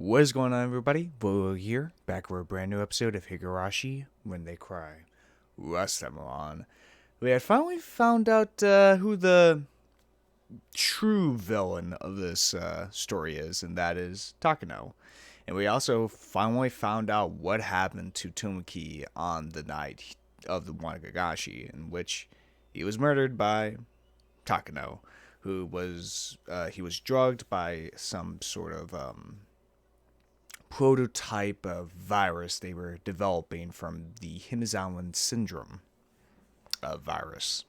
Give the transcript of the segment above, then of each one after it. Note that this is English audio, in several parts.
What is going on, everybody? Voidlego here, back for a brand new episode of Higurashi When They Cry. Last time on, we had finally found out who the true villain of this story is, and that is Takano. And we also finally found out what happened to Tomoki on the night of the Wanagagashi, in which he was murdered by Takano, who was he was drugged by some sort of prototype of virus they were developing from the Hinamizawa syndrome virus.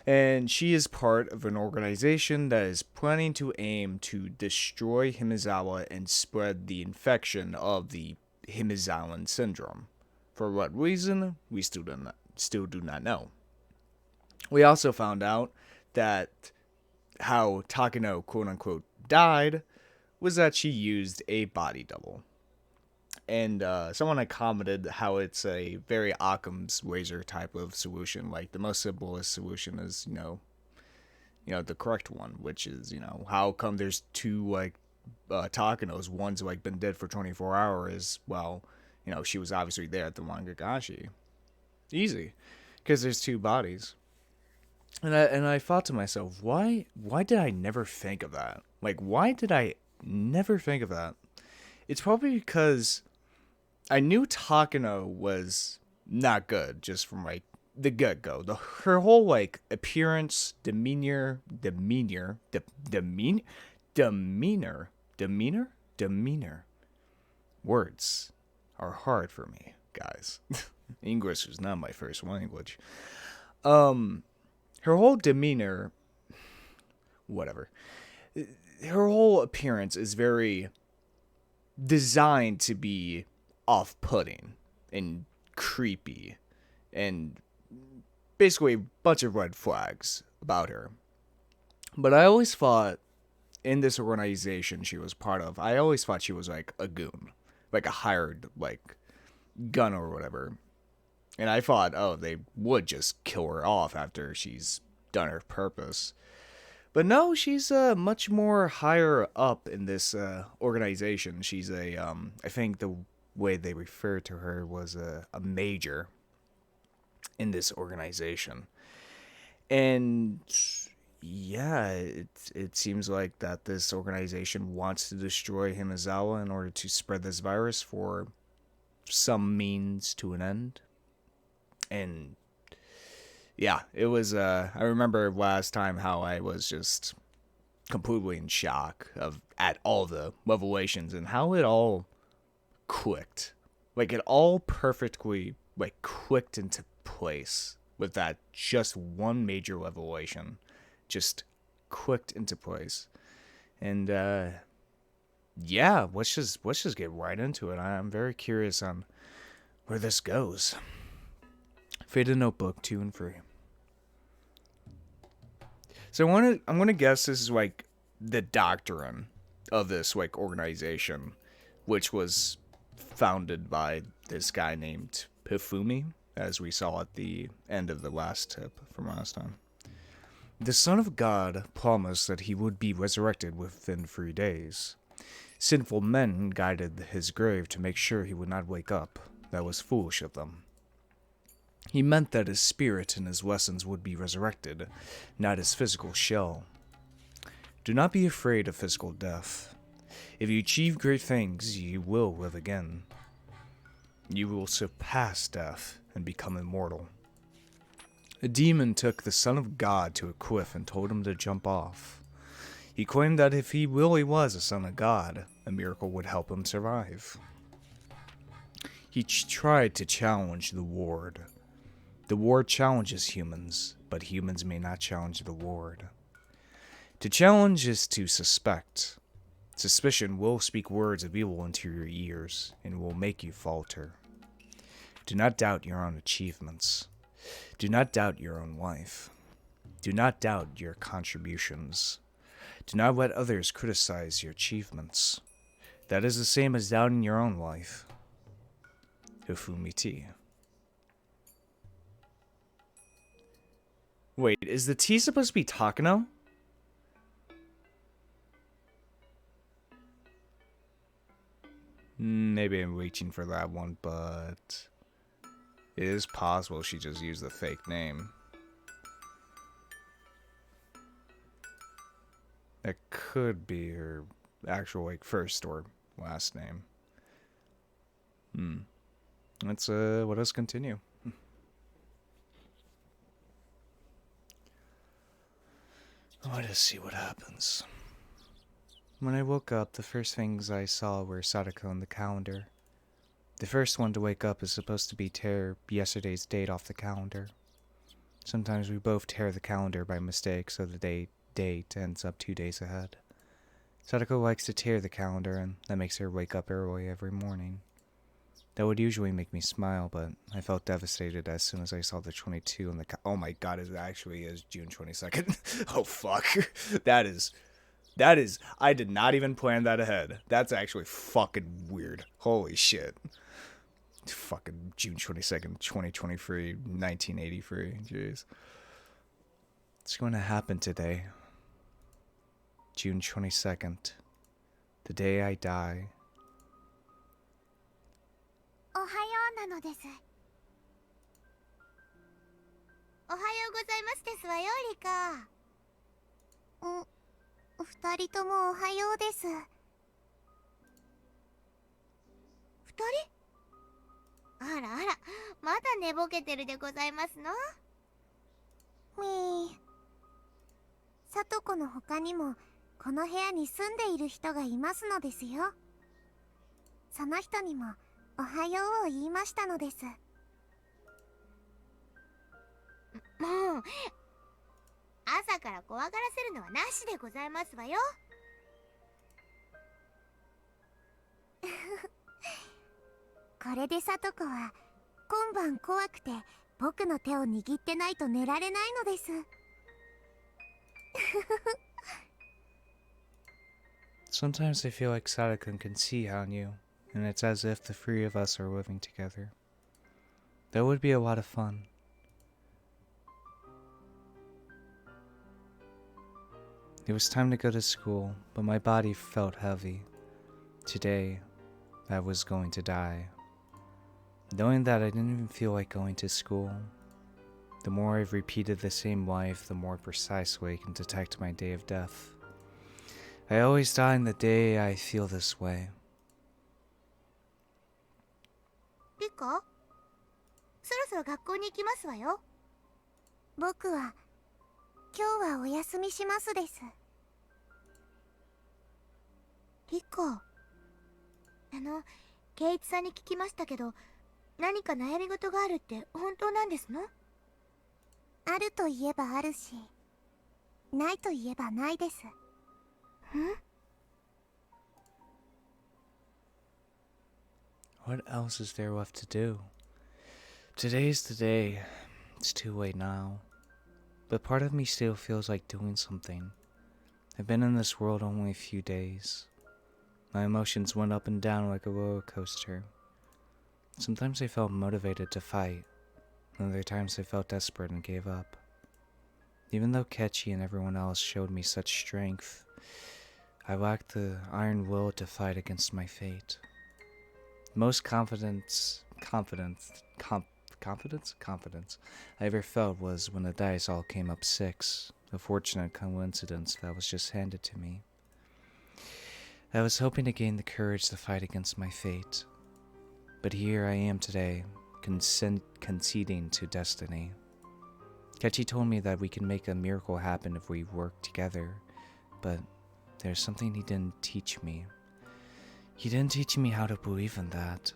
And she is part of an organization that is planning to aim to destroy Hinamizawa and spread the infection of the Hinamizawa syndrome. For what reason, we still do not know. We also found out that how Takano quote-unquote died was that she used a body double. And someone had commented how it's a very Occam's razor type of solution. Like, the most simplest solution is, the correct one, which is, how come there's two, Takanos? One's, been dead for 24 hours. Well, she was obviously there at the Wanagagashi. Easy. Because there's two bodies. And I thought to myself, why did I never think of that? Why did I never think of that? It's probably because I knew Takano was not good just from the get-go. Her whole appearance, demeanor, words are hard for me, guys. English is not my first language. Her whole demeanor, whatever. Her whole appearance is very designed to be off-putting and creepy and basically a bunch of red flags about her. But I always thought in this organization she was part of, I always thought she was like a goon, like a hired gun or whatever. And I thought, oh, they would just kill her off after she's done her purpose. But no, she's much more higher up in this organization. She's I think the way they refer to her was a major in this organization. And yeah, it seems like that this organization wants to destroy Hinamizawa in order to spread this virus for some means to an end. And yeah, it was, I remember last time how I was just completely in shock at all the revelations and how it all clicked. It all perfectly, clicked into place with that just one major revelation. Just clicked into place. And, yeah, let's just get right into it. I'm very curious on where this goes. Faded Notebook 2 and 3. So I'm gonna guess this is the doctrine of this organization, which was founded by this guy named Pifumi, as we saw at the end of the last tip from last time. The Son of God promised that he would be resurrected within 3 days. Sinful men guided his grave to make sure he would not wake up. That was foolish of them. He meant that his spirit and his lessons would be resurrected, not his physical shell. Do not be afraid of physical death. If you achieve great things, you will live again. You will surpass death and become immortal. A demon took the Son of God to a cliff and told him to jump off. He claimed that if he really was a son of God, a miracle would help him survive. He tried to challenge the Ward. The Ward challenges humans, but humans may not challenge the Ward. To challenge is to suspect. Suspicion will speak words of evil into your ears, and will make you falter. Do not doubt your own achievements. Do not doubt your own life. Do not doubt your contributions. Do not let others criticize your achievements. That is the same as doubting your own life. Hifumi. Wait, is the T supposed to be Takano? Maybe I'm reaching for that one, but it is possible she just used the fake name. That could be her actual like first or last name. Let's let us continue. Let us see what happens. When I woke up, the first things I saw were Sadako and the calendar. The first one to wake up is supposed to be tear yesterday's date off the calendar. Sometimes we both tear the calendar by mistake, so the date ends up 2 days ahead. Sadako likes to tear the calendar, and that makes her wake up early every morning. That would usually make me smile, but I felt devastated as soon as I saw the 22 on the oh my god, it actually is June 22nd. Oh fuck. That is, I did not even plan that ahead. That's actually fucking weird. Holy shit. Fucking June 22nd, 2023, 1983. Jeez. What's going to happen today? June 22nd. The day I die. おはようなのです。おはようございますですわよ、リカ。二人ともおはようです。二人？あらあら、まだ寝ぼけてるでございますの？さとこの他にもこの部屋に住んでいる人がいますのですよ。その人にもおはようを言いましたのです。もう朝から怖がらせるのはなしでございますわよ。これでさとこは今晩怖くて僕の手を握ってないと寝られないのです。Sometimes I feel like Sadako can see Hanyu, and it's as if the three of us are living together. That would be a lot of fun. It was time to go to school, but my body felt heavy. Today, I was going to die. Knowing that, I didn't even feel like going to school. The more I've repeated the same life, the more precisely I can detect my day of death. I always die on the day I feel this way. リカ？そろそろ学校に行きますわよ。僕は今日はお休みしますです。リカ、圭一さんに聞きましたけど、何か悩み事があるって本当なんですの？あると言えばあるし、ないと言えばないです。What else is there left to do? Today's the day. It's too late now. But part of me still feels like doing something. I've been in this world only a few days. My emotions went up and down like a roller coaster. Sometimes I felt motivated to fight. Other times I felt desperate and gave up. Even though Kechi and everyone else showed me such strength, I lacked the iron will to fight against my fate. The most confidence I ever felt was when the dice all came up 6, a fortunate coincidence that was just handed to me. I was hoping to gain the courage to fight against my fate, but here I am today, conceding to destiny. Kechi told me that we can make a miracle happen if we work together, but there's something he didn't teach me. He didn't teach me how to believe in that.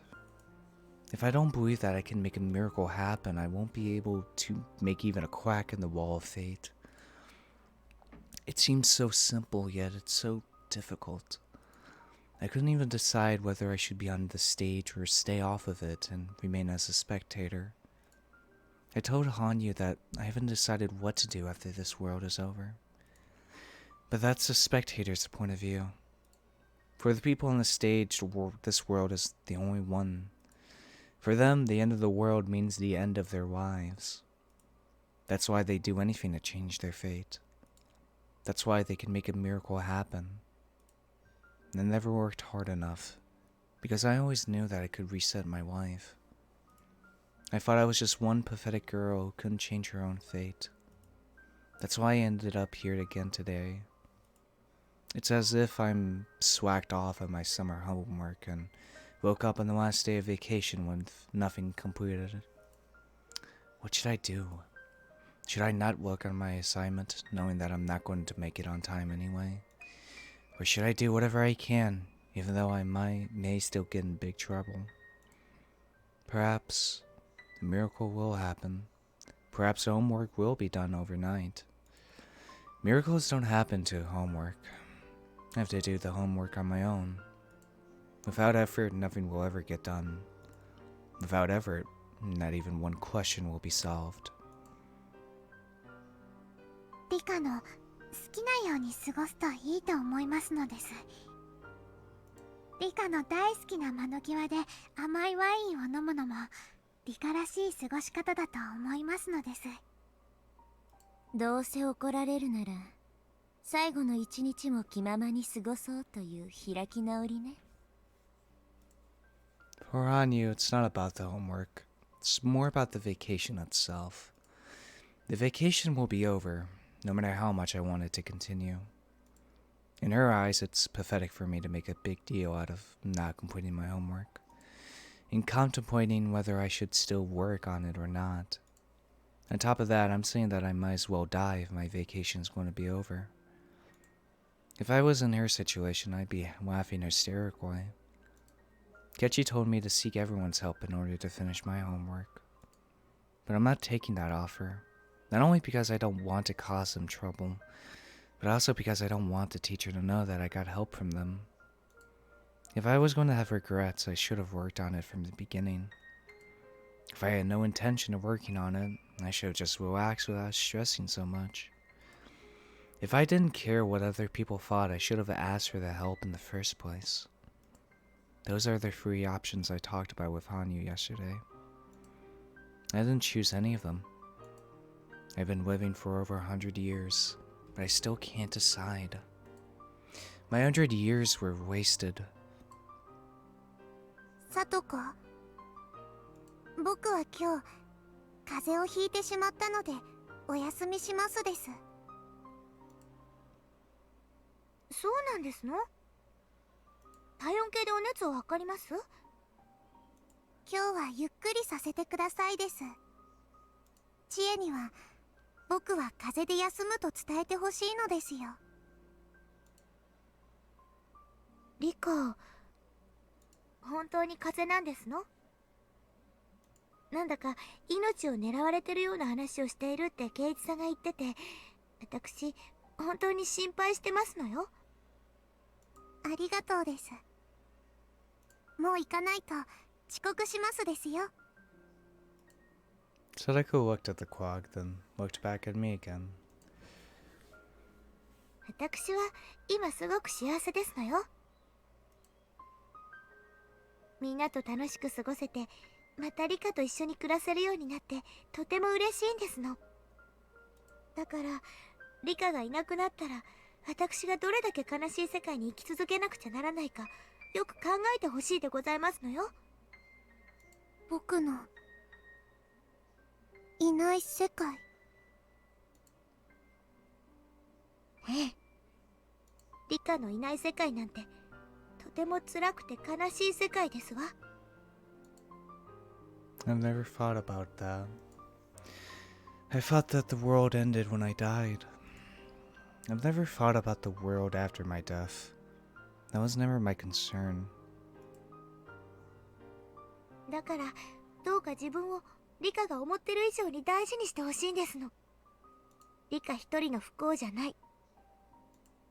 If I don't believe that I can make a miracle happen, I won't be able to make even a crack in the wall of fate. It seems so simple, yet it's so difficult. I couldn't even decide whether I should be on the stage or stay off of it and remain as a spectator. I told Hanyu that I haven't decided what to do after this world is over. But that's the spectator's point of view. For the people on the stage, this world is the only one. For them, the end of the world means the end of their lives. That's why they do anything to change their fate. That's why they can make a miracle happen. They never worked hard enough, because I always knew that I could reset my life. I thought I was just one pathetic girl who couldn't change her own fate. That's why I ended up here again today. It's as if I'm swacked off of my summer homework and woke up on the last day of vacation with nothing completed. What should I do? Should I not work on my assignment, knowing that I'm not going to make it on time anyway? Or should I do whatever I can, even though I may still get in big trouble? Perhaps the miracle will happen. Perhaps homework will be done overnight. Miracles don't happen to homework. I have to do the homework on my own. Without effort, nothing will ever get done. Without effort, not even one question will be solved. リカの好きなように過ごすといいと思いますのです。リカの大好きな窓際で甘いワインを飲むのもリカらしい過ごし方だと思いますのです。どうせ怒られるなら最後の一日も気ままに過ごそうという開き直りね。For Hanyu, it's not about the homework. It's more about the vacation itself. The vacation will be over, no matter how much I want it to continue. In her eyes, it's pathetic for me to make a big deal out of not completing my homework, and contemplating whether I should still work on it or not. On top of that, I'm saying that I might as well die if my vacation's going to be over. If I was in her situation, I'd be laughing hysterically. Kechi told me to seek everyone's help in order to finish my homework. But I'm not taking that offer. Not only because I don't want to cause them trouble, but also because I don't want the teacher to know that I got help from them. If I was going to have regrets, I should have worked on it from the beginning. If I had no intention of working on it, I should have just relaxed without stressing so much. If I didn't care what other people thought, I should have asked for the help in the first place. Those are the three options I talked about with Hanyu yesterday. I didn't choose any of them. I've been living for over 100 years, but I still can't decide. My 100 years were wasted. さとこ、僕は今日風邪をひいてしまったのでお休みしますです。そうなんですの？体温計でお熱を測ります？今日はゆっくりさせてくださいです。知恵には僕は風邪で休むと伝えてほしいのですよ。リカ、本当に風邪なんですの？なんだか命を狙われてるような話をしているって圭一さんが言ってて、私本当に心配してますのよ。ありがとうです。もう行かないと遅刻しますですよ。Sadako looked at the quag, then looked back at me again. 私は今すごく幸せですのよ。みんなと楽しく過ごせて、またリカと一緒に暮らせるようになってとても嬉しいんですの。だからリカがいなくなったら私がどれだけ悲しい世界に生き続けなくちゃならないかよく考えてほしいでございますのよ。僕のいない世界。ええ、リカのいない世界なんてとても辛くて悲しい世界ですわ。I've never thought about that. I thought that the world ended when I died. I've never thought about the world after my death. That was never my concern. だからどうか自分をリカが思ってる以上に大事にしてほしいんですの。リカ一人の不幸じゃない。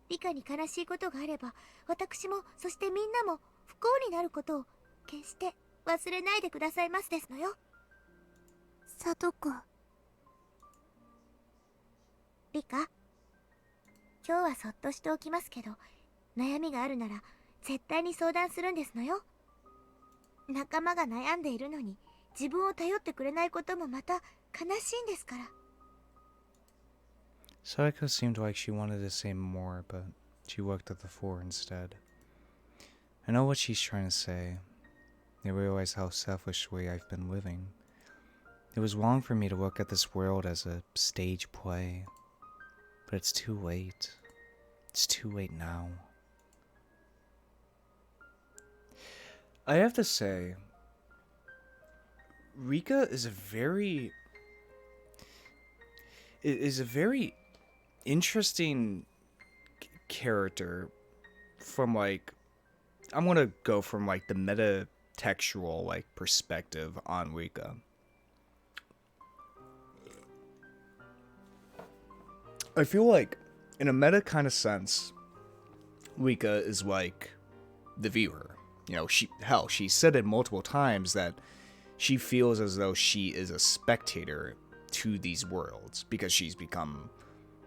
リカに悲しいことがあれば、私もそしてみんなも不幸になることを決して忘れないでくださいますですのよ。さとこ。リカ、今日はそっとしておきますけど、悩みがあるなら絶対に相談するんですのよ。仲間が悩んでいるのに自分を頼ってくれないこともまた悲しいんですから。Sadako seemed like she wanted to say more, but she looked at the floor instead. I know what she's trying to say. I realize how selfishly I've been living. It was wrong for me to look at this world as a stage play. But it's too late. It's too late now. I have to say, Rika is a very interesting character from like, I'm gonna go from like the meta textual like perspective on Rika. I feel like in a meta kind of sense, Rika is like the viewer. You know, she said it multiple times that she feels as though she is a spectator to these worlds because she's become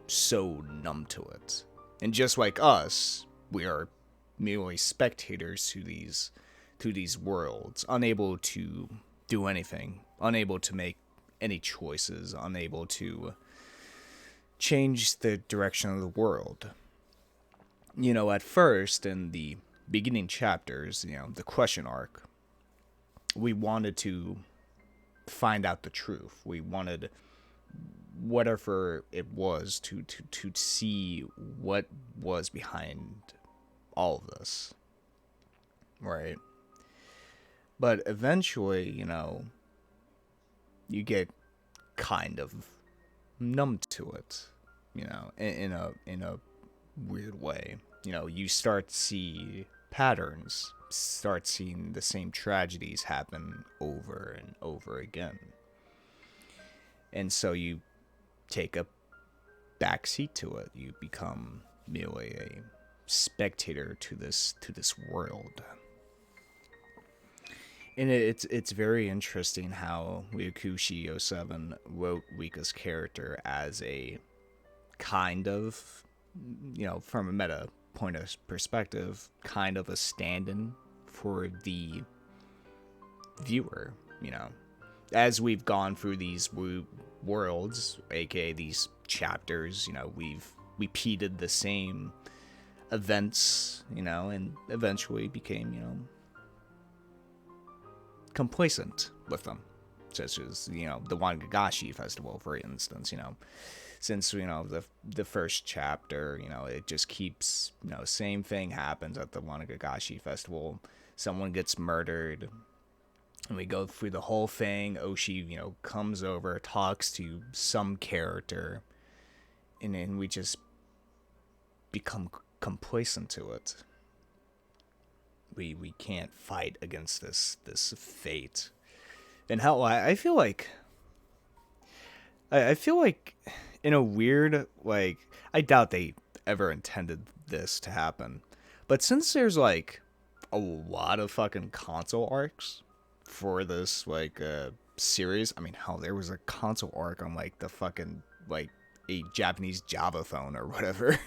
so numb to it. And just like us, we are merely spectators to these worlds, unable to do anything, unable to make any choices, unable to change the direction of the world. You know, at first in the beginning chapters, you know, the question arc, we wanted to find out the truth. We wanted whatever it was to see what was behind all of this. Right? But eventually, you know, you get kind of numb to it, you know, in a weird way. You know, you start to see patterns, start seeing the same tragedies happen over and over again. And so you take a backseat to it. You become merely a spectator to this world. And it's very interesting how Higurashi 07 wrote Rika's character as a kind of, you know, from a meta point of perspective, kind of a stand-in for the viewer, you know. As we've gone through these worlds, aka these chapters, you know, we've repeated the same events, you know, and eventually became, you know, complacent with them, such as, you know, the Wanagashi festival, for instance. You know, since, you know, the first chapter, you know, it just keeps, you know, same thing happens at the Wanagashi festival. Someone gets murdered, and we go through the whole thing. Oshi, you know, comes over, talks to some character, and then we just become complacent to it. We can't fight against this fate. And hell, I feel like in a weird, like, I doubt they ever intended this to happen, but since there's like a lot of fucking console arcs for this like series, I mean, hell, there was a console arc on like the fucking like a Japanese Java phone or whatever.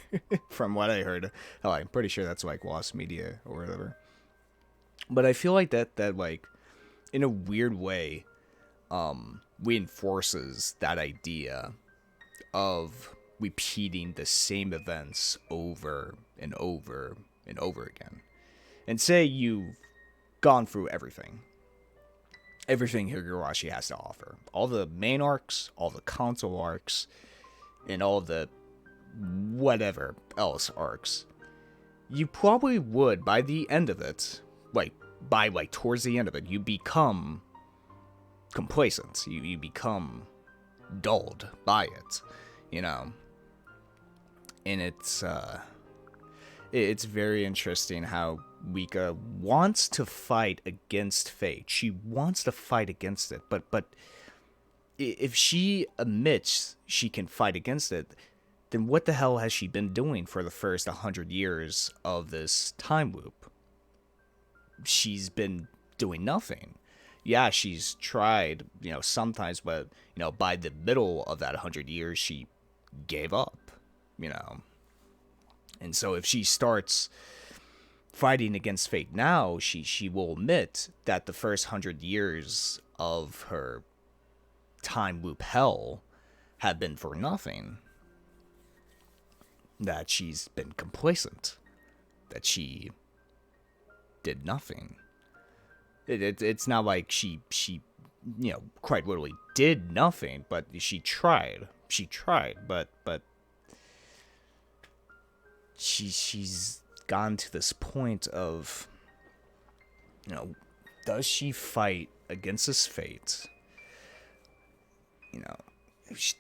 From what I heard, hell, I'm pretty sure that's like Lost Media or whatever. But I feel like that like, in a weird way, reinforces that idea of repeating the same events over and over and over again. And say you've gone through everything Higurashi has to offer. All the main arcs, all the console arcs, and all the whatever else arcs. You probably would, by the end of it, towards the end of it, you become complacent. You become dulled by it, you know. And it's very interesting how Rika wants to fight against fate. She wants to fight against it, but if she admits she can fight against it, then what the hell has she been doing for the first 100 years of this time loop? She's been doing nothing. Yeah, she's tried, you know, sometimes, but, you know, by the middle of that 100 years, she gave up, you know. And so if she starts fighting against fate now, she will admit that the first 100 years of her time loop hell have been for nothing. That she's been complacent. That she did nothing. It's not like she quite literally did nothing, but she tried. She tried, but she's gotten to this point of, does she fight against this fate?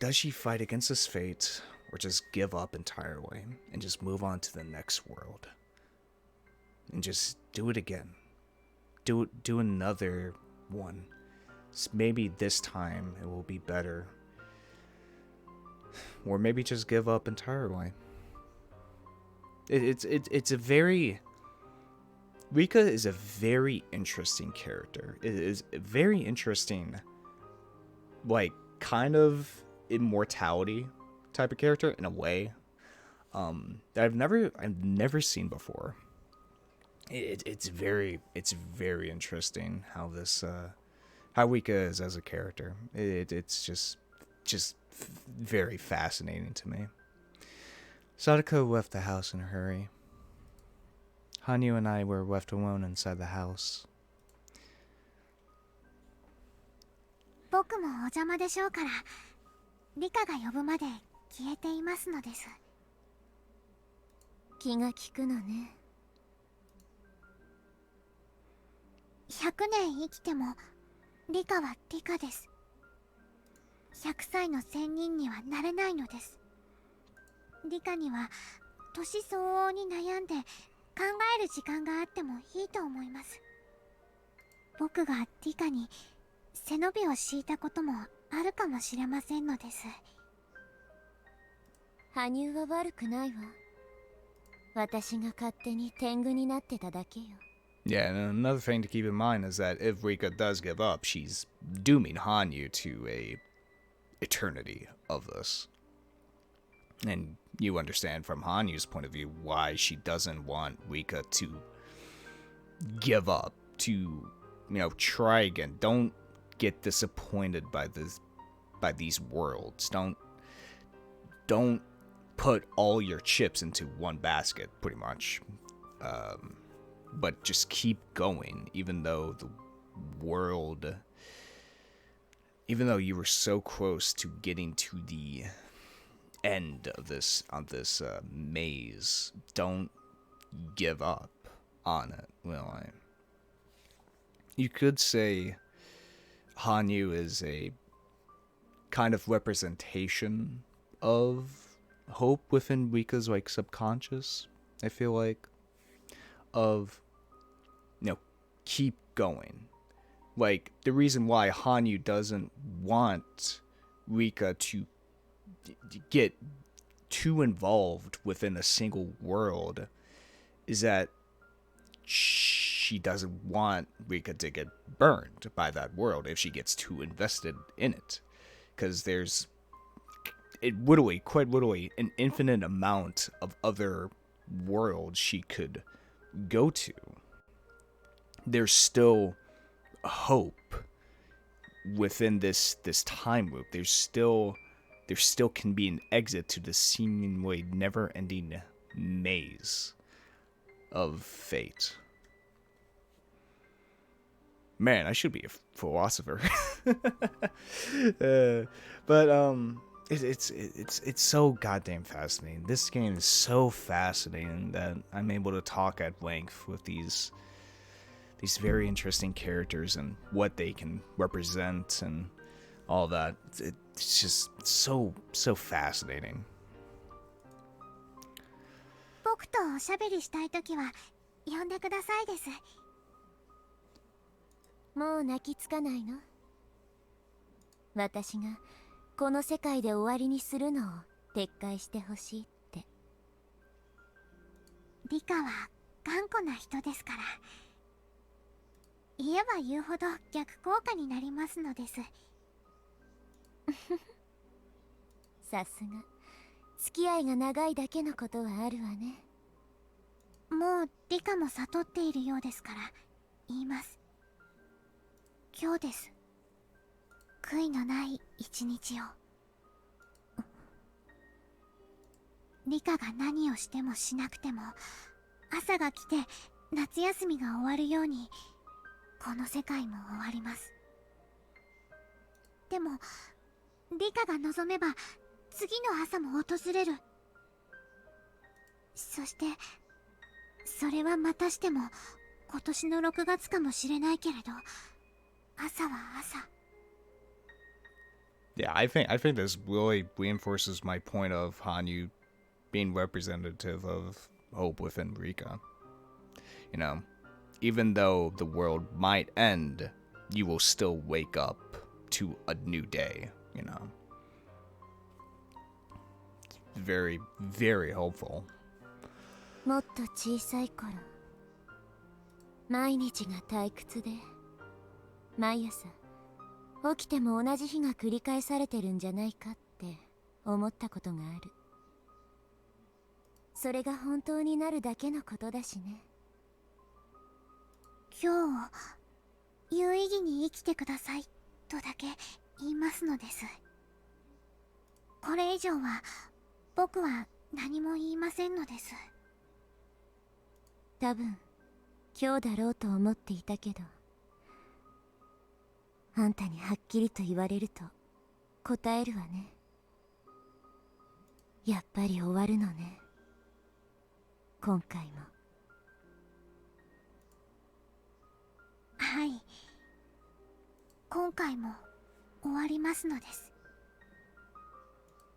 Does she fight against this fate, or just give up entirely and just move on to the next world and just do it again? Do another one. Maybe this time it will be better, or maybe just give up entirely. It's a very Rika is a very interesting character. It is a very interesting, like, kind of immortality type of character in a way that I've never seen before. It's very interesting how this how Rika is as a character. It's just very fascinating to me. Sadako left the house in a hurry. Hanyu and I were left alone inside the house. 僕もお邪魔でしょうから、リカが呼ぶまで消えていますのです。気が利くのね。100年生きてもリカはリカです。100歳の仙人にはなれないのです。リカには年相応に悩んで考える時間があってもいいと思います。僕がリカに背伸びを敷いたこともあるかもしれませんのです。羽生は悪くないわ。私が勝手に天狗になってただけよ。Yeah, and another thing to keep in mind is that if Rika does give up, she's dooming Hanyu to a eternity of this. And you understand from Hanyu's point of view why she doesn't want Rika to give up, to, try again. Don't get disappointed by these worlds. Don't put all your chips into one basket, pretty much. But just keep going, even though you were so close to getting to the end of this maze. Don't give up on it, will I? You could say Hanyu is a kind of representation of hope within Rika's subconscious, I feel like, of keep going. Like, the reason why Hanyu doesn't want Rika to get too involved within a single world is that she doesn't want Rika to get burned by that world if she gets too invested in it. Because there's quite literally an infinite amount of other worlds she could go to. There's still hope within this time loop. There still can be an exit to the seemingly never-ending maze of fate. Man, I should be a philosopher. It's so goddamn fascinating. This game is so fascinating that I'm able to talk at length with these very interesting characters and what they can represent and all that. It's just so fascinating. 僕とおしゃべりしたいときは呼んでくださいです。もう泣きつかないの？私がこの世界で終わりにするのを撤回してほしいって。リカは頑固な人ですから。言えば言うほど逆効果になりますのです。さすが付き合いが長いだけのことはあるわね。もうリカも悟っているようですから言います。今日です。悔いのない一日を。リカが何をしてもしなくても朝が来て夏休みが終わるようにこの世界も終わります。でもリカが望めば次の朝も訪れる。そしてそれはまたしても今年の6月かもしれないけれど、朝は朝。 Yeah, I think this really reinforces my point of Hanyu being representative of hope within Rika. You know, even though the world might end, you will still wake up to a new day, you know. Very, very hopeful. もっと小さい頃、毎日が退屈で、毎朝起きても同じ日が繰り返されてるんじゃないかって思ったことがある。それが本当になるだけのことだしね。今日を有意義に生きてくださいとだけ言いますのです。これ以上は僕は何も言いませんのです。多分今日だろうと思っていたけど、あんたにはっきりと言われると答えるわね。やっぱり終わるのね、今回も。はい、今回も終わりますのです。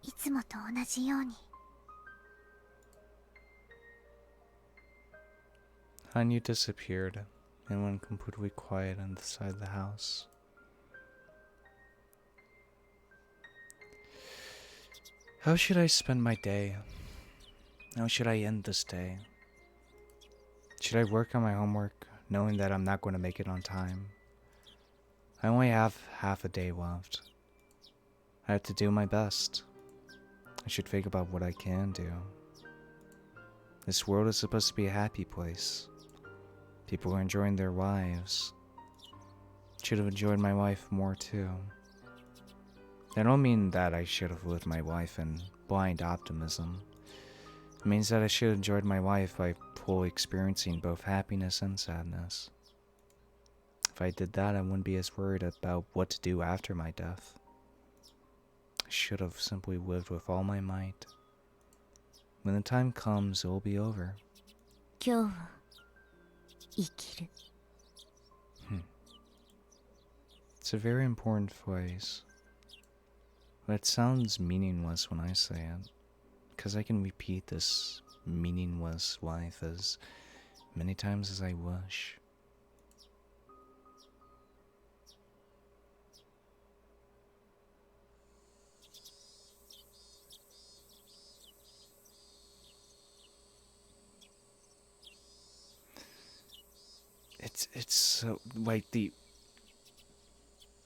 いつもと同じように。Hanyu disappeared and went completely quiet inside the house. How should I spend my day? How should I end this day? Should I work on my homework, knowing that I'm not going to make it on time? I only have half a day left. I have to do my best. I should think about what I can do. This world is supposed to be a happy place. People are enjoying their lives. Should have enjoyed my life more too. I don't mean that I should have lived my life in blind optimism. It means that I should have enjoyed my life by fully experiencing both happiness and sadness. If I did that, I wouldn't be as worried about what to do after my death. I should have simply lived with all my might. When the time comes, it will be over. 今日を生きる。It's a very important phrase. But it sounds meaningless when I say it, because I can repeat this meaningless life as many times as I wish. It's so, like,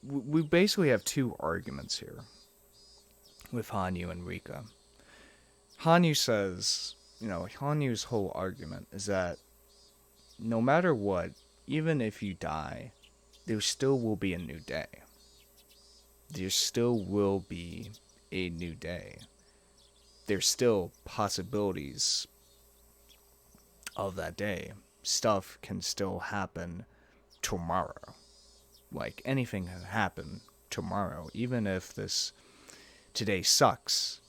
we basically have two arguments here with Hanyu and Rika. Hanyu says, Hanyu's whole argument is that no matter what, even if you die, there still will be a new day. There still will be a new day. There's still possibilities of that day. Stuff can still happen tomorrow. Like, anything can happen tomorrow. Even if today sucks,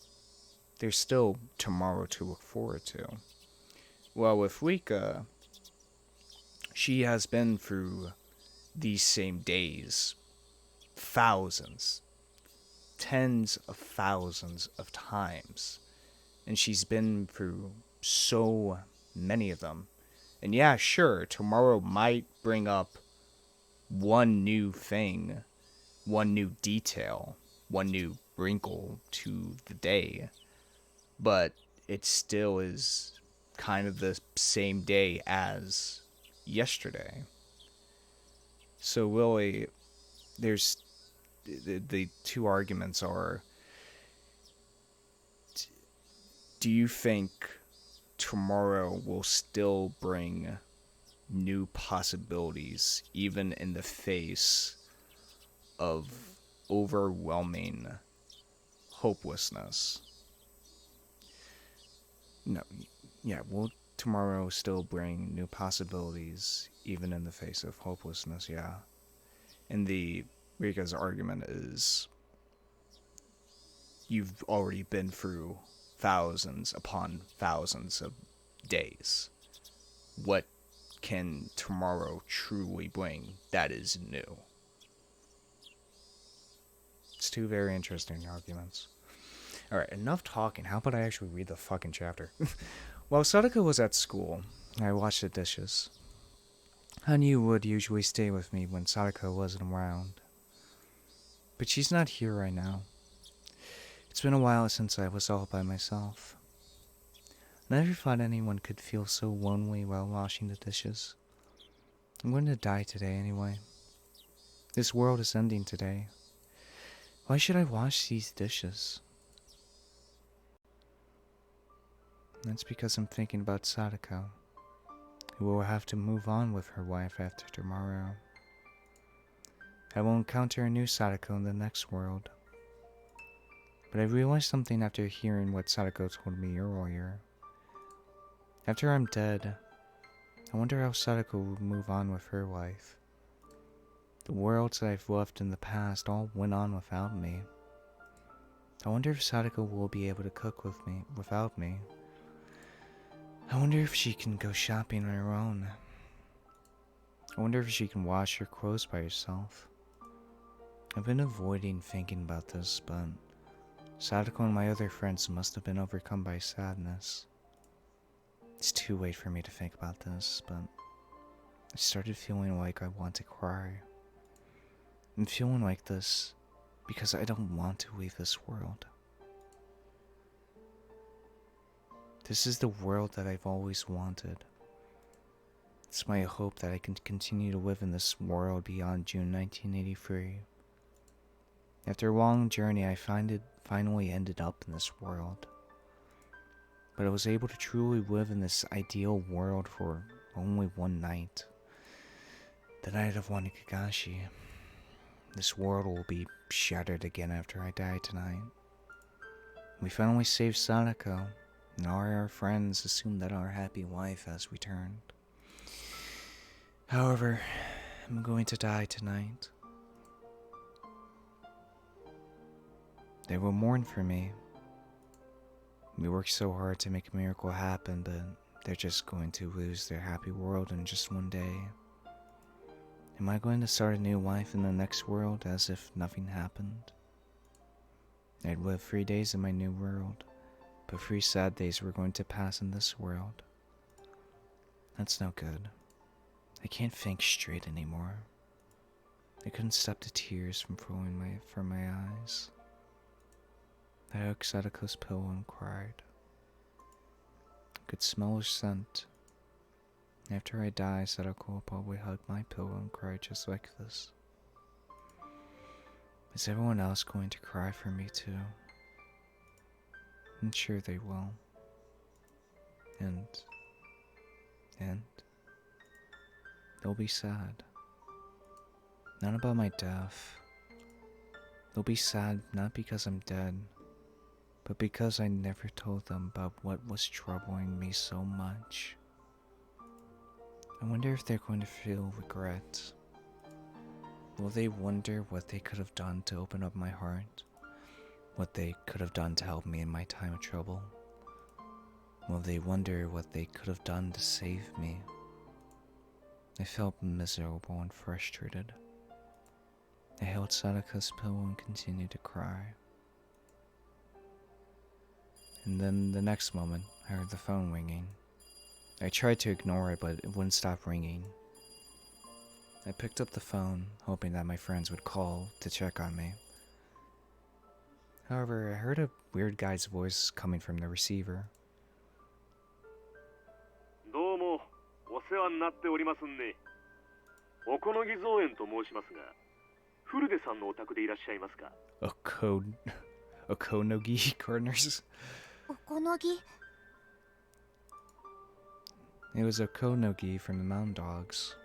there's still tomorrow to look forward to. Well, with Rika, she has been through these same days thousands, tens of thousands of times. And she's been through so many of them. And yeah, sure, tomorrow might bring up one new thing, one new detail, one new wrinkle to the day. But it still is kind of the same day as yesterday. So really, there's the two arguments are, do you think tomorrow will still bring new possibilities, even in the face of overwhelming hopelessness? No, yeah, we'll tomorrow still bring new possibilities, even in the face of hopelessness, yeah. And the Rika's argument is you've already been through thousands upon thousands of days. What can tomorrow truly bring that is new? It's two very interesting arguments. Alright, enough talking. How about I actually read the fucking chapter? While Sadako was at school, I washed the dishes. Hanyu would usually stay with me when Sadako wasn't around. But she's not here right now. It's been a while since I was all by myself. I never thought anyone could feel so lonely while washing the dishes. I'm going to die today anyway. This world is ending today. Why should I wash these dishes? That's because I'm thinking about Sadako, who will have to move on with her wife after tomorrow. I will encounter a new Sadako in the next world. But I realized something after hearing what Sadako told me earlier. After I'm dead, I wonder how Sadako will move on with her life. The worlds that I've left in the past all went on without me. I wonder if Sadako will be able to cook with me without me. I wonder if she can go shopping on her own. I wonder if she can wash her clothes by herself. I've been avoiding thinking about this, but Sadako and my other friends must have been overcome by sadness. It's too late for me to think about this, but I started feeling like I want to cry. I'm feeling like this because I don't want to leave this world. This is the world that I've always wanted. It's my hope that I can continue to live in this world beyond June 1983. After a long journey, I finally ended up in this world. But I was able to truly live in this ideal world for only one night. The night of Higurashi. This world will be shattered again after I die tonight. We finally saved Sadako, and all our friends assumed that our happy life has returned. However, I'm going to die tonight. They will mourn for me. We worked so hard to make a miracle happen, but they're just going to lose their happy world in just one day. Am I going to start a new life in the next world as if nothing happened? I'd live 3 days in my new world, but 3 sad days were going to pass in this world. That's no good. I can't think straight anymore. I couldn't stop the tears from flowing from my eyes. I hugged Sadako's pillow and cried. I could smell her scent. After I die, Sadako will probably hug my pillow and cry just like this. Is everyone else going to cry for me too? I'm sure they will. And they'll be sad. Not about my death. They'll be sad not because I'm dead, but because I never told them about what was troubling me so much. I wonder if they're going to feel regret. Will they wonder what they could have done to open up my heart? What they could have done to help me in my time of trouble? Will they wonder what they could have done to save me? I felt miserable and frustrated. I held Sadako's pillow and continued to cry. And then the next moment, I heard the phone ringing. I tried to ignore it, but it wouldn't stop ringing. I picked up the phone, hoping that my friends would call to check on me. However, I heard a weird guy's voice coming from the receiver. どうも、お世話になっておりますね。Okonogi造園と申しますが、古出さんのお宅でいらっしゃいますか? Okonogi Corners? Okonogi? It was Okonogi from the Mountain Dogs.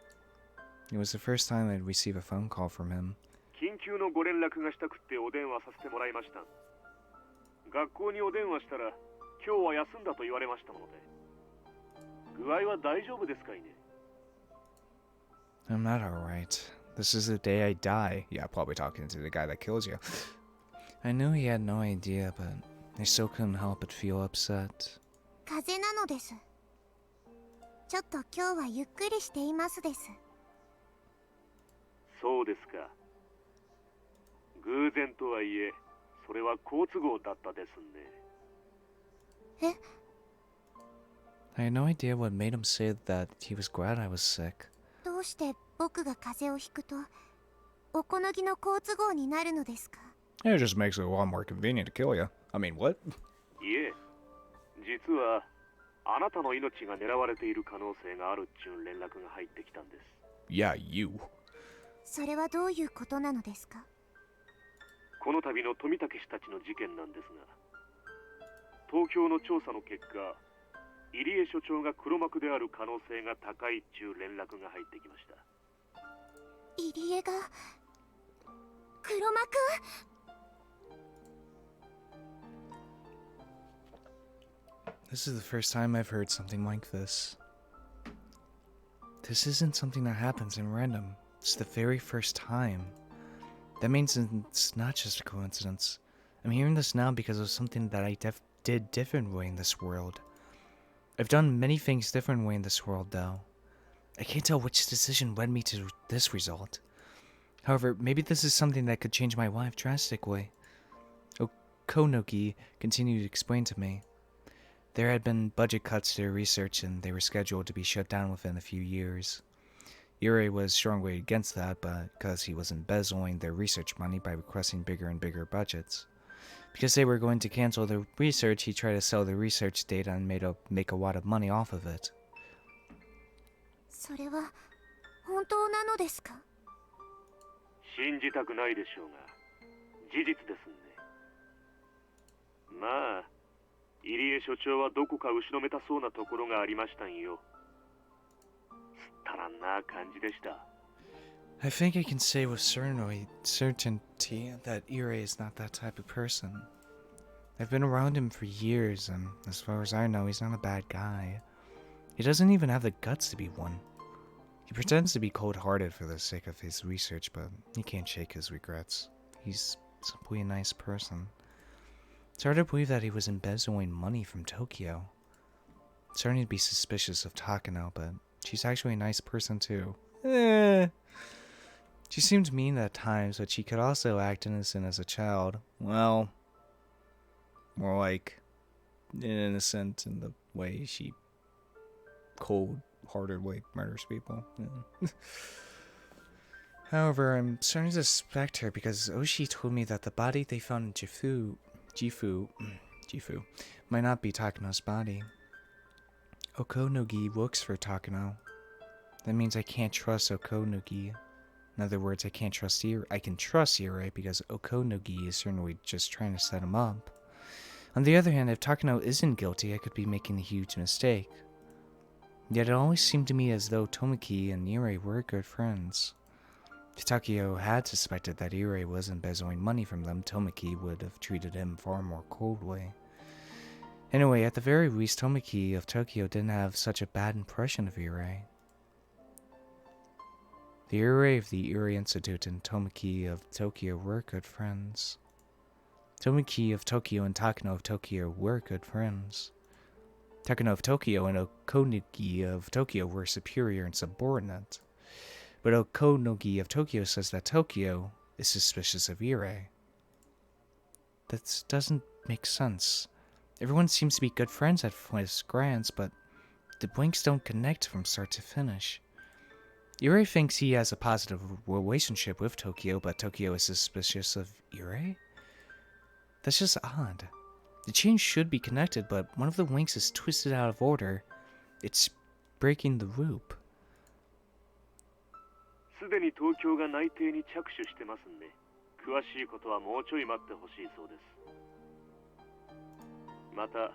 It was the first time I'd received a phone call from him. 緊急のご連絡がしたくってお電話させてもらいました。学校にお電話したら、今日は休んだと言われましたので。具合は大丈夫ですかいね。 I'm not alright. This is the day I die. Yeah, probably talking to the guy that kills you. I knew he had no idea, but I still couldn't help but feel upset. 風邪なのです。ちょっと今日はゆっくりしていますです。そうですか。偶然とはいえ、それは好都合だったですね。え、 I had no idea what made him say that he was glad I was sick. どうして僕が風邪をひくとおこのぎの好都合になるのですか？ It just makes it a lot more convenient to kill you. I mean, what? いえ、実はあなたの命が狙われている可能性があるっちゅう連絡が入ってきたんです。Yeah, you. それはどういうことなのですか？この度の富武氏たちの事件なんですが、東京の調査の結果、入江所長が黒幕である可能性が高いっちゅう連絡が入ってきました。入江が黒幕？ This is the first time I've heard something like this. This isn't something that happens in random. It's the very first time. That means it's not just a coincidence. I'm hearing this now because of something that I did differently in this world. I've done many things differently in this world, though. I can't tell which decision led me to this result. However, maybe this is something that could change my life drastically. Okonogi continued to explain to me. There had been budget cuts to their research and they were scheduled to be shut down within a few years. Yuri was strongly against that, but because he was embezzling their research money by requesting bigger and bigger budgets. Because they were going to cancel the research, he tried to sell the research data and make a lot of money off of it. それは本当なのですか？信じたくないでしょうが、事実ですんで。まあ、入江所長はどこか後ろめたそうなところがありましたんよ。すったらんな感じでした。I think I can say with certainty that Ire is not that type of person. I've been around him for years, and as far as I know, he's not a bad guy. He doesn't even have the guts to be one. He pretends to be cold-hearted for the sake of his research, but he can't shake his regrets. He's simply a nice person. It's hard to believe that he was embezzling money from Tokyo. It's starting to be suspicious of Takano, but she's actually a nice person too. She seemed mean at times, but she could also act innocent as a child. Well, more like innocent in the way she cold-heartedly murders people. Yeah. However, I'm starting to suspect her because Oshi told me that the body they found in Jifu might not be Takano's body. Okonogi works for Takano. That means I can't trust Okonogi. In other words, I can't trust Ire. I can trust Ire because Okonogi is certainly just trying to set him up. On the other hand, if Takano isn't guilty, I could be making a huge mistake. Yet it always seemed to me as though Tomoki and Ire were good friends. If Takeo had suspected that Ire was embezzling money from them, Tomoki would have treated him far more coldly. Anyway, at the very least, Tomoki of Tokyo didn't have such a bad impression of Ire. The Ire of the Ire Institute and Tomoki of Tokyo were good friends. Tomoki of Tokyo and Takano of Tokyo were good friends. Takano of Tokyo and Okonogi of Tokyo were superior and subordinate. But Okonogi of Tokyo says that Tokyo is suspicious of Ire. That doesn't make sense. Everyone seems to be good friends at first glance, but the blinks don't connect from start to finish. Ire thinks he has a positive relationship with Tokyo, but Tokyo is suspicious of Ire? That's just odd. The chain should be connected, but one of the links is twisted out of order. It's breaking the loop. すでに東京が内定に着手してますんで、詳しいことはもうちょい待ってほしいそうです。また、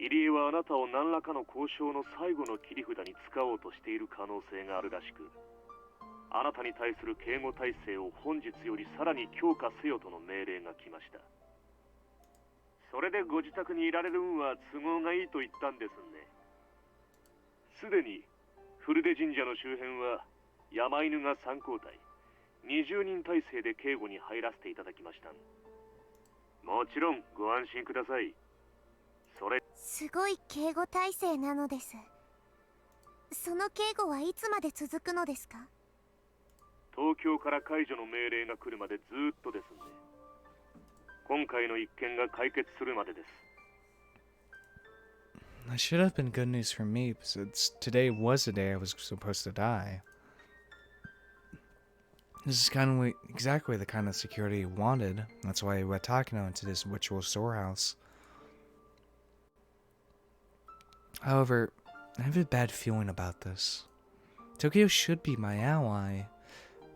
入江はあなたを何らかの交渉の最後の切り札に使おうとしている可能性があるらしく、あなたに対する警護体制を本日よりさらに強化せよとの命令が来ました。それでご自宅にいられるんは都合がいいと言ったんですね。すでにフルデ神社の周辺は山犬が3交代、20人体制で警護に入らせていただきました。もちろんご安心ください。それすごい警護体制なのです。その警護はいつまで続くのですか？東京から解除の命令が来るまでずーっとですんで、今回の一件が解決するまでです。That should have been good news for me, since today was the day I was supposed to die. This is exactly the kind of security you wanted. That's why you were Takano into this ritual storehouse. However, I have a bad feeling about this. Tokyo should be my ally,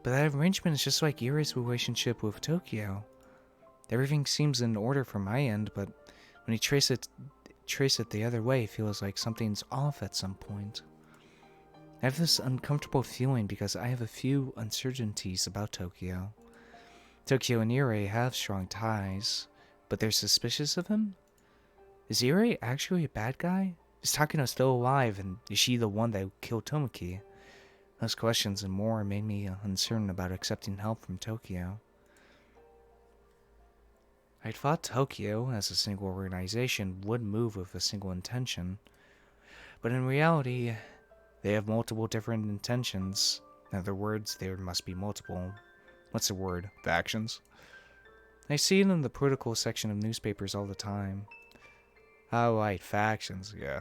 but that arrangement is just like Irie's relationship with Tokyo. Everything seems in order from my end, but when you trace it the other way, it feels like something's off at some point. I have this uncomfortable feeling because I have a few uncertainties about Tokyo. Tokyo and Irie have strong ties, but they're suspicious of him? Is Irie actually a bad guy? Is Takano still alive, and is she the one that killed Tomoki? Those questions and more made me uncertain about accepting help from Tokyo. I'd thought Tokyo, as a single organization, would move with a single intention, but in reality, they have multiple different intentions. In other words, there must be multiple, what's the word, factions? I see it in the political section of newspapers all the time. Oh, right, factions, yeah.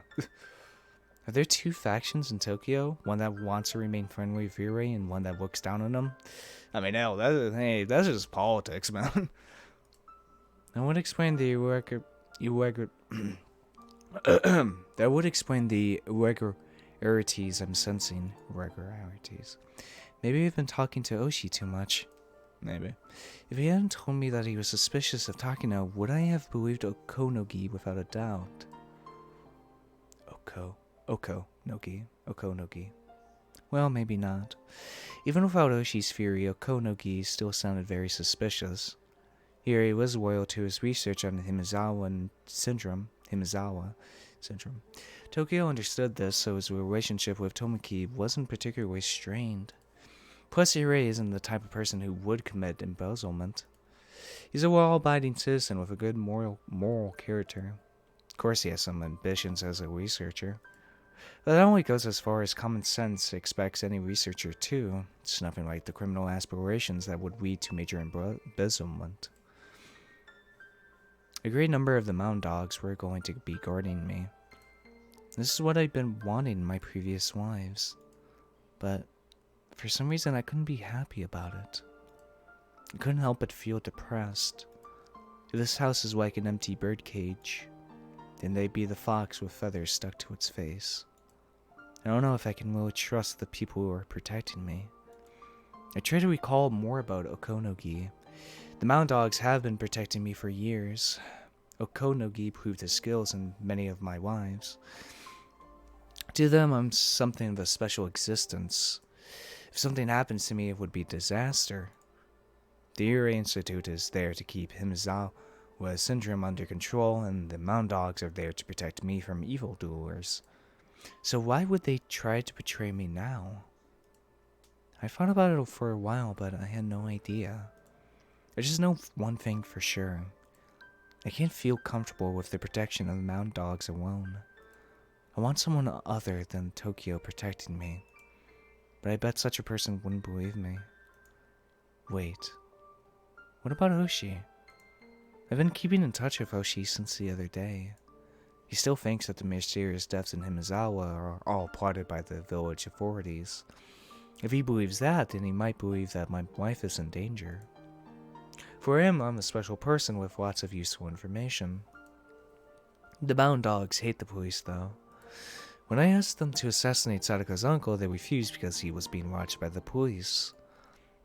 Are there two factions in Tokyo? One that wants to remain friendly with Irie and one that looks down on him? I mean, hell, that's just politics, man. That would explain the that would explain the irregularities I'm sensing. Irregularities. Maybe I've been talking to Oshi too much. Maybe. If he hadn't told me that he was suspicious of Takano, would I have believed Okonogi without a doubt? Okonogi. Well, maybe not. Even without Oshi's theory, Okonogi still sounded very suspicious. Irie was loyal to his research on Hinamizawa syndrome. Tokyo understood this, so his relationship with Tomoki wasn't particularly strained. Plus, Irie isn't the type of person who would commit embezzlement. He's a law-abiding citizen with a good moral character. Of course, he has some ambitions as a researcher. But that only goes as far as common sense expects any researcher to. It's nothing like the criminal aspirations that would lead to major embezzlement. A great number of the mountain dogs were going to be guarding me. This is what I'd been wanting in my previous wives. But for some reason I couldn't be happy about it. I couldn't help but feel depressed. If this house is like an empty birdcage, then they'd be the fox with feathers stuck to its face. I don't know if I can really trust the people who are protecting me. I try to recall more about Okonogi. The mountain dogs have been protecting me for years. Okonogi proved his skills in many of my wives. To them, I'm something of a special existence. If something happens to me, it would be disaster. The Irie Institute is there to keep Hinamizawa syndrome under control, and the mountain dogs are there to protect me from evildoers. So why would they try to betray me now? I thought about it for a while, but I had no idea. I just know one thing for sure. I can't feel comfortable with the protection of the mountain dogs alone. I want someone other than Tokyo protecting me. But I bet such a person wouldn't believe me. Wait. What about Oshi? I've been keeping in touch with Oshi since the other day. He still thinks that the mysterious deaths in Hinamizawa are all plotted by the village authorities. If he believes that, then he might believe that my wife is in danger. For him, I'm a special person with lots of useful information. The mountain dogs hate the police, though. When I asked them to assassinate Sadako's uncle, they refused because he was being watched by the police.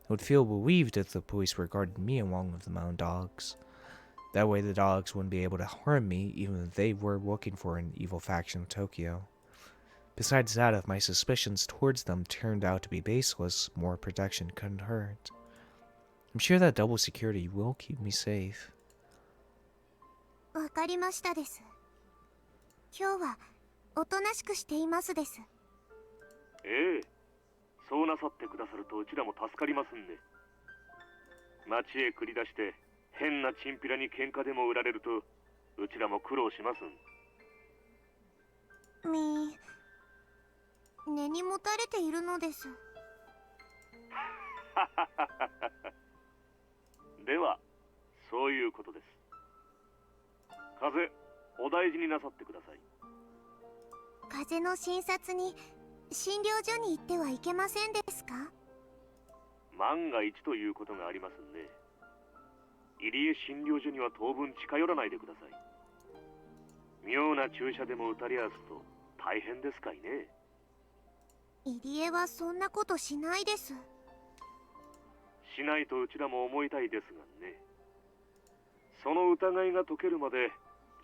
I would feel relieved if the police were guarding me along with the mountain dogs. That way the dogs wouldn't be able to harm me, even if they were working for an evil faction of Tokyo. Besides that, if my suspicions towards them turned out to be baseless, more protection couldn't hurt. I'm sure that double security will keep me safe. わかりましたです。今日はおとなしくしていますです。ええ、そうなさってくださるとうちらも助かりますんで。町へ繰り出して変なチンピラに喧嘩でも売られるとうちらも苦労しますん。根に持たれているのです。ではそういうことです。風、お大事になさってください。風邪の診察に診療所に行ってはいけませんですか？万が一ということがありますんで、入江診療所には当分近寄らないでください。妙な注射でも打たれやすと大変ですかいね。入江はそんなことしないです。しないとうちらも思いたいですがね。その疑いが解けるまで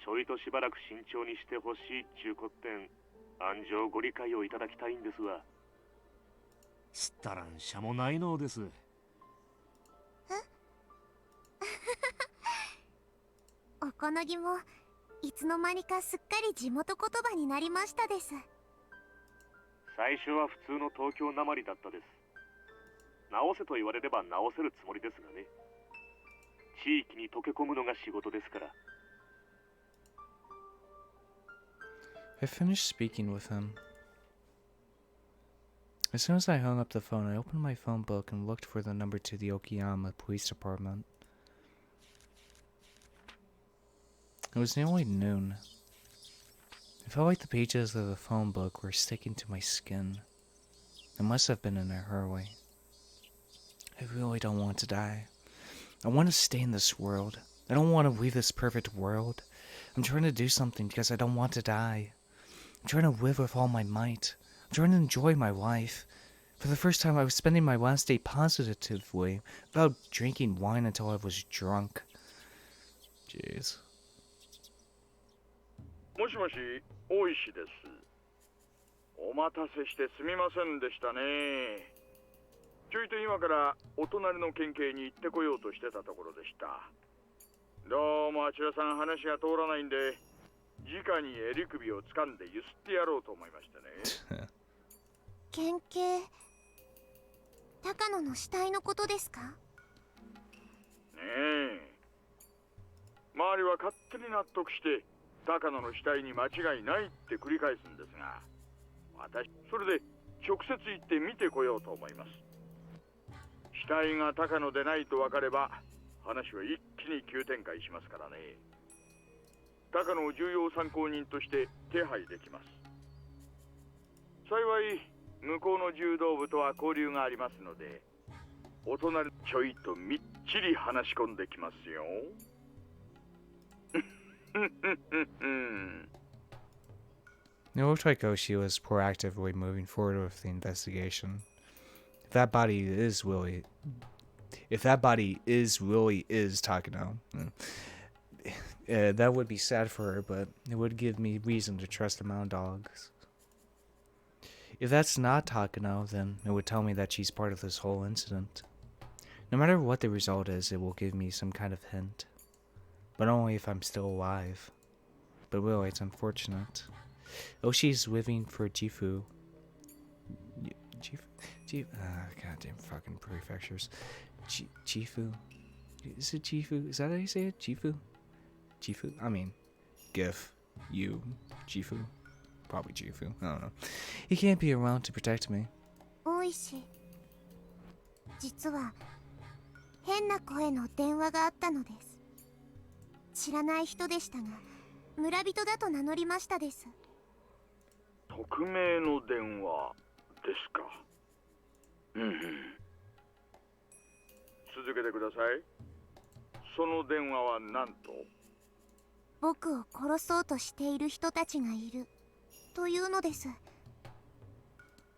ちょいとしばらく慎重にしてほしいっちゅうこってん、安城ご理解をいただきたいんですわ。知ったらんしゃもないのです。おこのぎもいつの間にかすっかり地元言葉になりましたです。最初は普通の東京なまりだったです。直せと言われれば直せるつもりですがね。地域に溶け込むのが仕事ですから。I finished speaking with him. As soon as I hung up the phone, I opened my phone book and looked for the number to the Okayama Police Department. It was nearly noon. I felt like the pages of the phone book were sticking to my skin. I must have been in a hurry. I really don't want to die. I want to stay in this world. I don't want to leave this perfect world. I'm trying to do something because I don't want to die. I'm trying to live with all my might. I'm trying to enjoy my life. For the first time, I was spending my last day positively, without drinking wine until I was drunk. Jeez. もしもし、大石です。お待たせしてすみませんでしたね。ちょいと今からお隣の県警に行ってこようとしてたところでした。どうもあちらさん話が通らないんで、直に襟首を掴んでゆすってやろうと思いましてね。県警、高野の死体のことですか？ねえ。周りは勝手に納得して、高野の死体に間違いないって繰り返すんですが、私、それで直接行って見てこようと思います。死体が高野でないと分かれば、話は一気に急展開しますからね。高野を重要参考人として手配できます。幸い、向こうの柔道部とは交流がありますので、お隣ちょいとみっちり話し込んできますよ。It looked like Oshi was proactively moving forward with the investigation. If that body is really Takano, that would be sad for her, but it would give me reason to trust the mountain dogs. If that's not Takano, then it would tell me that she's part of this whole incident. No matter what the result is, it will give me some kind of hint. But only if I'm still alive. But really, it's unfortunate. Oshi's living for Jifu. Goddamn fucking prefectures. Jifu. Is it Jifu? Is that how you say it? Jifu? Jifu? I mean, GIF. You. Jifu. Probably Jifu. I don't know. He can't be around to protect me. 大石、実は変な声の電話があったのです。知らない人でしたが、村人だと名乗りましたです。匿名の電話ですか。続けてください。その電話は何と？僕を殺そうとしている人たちがいるというのです。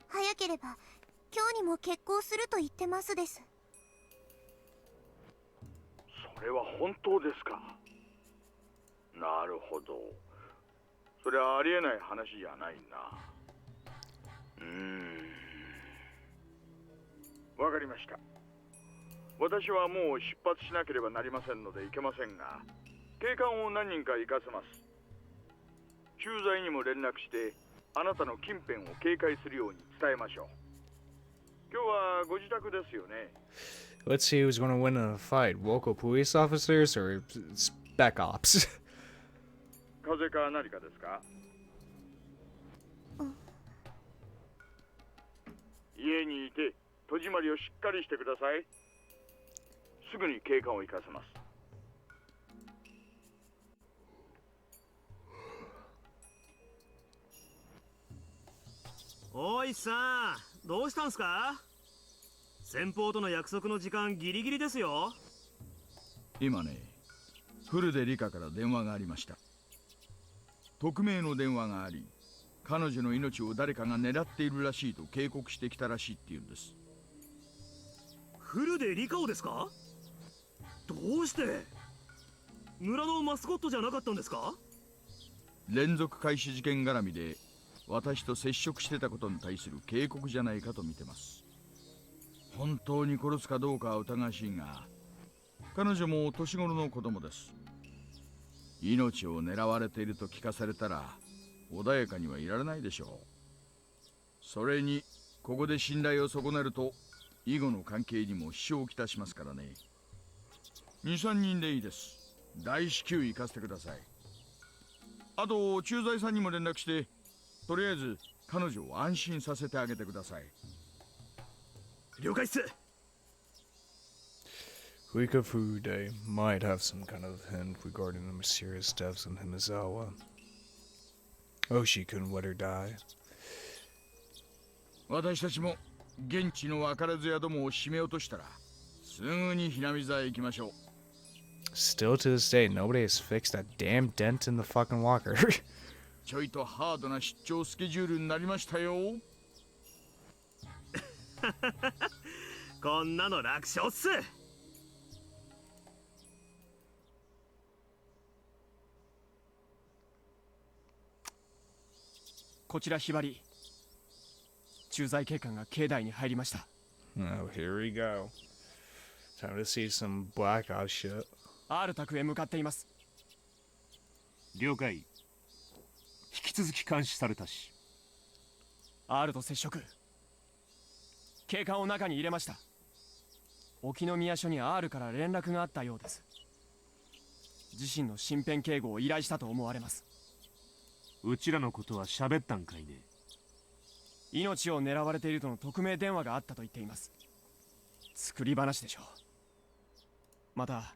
早ければ今日にも決行すると言ってますです。それは本当ですか。なるほど。それはありえない話じゃないな。わかりました。私はもう出発しなければなりませんので行けませんが、警官を何人か行かせます。駐在にも連絡して、あなたの近辺を警戒するように伝えましょう。今日はご自宅ですよね。 Let's see who's going to win in a fight. Local police officers or spec ops? 風邪か何かですか？家にいて戸締まりをしっかりしてください。すぐに警官を行かせます。おいさん、どうしたんすか？先方との約束の時間ギリギリですよ。今ね、フルでリカから電話がありました。匿名の電話があり、彼女の命を誰かが狙っているらしいと警告してきたらしいって言うんです。フルでリカをですか？どうして？村のマスコットじゃなかったんですか？連続開始事件絡みで私と接触してたことに対する警告じゃないかと見てます。本当に殺すかどうかは疑わしいが、彼女も年頃の子供です。命を狙われていると聞かされたら穏やかにはいられないでしょう。それにここで信頼を損ねると以後の関係にも支障をきたしますからね。2、3人でいいです。大至急行かせてください。あと駐在さんにも連絡して、とりあえず彼女を安心させてあげてください。了解っす。Rika Fude might have some kind of hint regarding the mysterious deaths in Hinamizawa. Oshi couldn't let her die. 私たちも現地の分からずやどもを締め落としたらすぐにhinamizawaへ行きましょう。 Still to this day, nobody has fixed that damn dent in the fucking walker. ちょいとハードな出張スケジュールになりましたよ。こんなの楽勝っす。こちらひばり。駐在警官が境内に入りました。Oh, here we go. Time to see some black ops shit. R 宅へ向かっています。了解。引き続き監視されたし。R と接触。警官を中に入れました。沖宮署に R から連絡があったようです。自身の身辺警護を依頼したと思われます。うちらのことは喋ったんかいね。命を狙われているとの匿名電話があったと言っています。作り話でしょう。また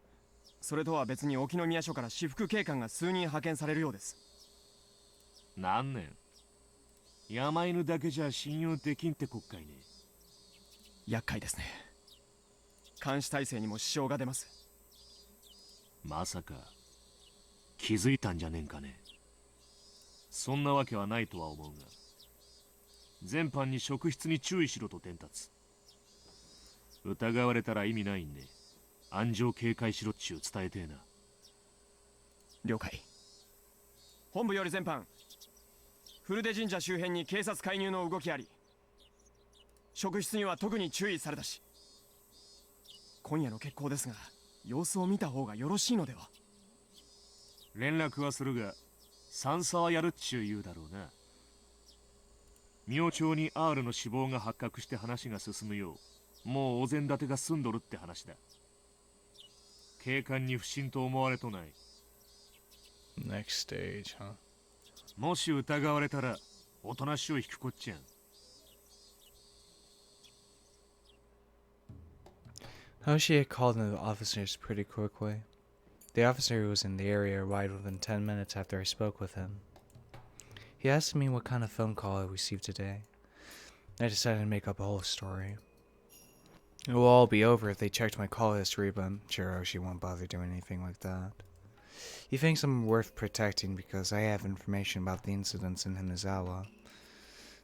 それとは別に沖宮署から私服警官が数人派遣されるようです。何年？山犬だけじゃ信用できんって国会ね。厄介ですね。監視体制にも支障が出ます。まさか気づいたんじゃねえんかね。そんなわけはないとは思うが、全般に職質に注意しろと伝達。疑われたら意味ないんで暗情警戒しろっちゅう伝えてえな。了解。本部より全般、古出神社周辺に警察介入の動きあり、職質には特に注意されたし、今夜の決行ですが様子を見た方がよろしいのでは。連絡はするが三差はやるっちゅう言うだろうな。明朝に R の死亡が発覚して話が進むよう、もうお膳立てが済んどるって話だ。警官に不審と思われとない。 Next stage, huh? もし疑われたらおとなしを引くこっちゃん。Hoshi had called in the officers pretty quickly. The officer who was in the area arrived within 10 minutes after I spoke with him. He asked me what kind of phone call I received today. I decided to make up a whole story. It will all be over if they checked my call history, but I'm sure Hoshi won't bother doing anything like that. He thinks I'm worth protecting because I have information about the incidents in Hinamizawa.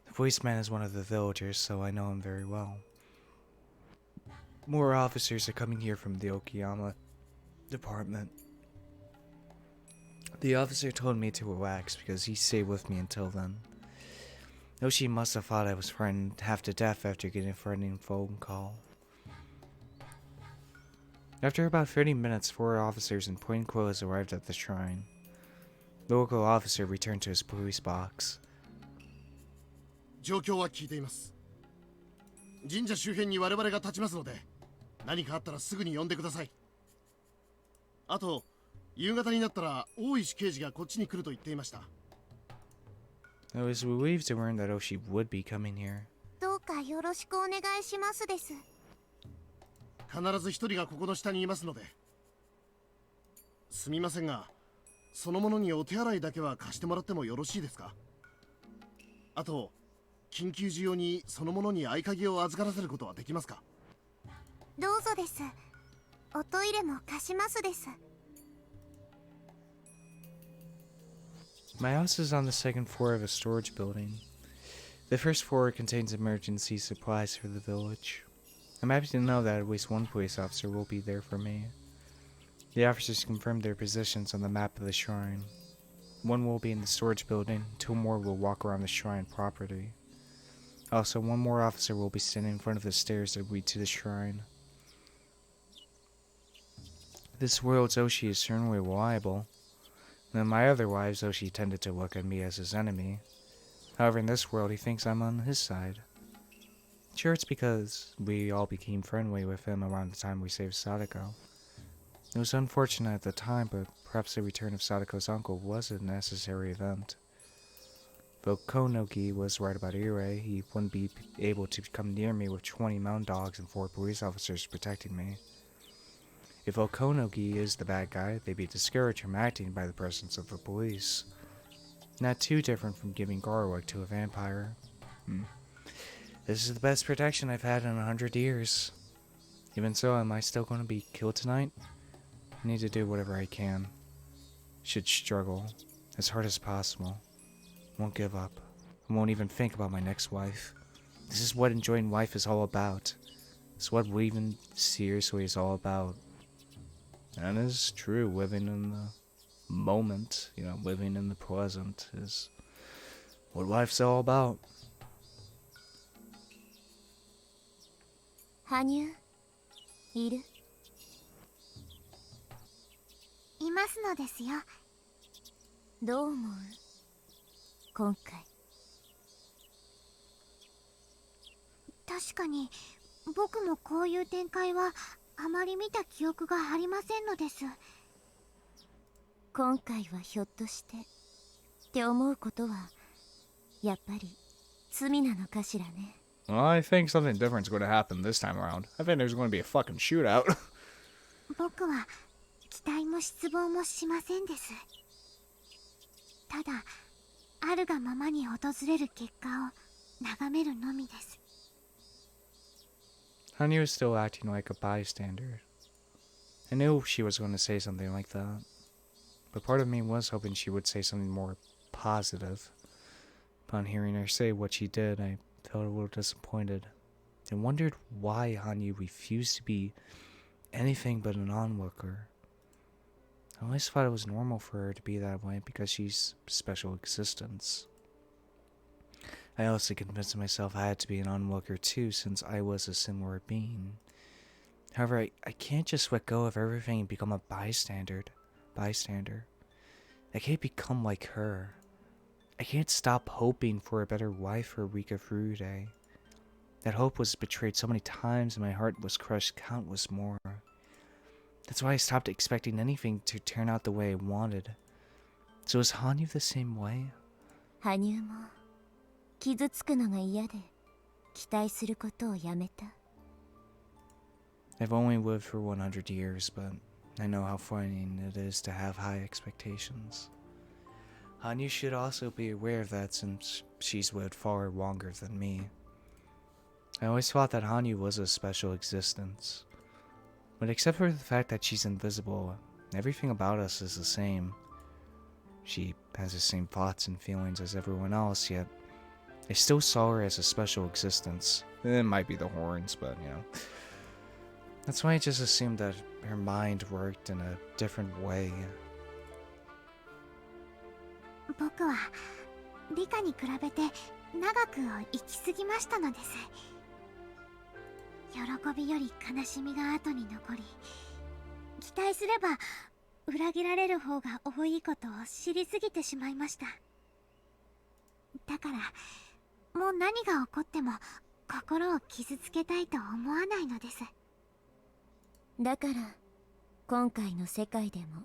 The policeman is one of the villagers, so I know him very well. More officers are coming here from the Okayama department. The officer told me to relax because he stayed with me until then. Hoshi must have thought I was frightened half to death after getting a threatening phone call. After about 30 minutes, 4 officers in plain clothes arrived at the shrine. The local officer returned to his police box. 状況は聞いています。神社周辺に我々が立ちますので、何かあったらすぐに呼んでください。あと、夕方になったら大石刑事がこっちに来ると言っていました。I was relieved to learn that Oshi would be coming here. どうかよろしくお願いしますです。必ず一人がここの下にいますので。すみませんが、その者にお手洗いだけは貸してもらってもよろしいですか？あと、緊急時用にその者に合鍵を預からせることはできますか？どうぞです。おトイレも貸しますです。My house is on the second floor of a storage building. The first floor contains emergency supplies for the village. I'm happy to know that at least one police officer will be there for me. The officers confirmed their positions on the map of the shrine. One will be in the storage building, 2 more will walk around the shrine property. Also, 1 more officer will be standing in front of the stairs that lead to the shrine. This world's Oshi is certainly reliable. In my other lives, Oshi tended to look at me as his enemy. However, in this world, he thinks I'm on his side. Sure, it's because we all became friendly with him around the time we saved Sadako. It was unfortunate at the time, but perhaps the return of Sadako's uncle was a necessary event. Though Okonogi was right about Ire, he wouldn't be able to come near me with 20 mountain dogs and 4 police officers protecting me. If Okonogi is the bad guy, they'd be discouraged from acting by the presence of the police. Not too different from giving garlic to a vampire. This is the best protection I've had in 100 years. Even so, am I still going to be killed tonight? I need to do whatever I can. Should struggle as hard as possible. Won't give up. I won't even think about my next wife. This is what enjoying life is all about. It's what living seriously is all about. And it's true, living in the moment, living in the present is what life's all about. Hanyu, いる？いますのですよ。どう思う？今回。確かに僕もこういう展開はあまり見た記憶がありませんのです。今回はひょっとしてって思うことはやっぱり罪なのかしらね。Well, I think something different's going to happen this time around. I think there's going to be a fucking shootout. 僕は期待も失望もしませんです。ただあるがままに訪れる結果を眺めるのみです。Hanyu was still acting like a bystander. I knew she was going to say something like that, but part of me was hoping she would say something more positive. Upon hearing her say what she did, I felt a little disappointed and wondered why Hanyu refused to be anything but an onlooker. I always thought it was normal for her to be that way because she's special existence. I also convinced myself I had to be an onlooker too, since I was a similar being. However, I can't just let go of everything and become a bystander. I can't become like her. I can't stop hoping for a better wife for Rika Furude. That hope was betrayed so many times and my heart was crushed countless more. That's why I stopped expecting anything to turn out the way I wanted. So is Hanyu the same way? Hanyu も傷つくのが嫌で期待することをやめた。I've only lived for 100 years, but I know how frightening it is to have high expectations. Hanyu should also be aware of that since she's lived far longer than me. I always thought that Hanyu was a special existence. But except for the fact that she's invisible, everything about us is the same. She has the same thoughts and feelings as everyone else, yet I still saw her as a special existence. It might be the horns, but That's why I just assumed that her mind worked in a different way. 僕はリカに比べて長く生きすぎましたのです。喜びより悲しみが後に残り、期待すれば裏切られる方が多いことを知りすぎてしまいました。だからもう何が起こっても心を傷つけたいと思わないのです。だから今回の世界でも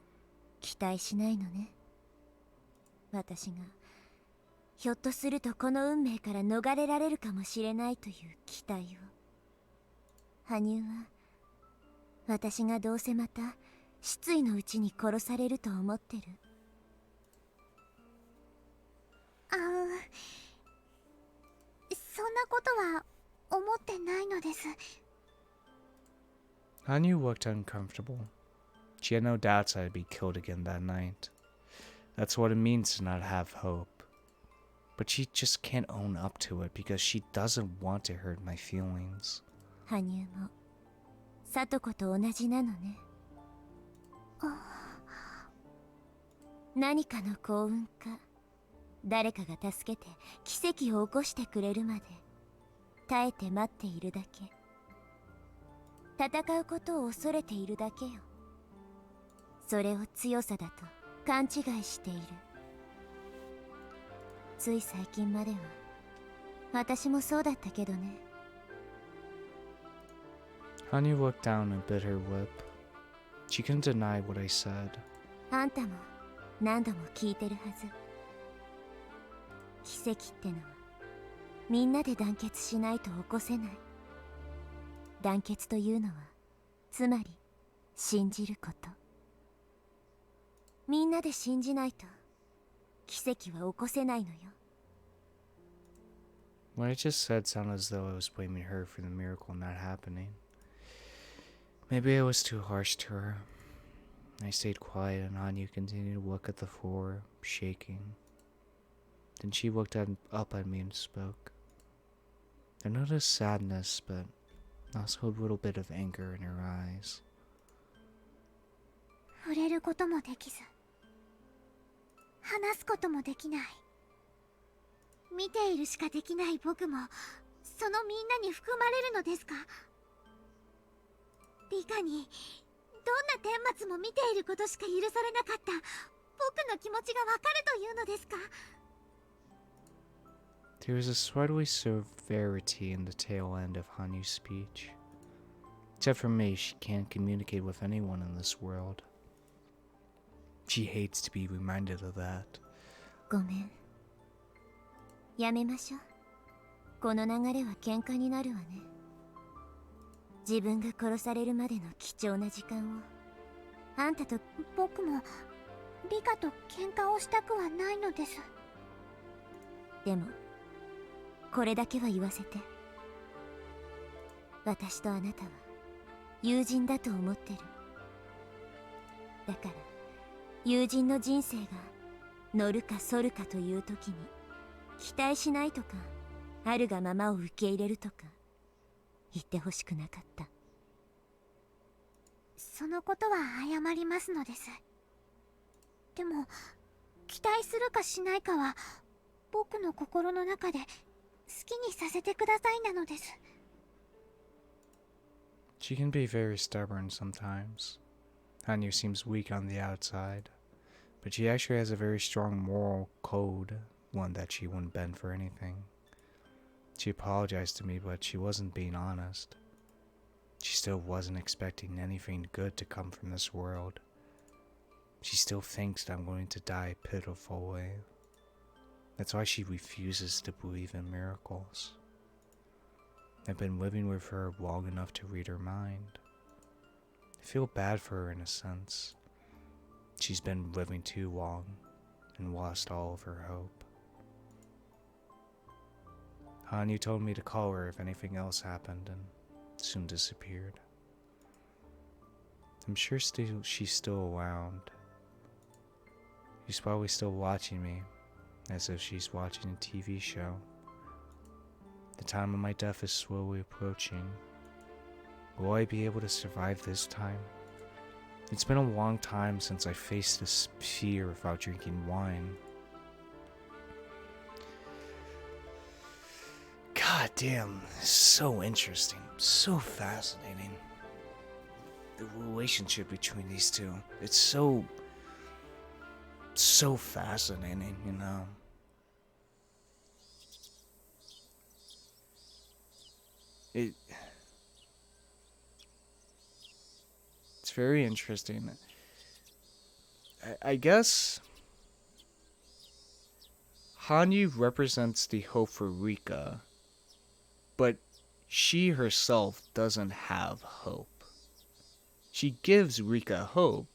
期待しないのね。私がひょっとするとこの運命から逃れられるかもしれないという期待を。羽生は私がどうせまた失意のうちに殺されると思ってる。そんなことは思ってないのです。Hanyu looked uncomfortable. She had no doubts I'd be killed again that night. That's what it means to not have hope. But she just can't own up to it because she doesn't want to hurt my feelings. 羽生も聡子と同じなのね。何かの幸運か誰かが助けて奇跡を起こしてくれるまで耐えて待っているだけ。戦うことを恐れているだけよ。それを強さだと勘違いしている。つい最近までは私もそうだったけどね。Hanyu looked down and bit her lip. She couldn't deny what I said. あんたも何度も聞いてるはず。奇跡ってのはみんなで団結しないと起こせない。団結というのはつまり信じること。みんなで信じないと奇跡は起こせないのよ。What I just said sounded as though I was blaming her for the miracle not happening. Maybe I was too harsh to her. I stayed quiet and Hanyu continued to look at the floor, shaking. Then she looked up at me and spoke. I noticed sadness, but also a little bit of anger in her eyes. 触れることもできず、話すこともできない。見ているしかできない僕も、そのみんなに含まれるのですか？リカにどんな顛末も見ていることしか許されなかった僕の気持ちがわかるというのですか？ There was a slightly severity in the tail end of Hanyu's speech. Except for me, she can't communicate with anyone in this world. She hates to be reminded of that. ごめん。やめましょう。この流れは喧嘩になるわね。自分が殺されるまでの貴重な時間をあんたと。僕もリカと喧嘩をしたくはないのです。でもこれだけは言わせて。私とあなたは友人だと思ってる。だから友人の人生が乗るか反るかという時に期待しないとかあるがままを受け入れるとか言ってほしくなかった。そのことは謝りますのです。でも期待するかしないかは僕の心の中で好きにさせてくださいなのです。 She can be very stubborn sometimes. Hanyu seems weak on the outside, but she actually has a very strong moral code, one that she wouldn't bend for anything. She apologized to me, but she wasn't being honest. She still wasn't expecting anything good to come from this world. She still thinks that I'm going to die a pitiful way. That's why she refuses to believe in miracles. I've been living with her long enough to read her mind. I feel bad for her in a sense. She's been living too long and lost all of her hope. Hanyu told me to call her if anything else happened and soon disappeared. I'm sure she's still around. She's probably still watching me, as if she's watching a TV show. The time of my death is slowly approaching. Will I be able to survive this time? It's been a long time since I faced this fear without drinking wine. God damn, so interesting, so fascinating. The relationship between these two, it's so fascinating, you know. It's very interesting. I guess Hanyu represents the hope for Rika, but she herself doesn't have hope. She gives Rika hope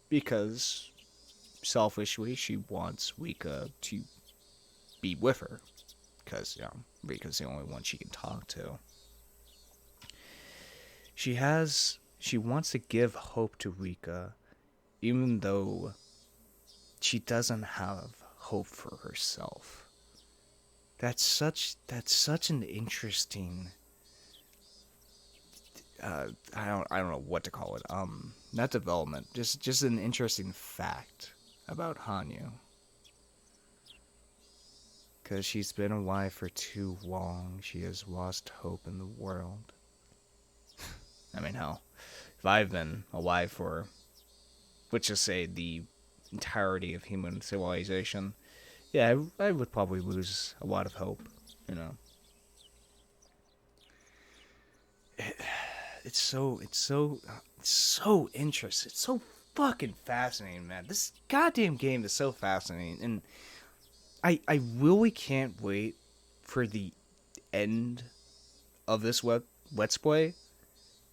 because, selfishly, she wants Rika to be with her. Because, Rika's the only one she can talk to. She wants to give hope to Rika, even though she doesn't have hope for herself. That's such an interesting, I don't know what to call it. Not development, just an interesting fact about Hanyu. Because she's been alive for too long, she has lost hope in the world. I mean, hell, if I've been alive for, let's just say, the entirety of human civilization, yeah, I would probably lose a lot of hope, you know. It's so interesting. It's so fucking fascinating, man. This goddamn game is so fascinating, and I really can't wait for the end of this let's play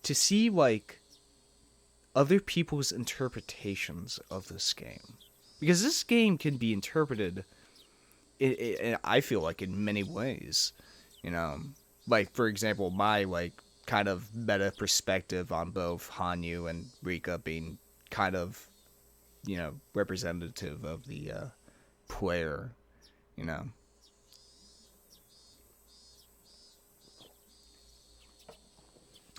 to see, like, other people's interpretations of this game. Because this game can be interpreted, I feel like, in many ways. You know, like, for example, my, like, kind of meta perspective on both Hanyu and Rika being kind of, you know, representative of the player, you know.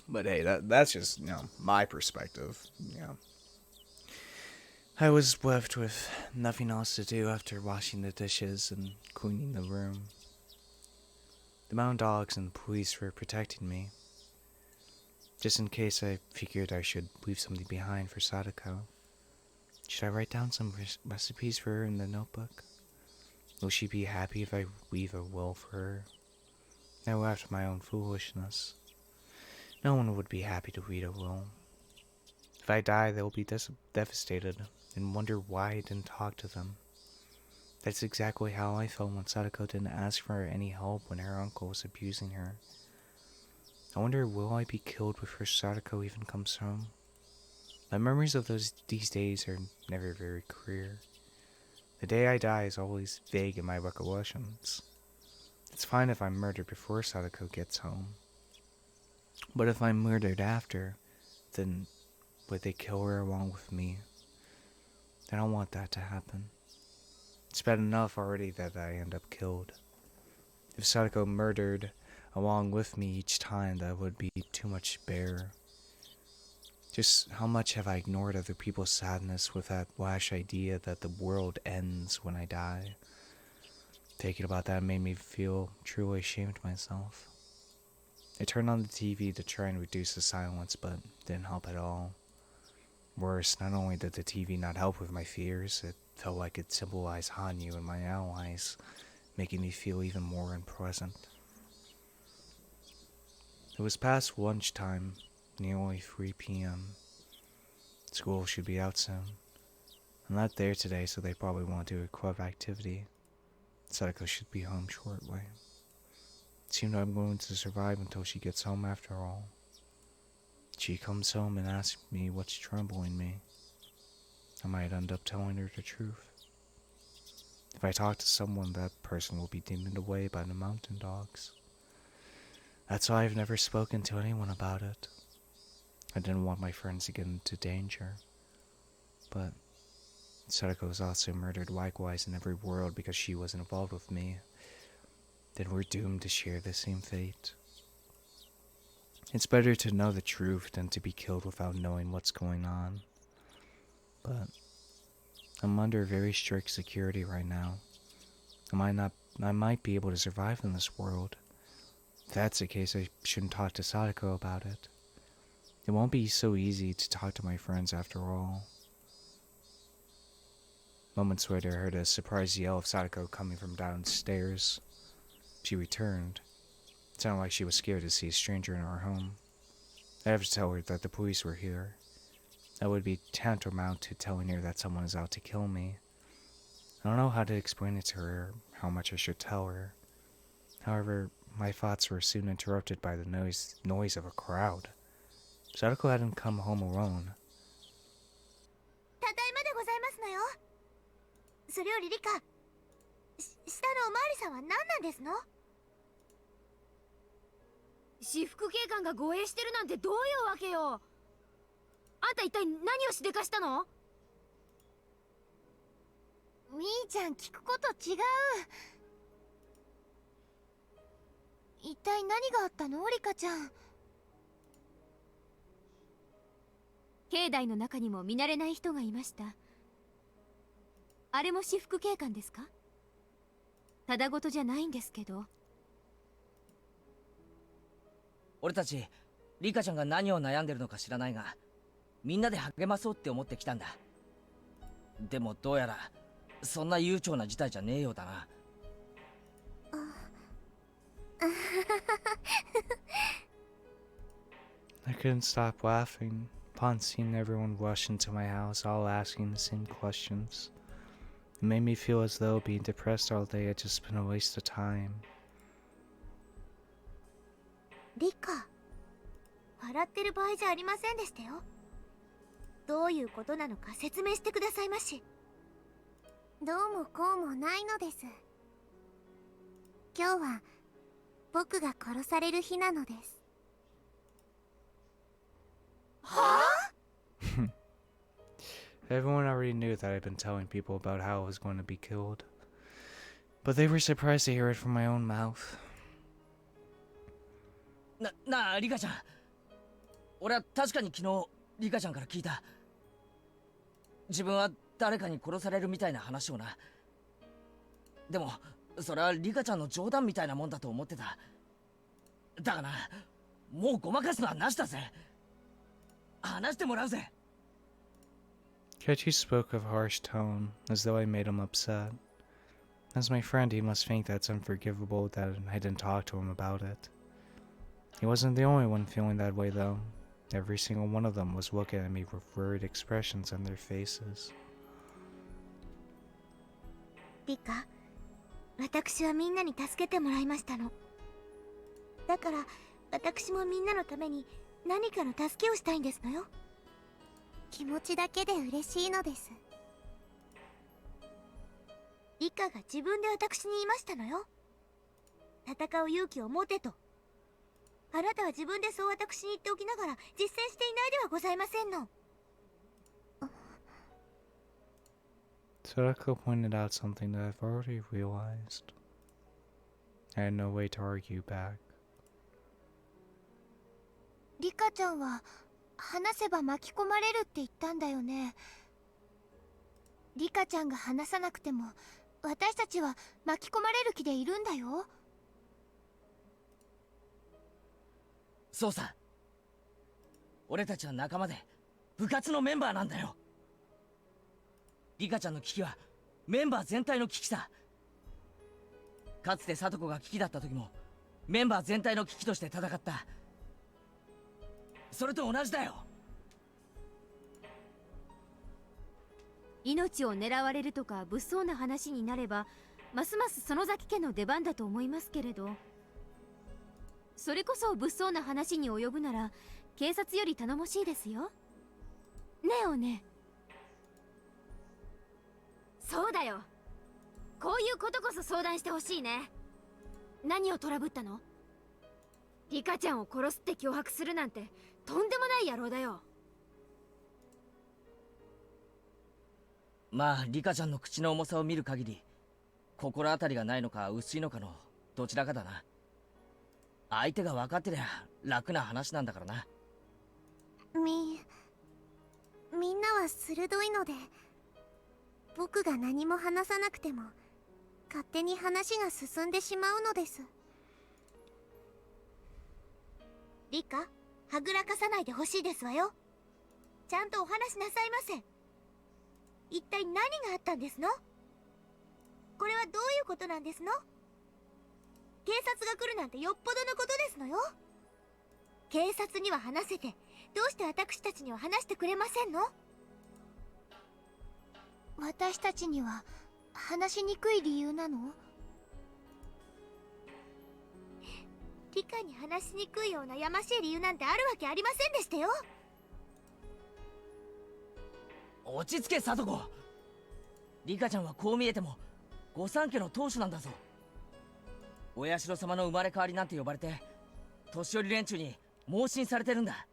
But hey, that's just, you know, my perspective, you know. I was left with nothing else to do after washing the dishes and cleaning the room. The mountain dogs and police were protecting me. Just in case, I figured I should leave something behind for Sadako. Should I write down some recipes for her in the notebook? Will she be happy if I leave a will for her? I laughed at my own foolishness. No one would be happy to read a will. If I die, they'll be devastated and wonder why I didn't talk to them. That's exactly how I felt when Sadako didn't ask for any help when her uncle was abusing her. I wonder, will I be killed before Sadako even comes home? My memories of these days are never very clear. The day I die is always vague in my recollections. It's fine if I'm murdered before Sadako gets home. But if I'm murdered after, then would they kill her along with me? I don't want that to happen. It's bad enough already that I end up killed. If Sadako murdered along with me each time, that would be too much to bear. Just how much have I ignored other people's sadness with that rash idea that the world ends when I die? Thinking about that made me feel truly ashamed of myself. I turned on the TV to try and reduce the silence, but didn't help at all. Worse, not only did the TV not help with my fears, it felt like it symbolized Hanyu and my allies, making me feel even more unpleasant. It was past lunchtime, nearly 3 p.m. School should be out soon. I'm not there today, so they probably won't do a club activity. Sadako should be home shortly. It seemed I'm going to survive until she gets home after all. She comes home and asks me what's troubling me. I might end up telling her the truth. If I talk to someone, that person will be demoned away by the mountain dogs. That's why I've never spoken to anyone about it. I didn't want my friends to get into danger. But Sadako was also murdered likewise in every world because she was involved with me. Then we're doomed to share the same fate. It's better to know the truth than to be killed without knowing what's going on. But I'm under very strict security right now. I might be able to survive in this world. If that's the case, I shouldn't talk to Sadako about it. It won't be so easy to talk to my friends after all. Moments later, I heard a surprised yell of Sadako coming from downstairs. She returned. sounded like she was scared to see a stranger in our home. I have to tell her that the police were here. That would be tantamount to telling her that someone is out to kill me. I don't know how to explain it to her, how much I should tell her. However, my thoughts were soon interrupted by the noise of a crowd. Sadako hadn't come home alone. ただいまでございますのよ。それよりリカ、下のおまわりさんは何なんですの？私服警官が護衛してるなんてどういうわけよ。あんた一体何をしでかしたの？みーちゃん、聞くこと違う。一体何があったの、リカちゃん。境内の中にも見慣れない人がいました。あれも私服警官ですか？ただごとじゃないんですけど。俺たちリカちゃんが何を悩んでるのか知らないが、みんなで励まそうって思ってきたんだ。でもどうやらそんな悠長な事態じゃねえようだな。I couldn't stop laughing upon seeing everyone rush into my house, all asking the same questions. It made me feel as though being depressed all day had just been a waste of time. リカ、笑ってる場合じゃありませんでしたよ。どういうことなのか説明してくださいまし。どうもこうもないのです。今日は僕が殺される日なのです。はぁ？ Everyone already knew that I'd been telling people about how I was going to be killed, but they were surprised to hear it from my own mouth. なあリカちゃん、俺は確かに昨日リカちゃんから聞いた。自分は誰かに殺されるみたいな話をな。でもそれはリカちゃんの冗談みたいなもんだと思ってた。だがな、もうごまかすのはなしだぜ。話してもらうぜ。Kechi spoke of harsh tone, as though I made him upset. As my friend, he must think that's unforgivable that I didn't talk to him about it. He wasn't the only one feeling that way, though. Every single one of them was looking at me with worried expressions on their faces. リカ、私はみんなに助けてもらいましたの。だから私もみんなのために何かの助けをしたいんですのよ。気持ちだけで嬉しいのです。リカが自分で私に言いましたのよ。戦う勇気を持てと。あなたは自分でそう私に言っておきながら実践していないではございませんの。Sadako pointed out something that I've already realized. I had no way to argue back. リカちゃんは話せば巻き込まれるって言ったんだよね。リカちゃんが話さなくても私たちは巻き込まれる気でいるんだよ。そうさ、俺たちは仲間で部活のメンバーなんだよ。リカちゃんの危機はメンバー全体の危機さ。かつて聡子が危機だった時もメンバー全体の危機として戦った。それと同じだよ。命を狙われるとか物騒な話になればますます園崎家の出番だと思いますけれど、それこそ物騒な話に及ぶなら警察より頼もしいですよ。ねえおね。そうだよ、こういうことこそ相談してほしいね。何をトラブったの？リカちゃんを殺すって脅迫するなんてとんでもない野郎だよ。まあリカちゃんの口の重さを見る限り心当たりがないのか薄いのかのどちらかだな。相手が分かってりゃ楽な話なんだからな。みんなは鋭いので、僕が何も話さなくても勝手に話が進んでしまうのです。リカ、はぐらかさないでほしいですわよ。ちゃんとお話しなさいませ。一体何があったんですの？これはどういうことなんですの？警察が来るなんてよっぽどのことですのよ。警察には話せて、どうして私たちには話してくれませんの？私たちには話しにくい理由なの？リカに話しにくいようなやましい理由なんてあるわけありませんでしたよ。落ち着け聡子。リカちゃんはこう見えても御三家の当主なんだぞ。お社様の生まれ変わりなんて呼ばれて年寄り連中に盲信されてるんだ。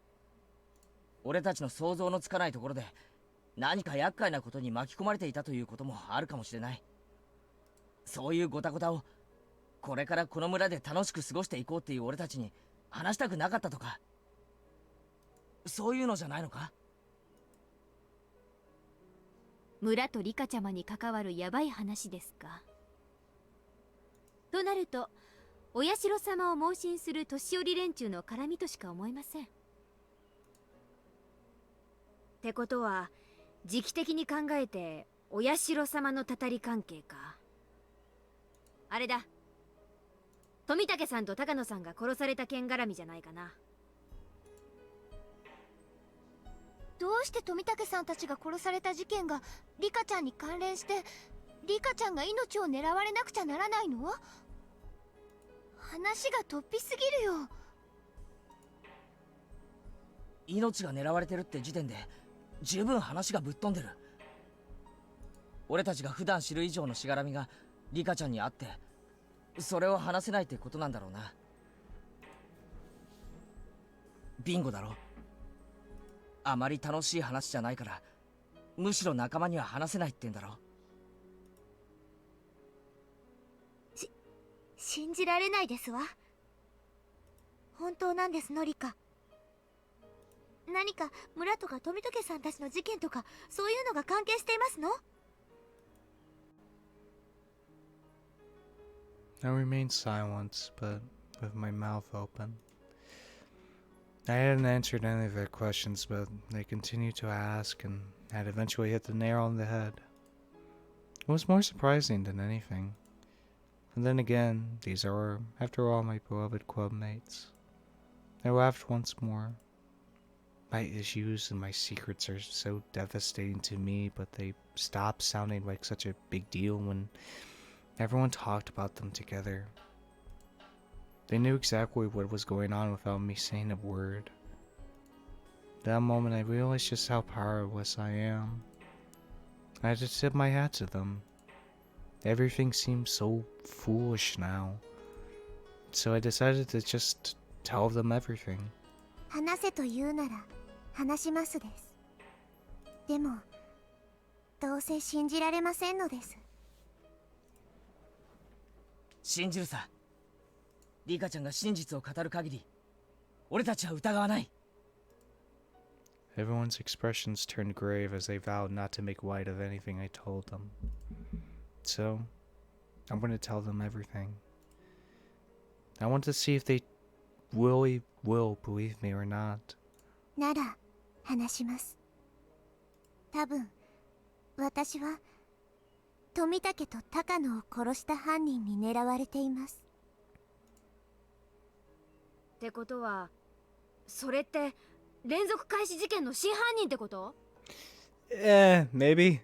俺たちの想像のつかないところで何か厄介なことに巻き込まれていたということもあるかもしれない。そういうゴタゴタをこれからこの村で楽しく過ごしていこうっていう俺たちに話したくなかったとか、そういうのじゃないのか？村とリカちゃまに関わるヤバい話ですか。となるとお社様を盲信する年寄り連中の絡みとしか思えません。ってことは時期的に考えてお社様のたたり関係か。あれだ、富武さんと高野さんが殺された件絡みじゃないかな。どうして富武さんたちが殺された事件がリカちゃんに関連してリカちゃんが命を狙われなくちゃならないの？話が突飛すぎるよ。命が狙われてるって時点で十分話がぶっ飛んでる。俺たちが普段知る以上のしがらみがリカちゃんにあって、それを話せないってことなんだろうな。ビンゴだろ。あまり楽しい話じゃないからむしろ仲間には話せないってんだろ。信じられないですわ。本当なんですの、リカ。何か村とか富武さんたちの事件とかそういうのが関係していますの？ I remained silent, but with my mouth open. I hadn't answered any of their questions, but they continued to ask and had eventually hit the nail on the head. It was more surprising than anything. And then again, these are, after all, my beloved club mates. I laughed once more. My issues and my secrets are so devastating to me, but they stopped sounding like such a big deal when everyone talked about them together. They knew exactly what was going on without me saying a word. That moment I realized just how powerless I am. I had to tip my hat to them. Everything seemed so foolish now. So I decided to just tell them everything. 話せと言うなら話しますです。でもどうせ信じられませんのです。信じるさ。リカちゃんが真実を語る限り俺たちは疑わない。 Everyone's expressions turned grave as they vowed not to make light of anything I told them. So, I'm going to tell them everything. I want to see if they really will believe me or not. なら話します。多分私は富武と高野を殺した犯人に狙われています。ってことはそれって連続開始事件の真犯人ってこと？ Maybe.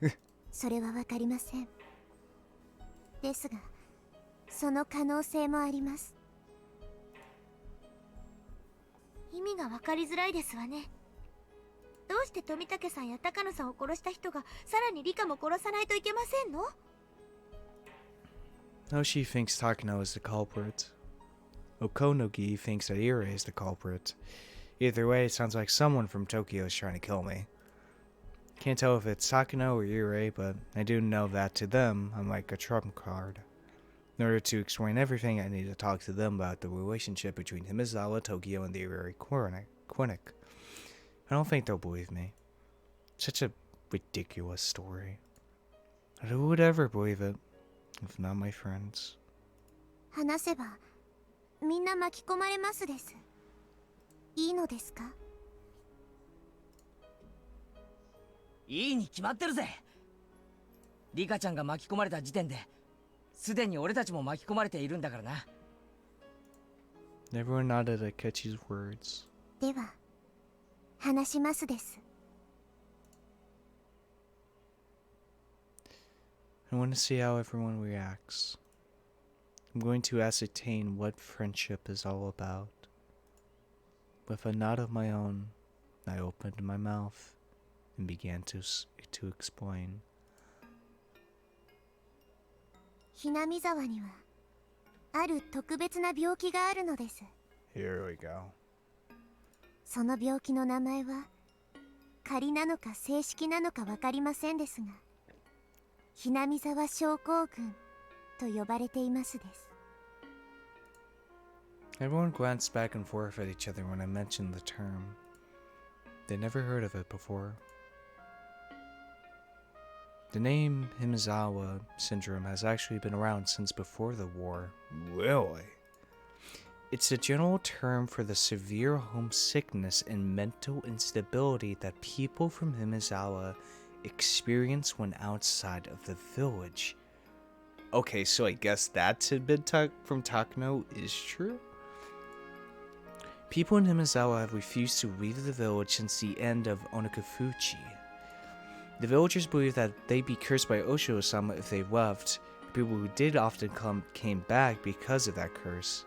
それはわかりません。ですがその可能性もあります。意味が分かりづらいですわね。どうして富武さんや高野さんを殺した人がさらにリカも殺さないといけませんの？ No, she thinks Takano is the culprit. Okonogi thinks that Ira is the culprit. Either way, it sounds like someone from Tokyo is trying to kill me. Can't tell if it's Takano or Ira, but I do know that to them, I'm like a trump card. In order to explain everything, I need to talk to them about the relationship between Hinamizawa, Tokyo, and the Ira clinic. I don't think they'll believe me. Such a ridiculous story. But who would ever believe it, if not my friends? 話せばみんな巻き込まれますです。いいのですか？いいに決まってるぜ。リカちゃんが巻き込まれた時点ですでに俺たちも巻き込まれているんだからな。Everyone nodded at Kechi's words. では話しますです。 I want to see how everyone reacts. I'm going to ascertain what friendship is all about. With a nod of my own, I opened my mouth and began to explain. ひなみざわにはある特別な病気があるのです。 Here we go. その病気の名前は仮なのか正式なのか分かりませんですが、ひなみざわ症候群と呼ばれていますです。 Everyone glanced back and forth at each other when I mentioned the term. They'd never heard of it before. The name Hinamizawa syndrome has actually been around since before the war. Really? It's a general term for the severe homesickness and mental instability that people from Hinamizawa experience when outside of the village. Okay, so I guess that tidbit from Takano is true? People in Hinamizawa have refused to leave the village since the end of Onokafuchi. The villagers believe that they'd be cursed by Osho-sama if they left. People who did often came back because of that curse.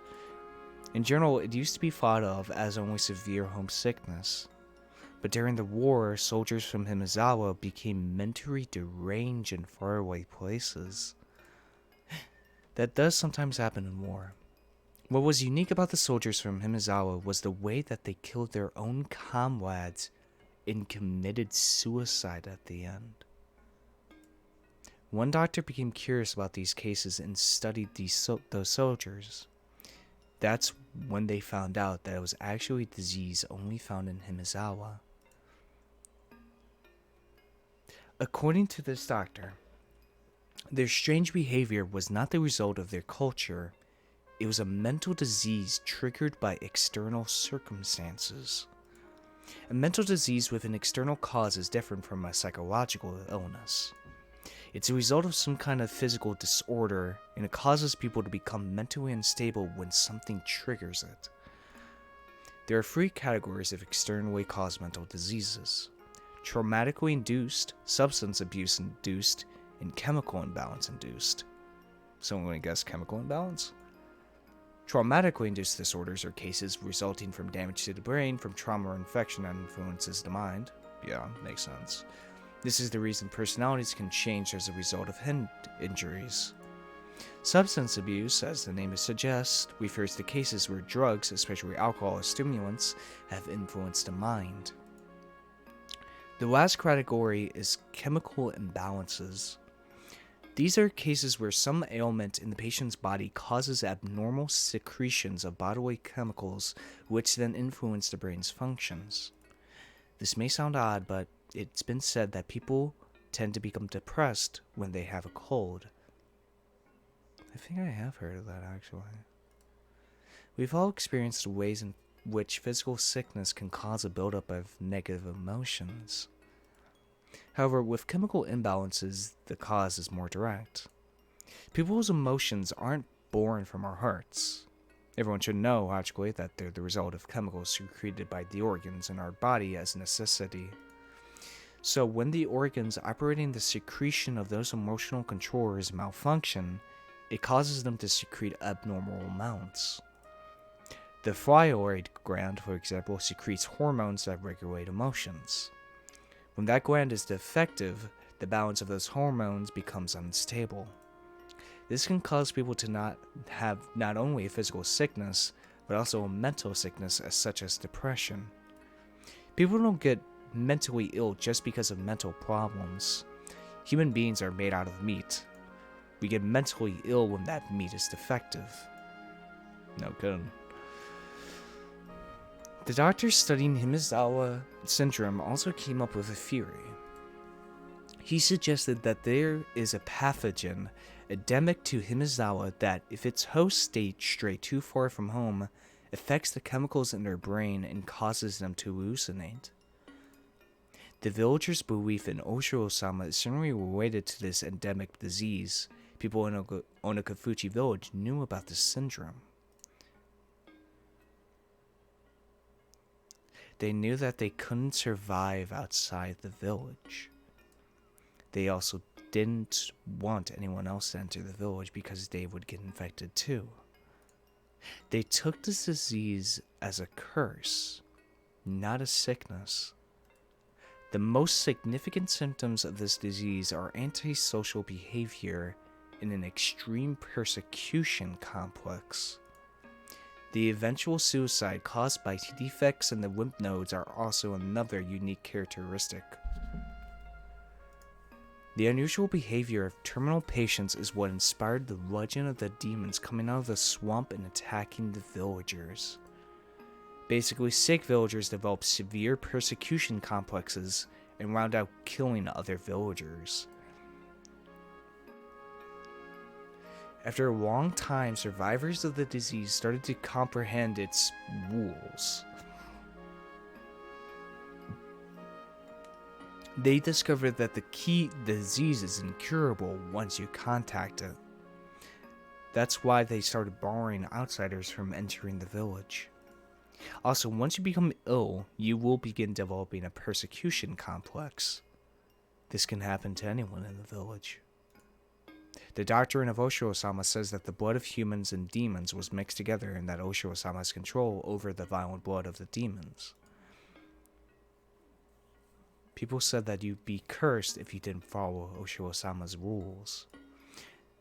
In general, it used to be thought of as only severe homesickness. But during the war, soldiers from Hinamizawa became mentally deranged in faraway places. That does sometimes happen in war. What was unique about the soldiers from Hinamizawa was the way that they killed their own comrades and committed suicide at the end. One doctor became curious about these cases and studied those soldiers. That's when they found out that it was actually a disease only found in Hinamizawa. According to this doctor, their strange behavior was not the result of their culture. It was a mental disease triggered by external circumstances. A mental disease with an external cause is different from a psychological illness. It's a result of some kind of physical disorder, and it causes people to become mentally unstable when something triggers it. There are three categories of externally caused mental diseases: traumatically induced, substance abuse induced, and chemical imbalance induced. Someone going to guess chemical imbalance? Traumatically induced disorders are cases resulting from damage to the brain from trauma or infection that influences the mind. Yeah, makes sense. This is the reason personalities can change as a result of head injuries. Substance abuse, as the name suggests, refers to cases where drugs, especially alcohol or stimulants, have influenced the mind. The last category is chemical imbalances. These are cases where some ailment in the patient's body causes abnormal secretions of bodily chemicals which then influence the brain's functions. This may sound odd, but it's been said that people tend to become depressed when they have a cold. I think I have heard of that, actually. We've all experienced ways in which physical sickness can cause a buildup of negative emotions. However, with chemical imbalances, the cause is more direct. People's emotions aren't born from our hearts. Everyone should know, logically, that they're the result of chemicals secreted by the organs in our body as a necessity. So when the organs operating the secretion of those emotional controllers malfunction, it causes them to secrete abnormal amounts. The thyroid gland, for example, secretes hormones that regulate emotions. When that gland is defective, the balance of those hormones becomes unstable. This can cause people to not have not only a physical sickness, but also a mental sickness such as depression. People don't get mentally ill just because of mental problems. Human beings are made out of meat. We get mentally ill when that meat is defective. No good. The doctor studying Hinamizawa syndrome also came up with a theory. He suggested that there is a pathogen endemic to Hinamizawa that, if its hosts stray too far from home, affects the chemicals in their brain and causes them to hallucinate. The villagers' belief in Osho-sama is certainly related to this endemic disease. People in Onokafuchi village knew about this syndrome. they knew that they couldn't survive outside the village. They also didn't want anyone else to enter the village because they would get infected too. They took this disease as a curse, not a sickness. The most significant symptoms of this disease are antisocial behavior and an extreme persecution complex. The eventual suicide caused by defects in the lymph nodes are also another unique characteristic. The unusual behavior of terminal patients is what inspired the legend of the demons coming out of the swamp and attacking the villagers. Basically, sick villagers develop severe persecution complexes and wound out killing other villagers. After a long time, survivors of the disease started to comprehend its rules. They discovered that the disease is incurable once you contact it. That's why they started barring outsiders from entering the village. Also, once you become ill, you will begin developing a persecution complex. This can happen to anyone in the village. The doctrine of Osho-sama says that the blood of humans and demons was mixed together and that Osho-sama has control over the violent blood of the demons. People said that you'd be cursed if you didn't follow Osho-sama's rules.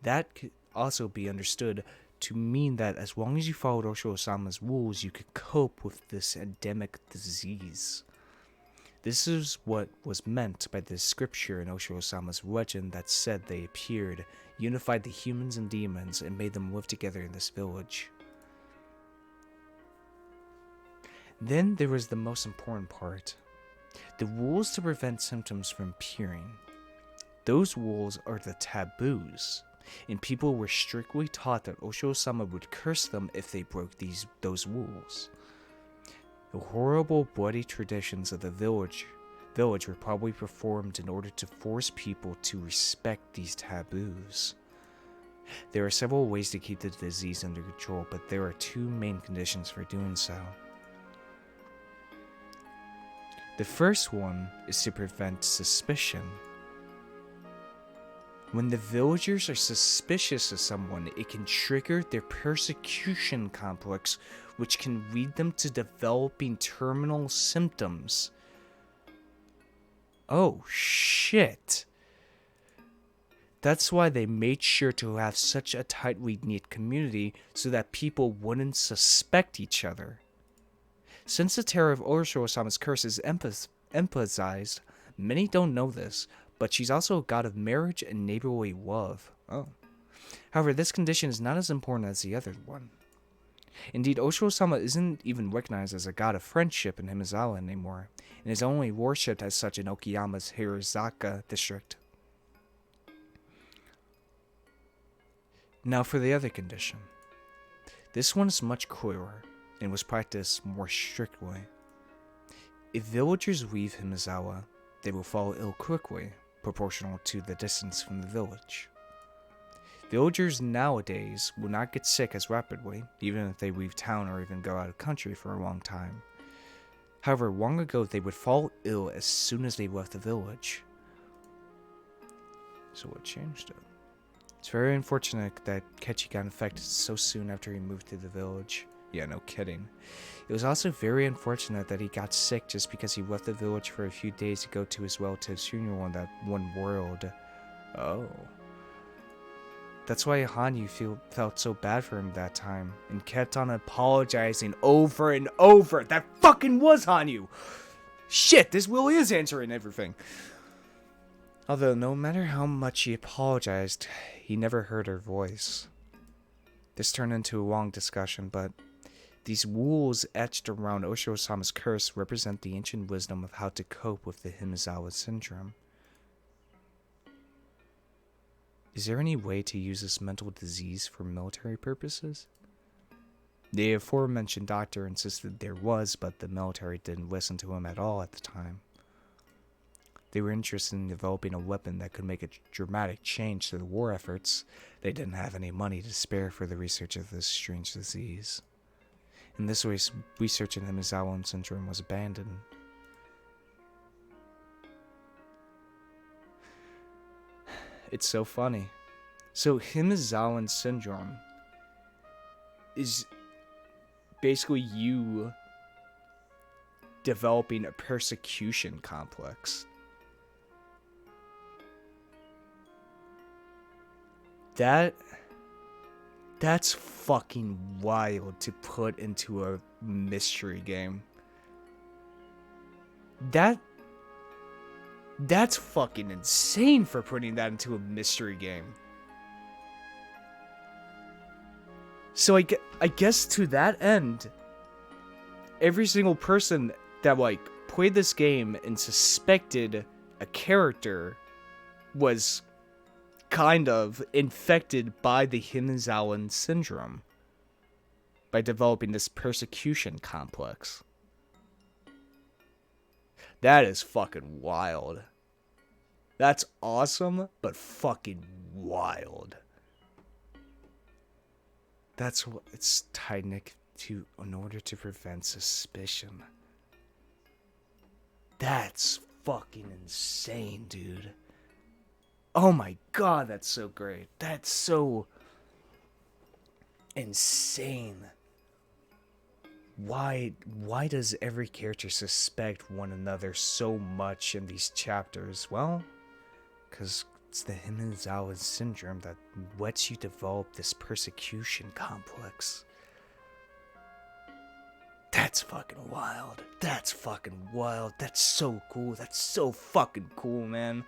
That could also be understood to mean that as long as you followed Osho-sama's rules, you could cope with this endemic disease. This is what was meant by the scripture in Osho-sama's legend that said they appeared, unified the humans and demons, and made them live together in this village. Then there was the most important part. The rules to prevent symptoms from appearing. Those rules are the taboos, and people were strictly taught that Osho-sama would curse them if they broke those rules. The horrible bloody traditions of the village were probably performed in order to force people to respect these taboos. There are several ways to keep the disease under control, but there are two main conditions for doing so. The first one is to prevent suspicion. When the villagers are suspicious of someone, it can trigger their persecution complex, which can lead them to developing terminal symptoms. Oh shit. That's why they made sure to have such a tightly knit community so that people wouldn't suspect each other. Since the terror of Osho-sama's curse is emphasized, many don't know this, but she's also a god of marriage and neighborly love. Oh. However, this condition is not as important as the other one. Indeed, Osho-sama isn't even recognized as a god of friendship in Hinamizawa anymore, and is only worshipped as such in Okayama's Hirozaka district. Now for the other condition. This one is much clearer, and was practiced more strictly. If villagers leave Hinamizawa, they will fall ill quickly, proportional to the distance from the village. Villagers nowadays will not get sick as rapidly, even if they leave town or even go out of country for a long time. However, long ago they would fall ill as soon as they left the village. So what changed it? It's very unfortunate that Kechi got infected so soon after he moved to the village. Yeah, no kidding. It was also very unfortunate that he got sick just because he left the village for a few days to go to his relative's funeral in that one world. Oh. That's why Hanyu felt so bad for him that time, and kept on apologizing over and over. That fucking was Hanyu! Shit, this really is answering everything. Although, no matter how much he apologized, he never heard her voice. This turned into a long discussion, but these rules etched around Osho-sama's curse represent the ancient wisdom of how to cope with the Hinamizawa syndrome. Is there any way to use this mental disease for military purposes? The aforementioned doctor insisted there was, but the military didn't listen to him at all at the time. They were interested in developing a weapon that could make a dramatic change to the war efforts. They didn't have any money to spare for the research of this strange disease. In this way, research in Hinamizawa syndrome was abandoned. It's so funny. So Hinamizawa syndrome is basically you developing a persecution complex. That's fucking wild to put into a mystery game. That's fucking insane for putting that into a mystery game. So I guess to that end, every single person that like played this game and suspected a character was kind of infected by the Hinamizawa syndrome by developing this persecution complex. That is fucking wild. That's awesome, but fucking wild. That's what it's tied to in order to prevent suspicion. That's fucking insane, dude. Oh my god, that's so great. That's so insane. Why does every character suspect one another so much in these chapters? Well, because it's the Hinamizawa syndrome that lets you develop this persecution complex. That's fucking wild. That's fucking wild. That's so cool. That's so fucking cool, man.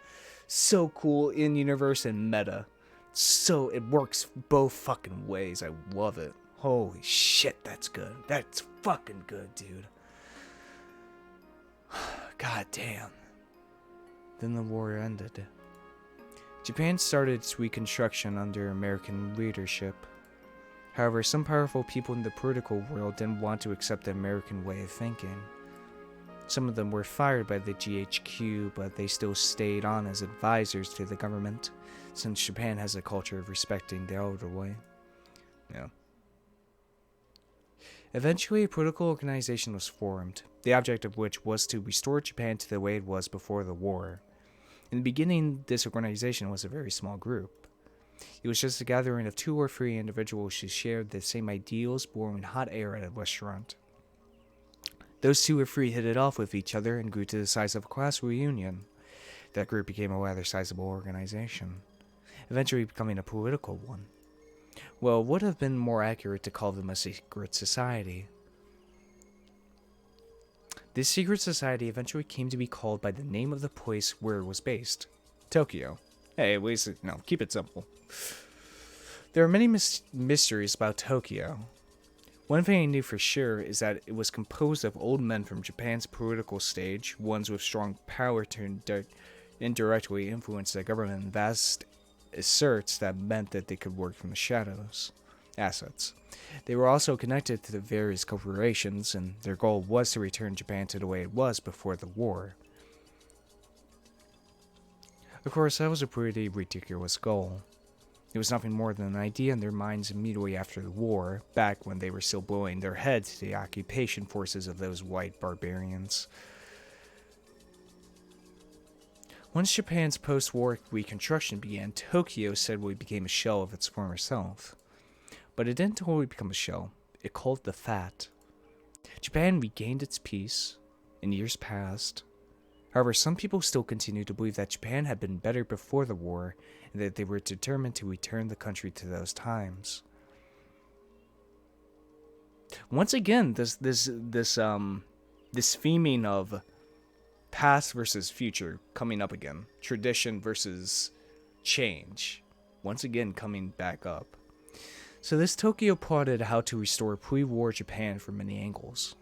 So cool in universe and meta. So it works both fucking ways. I love it. Holy shit, that's good. That's fucking good, dude. God damn. Then the war ended. Japan started its reconstruction under American leadership. However, some powerful people in the political world didn't want to accept the American way of thinking. Some of them were fired by the GHQ, but they still stayed on as advisors to the government, since Japan has a culture of respecting the older way. Yeah. Eventually, a political organization was formed, the object of which was to restore Japan to the way it was before the war. In the beginning, this organization was a very small group. It was just a gathering of 2 or 3 individuals who shared the same ideals, blowing hot air at a restaurant. Those 2 or 3 hit it off with each other and grew to the size of a class reunion. That group became a rather sizable organization, eventually becoming a political one. Well, it would have been more accurate to call them a secret society. This secret society eventually came to be called by the name of the place where it was based, Tokyo. Hey, keep it simple. There are many mysteries about Tokyo. One thing I knew for sure is that it was composed of old men from Japan's political stage, ones with strong power to indirectly influence the government, and vast asserts that meant that they could work from the shadows. Assets. They were also connected to the various corporations, and their goal was to return Japan to the way it was before the war. Of course, that was a pretty ridiculous goal. It was nothing more than an idea in their minds immediately after the war, back when they were still blowing their heads to the occupation forces of those white barbarians. Once Japan's post-war reconstruction began, Tokyo suddenly became a shell of its former self. But it didn't totally become a shell. It called the fat. Japan regained its peace, and years passed. However, some people still continued to believe that Japan had been better before the war, and that they were determined to return the country to those times. Once again, this theming of past versus future coming up again. Tradition versus change. Once again coming back up. So this Tokyo plotted how to restore pre-war Japan from many angles.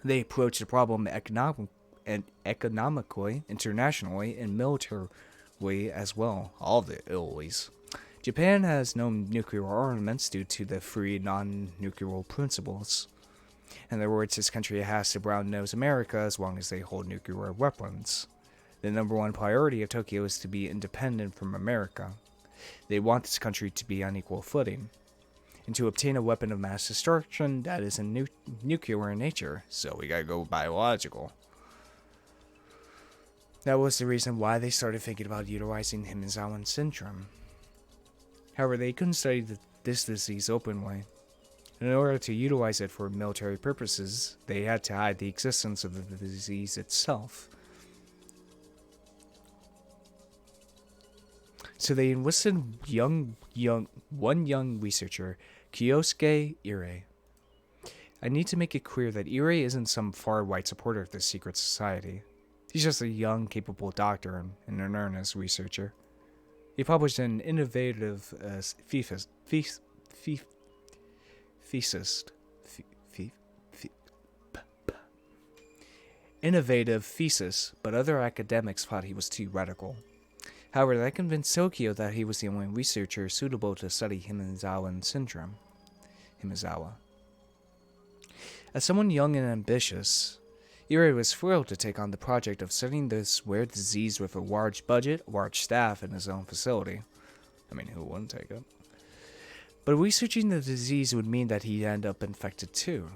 They approached the problem economically, internationally, and militarily as well. All of the illies. Japan has no nuclear armaments due to the free non-nuclear principles. In other words, this country has to brown-nose America as long as they hold nuclear weapons. The number one priority of Tokyo is to be independent from America. They want this country to be on equal footing. and to obtain a weapon of mass destruction that is nuclear in nature, so we gotta go biological. That was the reason why they started thinking about utilizing Hinamizawa syndrome. However, they couldn't study this disease openly. In order to utilize it for military purposes, they had to hide the existence of the disease itself. So they enlisted one young researcher, Kyosuke Ire. I need to make it clear that Ire isn't some far-right supporter of this secret society. He's just a young, capable doctor and an earnest researcher. He published an innovative thesis, but other academics thought he was too radical. However, that convinced Tokyo that he was the only researcher suitable to study Hinamizawa syndrome. As someone young and ambitious, Ire was thrilled to take on the project of studying this rare disease with a large budget, large staff, and his own facility. I mean, who wouldn't take it? But researching the disease would mean that he'd end up infected too.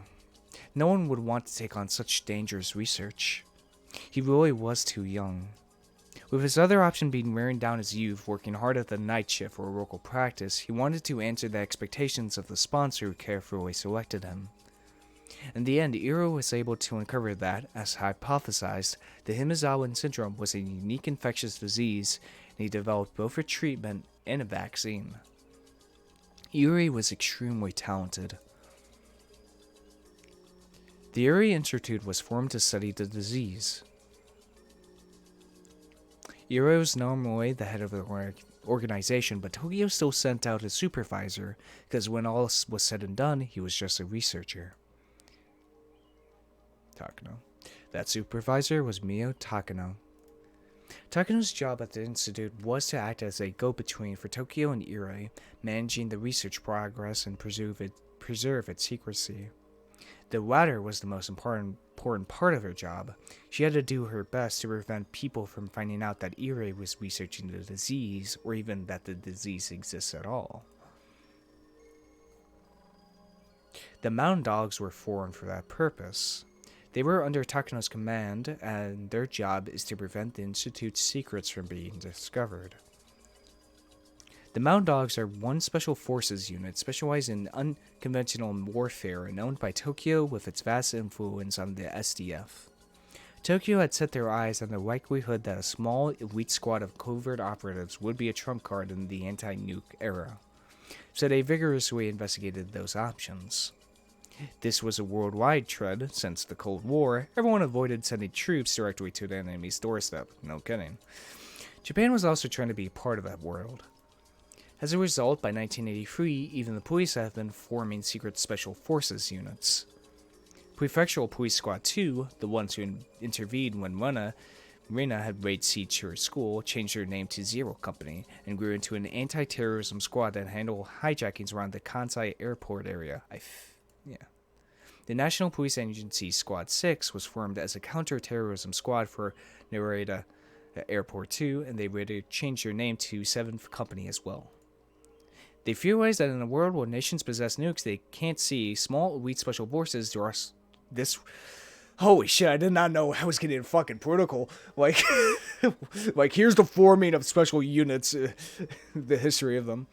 No one would want to take on such dangerous research. He really was too young. With his other option being wearing down his youth, working hard at the night shift for a local practice, he wanted to answer the expectations of the sponsor who carefully selected him. In the end, Iro was able to uncover that, as hypothesized, the Hinamizawa syndrome was a unique infectious disease, and he developed both a treatment and a vaccine. Iri was extremely talented. The Iri Institute was formed to study the disease. Iri was normally the head of the organization, but Tokyo still sent out a supervisor, because when all was said and done, he was just a researcher. Takano. That supervisor was Mio Takano. Takano's job at the institute was to act as a go-between for Tokyo and Ire, managing the research progress and preserve its secrecy. The latter was the most important part of her job. She had to do her best to prevent people from finding out that Ire was researching the disease, or even that the disease exists at all. The Mountain Dogs were formed for that purpose. They were under Takano's command, and their job is to prevent the Institute's secrets from being discovered. The Mountain Dogs are one special forces unit specialized in unconventional warfare and owned by Tokyo with its vast influence on the SDF. Tokyo had set their eyes on the likelihood that a small elite squad of covert operatives would be a trump card in the anti-nuke era, so they vigorously investigated those options. This was a worldwide trend. Since the Cold War, everyone avoided sending troops directly to the enemy's doorstep. No kidding. Japan was also trying to be part of that world. As a result, by 1983, even the police have been forming secret special forces units. Prefectural Police Squad 2, the ones who intervened when Rina had raided siege her school, changed their name to Zero Company, and grew into an anti-terrorism squad that handled hijackings around the Kansai airport area. The National Police Agency Squad 6 was formed as a counter-terrorism squad for Narita Airport 2, and they later changed their name to 7th Company as well. They theorized that in a world where nations possess nukes they can't see, small elite special forces do this. Holy shit, I did not know I was getting a fucking protocol. Like, here's the forming of special units, the history of them.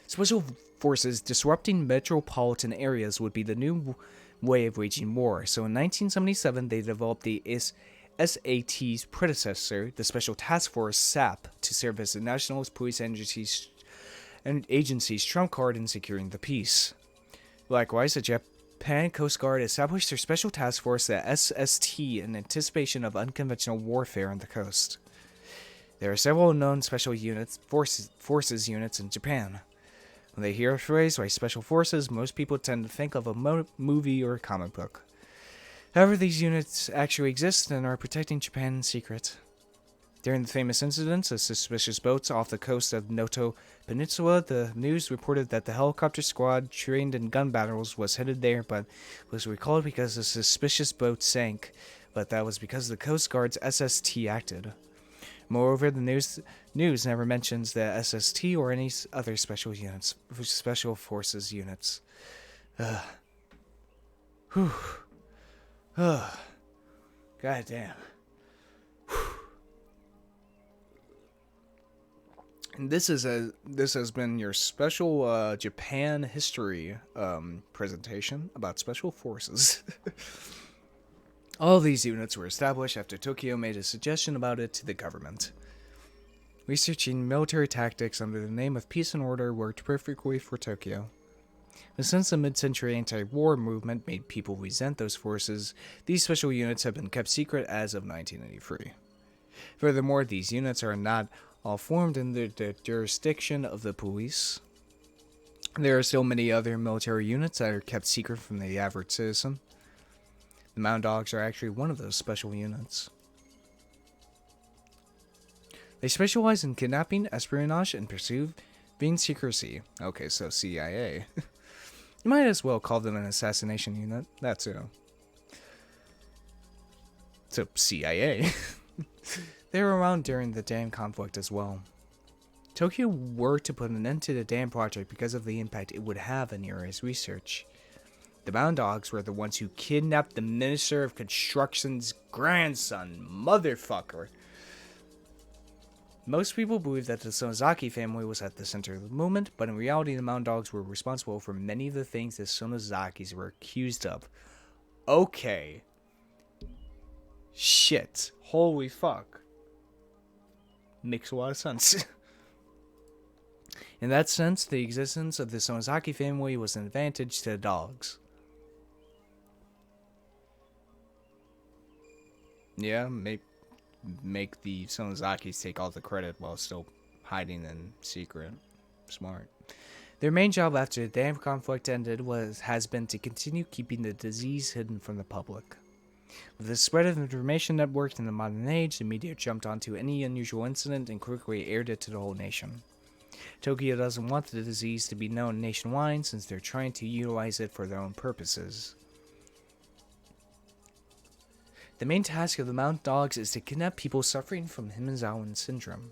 Special forces disrupting metropolitan areas would be the new way of waging war. So in 1977, they developed the SAT's predecessor, the Special Task Force SAP, to serve as the National Police Agency's trump card in securing the peace. Likewise, the Japan Coast Guard established their Special Task Force, the SST, in anticipation of unconventional warfare on the coast. There are several known special forces units in Japan. When they hear a phrase like special forces, most people tend to think of a movie or a comic book. However, these units actually exist and are protecting Japan in secret. During the famous incidents of suspicious boats off the coast of Noto Peninsula, the news reported that the helicopter squad trained in gun battles was headed there, but was recalled because the suspicious boat sank, but that was because the Coast Guard's SST acted. Moreover, the news never mentions the SST or any other special forces units. Whew. God damn. And this has been your special Japan history presentation about special forces. All these units were established after Tokyo made a suggestion about it to the government. Researching military tactics under the name of peace and order worked perfectly for Tokyo. But since the mid-century anti-war movement made people resent those forces, these special units have been kept secret as of 1983. Furthermore, these units are not all formed in the jurisdiction of the police. There are still many other military units that are kept secret from the average citizen. The Mountain Dogs are actually one of those special units. They specialize in kidnapping, espionage, and pursuing secrecy. Okay, so CIA. You might as well call them an assassination unit. That's it. So, CIA. They were around during the dam conflict as well. Tokyo worked to put an end to the dam project because of the impact it would have on Irai's research. The Mountain Dogs were the ones who kidnapped the Minister of Construction's grandson, motherfucker. Most people believe that the Sonozaki family was at the center of the movement, but in reality the Mountain Dogs were responsible for many of the things the Sonozakis were accused of. Okay. Shit. Holy fuck. Makes a lot of sense. In that sense, the existence of the Sonozaki family was an advantage to the dogs. Yeah, make the Sonozakis take all the credit while still hiding in secret. Smart. Their main job after the dam conflict ended has been to continue keeping the disease hidden from the public. With the spread of information networks in the modern age, the media jumped onto any unusual incident and quickly aired it to the whole nation. Tokyo doesn't want the disease to be known nationwide since they're trying to utilize it for their own purposes. The main task of the Mountain Dogs is to kidnap people suffering from Hinamizawa syndrome.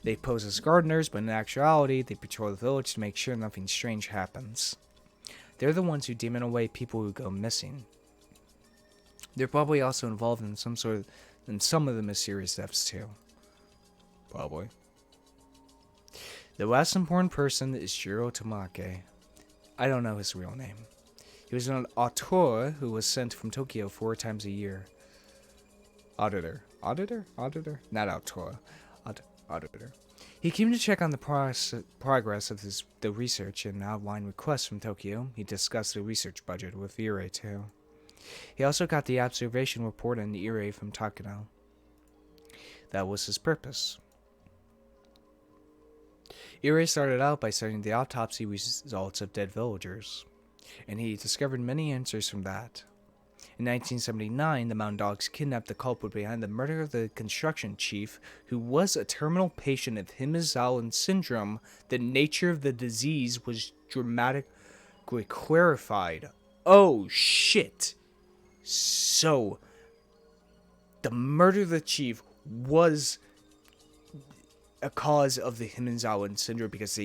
They pose as gardeners, but in actuality, they patrol the village to make sure nothing strange happens. They're the ones who demon away people who go missing. They're probably also involved in some of the mysterious deaths too. Probably. The last important person is Jiro Tamake. I don't know his real name. He was an auteur who was sent from Tokyo 4 times a year. Auditor? Not auteur. Auditor. He came to check on the progress of the research and outline requests from Tokyo. He discussed the research budget with Irai too. He also got the observation report on Irai from Takano. That was his purpose. Irai started out by studying the autopsy results of dead villagers, and he discovered many answers from that. In 1979, the Mountain Dogs kidnapped the culprit behind the murder of the construction chief, who was a terminal patient of Hinamizawa syndrome. The nature of the disease was dramatically clarified. Oh shit! So, the murder of the chief was a cause of the Hinamizawa syndrome because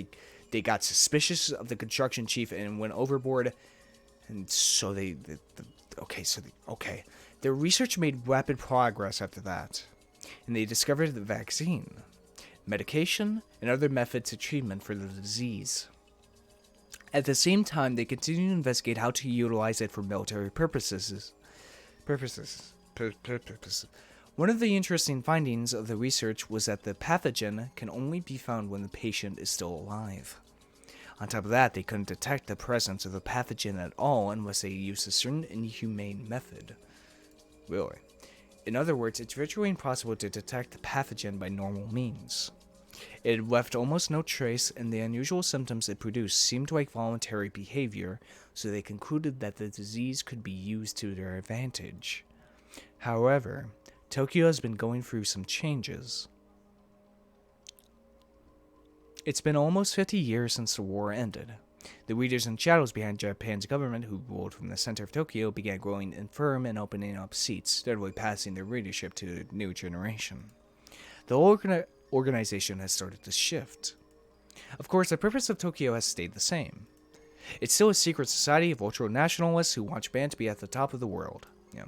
they got suspicious of the construction chief and went overboard, and so their research made rapid progress after that, and they discovered the vaccine, medication, and other methods of treatment for the disease. At the same time, they continued to investigate how to utilize it for military purposes. One of the interesting findings of the research was that the pathogen can only be found when the patient is still alive. On top of that, they couldn't detect the presence of the pathogen at all unless they used a certain inhumane method. Really. In other words, it's virtually impossible to detect the pathogen by normal means. It left almost no trace, and the unusual symptoms it produced seemed like voluntary behavior, so they concluded that the disease could be used to their advantage. However, Tokyo has been going through some changes. It's been almost 50 years since the war ended. The leaders and shadows behind Japan's government, who ruled from the center of Tokyo, began growing infirm and opening up seats, steadily passing their leadership to the new generation. the whole organization has started to shift. Of course, the purpose of Tokyo has stayed the same. It's still a secret society of ultra-nationalists who want Japan to be at the top of the world. Yeah.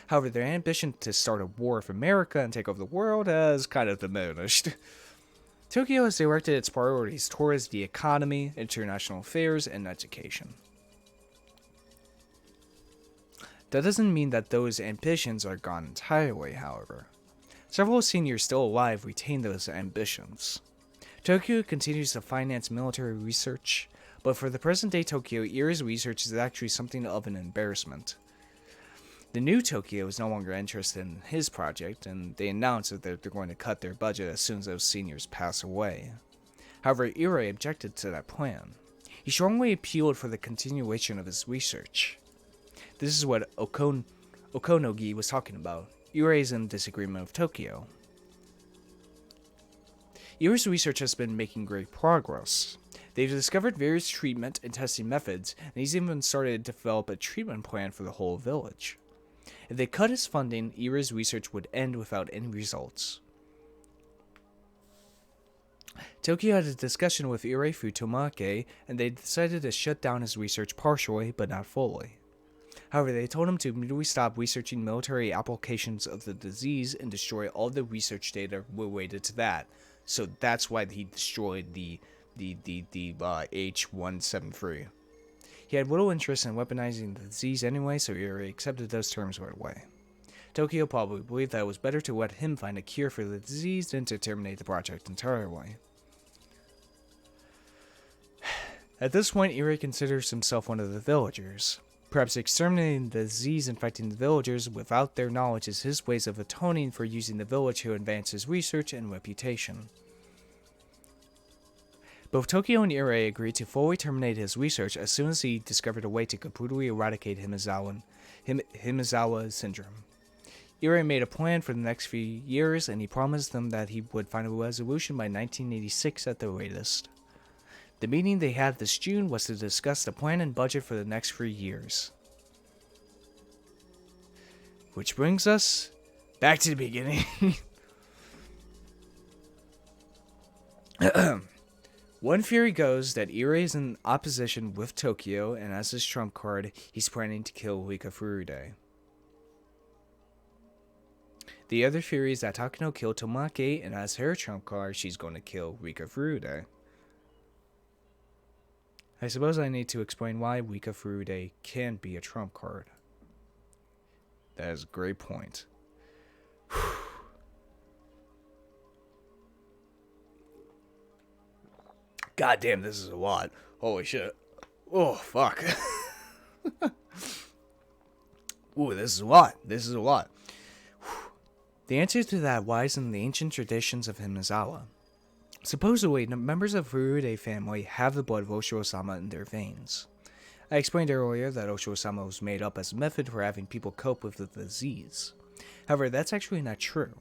However, their ambition to start a war with America and take over the world has kind of diminished. Tokyo has directed its priorities towards the economy, international affairs, and education. That doesn't mean that those ambitions are gone entirely, however. Several seniors still alive retain those ambitions. Tokyo continues to finance military research, but for the present-day Tokyo, Irai's research is actually something of an embarrassment. The new Tokyo is no longer interested in his project, and they announced that they're going to cut their budget as soon as those seniors pass away. However, Irai objected to that plan. He strongly appealed for the continuation of his research. This is what Okonogi was talking about. Irai is in disagreement with Tokyo. Irai's research has been making great progress. They've discovered various treatment and testing methods, and he's even started to develop a treatment plan for the whole village. If they cut his funding, Irai's research would end without any results. Tokyo had a discussion with Irai Futomake, and they decided to shut down his research partially, but not fully. However, they told him to immediately stop researching military applications of the disease and destroy all the research data related to that. So that's why he destroyed the H173. He had little interest in weaponizing the disease anyway, so Irai accepted those terms right away. Tokyo probably believed that it was better to let him find a cure for the disease than to terminate the project entirely. At this point, Irai considers himself one of the villagers. Perhaps exterminating the disease infecting the villagers without their knowledge is his ways of atoning for using the village to advance his research and reputation. Both Tokyo and Irai agreed to fully terminate his research as soon as he discovered a way to completely eradicate Hinamizawa syndrome. Irai made a plan for the next few years, and he promised them that he would find a resolution by 1986 at the latest. The meeting they had this June was to discuss the plan and budget for the next 3 years. Which brings us back to the beginning. One theory goes that Irai is in opposition with Tokyo, and as his trump card, he's planning to kill Rika Furude. The other theory is that Takano killed Tomake, and as her trump card, she's going to kill Rika Furude. I suppose I need to explain why Rika Furude can be a trump card. That is a great point. God damn, this is a lot. Holy shit. Oh, fuck. Ooh, this is a lot. This is a lot. The answer to that lies in the ancient traditions of Hinamizawa. Supposedly, members of the Furude family have the blood of Oshiro-sama in their veins. I explained earlier that Oshiro-sama was made up as a method for having people cope with the disease. However, that's actually not true.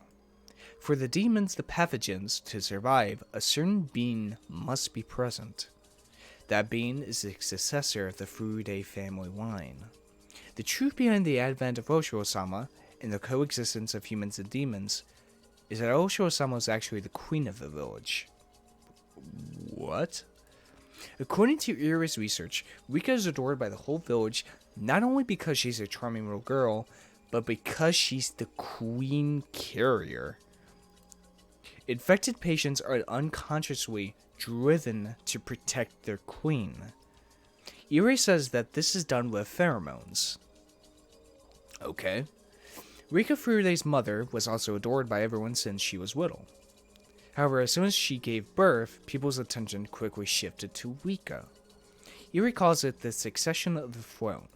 For the demons, the pathogens, to survive, a certain being must be present. That being is the successor of the Furude family line. The truth behind the advent of Oshiro-sama and the coexistence of humans and demons is that Oshiro-sama is actually the queen of the village. What? According to Irai's research, Rika is adored by the whole village not only because she's a charming little girl, but because she's the queen carrier. Infected patients are unconsciously driven to protect their queen. Irai says that this is done with pheromones. Okay. Rika Furude's mother was also adored by everyone since she was little. However, as soon as she gave birth, people's attention quickly shifted to Rika. Irai calls it the succession of the throne.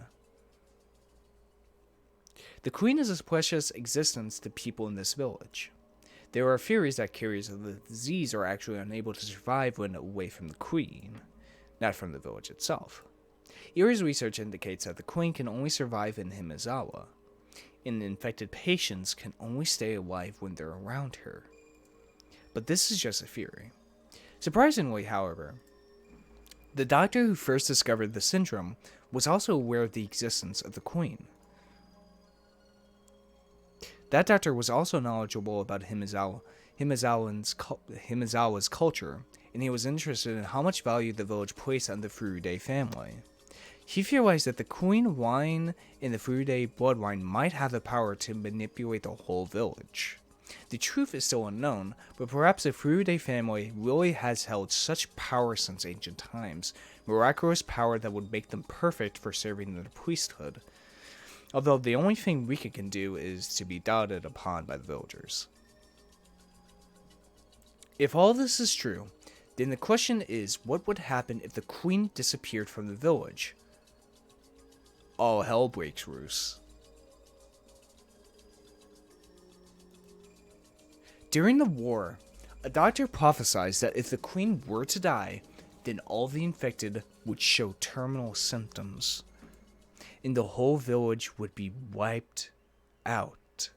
The queen is a precious existence to people in this village. There are theories that carriers of the disease are actually unable to survive when away from the queen, not from the village itself. Irai's research indicates that the queen can only survive in Hinamizawa, and infected patients can only stay alive when they're around her. But this is just a theory. Surprisingly, however, the doctor who first discovered the syndrome was also aware of the existence of the queen. That doctor was also knowledgeable about Himizawa's culture, and he was interested in how much value the village placed on the Furude family. He theorized that the queen wine and the Furude blood wine might have the power to manipulate the whole village. The truth is still unknown, but perhaps the Furude family really has held such power since ancient times, miraculous power that would make them perfect for serving in the priesthood. Although the only thing Rika can do is to be doubted upon by the villagers. If all this is true, then the question is, what would happen if the queen disappeared from the village? All hell breaks loose. During the war, a doctor prophesied that if the queen were to die, then all the infected would show terminal symptoms, and the whole village would be wiped out.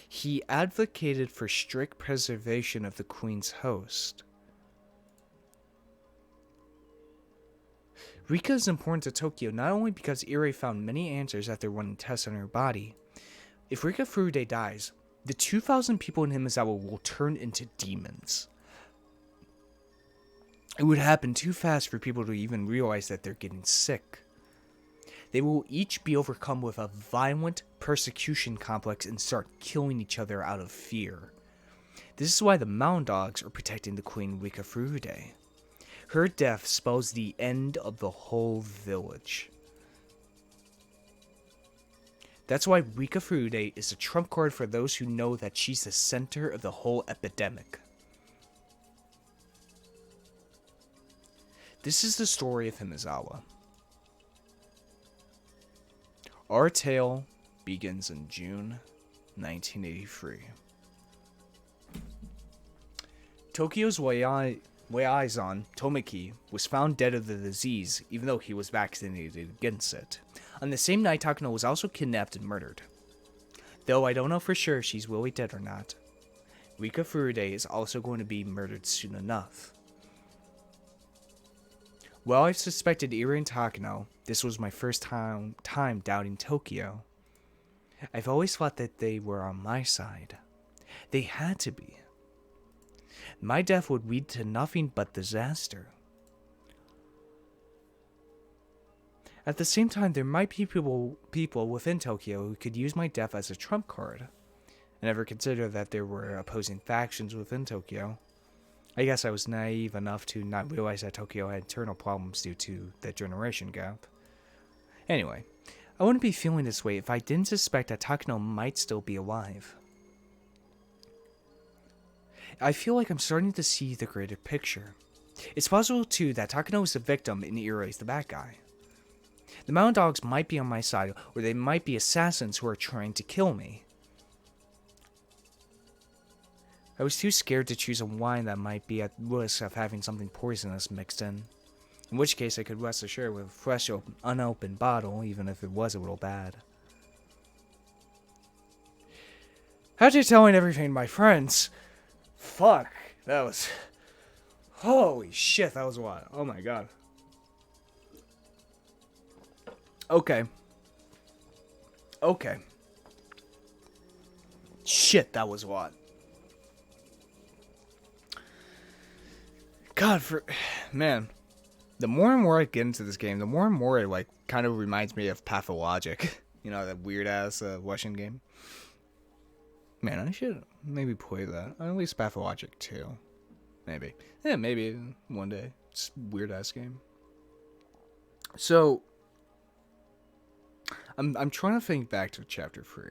He advocated for strict preservation of the queen's host. Rika is important to Tokyo not only because Ire found many answers after running tests on her body. If Rika Furude dies, the 2,000 people in Hinamizawa will turn into demons. It would happen too fast for people to even realize that they're getting sick. They will each be overcome with a violent persecution complex and start killing each other out of fear. This is why the Mound Dogs are protecting the Queen Rika Furude. Her death spells the end of the whole village. That's why Rika Furude is a trump card for those who know that she's the center of the whole epidemic. This is the story of Hinamizawa. Our tale begins in June 1983. Tokyo's Waizan Tomiki was found dead of the disease, even though he was vaccinated against it. On the same night, Takano was also kidnapped and murdered. Though I don't know for sure if she's really dead or not. Rika Furude is also going to be murdered soon enough. While I've suspected Ire and Takano, this was my first time doubting Tokyo. I've always thought that they were on my side. They had to be. My death would lead to nothing but disaster. At the same time, there might be people within Tokyo who could use my death as a trump card. I never considered that there were opposing factions within Tokyo. I guess I was naive enough to not realize that Tokyo had internal problems due to the generation gap. Anyway, I wouldn't be feeling this way if I didn't suspect that Takano might still be alive. I feel like I'm starting to see the greater picture. It's possible too that Takano is the victim and Ire is the bad guy. The Mountain Dogs might be on my side, or they might be assassins who are trying to kill me. I was too scared to choose a wine that might be at risk of having something poisonous mixed in which case I could rest assured with a fresh, unopened bottle, even if it was a little bad. After telling everything to my friends, fuck, that was... Holy shit, that was a lot. Oh my god. Okay. Shit, that was a lot. God, man, the more and more I get into this game, the more and more it, like, kind of reminds me of Pathologic. You know, that weird-ass Russian game. Man, I should maybe play that. At least Pathologic 2. Maybe. Yeah, maybe one day. It's a weird-ass game. So, I'm trying to think back to Chapter 3.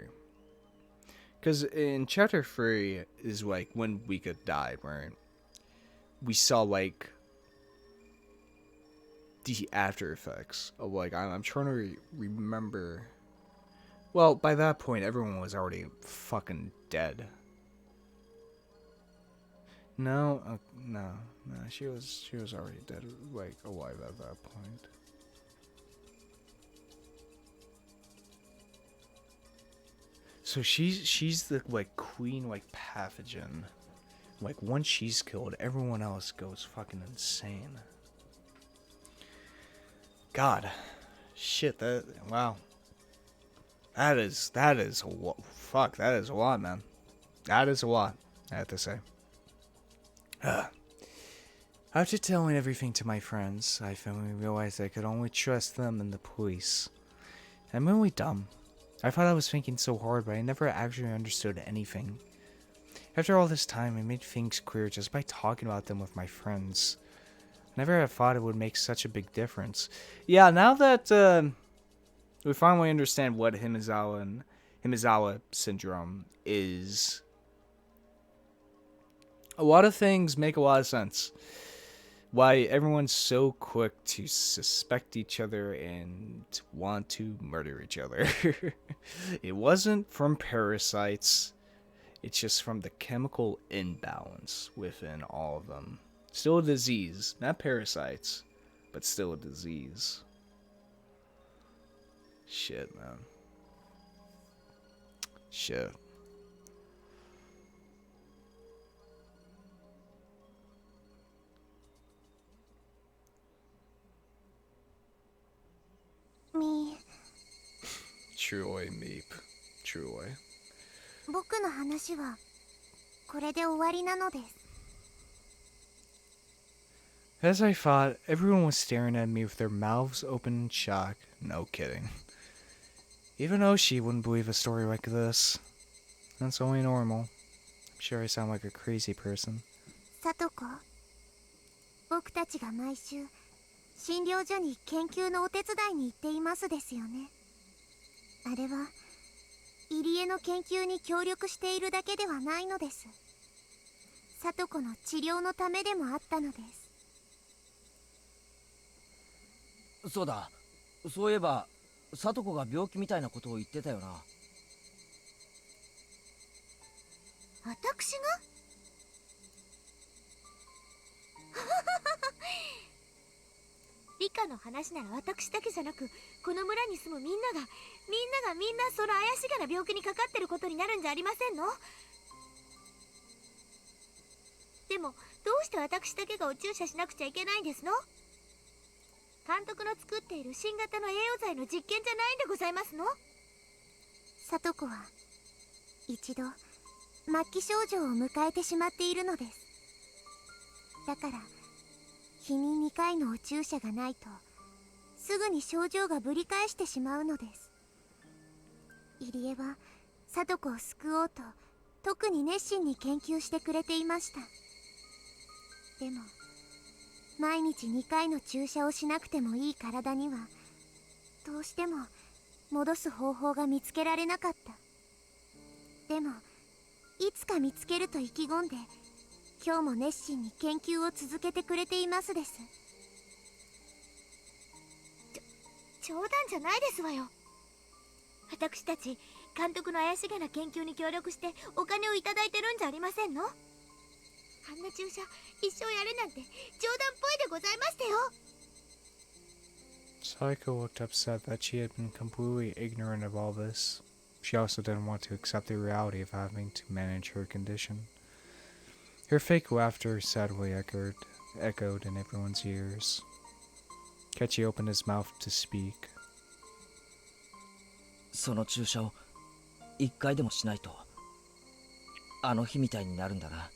Because in Chapter 3 is, like, when Rika died, right? We saw, like, the after effects of, like, I'm trying to remember. Well, by that point, everyone was already fucking dead. No, she was already dead, like, alive at that point. So she's the, like, queen, like, pathogen. Like, once she's killed, everyone else goes fucking insane. God. Shit, wow. That is a lot. Fuck, that is a lot, man. That is a lot, I have to say. After telling everything to my friends, I finally realized I could only trust them and the police. I'm really dumb. I thought I was thinking so hard, but I never actually understood anything. After all this time, I made things clear just by talking about them with my friends. I never had thought it would make such a big difference. Yeah, now that we finally understand what Hinamizawa syndrome is, a lot of things make a lot of sense. Why everyone's so quick to suspect each other and want to murder each other. It wasn't from parasites. It's just from the chemical imbalance within all of them. Still a disease, not parasites, but still a disease. Shit, man. Shit. Me、 Truly, Meep. Truly. 僕の話はこれで終わりなのです。 As I thought, everyone was staring at me with their mouths open in shock. No kidding. Even Oshi wouldn't believe a story like this. That's only normal. I'm sure I sound like a crazy person. さとこ、僕たちが毎週診療所に研究のお手伝いに行っていますですよね。あれは入江の研究に協力しているだけではないのです。さとこの治療のためでもあったのです。そうだ、そういえばさとこが病気みたいなことを言ってたよな。私がリカの話なら私だけじゃなく、この村に住むみんながその怪しげな病気にかかってることになるんじゃありませんの？でもどうして私だけがお注射しなくちゃいけないんですの？監督の作っている新型の栄養剤の実験じゃないんでございますの？さとこは一度末期症状を迎えてしまっているのです。だから日に2回のお注射がないとすぐに症状がぶり返してしまうのです。入江はさとこを救おうと特に熱心に研究してくれていました。でも毎日2回の注射をしなくてもいい体にはどうしても戻す方法が見つけられなかった。でもいつか見つけると意気込んで今日も熱心に研究を続けてくれていますです。冗談じゃないですわよ。私たち監督の怪しげな研究に協力してお金をいただいてるんじゃありませんの？あんな注射一生やれなんて冗談っぽいでございましたよ。 Psycho looked upset that she had been completely ignorant of all this. She also didn't want to accept the reality of having to manage her condition. Her fake laughter sadly echoed in everyone's ears. Kechi opened his mouth to speak. その注射を一回でもしないとあの日みたいになるんだな。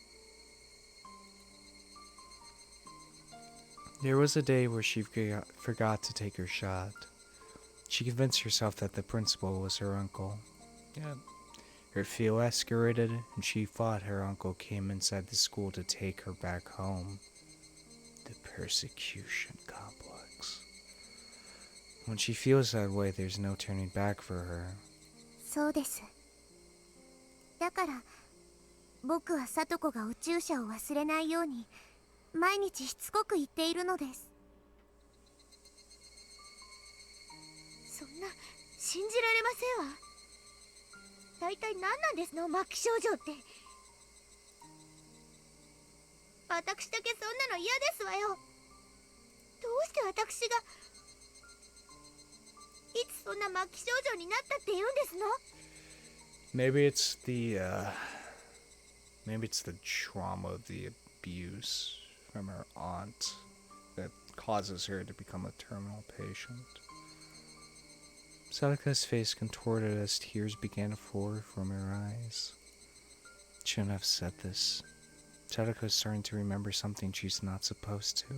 There was a day where she forgot to take her shot. She convinced herself that the principal was her uncle. Yet, her fear escalated, and she thought her uncle came inside the school to take her back home. The persecution complex. When she feels that way, there's no turning back for her. そうです。だから僕はさとこがお注射を忘れないように毎日しつこく言っているのです。そんな信じられませんわ。大体何なんですの末期症状って。私だけそんなの嫌ですわよ。どうして私がいつそんな末期症状になったって言うんですの？ Maybe it's the trauma of the abuse from her aunt that causes her to become a terminal patient. Sadaka's face contorted as tears began to pour from her eyes. Shouldn't have said this. Sadako's starting to remember something she's not supposed to.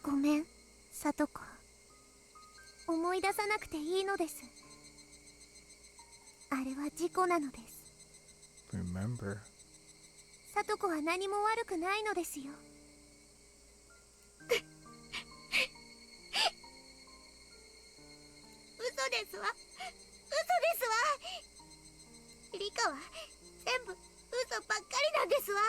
ごめん、さとこ。思い出さなくていいのです。あれは事故なのです。Remember? さとこは何も悪くないのですよ。嘘ですわ。嘘ですわ。リカは全部嘘ばっかりなんですわ。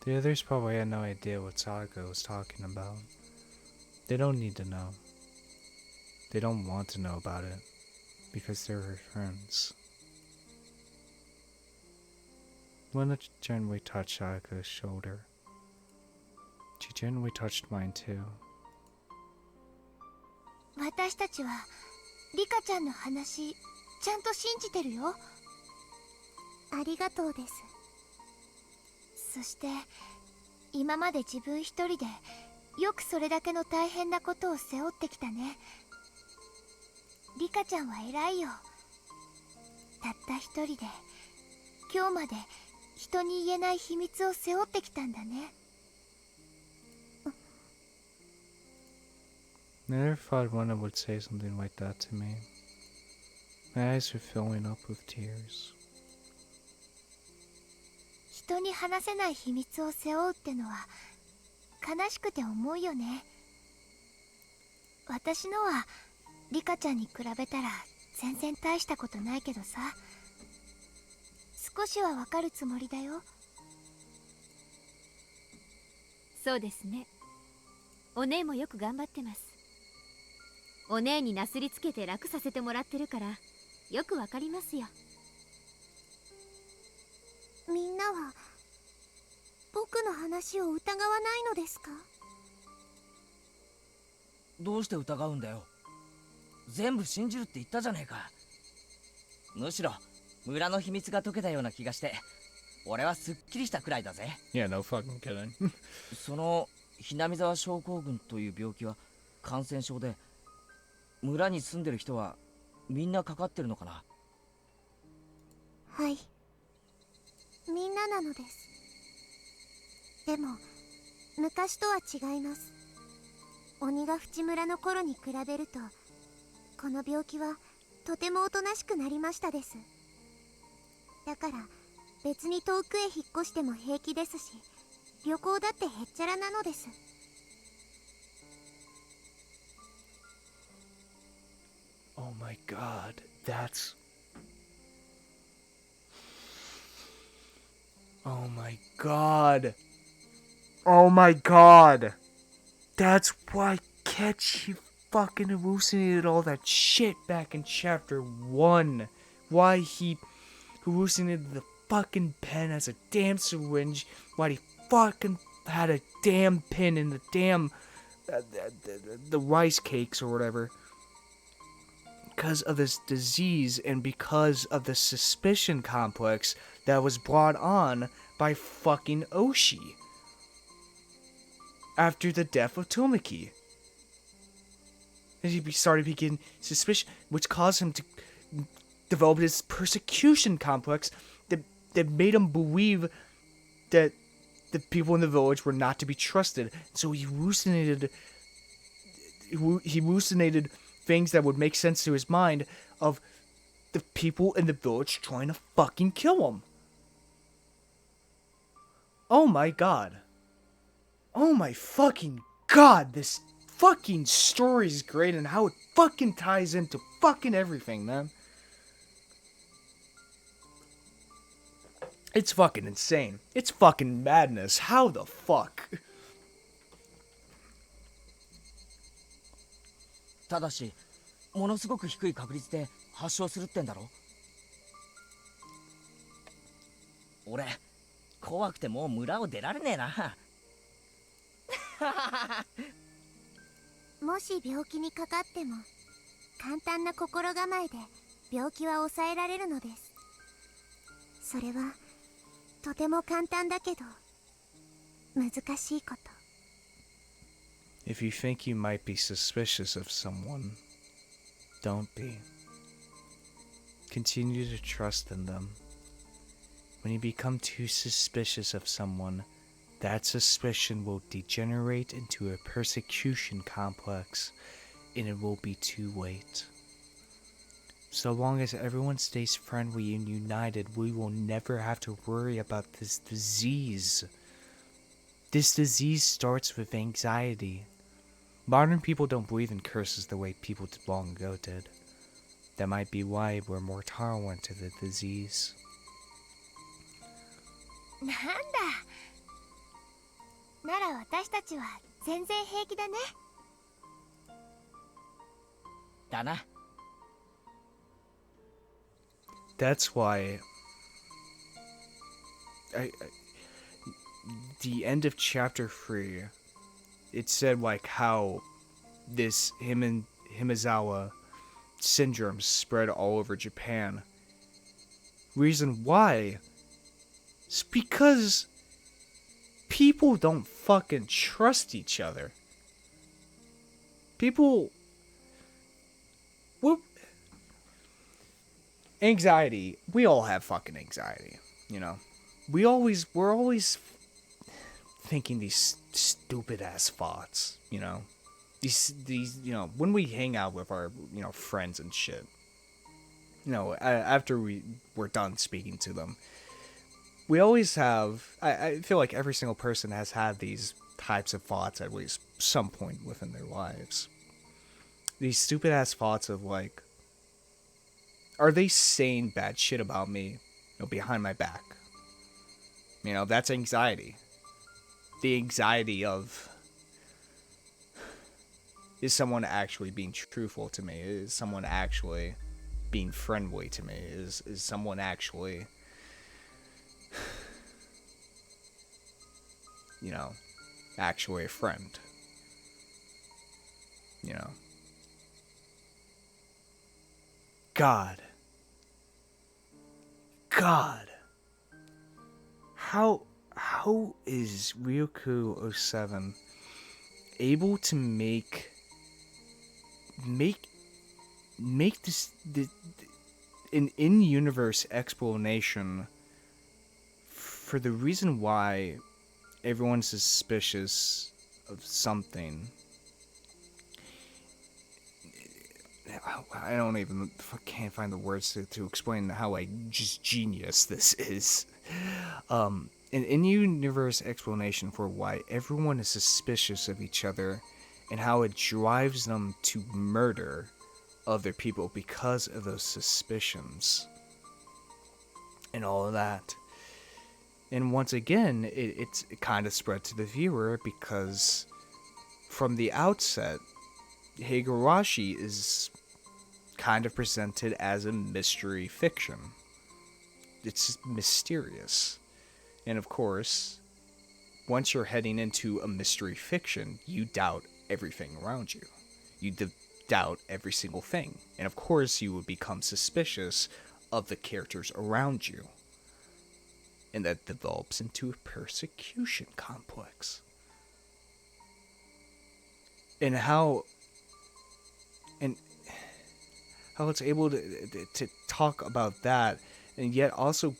The others probably had no idea what Sadako was talking about. They don't need to know. They don't want to know about it, because they're her friends. Luna gently touched Sadako's shoulder. She gently touched mine too. 私たちはリカちゃんの話ちゃんと信じてるよ。ありがとうです。そして今まで自分一人でよくそれだけの大変なことを背負ってきたね。リカちゃんは偉いよ。たった一人で今日まで人に言えない秘密を背負ってきたんだね。Never thought Luna would say something like that to me. My eyes were filling up with tears. 人に話せない秘密を背負うってのは悲しくて重いよね。私のはリカちゃんに比べたら全然大したことないけどさ、少しはわかるつもりだよ。そうですね。お姉もよく頑張ってます。お姉になすりつけて楽させてもらってるからよくわかりますよ。みんなは僕の話を疑わないのですか？どうして疑うんだよ。全部信じるって言ったじゃねえか。むしろ村の秘密が解けたような気がして俺はすっきりしたくらいだぜ。Yeah, no fucking kidding. そのhinamizawa症候群という病気は感染症で、村に住んでる人はみんなかかってるのかな？はい、みんななのです。でも昔とは違います。鬼が淵村の頃に比べるとこの病気はとてもおとなしくなりましたです。だから別に遠くへ引っ越しても平気ですし、旅行だってへっちゃらなのです。Oh my god, that's... Oh my god. Oh my god. That's why Ketchy fucking hallucinated all that shit back in chapter 1. Why he hallucinated the fucking pen as a damn syringe. Why he fucking had a damn pin in the damn... the rice cakes or whatever. Because of this disease and because of the suspicion complex that was brought on by fucking Oshi after the death of Tomiki. And he started getting suspicion, which caused him to develop this persecution complex that made him believe that the people in the village were not to be trusted. So he hallucinated things that would make sense to his mind of the people in the village trying to fucking kill him. Oh my god. Oh my fucking god, this fucking story is great and how it fucking ties into fucking everything, man. It's fucking insane. It's fucking madness. How the fuck? ただしものすごく低い確率で発症するってんだろ。俺怖くてもう村を出られねえな。もし病気にかかっても簡単な心構えで病気は抑えられるのです。それはとても簡単だけど難しいこと。If you think you might be suspicious of someone, don't be. Continue to trust in them. When you become too suspicious of someone, that suspicion will degenerate into a persecution complex, and it will be too late. So long as everyone stays friendly and united, we will never have to worry about this disease. This disease starts with anxiety. Modern people don't believe in curses the way people long ago did. That might be why we're more tolerant to the disease. なんだ。なら私たちは全然平気だね。だな。That's why the end of chapter 3, it said like how this Hinamizawa syndrome spread all over Japan. Reason why is because people don't fucking trust each other. People... Anxiety. We all have fucking anxiety, you know. We're always thinking these stupid ass thoughts, you know. These you know, when we hang out with our, you know, friends and shit. You know, after we're done speaking to them, we always have, I feel like every single person has had these types of thoughts at least some point within their lives. These stupid ass thoughts of like, are they saying bad shit about me, you know, behind my back? You know, that's anxiety. The anxiety of, is someone actually being truthful to me? Is someone actually being friendly to me? Is someone actually, you know, actually a friend? You know. God. How is Ryuku 07 able to make this an in-universe explanation for the reason why everyone's suspicious of something? I don't even, can't find the words to explain how like just genius this is. An in-universe explanation for why everyone is suspicious of each other and how it drives them to murder other people because of those suspicions and all of that. And once again, it kind of spread to the viewer because from the outset, Higurashi is kind of presented as a mystery fiction. It's mysterious. And of course, once you're heading into a mystery fiction, you doubt everything around you. You doubt every single thing. And of course, you would become suspicious of the characters around you. And that develops into a persecution complex. And how it's able to talk about that and yet also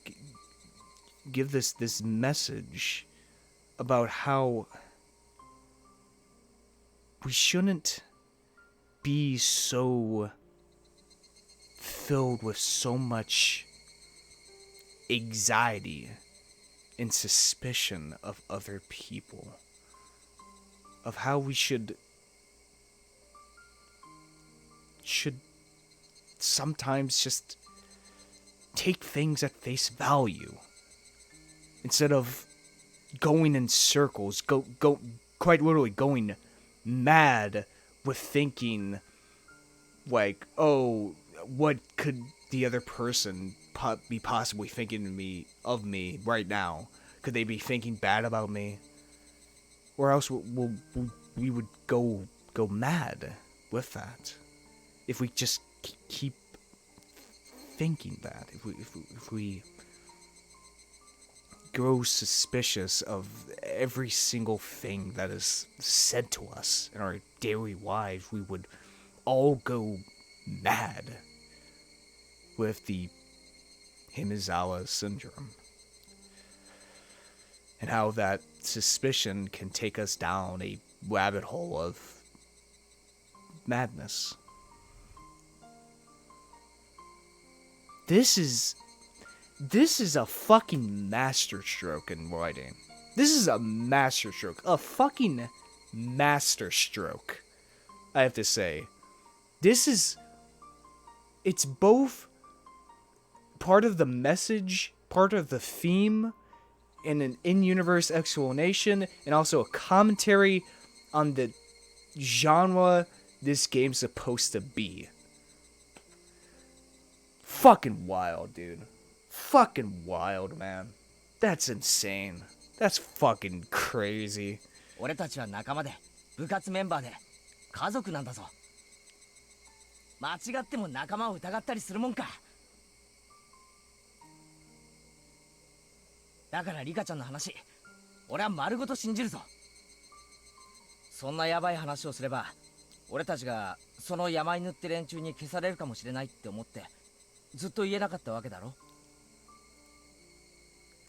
give this message about how we shouldn't be so filled with so much anxiety and suspicion of other people, of how we should sometimes just take things at face value instead of going in circles, go quite literally going mad with thinking like, oh, what could the other person be possibly thinking of me right now? Could they be thinking bad about me? Or else we would go mad with that if we just keep thinking that. If we grow suspicious of every single thing that is said to us in our daily lives. We would all go mad with the Hinamizawa syndrome. And how that suspicion can take us down a rabbit hole of madness. This is a fucking masterstroke in writing. This is a masterstroke. A fucking masterstroke, I have to say. It's both part of the message, part of the theme, and an in-universe explanation, and also a commentary on the genre this game's supposed to be. Fucking wild, dude. Fucking wild, man. That's insane. That's fucking crazy. 俺たちは仲間で、部活メンバーで、家族なんだぞ。間違っても仲間を疑ったりするもんか。だからリカちゃんの話、俺は丸ごと信じるぞ。そんなヤバい話をすれば、俺たちがその山犬って連中に消されるかもしれないって思って、ずっと言えなかったわけだろ。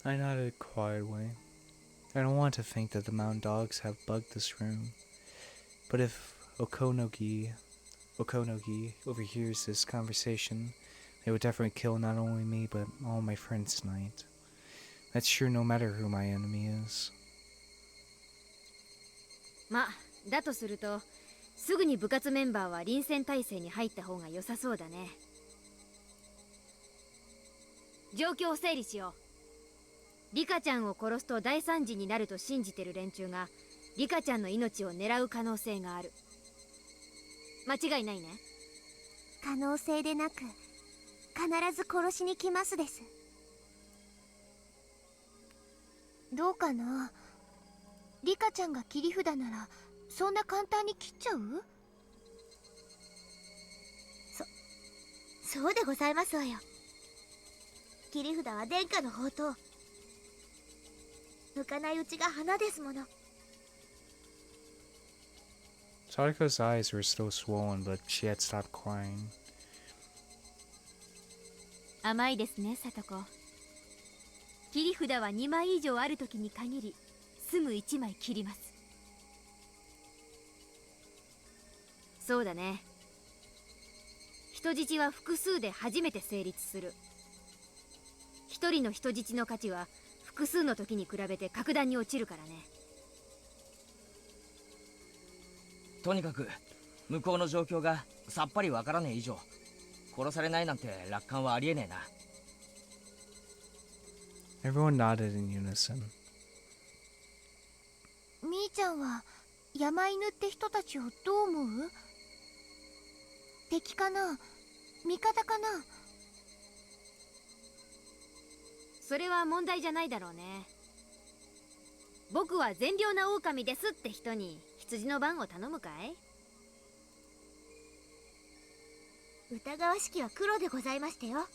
I nodded quietly. I don't want to think that the mountain dogs have bugged this room. But if Okonogi overhears this conversation, they would definitely kill not only me, but all my friends tonight. That's true no matter who my enemy is. ま、だとすると、すぐに部活メンバーは臨戦態勢に入った方が良さそうだね。状況を整理しよう。リカちゃんを殺すと大惨事になると信じてる連中がリカちゃんの命を狙う可能性がある。間違いないね。可能性でなく、必ず殺しに来ますです。どうかな。リカちゃんが切り札ならそんな簡単に切っちゃう？そうでございますわよ。切り札は殿下の宝刀。向かないうちが花ですもの。Sadiko's eyes were still swollen, but she had stopped crying. 甘いですね、さとこ。切り札は2枚以上あるときに限り、すぐ1枚切ります。そうだね。人質は複数で初めて成立する。一人の人質の価値は複数の時に比べて格段に落ちるからね。とにかく向こうの状況がさっぱりわからねえ以上、殺されないなんて楽観はありえねえな。Everyone nodded in unison. みーちゃんは山犬って人たちをどう思う？敵かな？味方かな？それは問題じゃないだろうね。僕は善良な狼ですって人に羊の番を頼むかい？疑わしきは黒でございましたよ。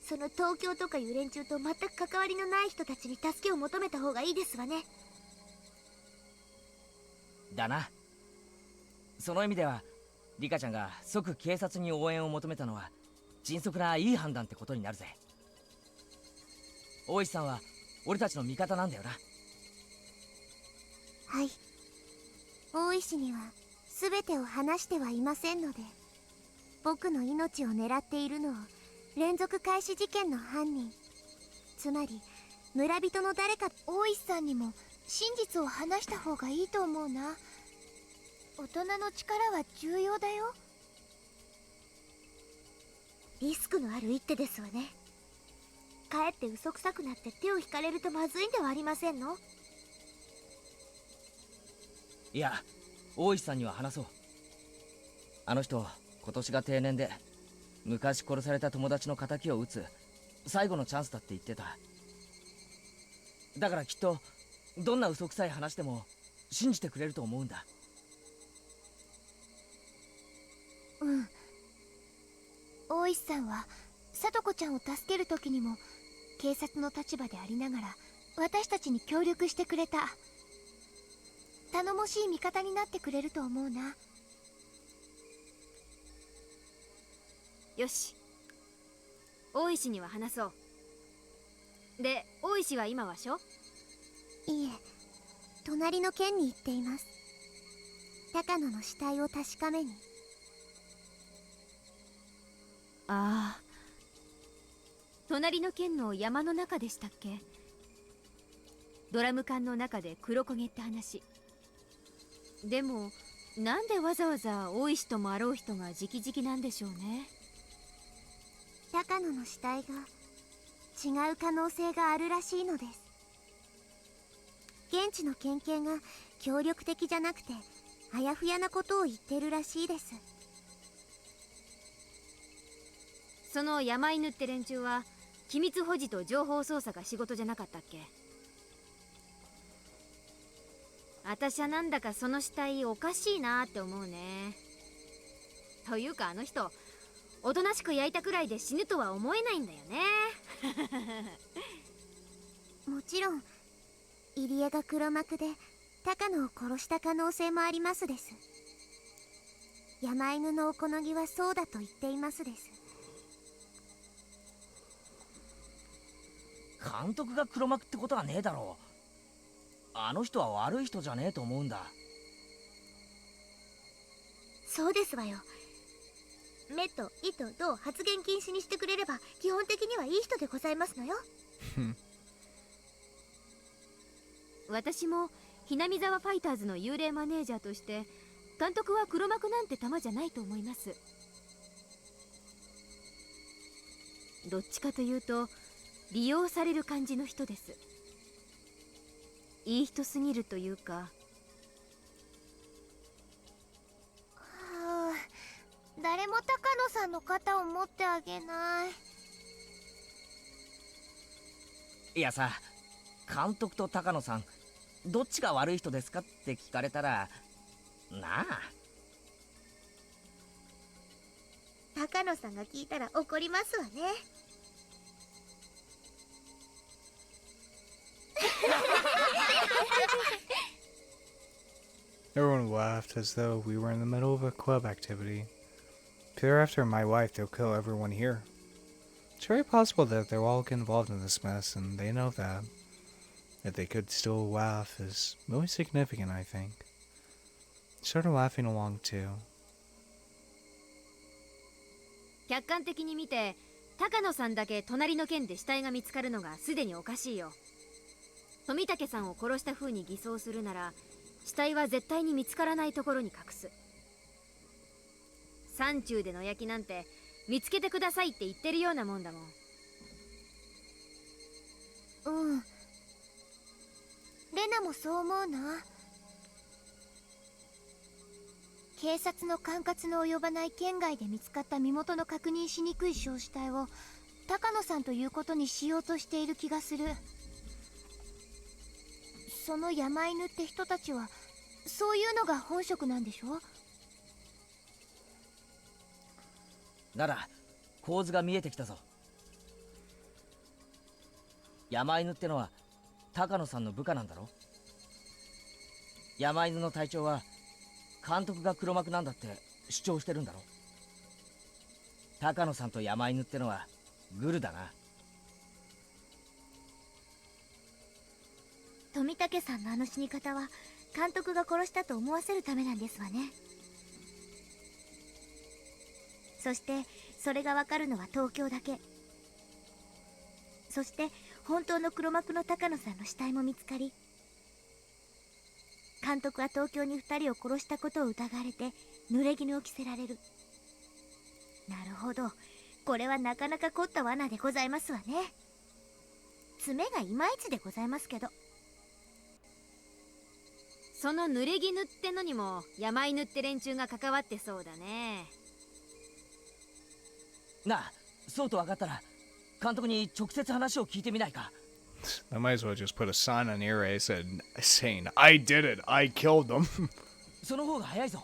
その東京とかいう連中と全く関わりのない人たちに助けを求めた方がいいですわね。だな。その意味ではリカちゃんが即警察に応援を求めたのは迅速ないい判断ってことになるぜ。大石さんは俺たちの味方なんだよな。はい。大石には全てを話してはいませんので、僕の命を狙っているのを連続開始事件の犯人、つまり村人の誰か。大石さんにも真実を話した方がいいと思うな。大人の力は重要だよ。リスクのある一手ですわね。かえって嘘くさくなって手を引かれるとまずいんではありませんの？いや、大石さんには話そう。あの人今年が定年で昔殺された友達の仇を討つ最後のチャンスだって言ってた。だからきっとどんな嘘くさい話でも信じてくれると思うんだ。うん。大石さんはさとこちゃんを助ける時にも警察の立場でありながら私たちに協力してくれた。頼もしい味方になってくれると思うな。よし、大石には話そう。で、大石は今はしょ？いえ、隣の県に行っています。高野の死体を確かめに。ああ、隣の県の山の中でしたっけ？ドラム缶の中で黒焦げって話。でもなんでわざわざ大石ともあろう人が直々なんでしょうね。高野の死体が違う可能性があるらしいのです。現地の県警が協力的じゃなくてあやふやなことを言ってるらしいです。その山犬って連中は機密保持と情報操作が仕事じゃなかったっけ？私はなんだかその死体おかしいなって思うね。というかあの人おとなしく焼いたくらいで死ぬとは思えないんだよね。もちろん入江が黒幕で高野を殺した可能性もありますです。山犬のOkonogiはそうだと言っていますです。監督が黒幕ってことはねえだろう。あの人は悪い人じゃねえと思うんだ。そうですわよ。目と意とどう発言禁止にしてくれれば基本的にはいい人でございますのよ。私もHinamizawaファイターズの幽霊マネージャーとして監督は黒幕なんて玉じゃないと思います。どっちかというと利用される感じの人です。いい人すぎるというか。誰も高野さんの肩を持ってあげない。いやさ、監督と高野さんどっちが悪い人ですかって聞かれたらなあ。高野さんが聞いたら怒りますわね。Everyone laughed as though we were in the middle of a club activity. If they're after my wife, they'll kill everyone here. It's very possible that they'll all get involved in this mess, and they know that. That they could still laugh is really significant, I think. I started laughing along too. 客観的に見て高野さんだけ隣の県で死体が見つかるのがすでにおかしいよ。富武さんを殺した風に偽装するなら死体は絶対に見つからないところに隠す。山中での焼きなんて見つけてくださいって言ってるようなもんだもん。うん。レナもそう思うな。警察の管轄の及ばない県外で見つかった身元の確認しにくい焼死体を高野さんということにしようとしている気がする。その山犬って人たちはそういうのが本職なんでしょ？なら構図が見えてきたぞ。山犬ってのは高野さんの部下なんだろ。山犬の隊長は監督が黒幕なんだって主張してるんだろ。高野さんと山犬ってのはグルだな。富武さんのあの死に方は監督が殺したと思わせるためなんですわね。そしてそれがわかるのは東京だけ。そして本当の黒幕の高野さんの死体も見つかり、監督は東京に2人を殺したことを疑われて濡れ衣を着せられる。なるほど、これはなかなか凝った罠でございますわね。爪がいまいちでございますけど。その濡れ衣ってのにも山犬って連中が関わってそうだね。なあ、そうと分かったら監督に直接話を聞いてみないか。I might as well just put a sign on the array saying, I did it, I killed them. その方が早いぞ。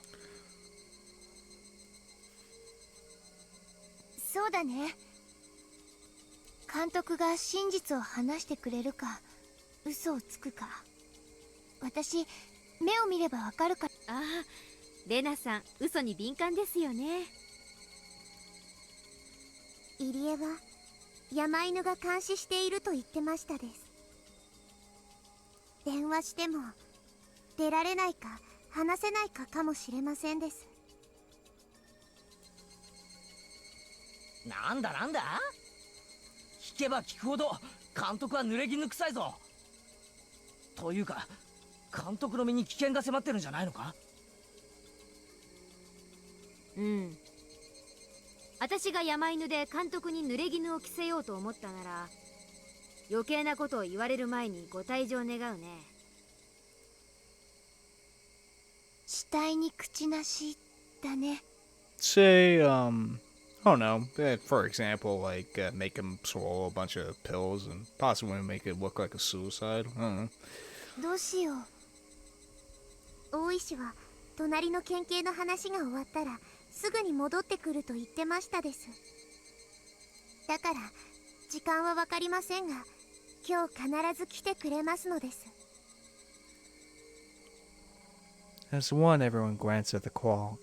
そうだね。監督が真実を話してくれるか嘘をつくか、私目を見ればわかるから。ああ、レナさん嘘に敏感ですよね。入江は山犬が監視していると言ってましたです。電話しても出られないか話せないかかもしれませんです。なんだなんだ、聞けば聞くほど監督は濡れ衣臭いぞ。というか監督の身に危険が迫ってるんじゃないのか。うん、私が山犬で監督に濡れ衣を着せようと思ったなら、余計なことを言われる前にご退場願うね。死体に口なしだね。 Say, I don't know, for example, like, make him swallow a bunch of pills and possibly make it look like a suicide. I don't know. どうしよう。大石は隣の県警の話が終わったらすぐに戻ってくると言ってましたです。だから時間は分かりませんが、今日必ず来てくれますのです。 As one, everyone glanced at the clock.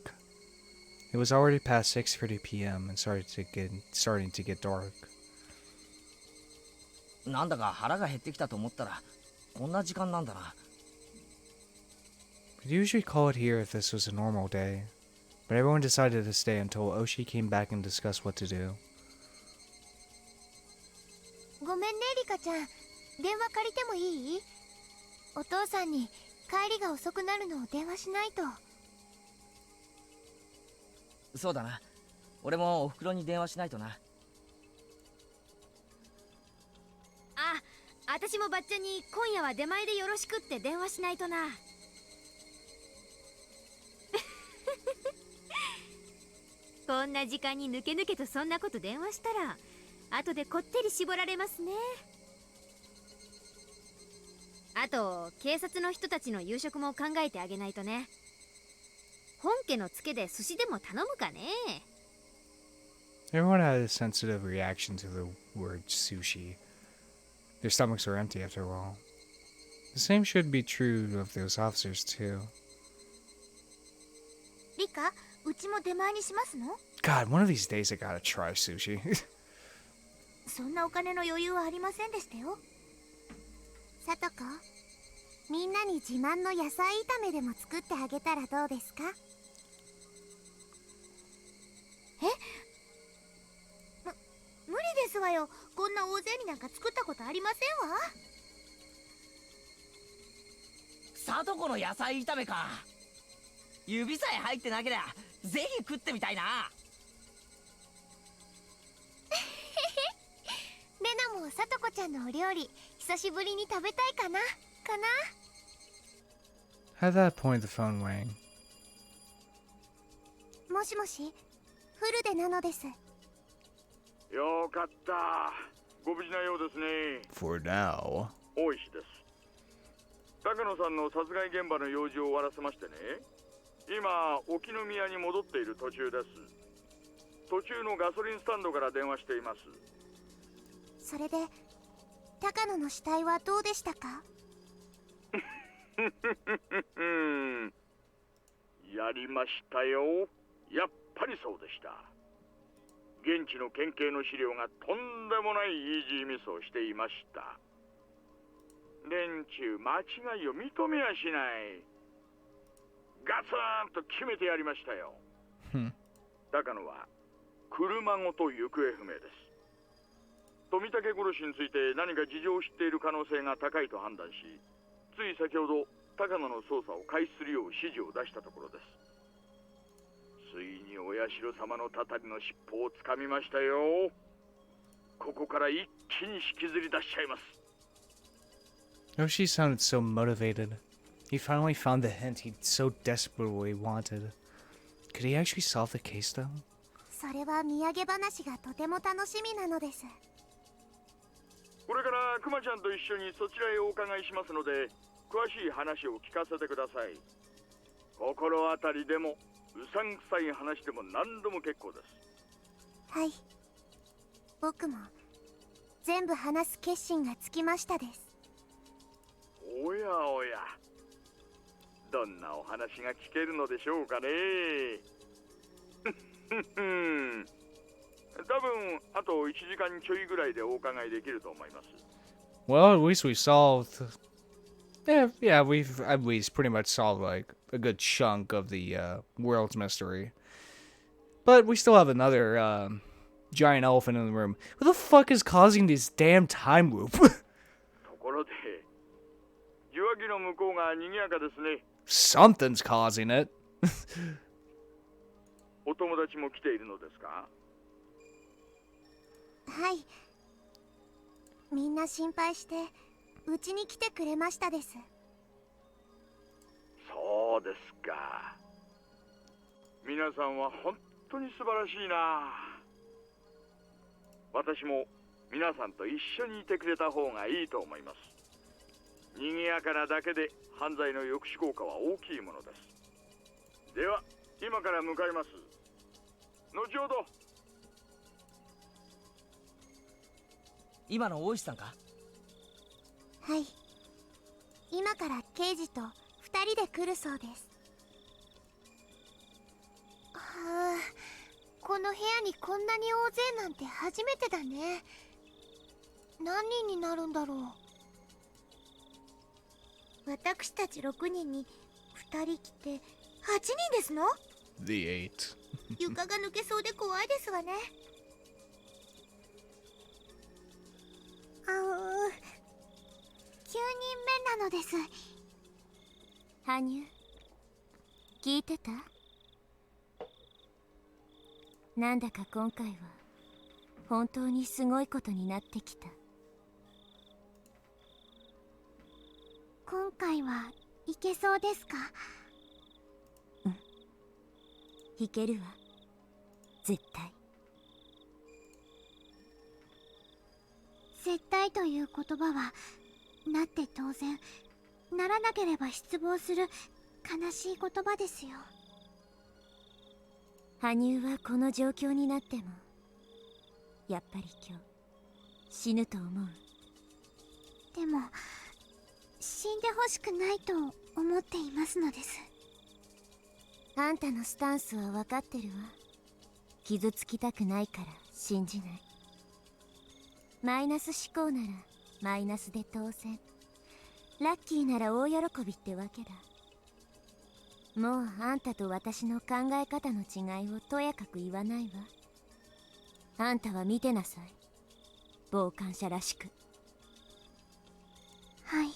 It was already past 6:30 p.m. and starting to get dark. なんだか腹が減ってきたと思ったらこんな時間なんだな。We'd usually call it here if this was a normal day, but everyone decided to stay until Oshi came back and discussed what to do. ごめんねリカちゃん、電話借りてもいい？お父さんに帰りが遅くなるのを電話しないと。そうだな、俺もおふくろに電話しないとな。あ、私もばっちゃんに今夜は出前でよろしくって電話しないとな。こんな時間に抜け抜けとそんなこと電話したら後でこってり絞られますね。あと警察の人たちの夕食も考えてあげないとね。本家のツケで寿司でも頼むかね。 Everyone had a sensitive reaction to the word sushi. Their stomachs were empty after a while. The same should be true of those officers, too. リカ、うちも出前にしますの？ God, one of these days I gotta try sushi. そんなお金の余裕はありませんでしたよ。さとこ、みんなに自慢の野菜炒めでも作ってあげたらどうですか？無理ですわよ。こんな大勢になんか作ったことありませんわ。さとこの野菜炒めか。指さえ入ってなけりゃぜひ食ってみたいな。レナもさとこちゃんのお料理久しぶりに食べたいかな。At that point, the phone rang. もしもし、フルでなのです。よかった。ご無事なようですね。 For now. 大石です。高野さんの殺害現場の用事を終わらせましてね、今沖宮に戻っている途中です。途中のガソリンスタンドから電話しています。それで高野の死体はどうでしたか？やりましたよ。やっぱりそうでした。現地の県警の資料がとんでもないイージーミスをしていました。連中間違いを認めやしない。ガツンと決めてやりましたよ。高野は車ごと行方不明です。富武殺しについて何か事情を知っている可能性が高いと判断し、つい先ほど高野の捜査を開始するよう指示を出したところです。ついにお社様のたたりの尻尾をつかみましたよ。ここから一気に引きずり出しちゃいます。 Yoshi sounded so motivated. He finally found the hint he so desperately wanted. Could he actually solve the case, though? それは土産話がとても楽しみなのです。これからクマちゃんと一緒にそちらへお伺いしますので、詳しい話を聞かせてください。心当たりでもうさんくさい話でも何でも結構です。はい、僕も全部話す決心がつきましたです。おやおや、どんなお話が聞けるのでしょうかね。多分あと1時間ちょいぐらいでお伺いできると思います。 Well, at least we solved. Yeah, we've at least pretty much solved like a good chunk of the world's mystery. But we still have another giant elephant in the room. Who the fuck is causing this damn time loop? ところで、受話器の向こうが賑やかですね。 Something's causing it. お友達も来ているのですか？はい。みんな心配してうちに来てくれましたです。そうですか。皆さんは本当に素晴らしいな。私も皆さんと一緒にいてくれた方がいいと思います。賑やかなだけで犯罪の抑止効果は大きいものです。では今から向かいます。後ほど。今の大石さんか？はい。今から刑事と2人で来るそうです。はあ、この部屋にこんなに大勢なんて初めてだね。何人になるんだろう。私たち6人に2人来て8人ですの？ The eight. 床が抜けそうで怖いですわね。9人目なのです。羽生、聞いてた？なんだか今回は本当にすごいことになってきた。今回はいけそうですか？うん、いけるわ、絶対。絶対という言葉はなって当然、ならなければ失望する悲しい言葉ですよ。羽生はこの状況になってもやっぱり今日死ぬと思う。でも死んでほしくないと思っていますのです。あんたのスタンスは分かってるわ。傷つきたくないから信じない。マイナス思考ならマイナスで当然、ラッキーなら大喜びってわけだ。もうあんたと私の考え方の違いをとやかく言わないわ。あんたは見てなさい、傍観者らしく。はい、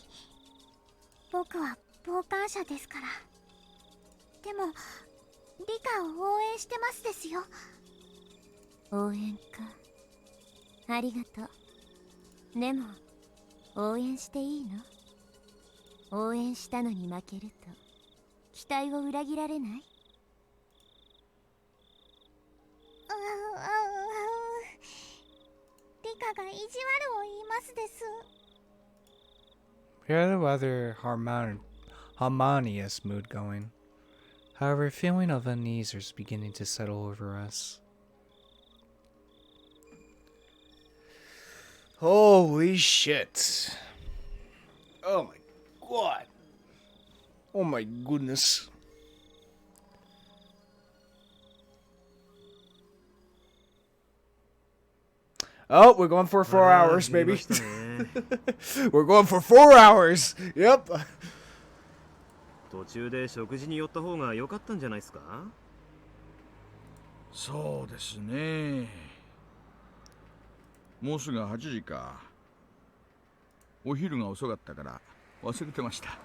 僕は傍観者ですから。でもリカを応援してますですよ。応援か、ありがとう。でも応援していいの？応援したのに負けると期待を裏切られない？リカが意地悪を言いますです。We had a rather harmonious mood going. However, a feeling of unease is beginning to settle over us. Holy shit. Oh my god. Oh my goodness. Oh, we're going for 4 hours, baby. We're going for 4 hours. Yep. 途中で食事に寄った方が良かったんじゃないですか？そうですね。もうすぐ8時か。お昼が遅かったから忘れてました。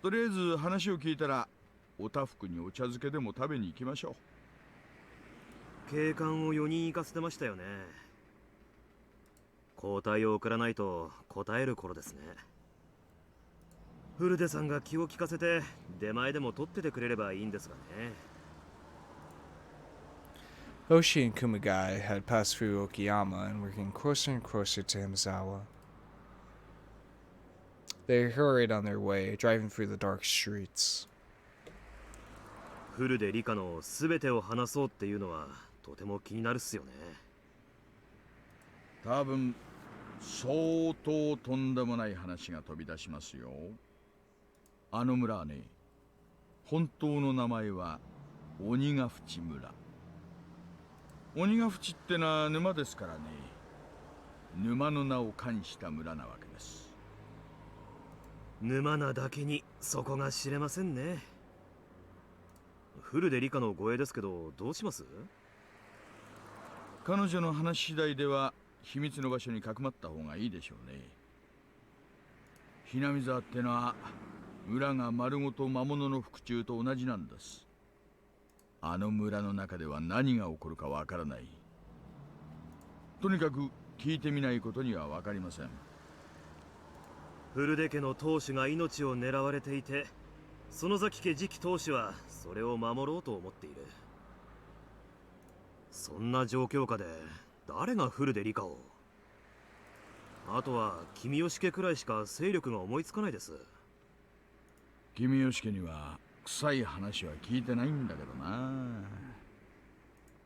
とりあえず話を聞いたらおたふくにお茶漬けでも食べに行きましょう。警官を4人行かせてましたよね。交代を送らないと答える頃ですね。フルデさんが気を利かせて出前でも取っててくれればいいんですがね。Hoshi and Kumagai had passed through Okayama and were getting closer and closer to Hinamizawa. They hurried on their way, driving through the dark streets. フルでリカの全てを話そうっていうのはとても気になるっすよね。多分相当とんでもない話が飛び出しますよ。あの村はね、本当の名前は鬼ヶ淵村。鬼ヶ淵ってのは沼ですからね、沼の名を冠した村なわけです。沼なだけにそこが知れませんね。フルでリカの護衛ですけど、どうします？彼女の話次第では秘密の場所にかくまった方がいいでしょうね。Hinamizawaってのは村が丸ごと魔物の腹中と同じなんです。あの村の中では何が起こるかわからない。とにかく聞いてみないことにはわかりません。フルデ家の当主が命を狙われていて、園崎家次期当主はそれを守ろうと思っている。そんな状況下で誰がフルでリカを？あとは君吉家くらいしか勢力が思いつかないです。君吉家には臭い話は聞いてないんだけどな。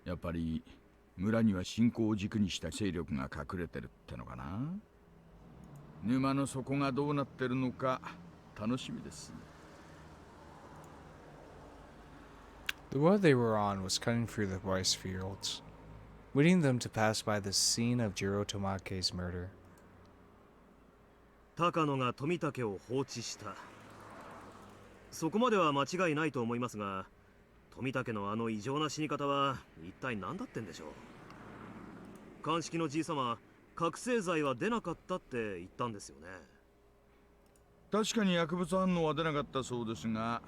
やっぱり村には信仰を軸にした勢力が隠れてるってのかな。沼の底がどうなってるのか楽しみです。The road they were on was cutting through the rice fields, leading them to pass by the scene of Jiro Tomake's murder. 高野が富武を放置した。そこまでは間違いないと思いますが、富武のあの異常な死に方は一体何だってんでしょう。鑑識のじいさま、覚醒剤は出なかったって言ったんですよね。確かに薬物反応は出なかったそうですが、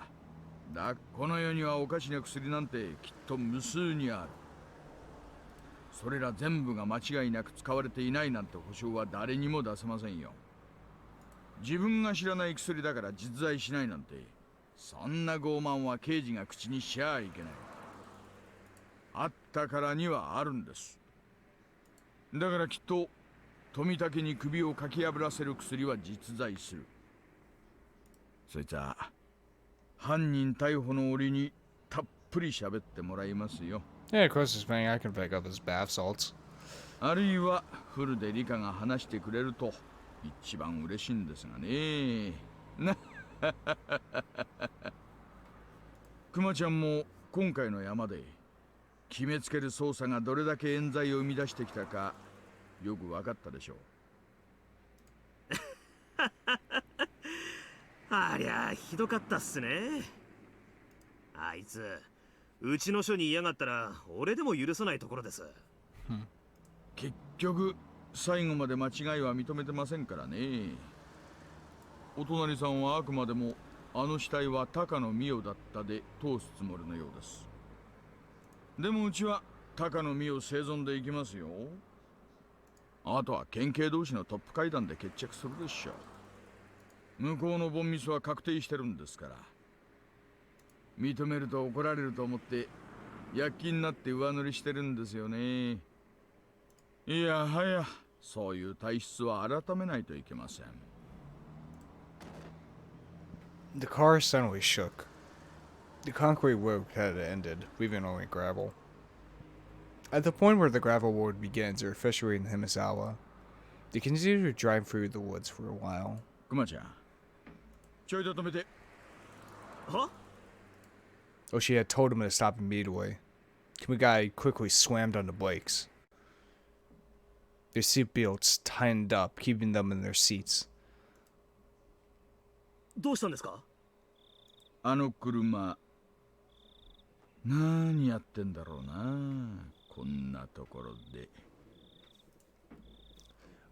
この世にはおかしな薬なんてきっと無数にある。それら全部が間違いなく使われていないなんて保証は誰にも出せませんよ。自分が知らない薬だから実在しないなんて、そんな傲慢は刑事が口にしちゃいけない。あったからにはあるんです。だからきっと富武に首をかき破らせる薬は実在する。そいつは犯人逮捕の折にたっぷり喋ってもらいますよ。Yeah, of course, this thing I can pick up his bath salts. あるいはフルでリカが話してくれると一番嬉しいんですがね。なクマちゃんも今回の山で決めつける捜査がどれだけ冤罪を生み出してきたかよく分かったでしょう。ありゃひどかったっすね。あいつうちの署に嫌がったら俺でも許さないところです。結局最後まで間違いは認めてませんからね。お隣さんはあくまでもあの死体は高野美代だったで通すつもりのようです。でもうちは高野美代生存でいきますよ。あとは県警同士のトップ会談で決着するでしょう。向こうのボンミスは確定してるんですから。認めると怒られると思って躍起になって上塗りしてるんですよね。いやはやそういう体質は改めないといけません。The car suddenly shook. The concrete road had ended, leaving only gravel. At the point where the gravel road begins, they're officially in Hinamizawa. They continued to drive through the woods for a while. クマちゃん、ちょいと止めて。はOshi had told him to stop immediately. Kimigai quickly slammed on the brakes. Their seatbelts tightened up, keeping them in their seats. どうしたんですか？あの車、何やってんだろうな、こんなところで。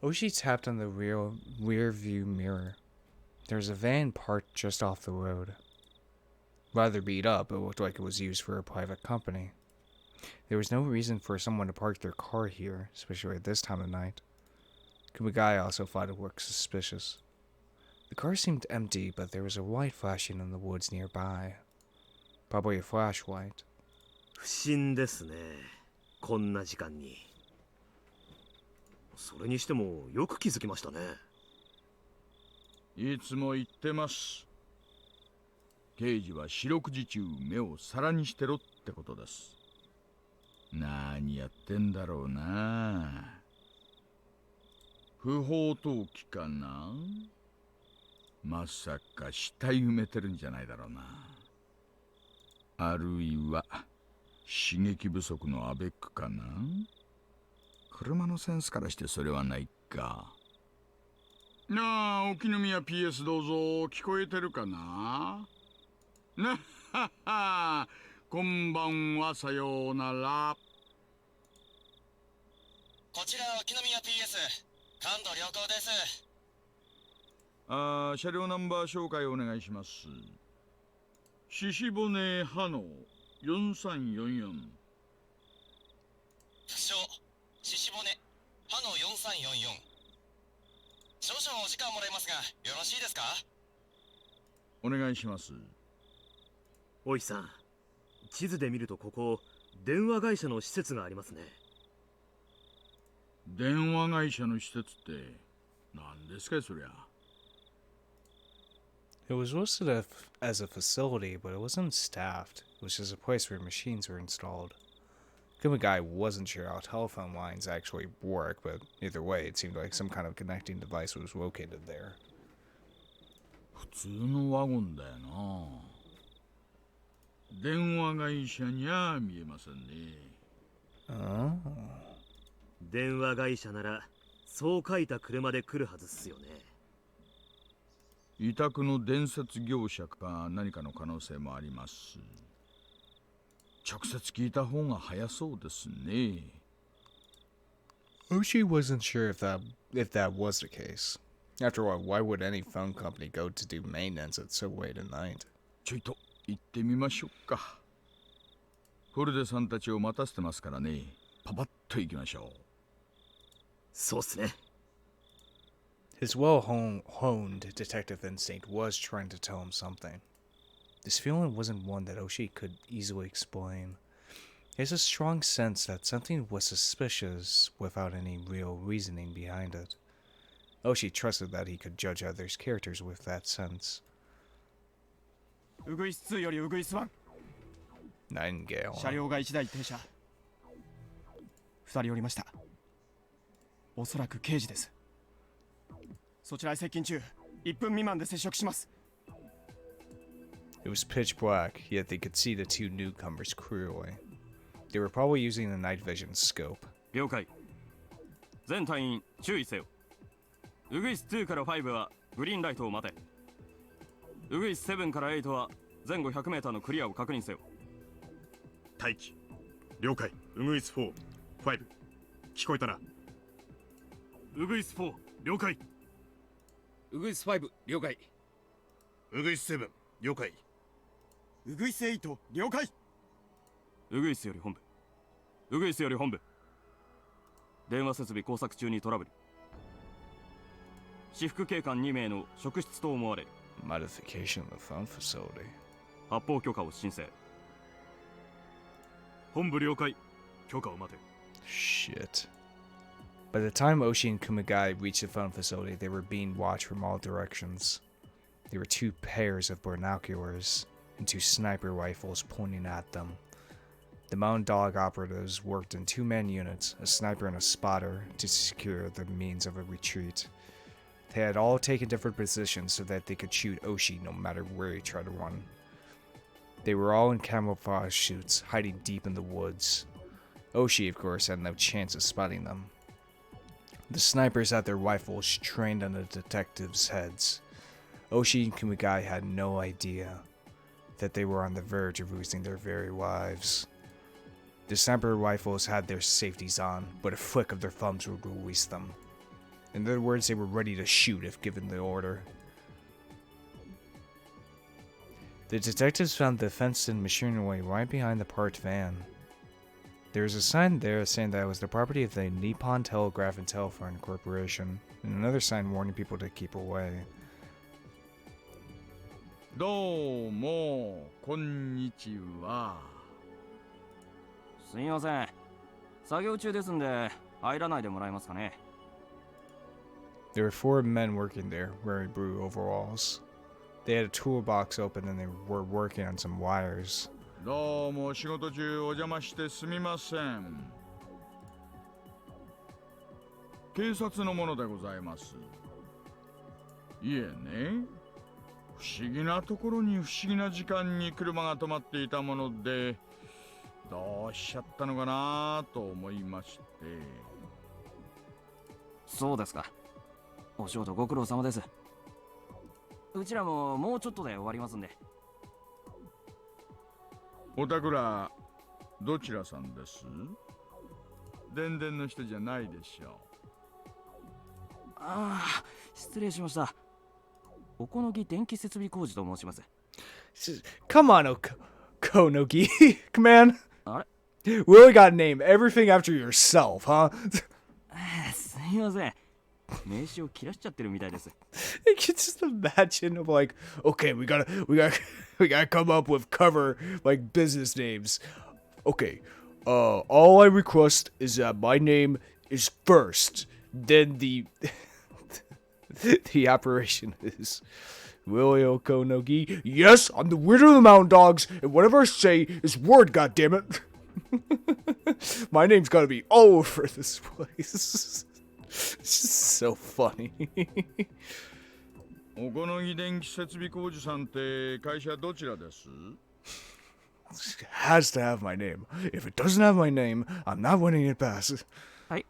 Oshi tapped on the rear view mirror. There was a van parked just off the road. Rather beat up, it looked like it was used for a private company. There was no reason for someone to park their car here, especially at this time of night. Kumagai also thought it looked suspicious. The car seemed empty, but there was a light flashing in the woods nearby. Probably a flashlight. 不審ですね。こんな時間に。それにしてもよく気づきましたね。いつも言ってます。刑事は四六時中目を皿にしてろってことです。何やってんだろうな。不法投棄かな。まさか死体埋めてるんじゃないだろうな。あるいは刺激不足のアベックかな。車のセンスからしてそれはないか。なあ、沖宮 PS どうぞ。聞こえてるかな。なっはっは、こんばんは、さようなら。こちら沖宮 PS 感度良好です。車両ナンバー紹介お願いします。獅子骨ハノ4344。不詳獅子骨ハノ4344。少々お時間もらえますがよろしいですか。お願いします。おいさん、地図で見るとここ電話会社の施設がありますね。電話会社の施設って何ですかそりゃ。It was listed as a facility, but it wasn't staffed. It was just a place where machines were installed. Kumagai wasn't sure how telephone lines actually work, but either way, it seemed like some kind of connecting device was located there. 普通のワゴンだよな。電話会社にゃ見えませんね。Oh. 電話会社ならそう書いた車で来るはずっすよね。委託の伝説業者か何かの可能性もあります。直接聞いた方が早そうですね。Oshi wasn't sure if that was the case. After all, why would any phone company go to do maintenance at so late at night? ちょいと行ってみましょうか。フォルデさんたちを待たせてますからね。パパッと行きましょう。そうっすね。His well-honed detective instinct was trying to tell him something. This feeling wasn't one that Oshi could easily explain. He has a strong sense that something was suspicious without any real reasoning behind it. Oshi trusted that he could judge others' characters with that sense. ウグイス2よりウグイス1。Nightingale. 車両が1台停車。2人降りました。おそらく刑事です。そちらへ接近中、1分未満で接触します。It was pitch black, yet they could see the two newcomers clearly. They were probably using the night vision scope. 了解。全隊員注意せよ。ウグイス2から5はグリーンライトを待て。ウグイス7から8は前後 100m のクリアを確認せよ。待機。了解。ウグイス4、5。聞こえたな。ウグイス4、了解。ウグイス5、了解。ウグイス7、了解。ウグイス8、了解。ウグイスより本部。ウグイスより本部。電話設備工作中にトラブル。私服警官2名の職質と思われる。Modification of the phone facility. 発砲許可を申請。本部了解。許可を待て。Shit. By the time Oshi and Kumagai reached the phone facility, they were being watched from all directions. There were two pairs of binoculars and two sniper rifles pointing at them. The Mountain Dog operatives worked in two-man units, a sniper and a spotter, to secure the means of a retreat. They had all taken different positions so that they could shoot Oshi no matter where he tried to run. They were all in camouflage suits, hiding deep in the woods. Oshi, of course, had no chance of spotting them. The snipers had their rifles trained on the detectives' heads. Oshi and Kumagai had no idea that they were on the verge of losing their very lives. The sniper rifles had their safeties on, but a flick of their thumbs would release them. In other words, they were ready to shoot if given the order. The detectives found the fenced-in machinery right behind the parked van. There was a sign there saying that it was the property of the Nippon Telegraph and Telephone Corporation, and another sign warning people to keep away. どうもこんにちは。すみません。作業中ですんで入らないでもらえますかね。There were 4 men working there, wearing blue overalls. They had a toolbox open and they were working on some wires. どうも仕事中お邪魔してすみません。警察の者でございます。いえね、不思議なところに不思議な時間に車が止まっていたもので、どうしちゃったのかなと思いまして。そうですか。お仕事ご苦労様です。うちらももうちょっとで終わりますんで。おたくら、どちらさんです？電電の人じゃないでしょう。ああ、失礼しました。Okonogi電気設備工事と申します。Come on, Okonogi. Come on. あれ We really gotta name everything after yourself, huh? すいません。名刺を切らしちゃってるみたいです。I can just imagine of like, okay, we gotta come up with cover like business names. Okay, all I request is that my name is first, then the the operation is Willie Okonogi. Yes, I'm the winner of the Mountain Dogs, and whatever I say is word. Goddammit, my name's gotta be all over this place. It's just so funny. おこのぎ電気設備工事さんって会社どちらです？ It has to have my name. If it doesn't have my name, I'm not winning it past. はい。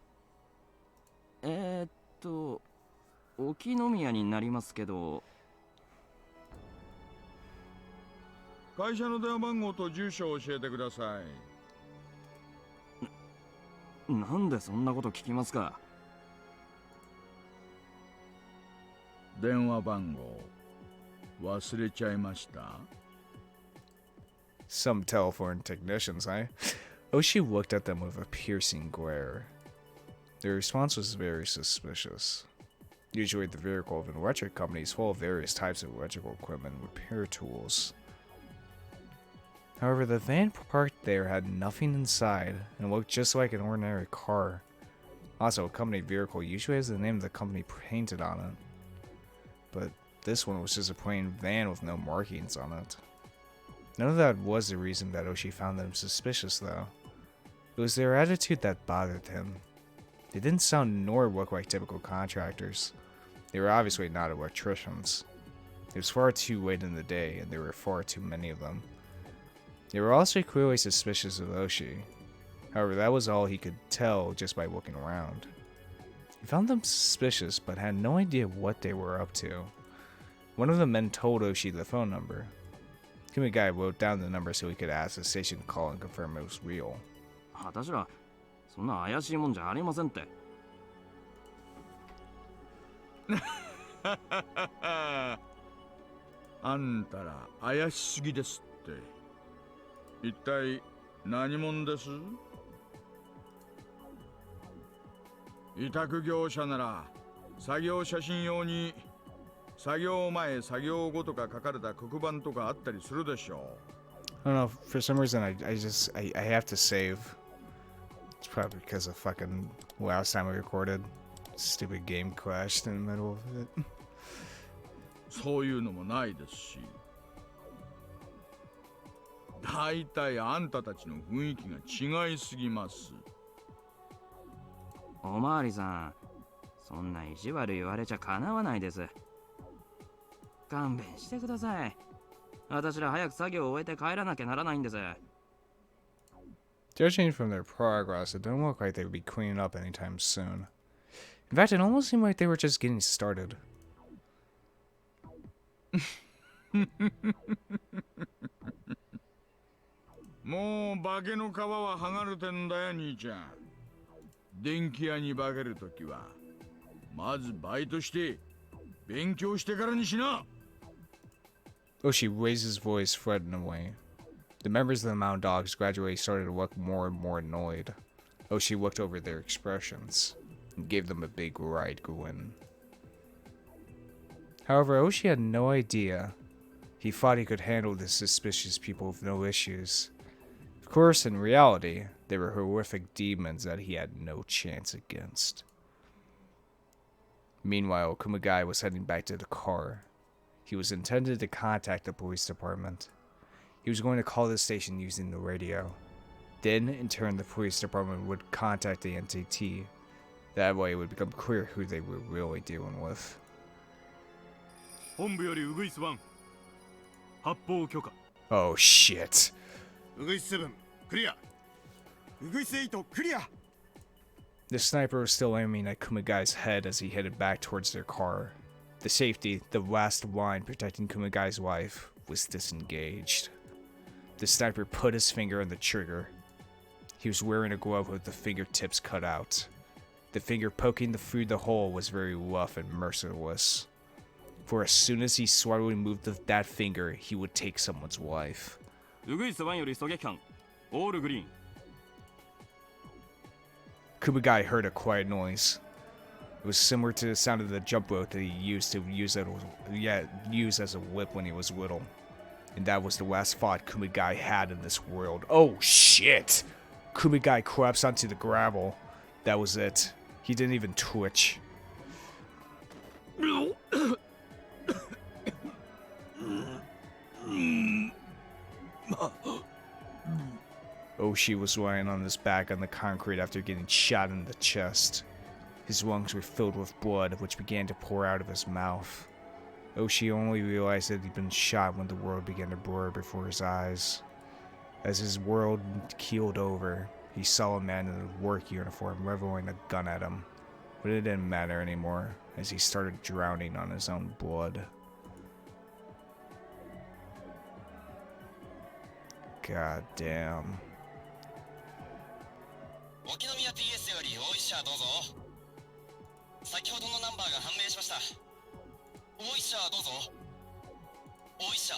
沖宮になりますけど。会社の電話番号と住所を教えてください。なんでそんなこと聞きますか？電話番号忘れちゃいました？ Some telephone technicians, eh? Oshi looked at them with a piercing glare. Their response was very suspicious. Usually the vehicle of an electric company is full of various types of electrical equipment and repair tools. However, the van parked there had nothing inside and looked just like an ordinary car. Also, a company vehicle usually has the name of the company painted on it. But this one was just a plain van with no markings on it. None of that was the reason that Oshi found them suspicious, though. It was their attitude that bothered him. They didn't sound nor look like typical contractors. They were obviously not electricians. It was far too late in the day, and there were far too many of them. They were also clearly suspicious of Oshi. However, that was all he could tell just by looking around. He found them suspicious, but had no idea what they were up to. One of the men told Oshi the phone number. The guy wrote down the number so he could ask the station to call and confirm it was real. 私ら、そんな怪しいもんじゃありませんって。あんたら怪しすぎですって。一体何者です？委託業者なら作業写真用に作業前作業後とか書かれた黒板とかあったりするでしょう。 I don't know, for some reason I have to save. It's probably because of fucking last time we recorded. Stupid game crashed in the middle of it. そういうのもないですし。だいたいあんたたちの雰囲気が違いすぎます。おまわりさん、そんな意地悪言われちゃかなわないです。勘弁してください。私ら早く作業を終えて帰らなきゃならないんです。Judging from their progress, it didn't look like they would be cleaning up anytime soon. In fact, it almost seemed like they were just getting started. もう化けの皮は剥がれてんだよ兄ちゃん。電気屋に化けるときはまずバイトして勉強してからにしな。Oshi raised his voice, threateningly. The members of the Mountain Dogs gradually started to look more and more annoyed. Oshi looked over their expressions and gave them a big wide grin. However, Oshi had no idea. He thought he could handle the suspicious people with no issues. Of course, in reality, they were horrific demons that he had no chance against. Meanwhile, Kumagai was heading back to the car. He was intended to contact the police department. He was going to call the station using the radio. Then, in turn, the police department would contact the NTT. That way it would become clear who they were really dealing with. 本部よりウグイス1発砲許可 Oh shit. ウグイス7クリア。ウグイス8クリア。 The sniper was still aiming at Kumagai's head as he headed back towards their car. The safety, the last line protecting Kumagai's wife, was disengaged. The sniper put his finger on the trigger. He was wearing a glove with the fingertips cut out. The finger poking through the hole was very rough and merciless. For as soon as he slightly moved that finger, he would take someone's life. ウグイス1より狙撃班オールグリーン Kumagai heard a quiet noise. It was similar to the sound of the jump rope that he used as a whip when he was little. And that was the last thought Kumagai had in this world. Oh shit! Kumagai collapsed onto the gravel. That was it. He didn't even twitch. Oshi was lying on his back on the concrete after getting shot in the chest. His lungs were filled with blood, which began to pour out of his mouth. Oshi only realized that he'd been shot when the world began to blur before his eyes. As his world keeled over, he saw a man in a work uniform leveling a gun at him. But it didn't matter anymore, as he started drowning on his own blood. God damn. 沖宮 TS より大石社どうぞ。先ほどのナンバーが判明しました。大石社どうぞ。大石社、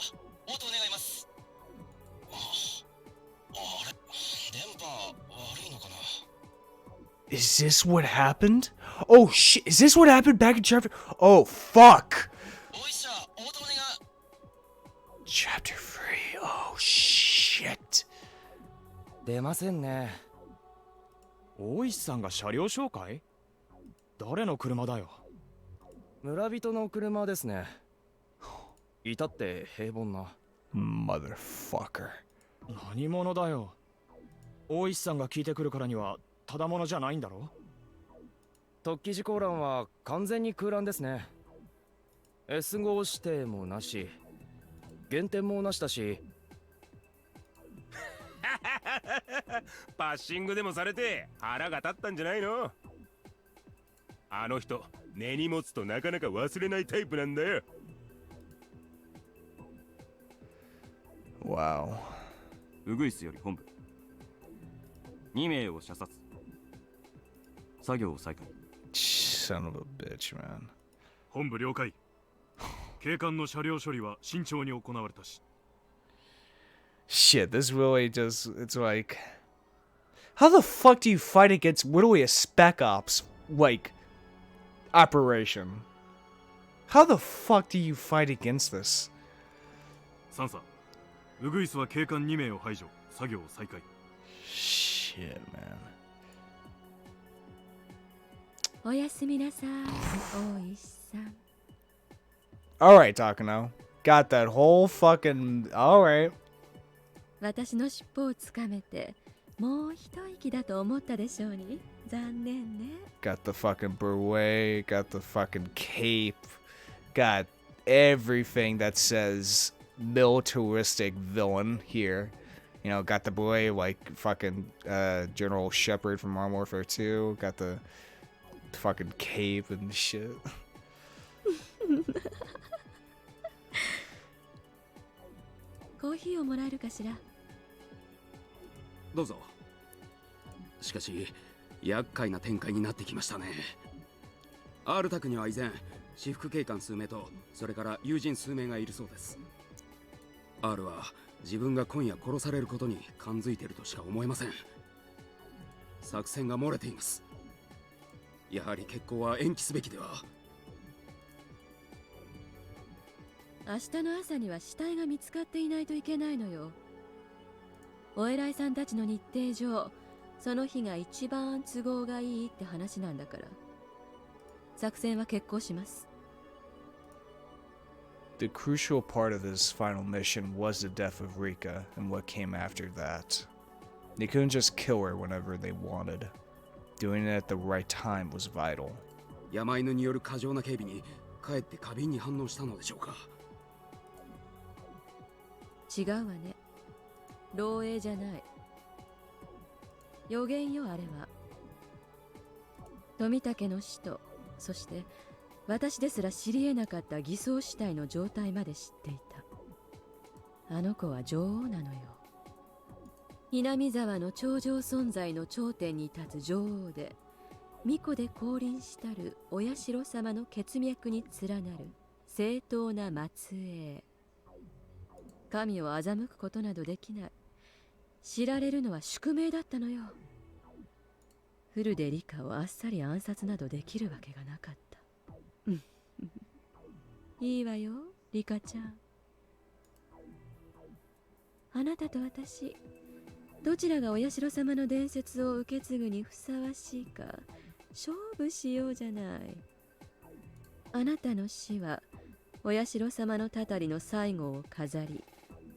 応答願います。あれ、電波悪いのかな。 Is this what happened? Oh shit, is this what happened back in chapter... Oh fuck! 大石社、応答願い。 Chapter 3, oh shit. 出ませんね。大石さんが車両紹介？誰の車だよ。村人の車ですね。いたって平凡な。Motherfucker. 何者だよ。大石さんが聞いてくるからにはただ者じゃないんだろ。突起事故欄は完全に空欄ですね。S 号指定もなし、減点もなしだし。バッシングでもされて腹が立ったんじゃないの。あの人根に持つとなかなか忘れないタイプなんだよ。Wow. ウグイスより本部2名を射殺。作業を再開。 Son of a bitch, man. 本部了解。警官の車両処理は慎重に行われたし。 Shit, this really just... It's like... How the fuck do you fight against literally a spec ops, like, operation? How the fuck do you fight against this? サンサ、ウグイスは警官2名を排除。作業を再開。 Shit, man. おやすみなさい、大石さん。 Alright, Takano. Got that whole fucking... Alright. 私の尻尾をつかめてもう一息だと思ったでしょうに。残念ね。 Got the fucking beret, got the fucking cape, got everything that says militaristic villain here. You know, got the beret like fucking General Shepard from Modern Warfare 2, got the fucking cape and shit. コーヒーをもらえるかしら。どうぞ。しかし厄介な展開になってきましたね。R 宅には以前私服警官数名とそれから友人数名がいるそうです。 R は自分が今夜殺されることに感づいているとしか思えません。作戦が漏れています。やはり決行は延期すべきでは。明日の朝には死体が見つかっていないといけないのよ。お偉いさんたちの日程上、その日が一番都合がいいって話なんだから。作戦は決行します。 The crucial part of this final mission was the death of Rika and what came after that. They couldn't just kill her whenever they wanted. Doing it at the right time was vital. 山犬による過剰な警備にかえって過敏に反応したのでしょうか。違うわね。漏洩じゃない。予言よ、あれは。富武の死と、そして私ですら知り得なかった偽装死体の状態まで知っていた。あの子は女王なのよ。Hinamizawaの頂上存在の頂点に立つ女王で、巫女で降臨したるお社様の血脈に連なる正当な末裔。神を欺くことなどできない。知られるのは宿命だったのよ。フルでリカをあっさり暗殺などできるわけがなかった。いいわよ、リカちゃん。あなたと私、どちらがお社様の伝説を受け継ぐにふさわしいか勝負しようじゃない。あなたの死はお社様のたたりの最後を飾り、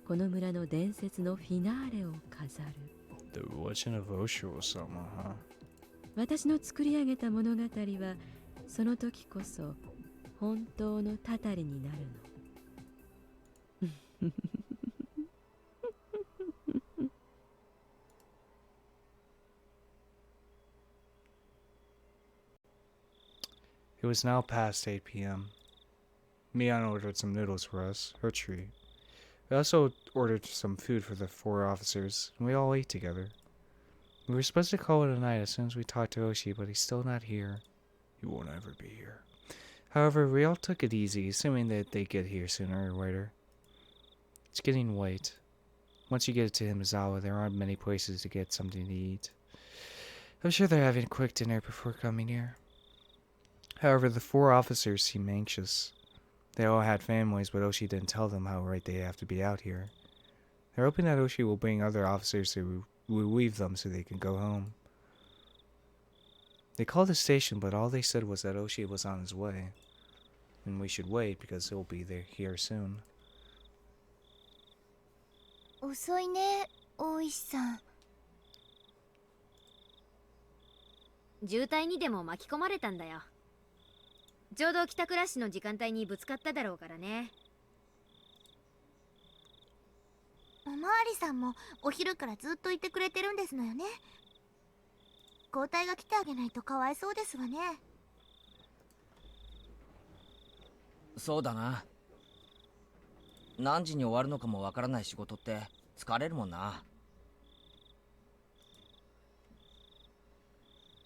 この村の伝説のフィナーレを飾る。 The Legend of Oshiro-sama, huh? 私の作り上げた物語はその時こそ本当のたたりになるの。It was now past 8 p.m. Mion ordered some noodles for us, her treat. We also ordered some food for the 4 officers, and we all ate together. We were supposed to call it a night as soon as we talked to Oshi, but he's still not here. He won't ever be here. However, we all took it easy, assuming that they'd get here sooner or later. It's getting late. Once you get to Hinamizawa, there aren't many places to get something to eat. I'm sure they're having a quick dinner before coming here. However, the 4 officers seem anxious. They all had families, but Oshi didn't tell them how right they have to be out here. They're hoping that Oshi will bring other officers to relieve them so they can go home. They called the station, but all they said was that Oshi was on his way, and we should wait because he'll be here soon. 遅いね、大石さん。渋滞にでも巻き込まれたんだよ。ちょうど帰宅ラッシュの時間帯にぶつかっただろうからね。おまわりさんもお昼からずっといてくれてるんですのよね。交代が来てあげないとかわいそうですわね。そうだな。何時に終わるのかもわからない仕事って疲れるもんな。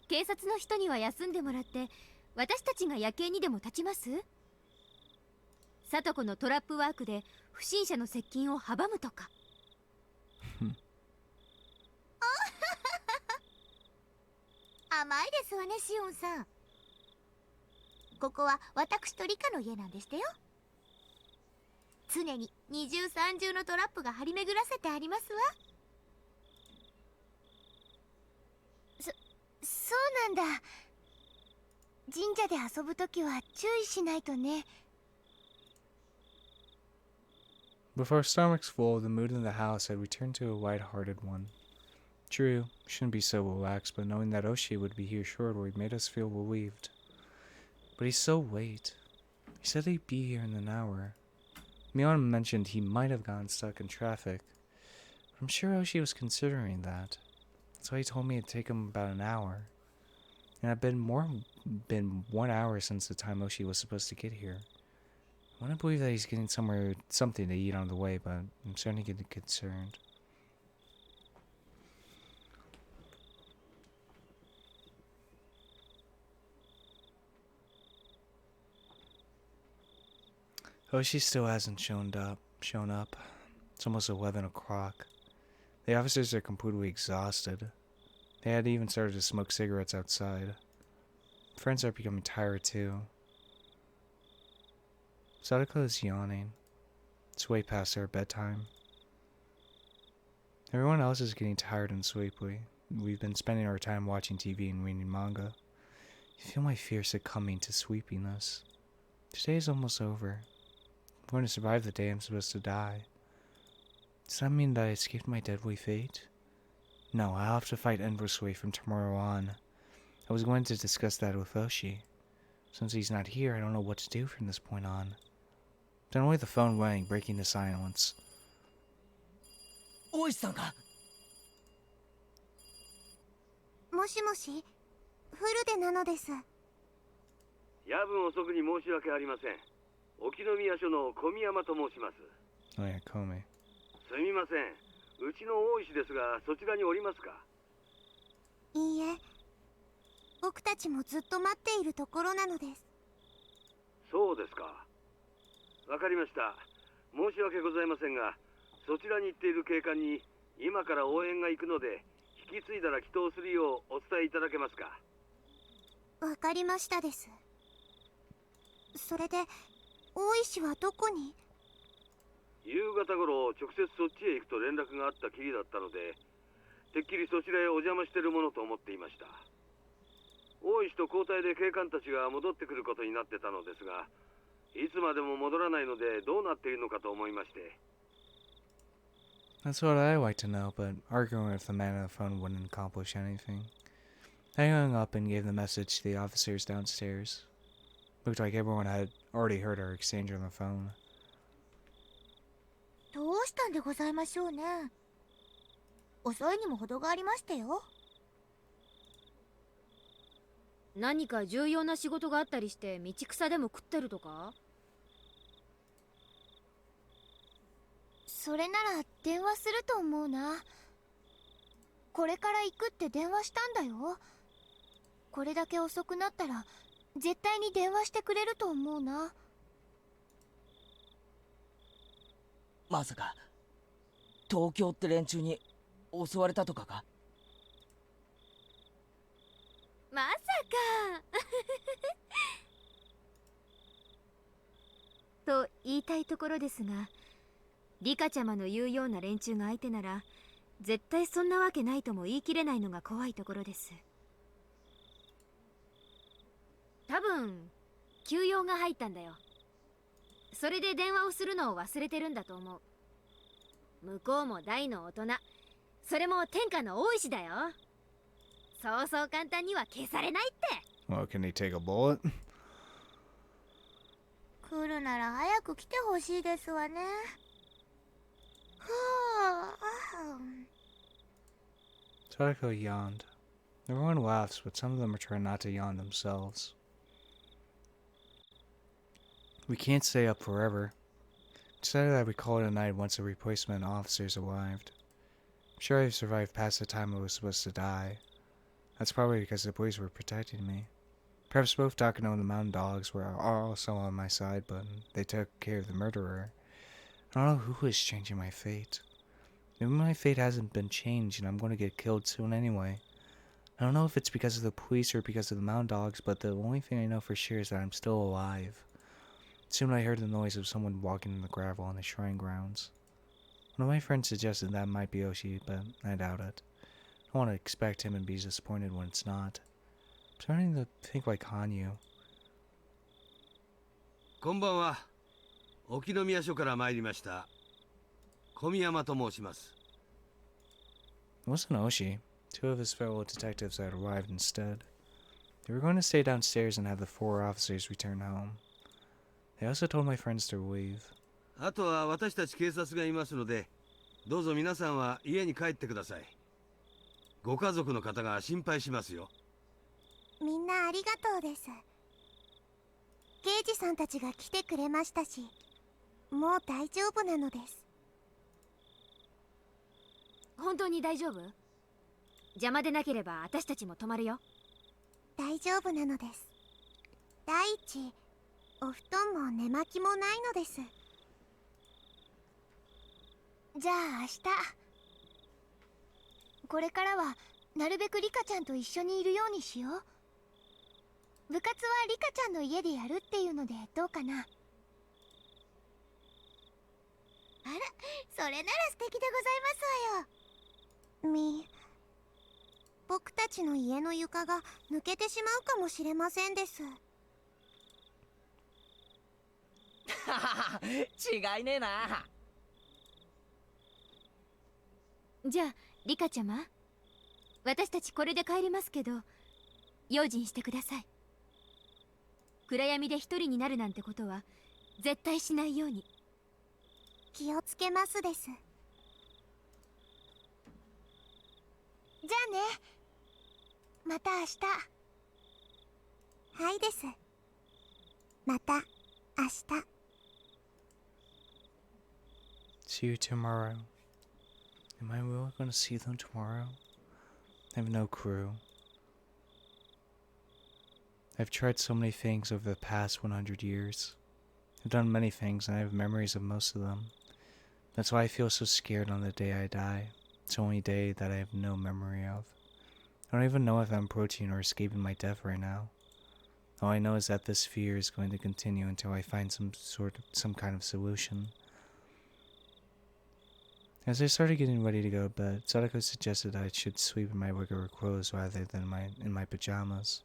警察の人には休んでもらって私たちが夜景にでも立ちます？聡子のトラップワークで不審者の接近を阻むとか。甘いですわね、シオンさん。ここは私とリカの家なんでしてよ。常に二重三重のトラップが張り巡らせてありますわ。そうなんだ。神社で遊ぶときは注意しないとね。With our stomachs full, the mood in the house had returned to a light-hearted one. True, we shouldn't be so relaxed, but knowing that Oshi would be here shortly made us feel relieved. But he's so late. He said he'd be here in an hour. Mion mentioned he might have gotten stuck in traffic, but I'm sure Oshi was considering that. That's why he told me it'd take him about an hour. And it's been 1 hour since the time Oshi was supposed to get here. I want to believe that he's getting something to eat on the way, but I'm starting to get concerned. Oshi still hasn't shown up. It's almost 11 o'clock. The officers are completely exhausted. They had even started to smoke cigarettes outside. Friends are becoming tired too. Sadako is yawning. It's way past their bedtime. Everyone else is getting tired and sleepy. We've been spending our time watching TV and reading manga. I feel my fear succumbing to sleepiness. Today is almost over. I'm going to survive the day I'm supposed to die. Does that mean that I escaped my deadly fate? No, I'll have to fight endlessly from tomorrow on. I was going to discuss that with Oshi. Since he's not here, I don't know what to do from this point on. Suddenly the phone rang, breaking the silence. 大石さんか。もしもし、フルでなのです。夜分遅くに申し訳ありません。沖宮署の小宮山と申します。Oh yeah, Kome. すみません。うちの大石ですが、そちらにおりますか？いいえ、僕たちもずっと待っているところなのです。そうですか。わかりました。申し訳ございませんが、そちらに行っている警官に今から応援が行くので、引き継いだら祈祷するようお伝えいただけますか？わかりましたです。それで、大石はどこに？夕方頃、直接そっちへ行くと連絡があったきりだったので、てっきりそちらへお邪魔しているものと思っていました。大石と交代で警官たちが戻ってくることになってたのですが、いつまでも戻らないのでどうなっているのかと思いまして。That's what I'd like to know, but arguing with the man on the phone wouldn't accomplish anything. I hung up and gave the message to the officers downstairs. Looked like everyone had already heard our exchange on the phone. どうしたんでございましょうね。遅いにも程がありましたよ。何か重要な仕事があったりして道草でも食ってるとか？それなら電話すると思うな。これから行くって電話したんだよ。これだけ遅くなったら絶対に電話してくれると思うな。まさか東京って連中に襲われたとかか？まさかと言いたいところですが、リカちゃまの言うような連中が相手なら絶対そんなわけないとも言い切れないのが怖いところです。多分急用が入ったんだよ。それで電話をするのを忘れてるんだと思う。向こうも大の大人、それも天下の大石だよ。そうそう簡単には消されないって。 Well, can he take a bullet? 来るなら早く来てほしいですわね。Sadako yawned. Everyone laughs, but some of them are trying not to yawn themselves. We can't stay up forever. Decided that we call it a night once the replacement officers arrived. I'm sure I've survived past the time I was supposed to die. That's probably because the police were protecting me. Perhaps both Takano and the mountain dogs were also on my side, but they took care of the murderer. I don't know who is changing my fate. Maybe my fate hasn't been changed and I'm going to get killed soon anyway. I don't know if it's because of the police or because of the mountain dogs, but the only thing I know for sure is that I'm still alive. Soon I heard the noise of someone walking in the gravel on the shrine grounds. One of my friends suggested that might be Oshi, but I doubt it. I don't want to expect him and be disappointed when it's not. I'm starting to think like Hanyu. こんばんは。沖宮署から参りました。小宮山と申します。It wasn't Oshi. Two of his fellow detectives had arrived instead. They were going to stay downstairs and have the 4 officers return home. They also told my friends to leave. あとは私たち警察がいますので、どうぞ皆さんは家に帰ってください。ご家族の方が心配しますよ。みんなありがとうです。刑事さんたちが来てくれましたし、もう大丈夫なのです。本当に大丈夫？邪魔でなければ私たちも泊まるよ。大丈夫なのです。第一、お布団も寝巻きもないのです。じゃあ明日、これからはなるべくリカちゃんと一緒にいるようにしよう。部活はリカちゃんの家でやるっていうのでどうかな。あら、それなら素敵でございますわよ。僕たちの家の床が抜けてしまうかもしれませんです。違いねえな。じゃあリカちゃま、私たちこれで帰りますけど、用心してください。暗闇で一人になるなんてことは絶対しないように。気をつけますです。じゃあね。また明日。はいです。また明日。See you tomorrow. Am I really going to see them tomorrow? I have no clue. I've tried so many things over the past 100 years. I've done many things and I have memories of most of them. That's why I feel so scared on the day I die. It's the only day that I have no memory of. I don't even know if I'm approaching or escaping my death right now. All I know is that this fear is going to continue until I find some kind of solution. As I started getting ready to go to bed, Sadako suggested I should sleep in my regular clothes rather than in my pajamas.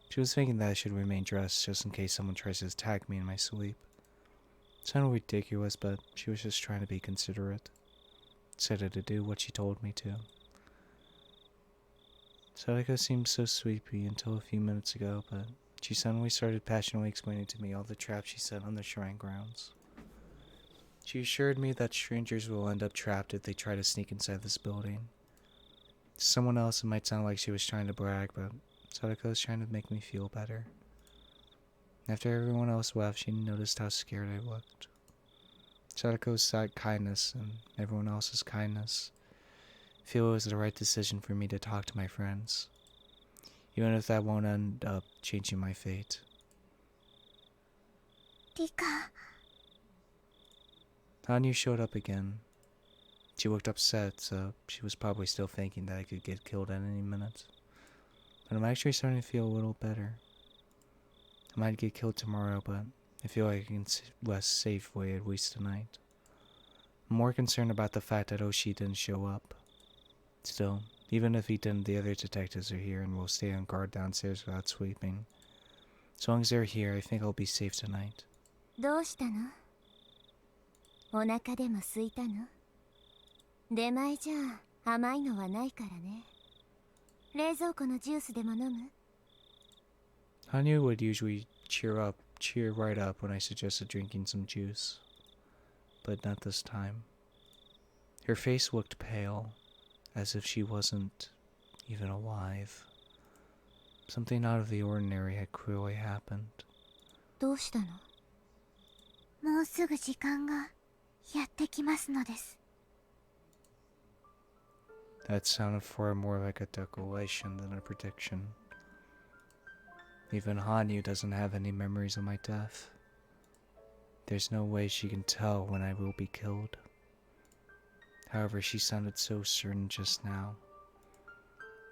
She was thinking that I should remain dressed just in case someone tries to attack me in my sleep. It sounded ridiculous, but she was just trying to be considerate. Decided to do what she told me to. Sadako seemed so sleepy until a few minutes ago, but she suddenly started passionately explaining to me all the traps she set on the shrine grounds. She assured me that strangers will end up trapped if they try to sneak inside this building. To someone else, it might sound like she was trying to brag, but Sadako was trying to make me feel better. After everyone else left, she noticed how scared I looked. Sadako's kindness and everyone else's kindness. I feel it was the right decision for me to talk to my friends, even if that won't end up changing my fate. Rika. Hanyu showed up again. She looked upset, so she was probably still thinking that I could get killed at any minute. But I'm actually starting to feel a little better. I might get killed tomorrow, but I feel like I can less safely at least tonight. I'm more concerned about the fact that Oshi didn't show up. Still, even if he didn't, the other detectives are here and will stay on guard downstairs without sleeping. As long as they're here, I think I'll be safe tonight. どうしたの？お腹でも空いたの？出前じゃ甘いのはないからね。冷蔵庫のジュースでも飲む？ Hanyu would usually cheer right up when I suggested drinking some juice, but not this time. Her face looked pale, as if she wasn't even alive. Something out of the ordinary had clearly happened. どうしたの？もうすぐ時間がやってきますのです。 That sounded far more like a declaration than a prediction. Even Hanyu doesn't have any memories of my death. There's no way she can tell when I will be killed. However, she sounded so certain just now.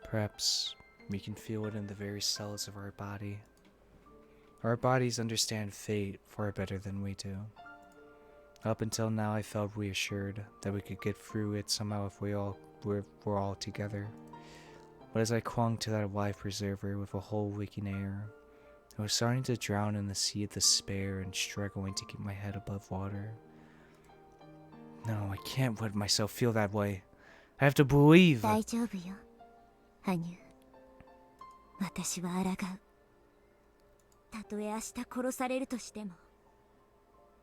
Perhaps we can feel it in the very cells of our body. Our bodies understand fate far better than we do. Up until now, I felt reassured that we could get through it somehow if we're all together. But as I clung to that life preserver with a whole waking air, I was starting to drown in the sea of despair and struggling to keep my head above water. No, I can't let myself feel that way. I have to believe. 大丈夫よ、羽生。私は抗う。たとえ明日殺されるとしても、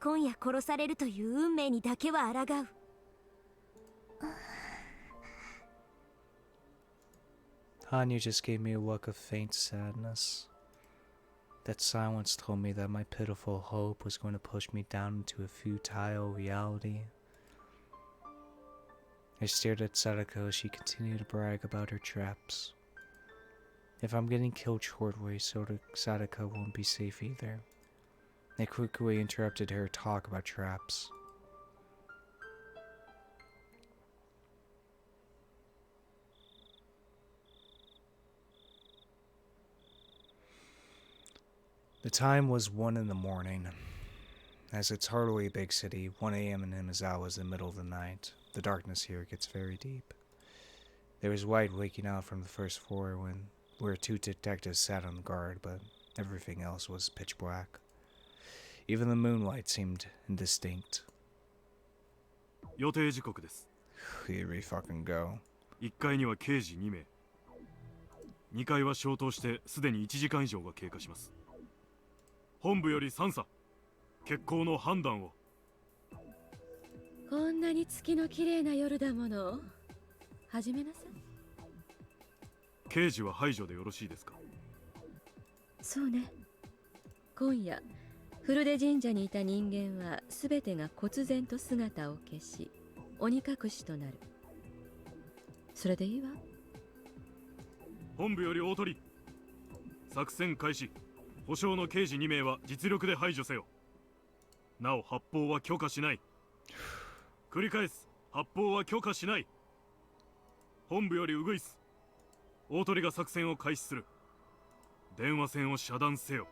今夜殺されるという運命にだけは抗う。Hanyu just gave me a look of faint sadness. That silence told me that my pitiful hope was going to push me down into a futile reality. I stared at Sadako as she continued to brag about her traps. If I'm getting killed shortly, Sadako won't be safe either. I quickly interrupted her talk about traps. The time was 1 in the morning. As it's hardly a big city, 1 a.m. in Hinamizawa is the middle of the night. The darkness here gets very deep. There was light waking out from the first floor where 2 detectives sat on guard, but everything else was pitch black. Even the moonlight seemed indistinct. 予定時刻です。 Here we fucking go. 1階には刑事2名。2階は消灯してすでに1時間以上が経過します。本部より3査決行の判断を。こんなに月の綺麗な夜だもの。始めなさい。刑事は排除でよろしいですか？そうね。今夜古出神社にいた人間は全てが忽然と姿を消し鬼隠しとなる。それでいいわ。本部より大鳥、作戦開始。保証の刑事2名は実力で排除せよ。なお発砲は許可しない。繰り返す、発砲は許可しない。本部よりウグイス、大鳥が作戦を開始する。電話線を遮断せよ。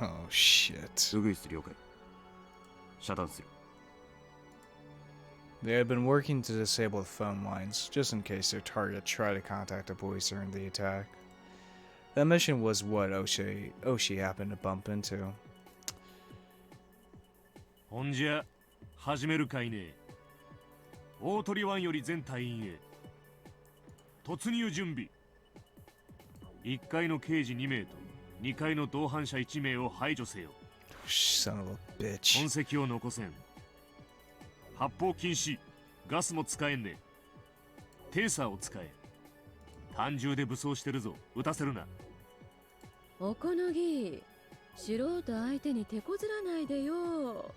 Oh shit. ウグイス了解。遮断する。They had been working to disable the phone lines, just in case their target tried to contact the police during the attack. That mission was what Oshi happened to bump into. ほんじゃ、始めるかいね。大鳥湾より全隊員へ。突入準備。1階の刑事2名と2階の同伴者1名を排除せよ。Son of a bitch. 痕跡を残せん。発砲禁止。ガスも使えんね。テーサーを使え。単銃で武装してるぞ。撃たせるな。おこのぎ、素人相手に手こずらないでよ。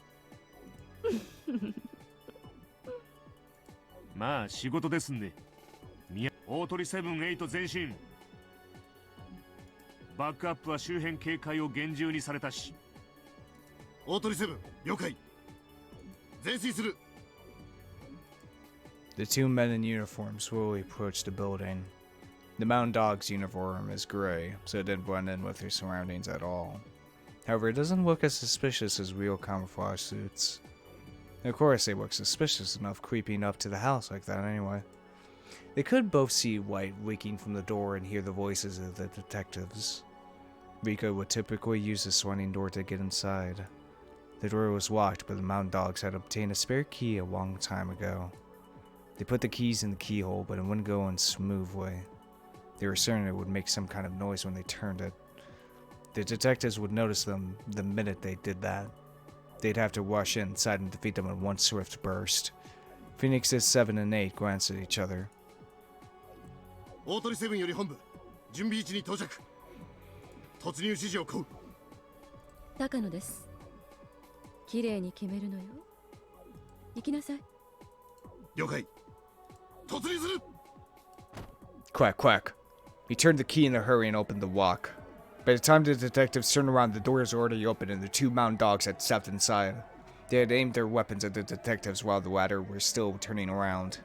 まあ仕事ですんで。大鳥7、8前進。バックアップは周辺警戒を厳重にされたし。大鳥7、了解。前進する。The two men in uniform slowly approached the building. The mountain dog's uniform is gray, so it didn't blend in with their surroundings at all. However, it doesn't look as suspicious as real camouflage suits. Of course, they look suspicious enough creeping up to the house like that anyway. They could both see light leaking from the door and hear the voices of the detectives. Rika would typically use the swinging door to get inside. The door was locked, but the mountain dogs had obtained a spare key a long time ago. They put the keys in the keyhole, but it wouldn't go in smoothly. They were certain it would make some kind of noise when they turned it. The detectives would notice them the minute they did that. They'd have to rush inside and defeat them in one swift burst. Phoenix's 7 and 8 glanced at each other. 大鳥7より本部、準備位置に到着。突入指示を請う。高野です。綺麗に決めるのよ。行きなさい。了解。突入する。Quack, quack. He turned the key in a hurry and opened the lock. By the time the detectives turned around, the doors were already open and the two mountain dogs had stepped inside. They had aimed their weapons at the detectives while the latter were still turning around.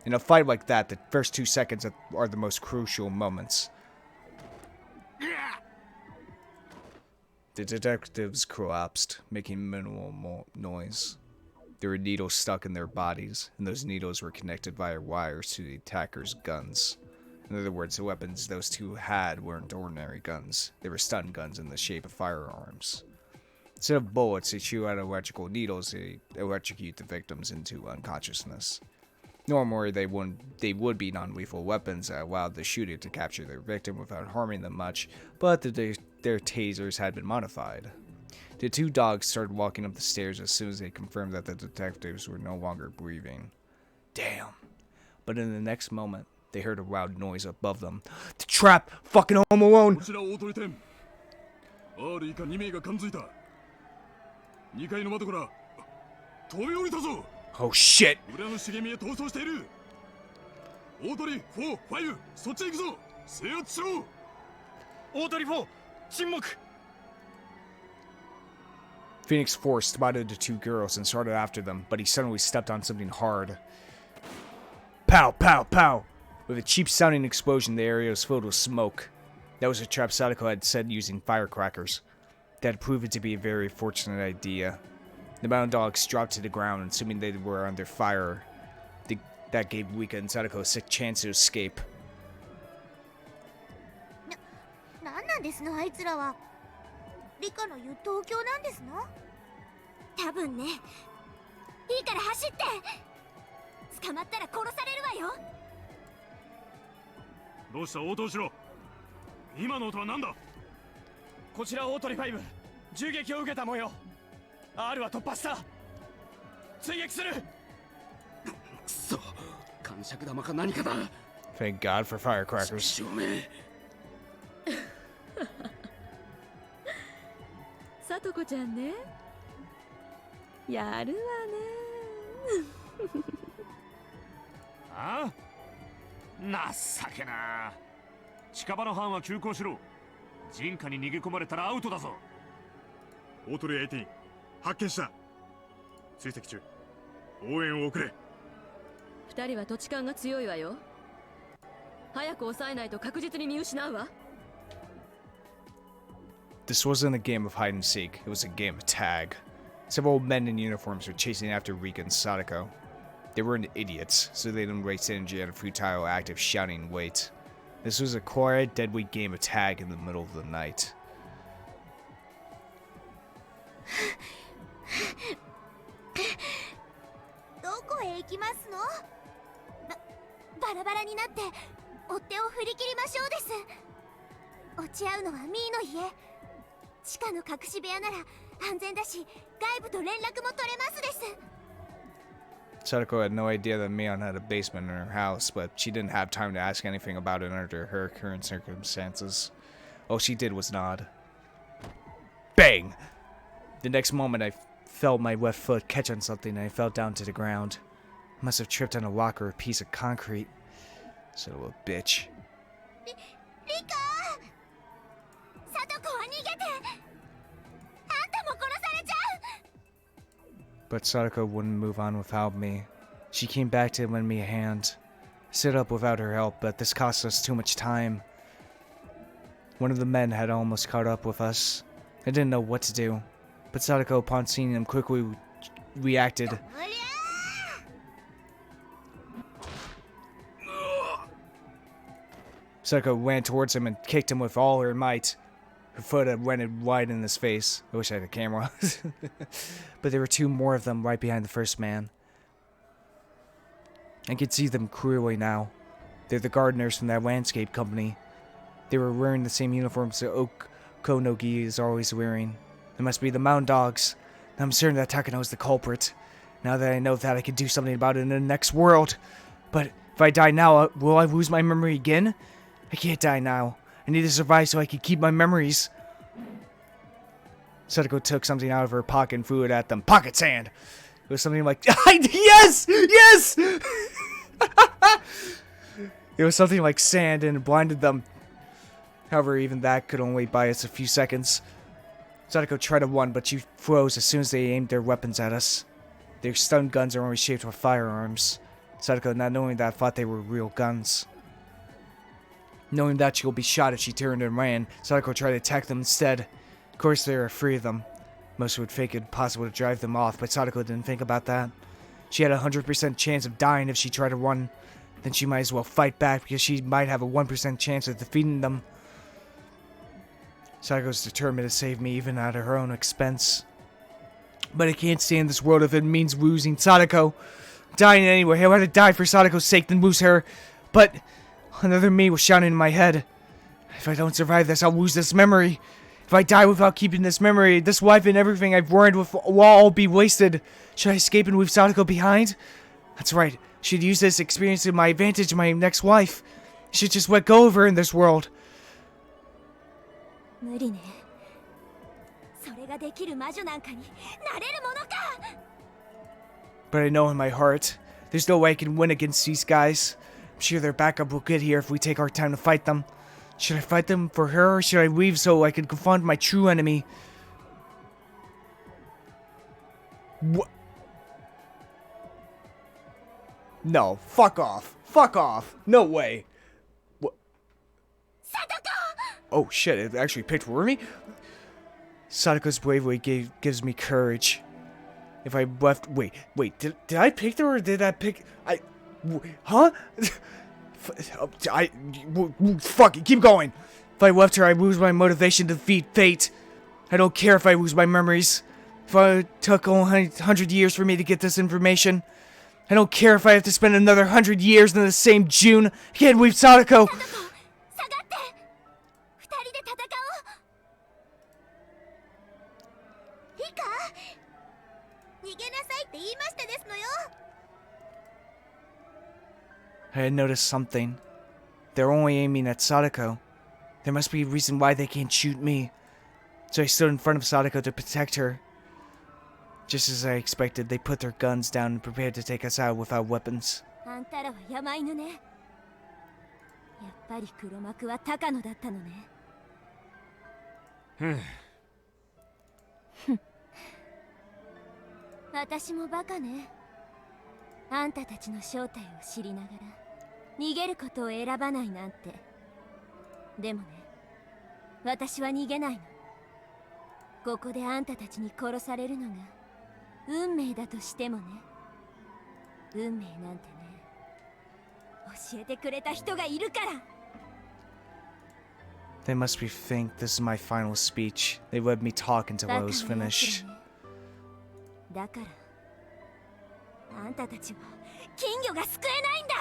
In a fight like that, the first 2 seconds are the most crucial moments. The detectives collapsed, making minimal noise. There were needles stuck in their bodies, and those needles were connected via wires to the attackers' guns. In other words, the weapons those two had weren't ordinary guns. They were stun guns in the shape of firearms. Instead of bullets, they shoot out electrical needles. They electrocute the victims into unconsciousness. Normally, they would be non-lethal weapons that allowed the shooter to capture their victim without harming them much, but their tasers had been modified. The two dogs started walking up the stairs as soon as they confirmed that the detectives were no longer breathing. Damn. But in the next moment, they heard a loud noise above them. The trap! Fucking Home Alone! Oh shit! Phoenix 4 spotted the two girls and started after them, but he suddenly stepped on something hard. Pow, pow, pow! With a cheap-sounding explosion, the area was filled with smoke. That was a trap Sadako had said using firecrackers. That had proven to be a very fortunate idea. The mountain dogs dropped to the ground, assuming they were under fire. That gave Rika and Sadako a sick chance to escape. なんなんですのあいつらは。リカの言う東京なんですの。多分ね。いいから走って。捕まったら殺されるわよ。どうした？応答しろ。今の音は何だ。こちら大鳥5、銃撃を受けた模様。R は突破した。追撃する。くそ、感触玉か何かだ。 Thank God for firecrackers. 照明。さとこちゃんね。やるわね。ああ、情けな。近場の班は急行しろ。人家に逃げ込まれたらアウトだぞ。大鳥18発見した。追跡中、応援を送れ。二人は土地勘が強いわよ。早く抑えないと確実に見失うわ。 This wasn't a game of hide and seek, it was a game of tag. Several men in uniforms were chasing after Rika and Sadako. They weren't idiots, so they didn't waste energy on a futile act of shouting wait. This was a quiet, deadly game of tag in the middle of the night. どこへ行きますの？バラバラになって追っ手を振り切りましょうです。落ち合うのはミーの家。地下の隠し部屋なら安全だし、外部と連絡も取れますです。 Sadako had no idea that Mion had a basement in her house, but she didn't have time to ask anything about it under her current circumstances. All she did was nod. Bang! The next moment I felt my left foot catch on something and I fell down to the ground. I must have tripped on a rock or a piece of concrete. Son of a bitch. Rika! Sadako wa nigete! Anta mo korosarechau! But Sadako wouldn't move on without me. She came back to lend me a hand. I stood up without her help, but this cost us too much time. One of the men had almost caught up with us. I didn't know what to do, but Sadako, upon seeing him, quickly reacted. Sadako ran towards him and kicked him with all her might. Her foot had rented wide in his face. I wish I had a camera. But there were two more of them right behind the first man. I could see them clearly now. They're the gardeners from that landscape company. They were wearing the same uniforms that Okonogi is always wearing. They must be the mountain dogs. I'm certain that Takano is the culprit. Now that I know that, I can do something about it in the next world. But if I die now, will I lose my memory again? I can't die now. I need to survive so I can keep my memories. Sadako took something out of her pocket and threw it at them. Pocket sand! It was something like... Yes! Yes! It was something like sand and it blinded them. However, even that could only buy us a few seconds. Sadako tried to run, but she froze as soon as they aimed their weapons at us. Their stun guns are only shaped with firearms. Sadako, not knowing that, thought they were real guns. Knowing that she will be shot if she turned and ran, Sadako tried to attack them instead. Of course, there are three of them. Most would think it possible to drive them off, but Sadako didn't think about that. She had a 100% chance of dying if she tried to run. Then she might as well fight back because she might have a 1% chance of defeating them. Sadako's determined to save me even at her own expense. But I can't stay in this world if it means losing Sadako. I'm dying anyway. I'd rather die for Sadako's sake than lose her. But another me was shouting in my head. If I don't survive this, I'll lose this memory. If I die without keeping this memory, this life and everything I've worried with will all be wasted. Should I escape and leave Sadako behind? That's right. I should use this experience to my advantage in my next life. I should just let go of her in this world. But I know in my heart, there's no way I can win against these guys. I'm sure their backup will get here if we take our time to fight them. Should I fight them for her, or should I leave so I can confront my true enemy? What? No, fuck off. Fuck off. No way. What? Oh shit, it actually picked for me? Sadako's bravery gives me courage. If I left... Wait, did I pick her or did I pick... Huh? Fuck it, keep going. If I left her, I lose my motivation to defeat fate. I don't care if I lose my memories. If it took 100 years for me to get this information. I don't care if I have to spend another 100 years in the same June. I can't leave Sadako. げなさいって言いましたですのよ。 I had noticed something. They're only aiming at Sadako. There must be a reason why they can't shoot me. So I stood in front of Sadako to protect her. Just as I expected, they put their guns down and prepared to take us out without weapons. あんたらは山犬ね。やっぱり黒幕は高野だったのね。私もバカね。あんたたちの正体を知りながら逃げることを選ばないなんて。でもね、私は逃げないの。ここであんたたちに殺されるのが運命だとしてもね。運命なんてね、教えてくれた人がいるから。 They must be think this is my final speech. They let me talk until I was finished. だからあんたたちは金魚が救えないんだ。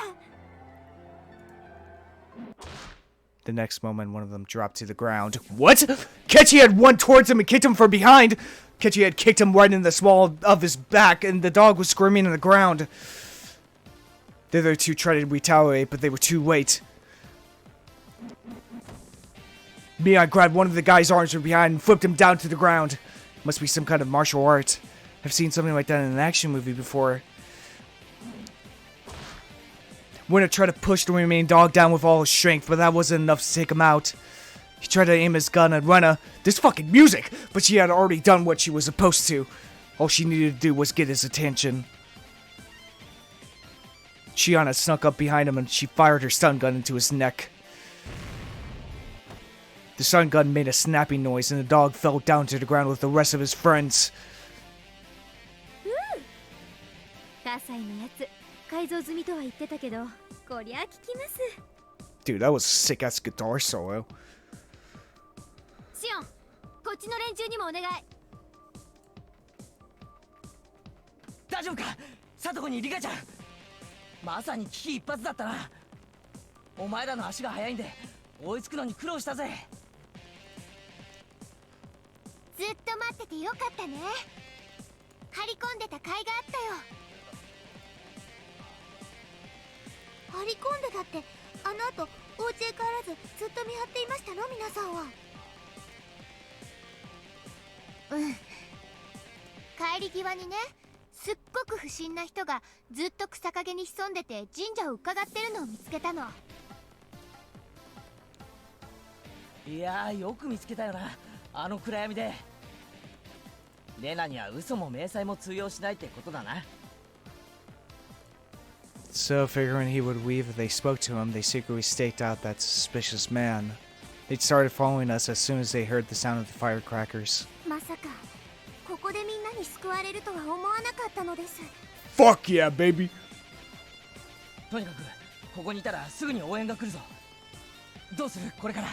The next moment, one of them dropped to the ground. What? Kechi had run towards him and kicked him from behind. Kechi had kicked him right in the small of his back, and the dog was screaming on the ground. The other two tried to retaliate, but they were too late. I grabbed one of the guy's arms from behind and flipped him down to the ground. Must be some kind of martial art. I've seen something like that in an action movie before. Winner tried to push the remaining dog down with all his strength, but that wasn't enough to take him out. He tried to aim his gun at Rena. This fucking music! But she had already done what she was supposed to. All she needed to do was get his attention. Shiana snuck up behind him and she fired her stun gun into his neck. The stun gun made a snapping noise and the dog fell down to the ground with the rest of his friends. ダサいのやつ改造済みとは言ってたけど、こりゃ効きます。 Dude, that was a sick ass guitar solo. シオン、こっちの連中にもお願い。大丈夫か、サトコにリカちゃん。まさに危機一髪だったな。お前らの足が速いんで追いつくのに苦労したぜ。ずっと待っててよかったね。張り込んでた甲斐があったよ。張り込んでたって、あの後お家へ帰らずずっと見張っていましたの、皆さんは。帰り際にね、すっごく不審な人がずっと草陰に潜んでて神社を伺ってるのを見つけたの。いやー、よく見つけたよな、あの暗闇で。レナには嘘も迷彩も通用しないってことだな。So, figuring he would leave if they spoke to him, they secretly staked out that suspicious man. They started following us as soon as they heard the sound of the firecrackers. まさかここでみんなに救われるとは思わなかったのです。 Fuck yeah, baby! とにかくここにいたらすぐに応援が来るぞ。どうする、これから。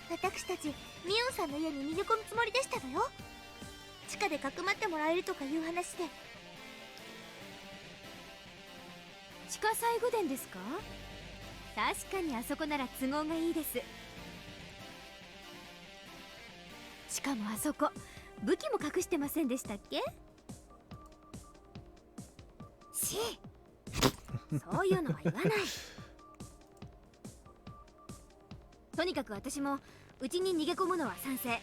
私たちミオンさんの家に逃げ込むつもりでしたのよ。地下でかくまってもらえるとかいう話で。地下最後殿ですか？確かにあそこなら都合がいいです。しかもあそこ武器も隠してませんでしたっけ？そういうのは言わない。とにかく私もうちに逃げ込むのは賛成。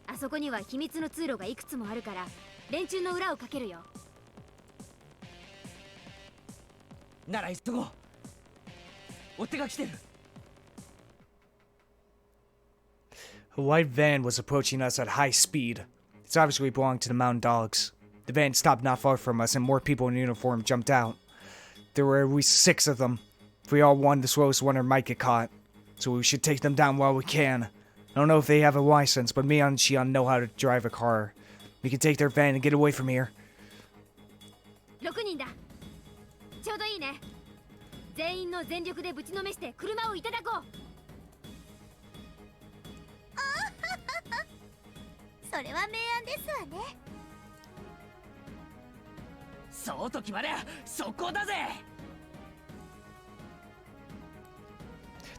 あそこには秘密の通路がいくつもあるから連中の裏をかけるよ。なら急ごう。追っ手が来てる。A white van was approaching us at high speed. It's obviously belonged to the mountain dogs. The van stopped not far from us and more people in uniform jumped out. There were at least 6 of them. If we all won, the slowest runner might get caught. So we should take them down while we can. I don't know if they have a license, but me and Shion know how to drive a car. We can take their van and get away from here. 6人だ。ちょうどいいね。全員の全力でぶちのめして車をいただこう。それは明暗ですわね。そうと決まりゃ速攻だぜ。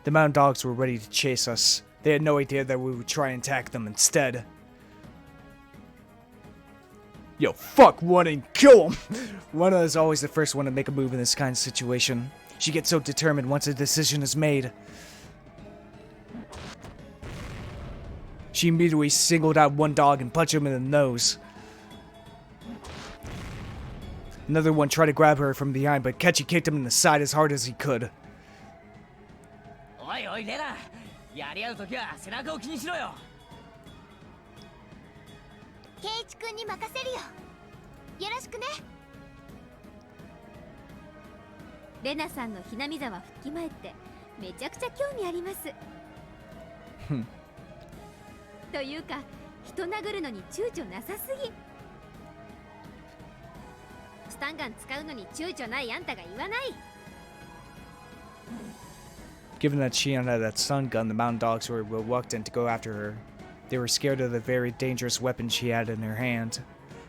The mountain dogs were ready to chase us. They had no idea that we would try and attack them instead. Yo, fuck one and kill him! Runa is always the first one to make a move in this kind of situation. She gets so determined once a decision is made. She immediately singled out one dog and punched him in the nose. Another one tried to grab her from behind, but Kechi kicked him in the side as hard as he could. Oi, oi, Rena. やり合うときは背中を気にしろよ。ケイチ君に任せるよ。よろしくね。レナさんのひなみ沢復帰前ってめちゃくちゃ興味あります。というか、人殴るのに躊躇なさすぎ。スタンガン使うのに躊躇ないあんたが言わない。Given that Shion had that stun gun, the mountain dogs were reluctant to go after her. They were scared of the very dangerous weapon she had in her hand.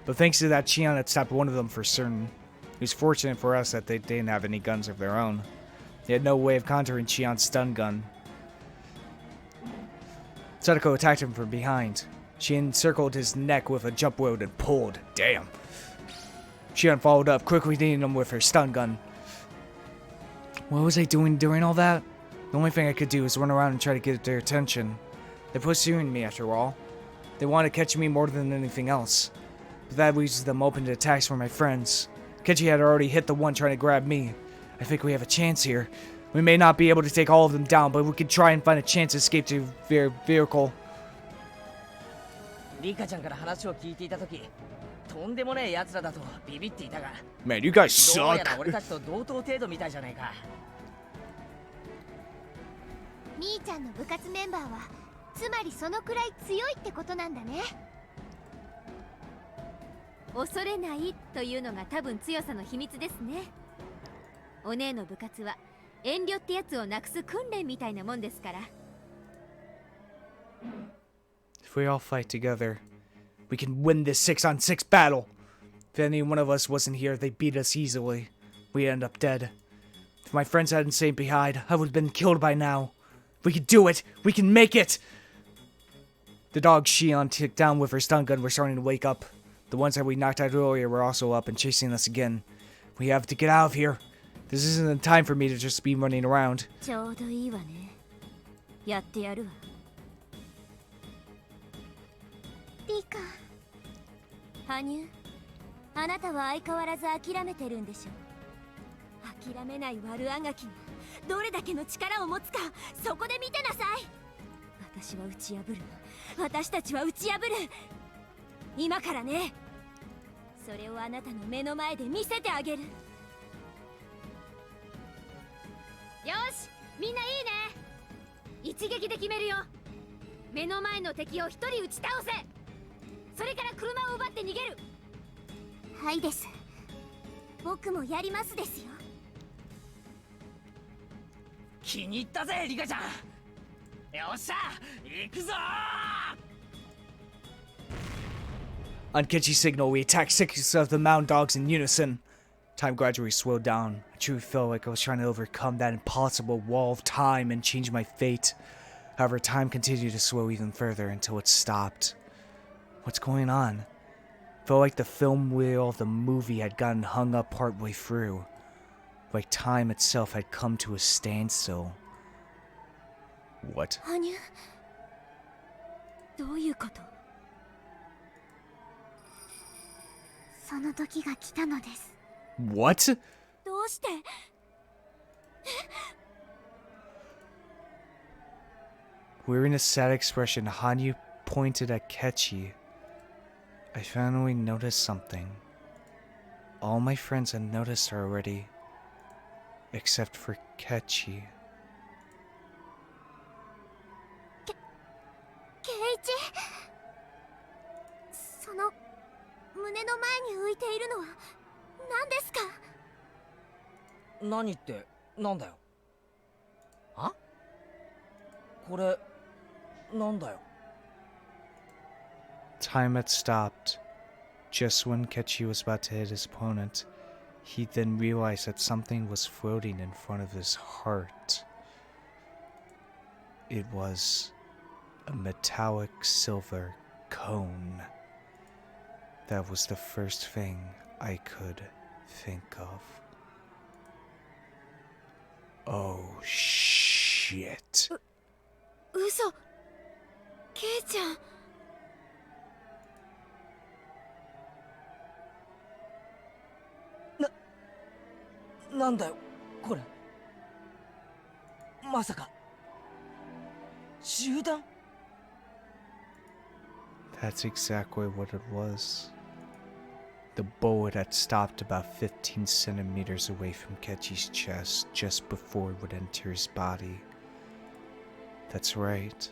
But thanks to that, Shion had stopped one of them for certain. It was fortunate for us that they didn't have any guns of their own. They had no way of countering Shion's stun gun. Sadako attacked him from behind. She encircled his neck with a jump rope and pulled. Damn. Shion followed up, quickly hitting him with her stun gun. What was I doing during all that? The only thing I could do was run around and try to get their attention. They're pursuing me after all. They want to catch me more than anything else. But that leaves them open to attacks from my friends. Kechi had already hit the one trying to grab me. I think we have a chance here. We may not be able to take all of them down, but we could try and find a chance to escape to their vehicle. Rika ちゃんから話を聞いていたとき、とんでもねえ奴らだとビビっていたが。Man, you guys suck. どうやら俺たちと同等程度みたいじゃないか。みーちゃんの部活メンバーはつまりそのくらい強いってことなんだね。恐れないというのが多分強さの秘密ですね。お姉の部活は遠慮ってやつをなくす訓練みたいなもんですから。If we all fight together, we can win this 6-on-6 battle. If any one of us wasn't here, they beat us easily. We'd end up dead. If my friends hadn't stayed behind, I would have been killed by now. We can do it! We can make it! The dogs Shion took down with her stun gun were starting to wake up. The ones that we knocked out earlier were also up and chasing us again. We have to get out of here. This isn't the time for me to just be running around. ちょうどいいわね。やってやるわ。リカ。羽生、あなたは相変わらず諦めてるんでしょ。諦めない悪あがきがどれだけの力を持つか、そこで見てなさい。私は打ち破る。私たちは打ち破る。今からね。それをあなたの目の前で見せてあげる。よし、みんないいね。一撃で決めるよ。目の前の敵を一人撃ち倒せ。それから車を奪って逃げる。はいです。僕もやりますですよ。気に入ったぜ、リカちゃん。よっしゃ、行くぞOn Kechi's signal, we attacked 6 of the mountain dogs in unison. Time gradually slowed down. I truly felt like I was trying to overcome that impossible wall of time and change my fate. However, time continued to slow even further until it stopped. What's going on? It felt like the film wheel of the movie had gotten hung up partway through. Like time itself had come to a standstill. What? 羽生、どういうこと？その時が来たのです。What? どうして？ Wearing a sad expression, Hanyu pointed at Kechi. I finally noticed something. All my friends had noticed her already, except for Kechi. ケイチ、その胸の前に浮いているのは何ですか？何ってなんだよ。あ？これなんだよ。Time had stopped. Just when Kechi was about to hit his opponent, he then realized that something was floating in front of his heart. It was a metallic silver cone. That was the first thing I could think of. Oh shit. 嘘。ケイちゃん。なんだよこれ。まさか集団？ That's exactly what it was. The bullet had stopped about 15 centimeters away from Kechi's chest just before it would enter his body. That's right.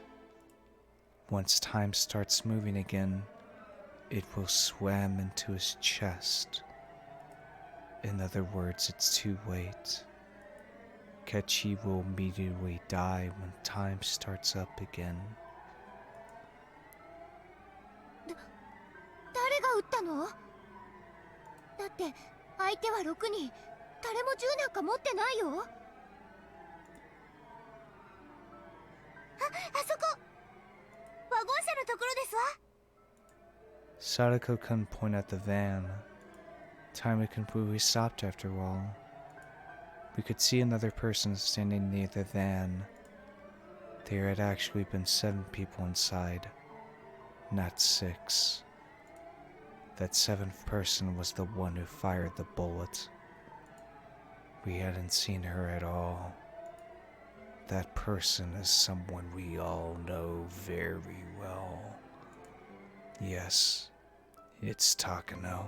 Once time starts moving again, it will swim into his chest. In other words, it's too late. Kechi will immediately die when time starts up again. 誰が撃ったの？だって相手は6人、誰も銃なんか持ってないよ。あそこ、ワゴン車のところですわ。 Sadako couldn't point at the van. Time had completely stopped after all. We could see another person standing near the van. There had actually been 7 people inside, not 6. That 7th person was the one who fired the bullet. We hadn't seen her at all. That person is someone we all know very well. Yes, it's Takano.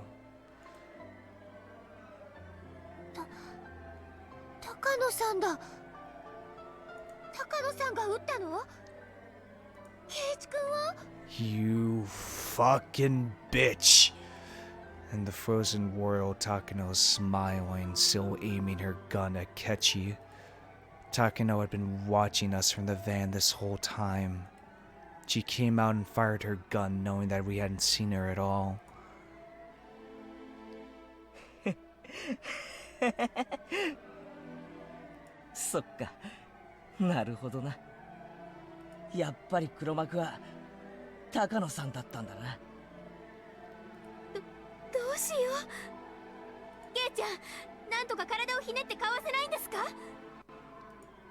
高野さんだ。高野さんが撃ったの？圭一君は？ You fucking bitch! In the frozen world, Takano is smiling, still aiming her gun at Kechi. Takano had been watching us from the van this whole time. She came out and fired her gun knowing that we hadn't seen her at all. そっか、なるほどな。やっぱり黒幕は高野さんだったんだな。どうしよう。ケイちゃん、なんとか体をひねってかわせないんですか？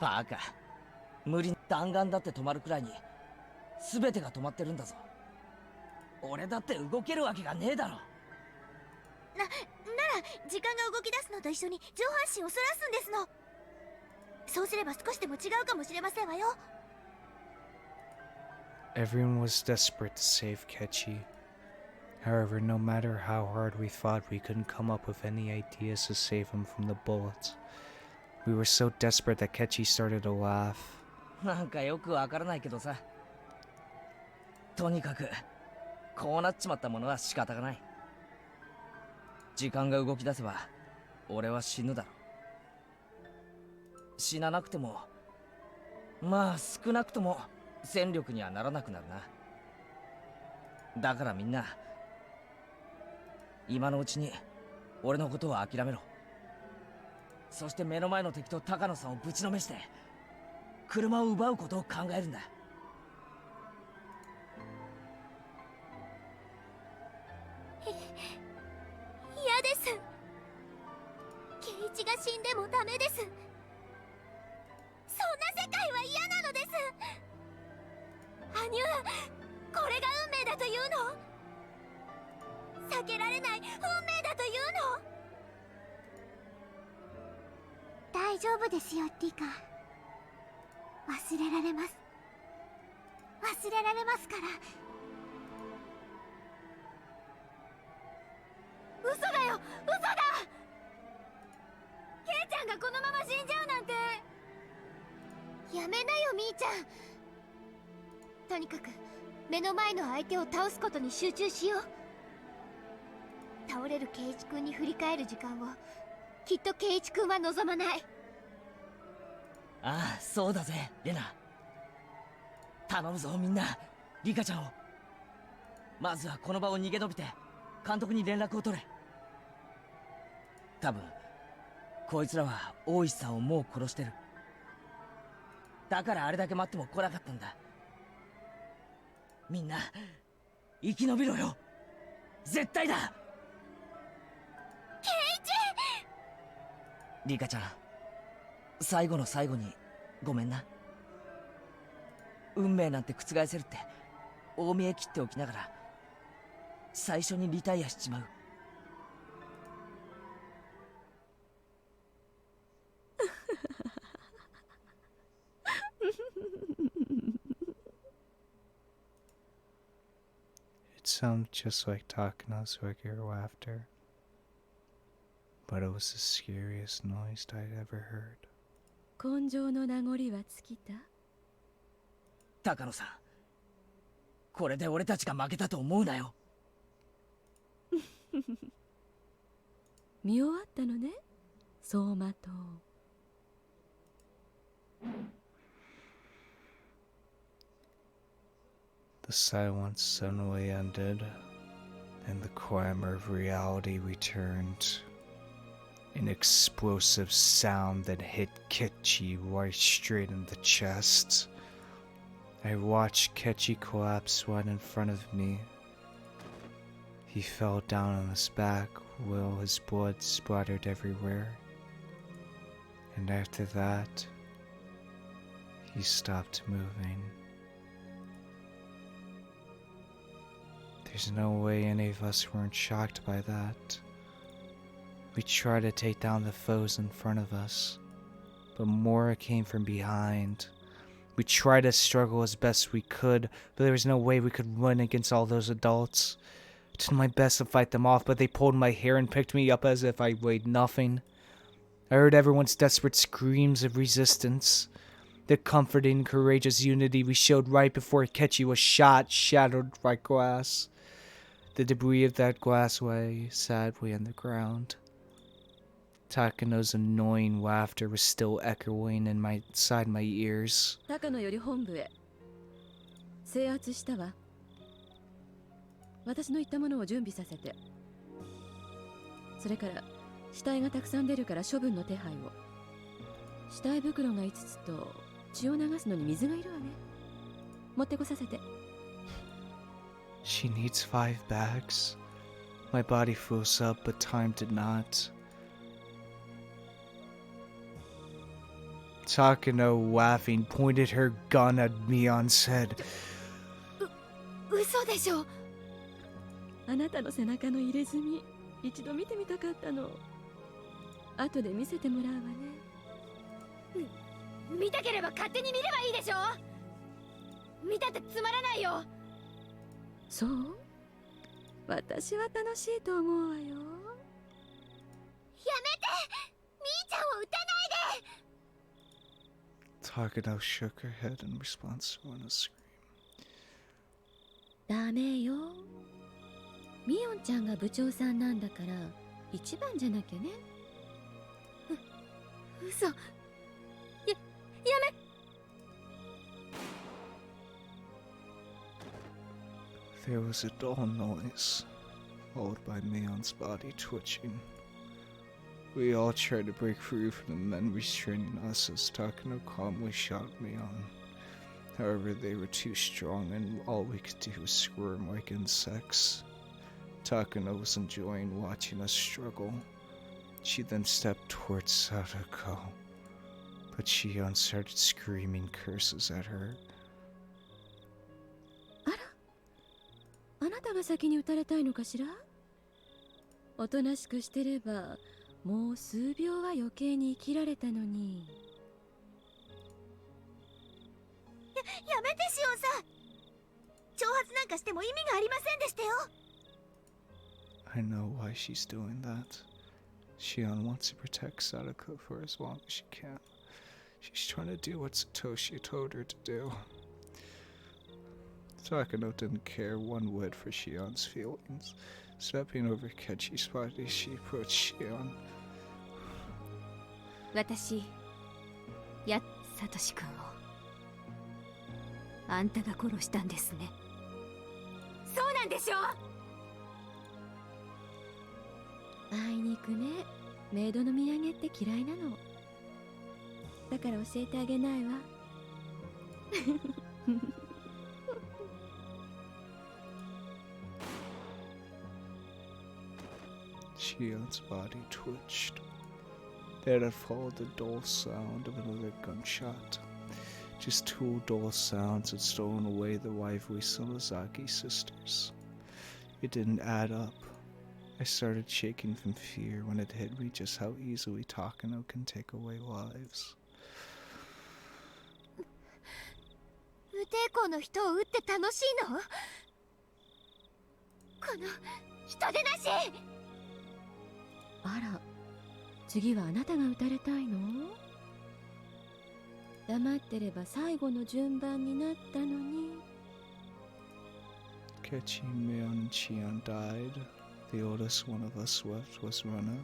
バカ、無理に弾丸だって止まるくらいに全てが止まってるんだぞ。俺だって動けるわけがねえだろ。なら時間が動き出すのと一緒に上半身をそらすんですの。そうすれば少しでも違うかもしれませんわよ。 Everyone was desperate to save Kechi. However, no matter how hard we fought, we couldn't come up with any ideas to save him from the bullets. We were so desperate that Kechi started to laugh. なんかよくわからないけどさ。とにかくこうなっちまったものは仕方がない。時間が動き出せば俺は死ぬだろう。死ななくてもまあ少なくとも戦力にはならなくなるな。だからみんな今のうちに俺のことを諦めろ。そして目の前の敵と高野さんをぶちのめして車を奪うことを考えるんだ。嫌です。圭一が死んでもダメです。そんな世界は嫌なのです。羽生、これが運命だというの？避けられない運命だというの？大丈夫ですよ、リカ。忘れられます。忘れられますから。嘘だよ、嘘だ！ケイちゃんがこのまま死んじゃうなんて。やめなよ、みーちゃん。とにかく目の前の相手を倒すことに集中しよう。倒れる圭一君に振り返る時間をきっと圭一君は望まない。ああ、そうだぜ、レナ。頼むぞみんな、リカちゃんを。まずはこの場を逃げ延びて監督に連絡を取れ。多分こいつらは大石さんをもう殺してる。だからあれだけ待っても来なかったんだ。みんな生き延びろよ。絶対だ。ケイチ。リカちゃん、最後の最後にごめんな。運命なんて覆せるって大見え切っておきながら最初にリタイアしちまう。It sounded just like Takano's regular laughter, but it was the scariest noise I'd ever heard. 根性の名残は尽きた？高野さん、これで俺たちが負けたと思うなよ。見終わったのね、走馬灯。The silence suddenly ended, and the clamor of reality returned. An explosive sound that hit Kechi right straight in the chest. I watched Kechi collapse right in front of me. He fell down on his back while his blood splattered everywhere. And after that, he stopped moving. There's no way any of us weren't shocked by that. We tried to take down the foes in front of us, but more came from behind. We tried to struggle as best we could, but there was no way we could run against all those adults. I did my best to fight them off, but they pulled my hair and picked me up as if I weighed nothing. I heard everyone's desperate screams of resistance. The comforting, courageous unity we showed right before Kechi was shot shattered like glass. The debris of that glass lay sadly on the ground. Takano's annoying laughter was still echoing inside my ears. 高野より本部へ。制圧したわ。私の言ったものを準備させて。それから死体がたくさん出るから処分の手配を。死体袋が5つと血を流すのに水がいるわね。持ってこさせて。She needs 5 bags. My body froze up, but time did not. Takano, laughing, pointed her gun at Mion, said, 嘘でしょ。あなたの背中の入れ墨、一度見てみたかったの。後で見せてもらうわね。見たければ勝手に見ればいいでしょ。見たってつまらないよ。そう？私は楽しいと思うわよ。やめて！みーちゃんを撃たないで！ Takano shook her head in response to a scream. ダメよ。ミオンちゃんが部長さんなんだから一番じゃなきゃね。嘘。やめ。There was a dull noise, followed by Mion's body twitching. We all tried to break free from the men restraining us as Takano calmly shot Mion. However, they were too strong and all we could do was squirm like insects. Takano was enjoying watching us struggle. She then stepped towards Sadako, but Shion started screaming curses at her. あなたが先に撃たれたいのかしら？おとなしくしてればもう数秒は余計に生きられたのに。やめてシオンさん。挑発なんかしても意味がありませんでしたよ。I know why she's doing that. Shion wants to protect Sadako for as long as she can. She's trying to do what Satoshi told her to do. Takano didn't care one whit for Shion's feelings. Stepping over Kechi's body, she approached Shion. 私、サトシ君をあんたが殺したんですね。そうなんでしょ。あいにくね、メイドの土産って嫌いなの。だから教えてあげないわ。Shion's body twitched. Then it followed the dull sound of another gunshot. Just two dull sounds had stolen away the Waifui Sonozaki sisters. It didn't add up. I started shaking from fear when it hit me just how easily Takano can take away lives. 無抵抗の人を撃って楽しいの？この人でなし！あら、次はあなたが撃たれたいの？黙ってれば最後の順番になったのに。Kechin, Mion, and Chion died. The oldest one of us left was Runa.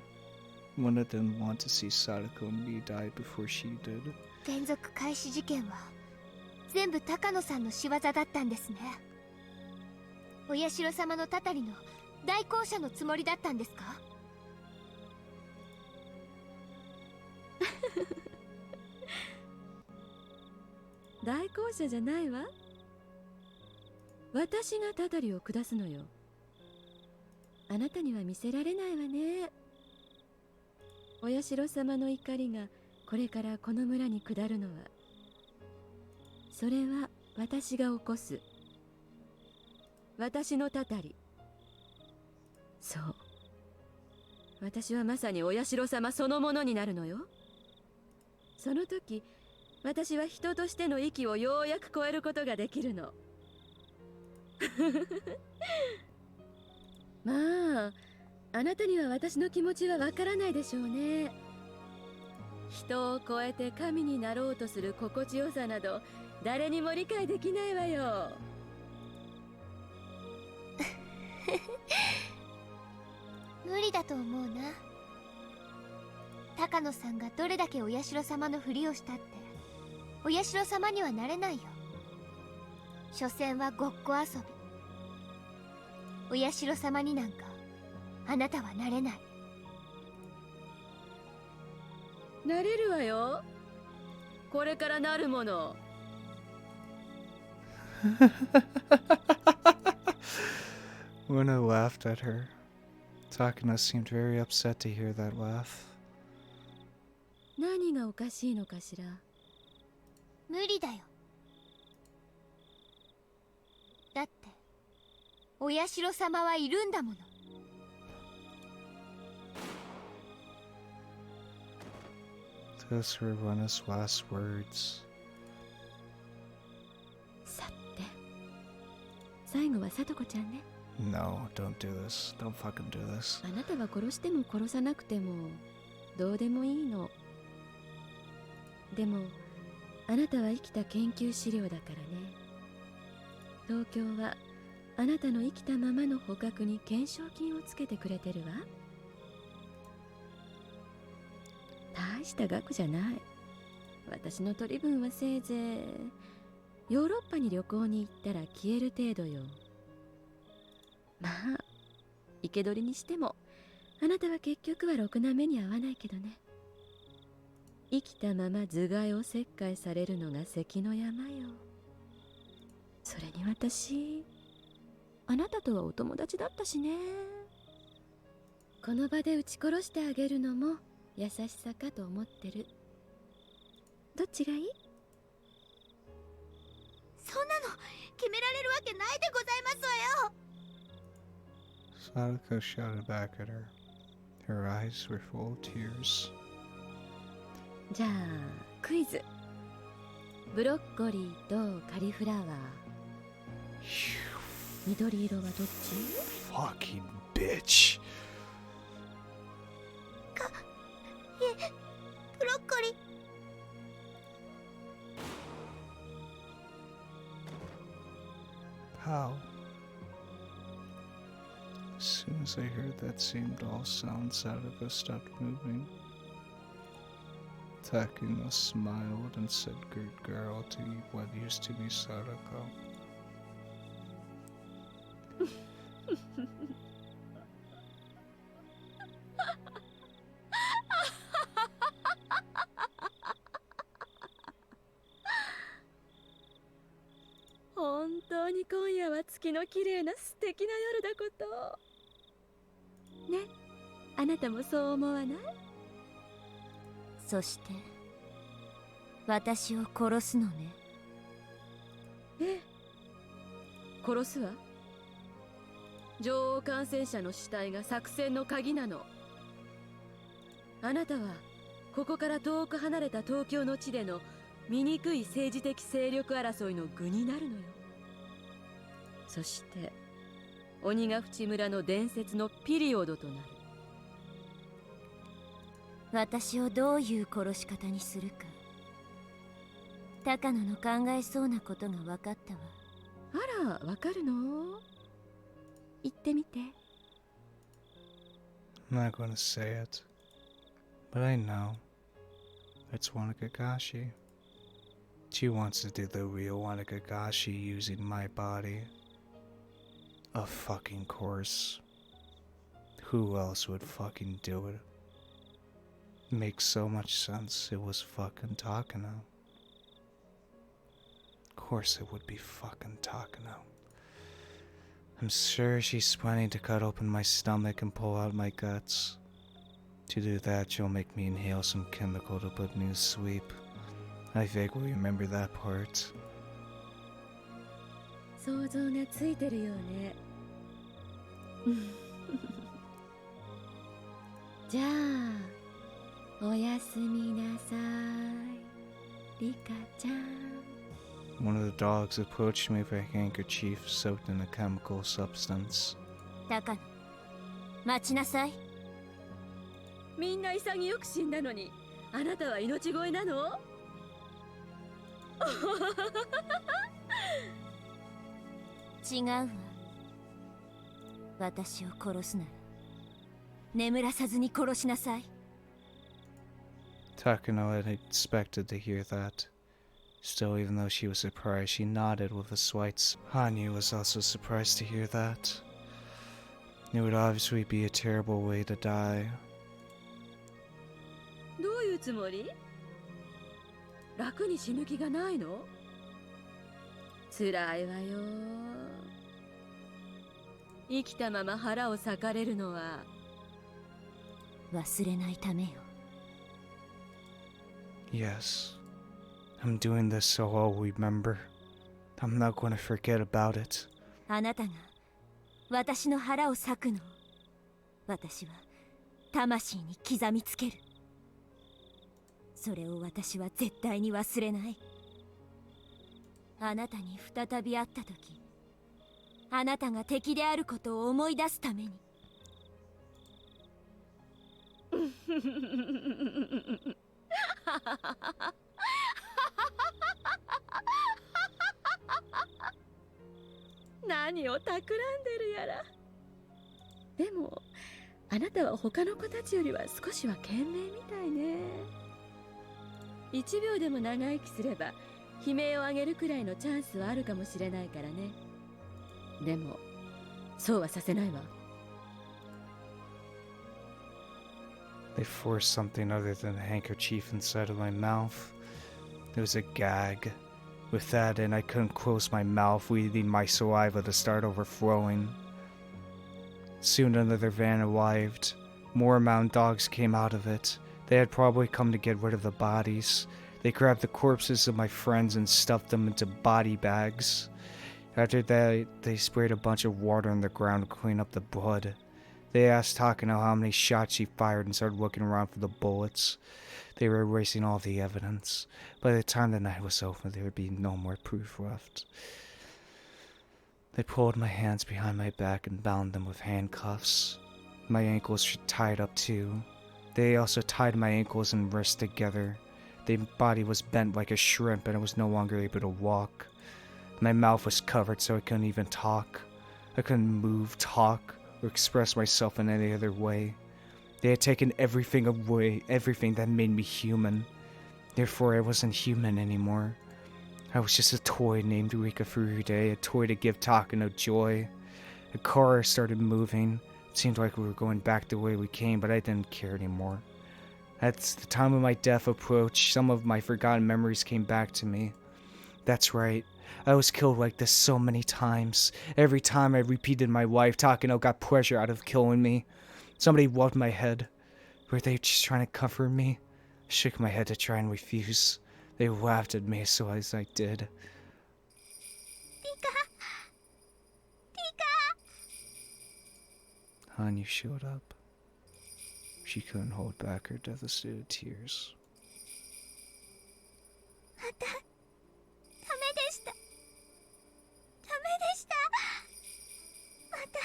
Runa didn't want to see Sadako and me die before she did. 連続開始事件は全部高野さんの仕業だったんですね。お社様のたたりの代行者のつもりだったんですか？代行者じゃないわ。私がたたりを下すのよ。あなたには見せられないわね。お社様の怒りがこれからこの村に下るのは、それは私が起こす。私のたたり。そう。私はまさにお社様そのものになるのよ。その時、私は人としての域をようやく超えることができるの。まあ、あなたには私の気持ちはわからないでしょうね。人を超えて神になろうとする心地よさなど誰にも理解できないわよ。無理だと思うな。高野さんがどれだけお社様のふりをしたってお社様にはなれないよ。所詮はごっこ遊び。お社様になんかあなたはなれない。なれるわよ。これからなるもの。Luna laughed at her. Takano seemed very upset to hear that laugh. 何がおかしいのかしら。無理だよ。だってお社様はいるんだもの。Those were Runa's last words. さて、最後はさとこちゃんね。No, don't do this. Don't fucking do this. あなたは殺しても殺さなくてもどうでもいいの。でもあなたは生きた研究資料だからね。東京はあなたの生きたままの捕獲に懸賞金をつけてくれてるわ。大した額じゃない。私の取り分はせいぜいヨーロッパに旅行に行ったら消える程度よ。まあ生け捕りにしてもあなたは結局はろくな目に遭わないけどね。生きたまま頭蓋を切開されるのが関の山よ。それに私あなたとはお友達だったしね。この場で撃ち殺してあげるのも優しさかと思ってる。どっちがいい？そんなの決められるわけないでございますわよ。Sadako shouted back at her. Her eyes were full of tears. じゃあクイズ。ブロッコリーとカリフラワー、緑色はどっち？ Fucking bitch. いえ、ブロッコリー。How? As soon as I heard that same doll sound, Sadako stopped moving. Takano smiled and said, "Good girl," to what used to be Sadako. 本当に今夜は月の綺麗な素敵な夜だことね。あなたもそう思わない？そして私を殺すのね。ええ、殺すわ。女王感染者の死体が作戦の鍵なの。あなたはここから遠く離れた東京の地での醜い政治的勢力争いの具になるのよ。そして鬼ヶ淵村の伝説のピリオドとなる。私をどういう殺し方にするか、高野の考えそうなことが分かったわ。あら、わかるの？言ってみて。I'm not gonna say it, but I know. It's Wanagagashi. She wants to do the real Wanagagashi using my body. Of fucking course. Who else would fucking do it? Makes so much sense. It was fucking Takano. Of course it would be fucking Takano. I'm sure she's planning to cut open my stomach and pull out my guts. To do that, she'll make me inhale some chemical to put me to sleep. I vaguely remember that part. 想像がついてるよね。じゃあ、おやすみなさい、リカちゃん。One of the dogs approached me with a handkerchief soaked in a chemical substance. 高野、待ちなさい。みんな潔く死んだのに、あなたは命乞いなの？違うわ。私を殺すなら眠らさずに殺しなさい。Takano had expected to hear that. Still, even though she was surprised, she nodded with a slight Hanyu was also surprised to hear that. It would obviously be a terrible way to die. どういうつもり？楽に死ぬ気がないの？辛いわよ。生きたまま腹を裂かれるのは忘れないためよ。Yes, I'm doing this so I'll remember. I'm not going to forget about it. あなたが私の腹を裂くの。私は魂に刻みつける。それを私は絶対に忘れない。あなたに再び会った時、あなたが敵であることを思い出すために。何を企んでるやら。でもあなたは他の子たちよりは少しは賢明みたいね。1秒でも長生きすれば悲鳴を上げるくらいのチャンスはあるかもしれないからね。でもそうはさせないわ。They forced something other than a handkerchief inside of my mouth. It was a gag. With that in, I couldn't close my mouth, leaving my saliva to start overflowing. Soon another van arrived. More mountain dogs came out of it. They had probably come to get rid of the bodies. They grabbed the corpses of my friends and stuffed them into body bags. After that, they sprayed a bunch of water on the ground to clean up the blood. They asked Takano how many shots she fired and started looking around for the bullets. They were erasing all the evidence. By the time the night was over, there would be no more proof left. They pulled my hands behind my back and bound them with handcuffs. My ankles were tied up too. They also tied my ankles and wrists together. The body was bent like a shrimp and I was no longer able to walk. My mouth was covered so I couldn't even talk. I couldn't move, talk, or express myself in any other way. They had taken everything away, everything that made me human. Therefore, I wasn't human anymore. I was just a toy named Rika Furude, a toy to give Takano joy. The car started moving. It seemed like we were going back the way we came, but I didn't care anymore. As the time of my death approached, some of my forgotten memories came back to me. That's right. I was killed like this so many times. Every time I repeated my life, Takano got pleasure out of killing me. Somebody rubbed my head. Were they just trying to comfort me? I shook my head to try and refuse. They laughed at me, so as I did. Hanyu showed up. She couldn't hold back her devastated tears. またダメでした。ダメでした。また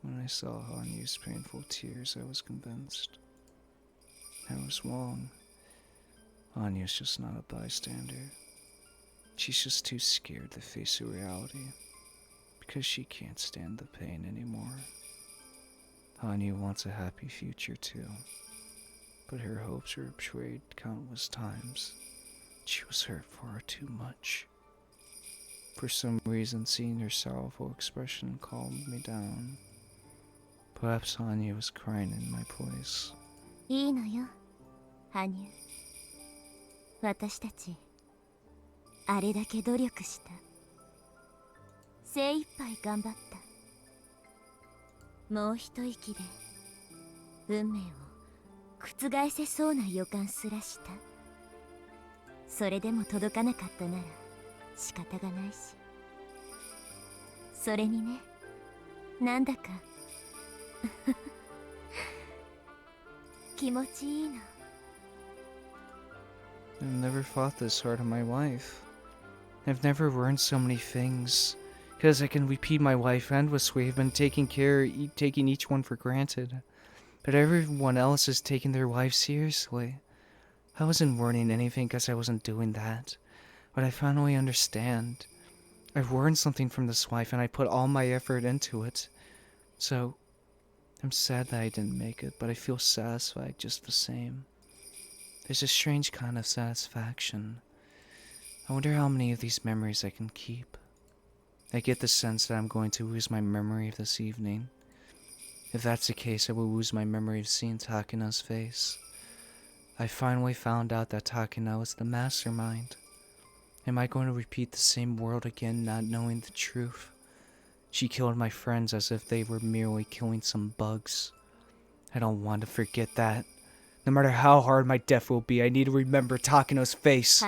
When I saw Hanyu's painful tears, I was convinced. I was wrong. Hanyu's just not a bystander. She's just too scared to face the reality, because she can't stand the pain anymore. Hanyu wants a happy future too, but her hopes were betrayed countless times. She was hurt far too much. For some reason, seeing her sorrowful expression calmed me down. Perhaps Hanyu was crying in my place. いいのよ、羽生。私たちあれだけ努力した。精一杯頑張った。もう一息で運命を覆せそうな予感すらした。それでも届かなかったなら仕方がないし。それにね、なんだか気持ちいいの。I've never fought this hard in my life. I've never learned so many things. Because I can repeat my life endlessly. I've been taking each one for granted. But everyone else is taking their life seriously. I wasn't learning anything because I wasn't doing that. But I finally understand. I've learned something from this life and I put all my effort into it. So, I'm sad that I didn't make it, but I feel satisfied just the same. There's a strange kind of satisfaction. I wonder how many of these memories I can keep. I get the sense that I'm going to lose my memory of this evening. If that's the case, I will lose my memory of seeing Takina's face. I finally found out that Takina was the mastermind. Am I going to repeat the same world again, not knowing the truth? She killed my friends as if they were merely killing some bugs. I don't want to forget that. No matter how hard my death will be, I need to remember Takino's face.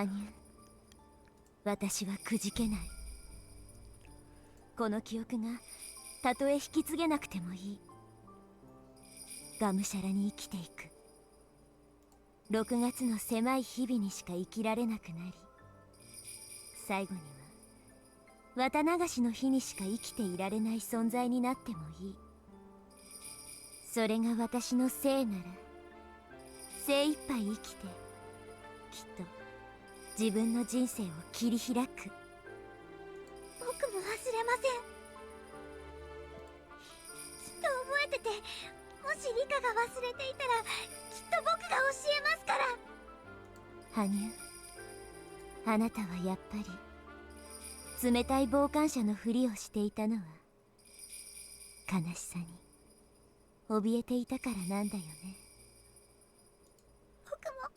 私はくじけない。この記憶がたとえ引き継げなくてもいい。がむしゃらに生きていく。6月の狭い日々にしか生きられなくなり、最後には綿流しの日にしか生きていられない存在になってもいい。それが私の生なら、精一杯生きて、きっと自分の人生を切り開く。僕も忘れません。きっと覚えてて、もしリカが忘れていたら、きっと僕が教えますから。羽生、あなたはやっぱり冷たい傍観者のふりをしていたのは悲しさに怯えていたからなんだよね。僕も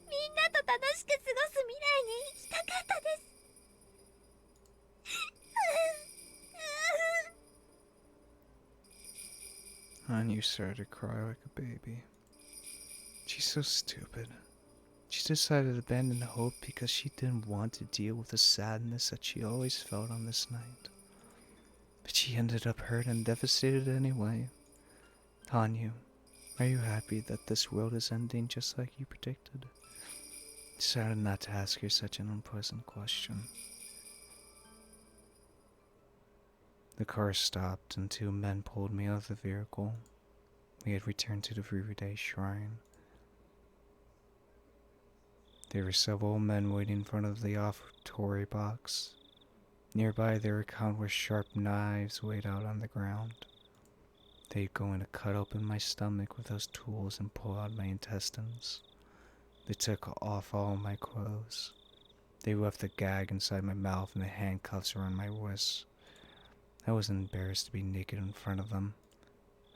みんなと楽しく過ごす未来に生きたかったです。Hanyu started to cry like a baby. She's so stupid. She decided to abandon hope because she didn't want to deal with the sadness that she always felt on this night. But she ended up hurt and devastated anyway. Hanyu, are you happy that this world is ending just like you predicted? Decided not to ask her such an unpleasant question. The car stopped and 2 men pulled me out of the vehicle. We had returned to the Furude shrine. There were several men waiting in front of the offertory box. Nearby there were countless sharp knives laid out on the ground. They were going to cut open my stomach with those tools and pull out my intestines. They took off all my clothes. They left the gag inside my mouth and the handcuffs around my wrists. I wasn't embarrassed to be naked in front of them.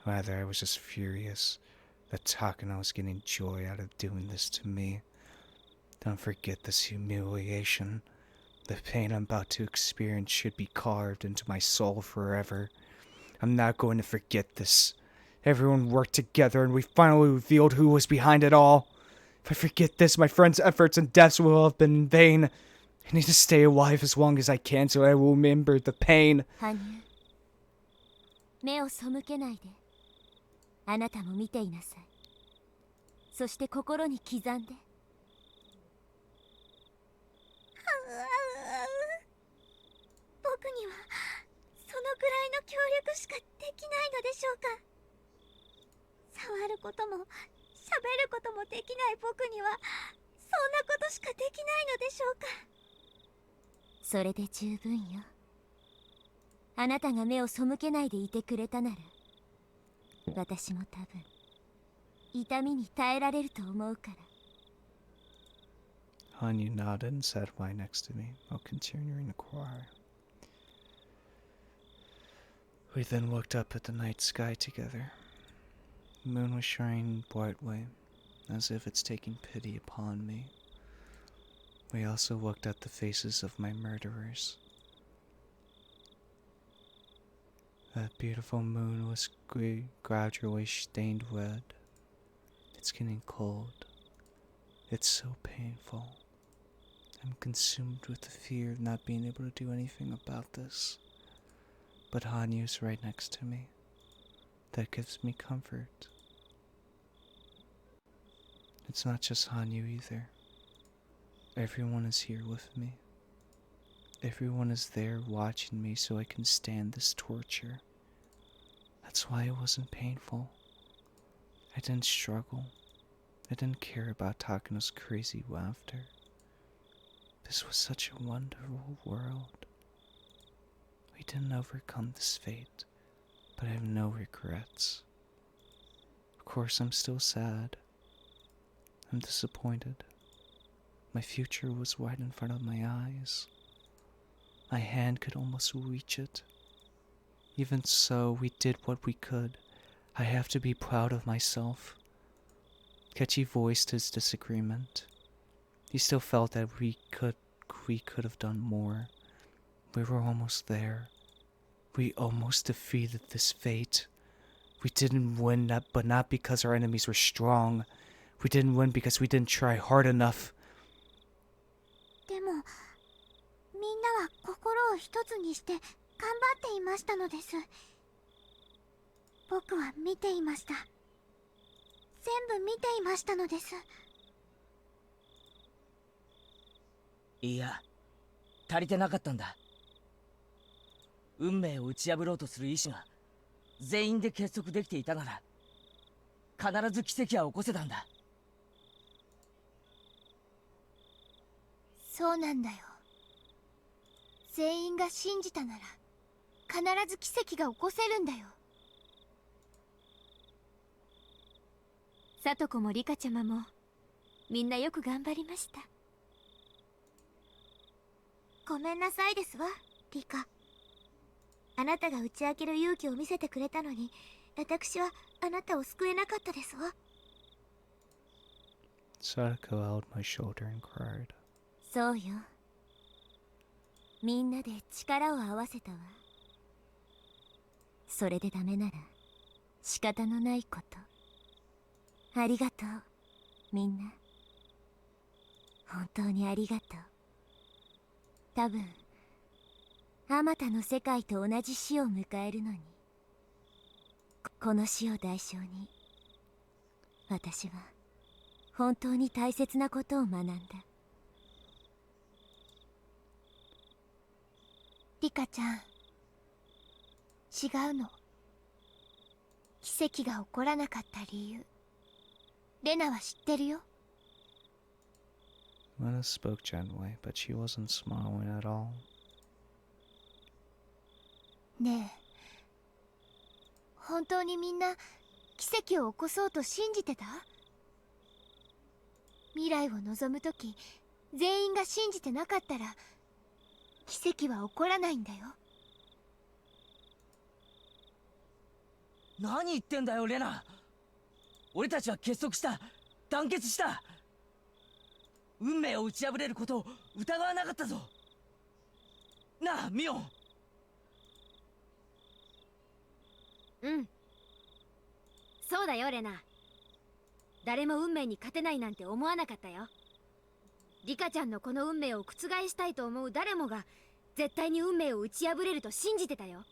Rather, I was just furious that Takina was getting joy out of doing this to me. Don't forget this humiliation. The pain I'm about to experience should be carved into my soul forever. I'm not going to forget this. Everyone worked together and we finally revealed who was behind it all. If I forget this, my friend's efforts and deaths will have been in vain. I need to stay alive as long as I can so I will remember the pain. Hanyu, 目を背けないで。あなたも見ていなさい。そして心に刻んで。僕にはそのくらいの協力しかできないのでしょうか。触ることも喋ることもできない僕にはそんなことしかできないのでしょうか。それで十分よ。あなたが目を背けないでいてくれたなら、私も多分痛みに耐えられると思うから。Hanyu nodded and sat right next to me while continuing to cry. We then looked up at the night sky together. The moon was shining brightly, as if it's taking pity upon me. We also looked at the faces of my murderers. That beautiful moon was gradually stained red. It's getting cold. It's so painful. I'm consumed with the fear of not being able to do anything about this. But Hanyu's right next to me. That gives me comfort. It's not just Hanyu either. Everyone is here with me. Everyone is there watching me so I can stand this torture. That's why it wasn't painful. I didn't struggle. I didn't care about Takano's crazy laughter. This was such a wonderful world. We didn't overcome this fate, but I have no regrets. Of course, I'm still sad. I'm disappointed. My future was right in front of my eyes. My hand could almost reach it. Even so, we did what we could. I have to be proud of myself. Kechi voiced his disagreement. He still felt that we could have done more. We were almost there. We almost defeated this fate. We didn't win, but not because our enemies were strong. We didn't win because we didn't try hard enough. でも、みんなは心を一つにして頑張っていましたのです。僕は見ていました。全部見ていましたのです。いや、足りてなかったんだ。運命を打ち破ろうとする意志が全員で結束できていたなら、必ず奇跡は起こせたんだ。そうなんだよ。全員が信じたなら必ず奇跡が起こせるんだよ。さとこもリカちゃまもみんなよく頑張りました。ごめんなさいですわ、リカ。あなたが打ち明ける勇気を見せてくれたのに、私はあなたを救えなかったですわ。Sadako held my shoulder and cried. そうよ。みんなで力を合わせたわ。それでダメなら仕方のないこと。ありがとう、みんな。本当にありがとう。多分あまたの世界と同じ死を迎えるのに、この死を代償に私は本当に大切なことを学んだ。リカちゃん、違うの。奇跡が起こらなかった理由、レナは知ってるよ。Lena spoke gently, but she wasn't smiling at all. ねえ、本当にみんな奇跡を起こそうと信じてた？未来を望むとき、全員が信じてなかったら奇跡は起こらないんだよ。何言ってんだよ、レナ。俺たちは結束した、団結した。運命を打ち破れることを疑わなかったぞ。なあミオン。うん、そうだよレナ。誰も運命に勝てないなんて思わなかったよ。リカちゃんのこの運命を覆したいと思う誰もが絶対に運命を打ち破れると信じてたよ。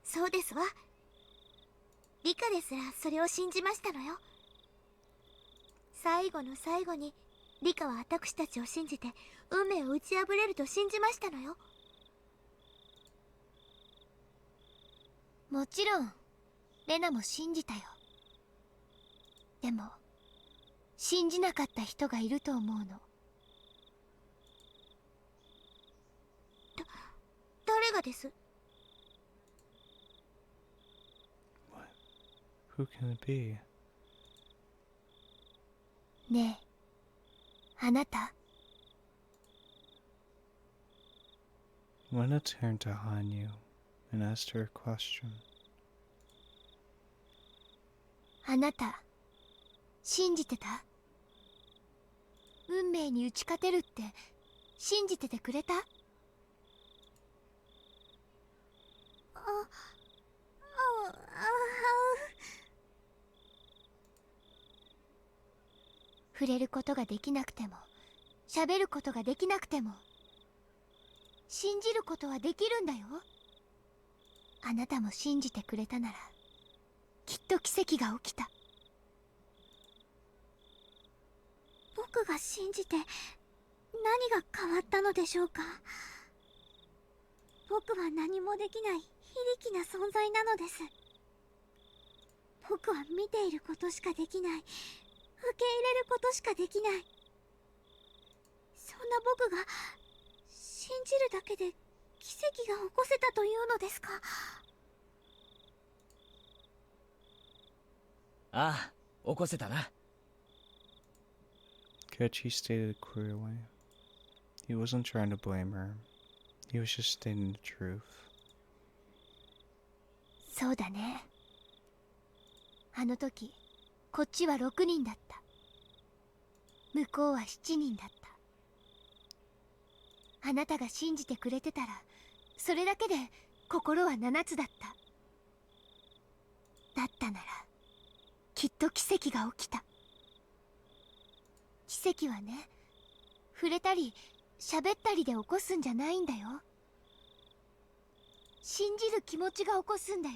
そうですわ。リカですらそれを信じましたのよ。最後の最後にリカは私たちを信じて運命を打ち破れると信じましたのよ。もちろんレナも信じたよ。でも信じなかった人がいると思うの。誰がです？ Who can it be? ねえ、あなた。 Lena turned to Hanyu and asked her a question. あなた信じてた？運命に打ち勝てるって信じててくれた？触れることができなくても、喋ることができなくても、信じることはできるんだよ。あなたも信じてくれたなら、きっと奇跡が起きた。僕が信じて何が変わったのでしょうか。僕は何もできない非力な存在なのです。僕は見ていることしかできない、受け入れることしかできない。そんな僕が信じるだけで奇跡が起こせたというのですか？ああ、起こせたな。Kechi stated clearly. He wasn't trying to blame her. He was just stating the truth. そうだね。あの時、こっちは6人だった。向こうは7人だった。あなたが信じてくれてたら、それだけで心は7つだった。だったなら、きっと奇跡が起きた。奇跡はね、触れたり喋ったりで起こすんじゃないんだよ。信じる気持ちが起こすんだよ。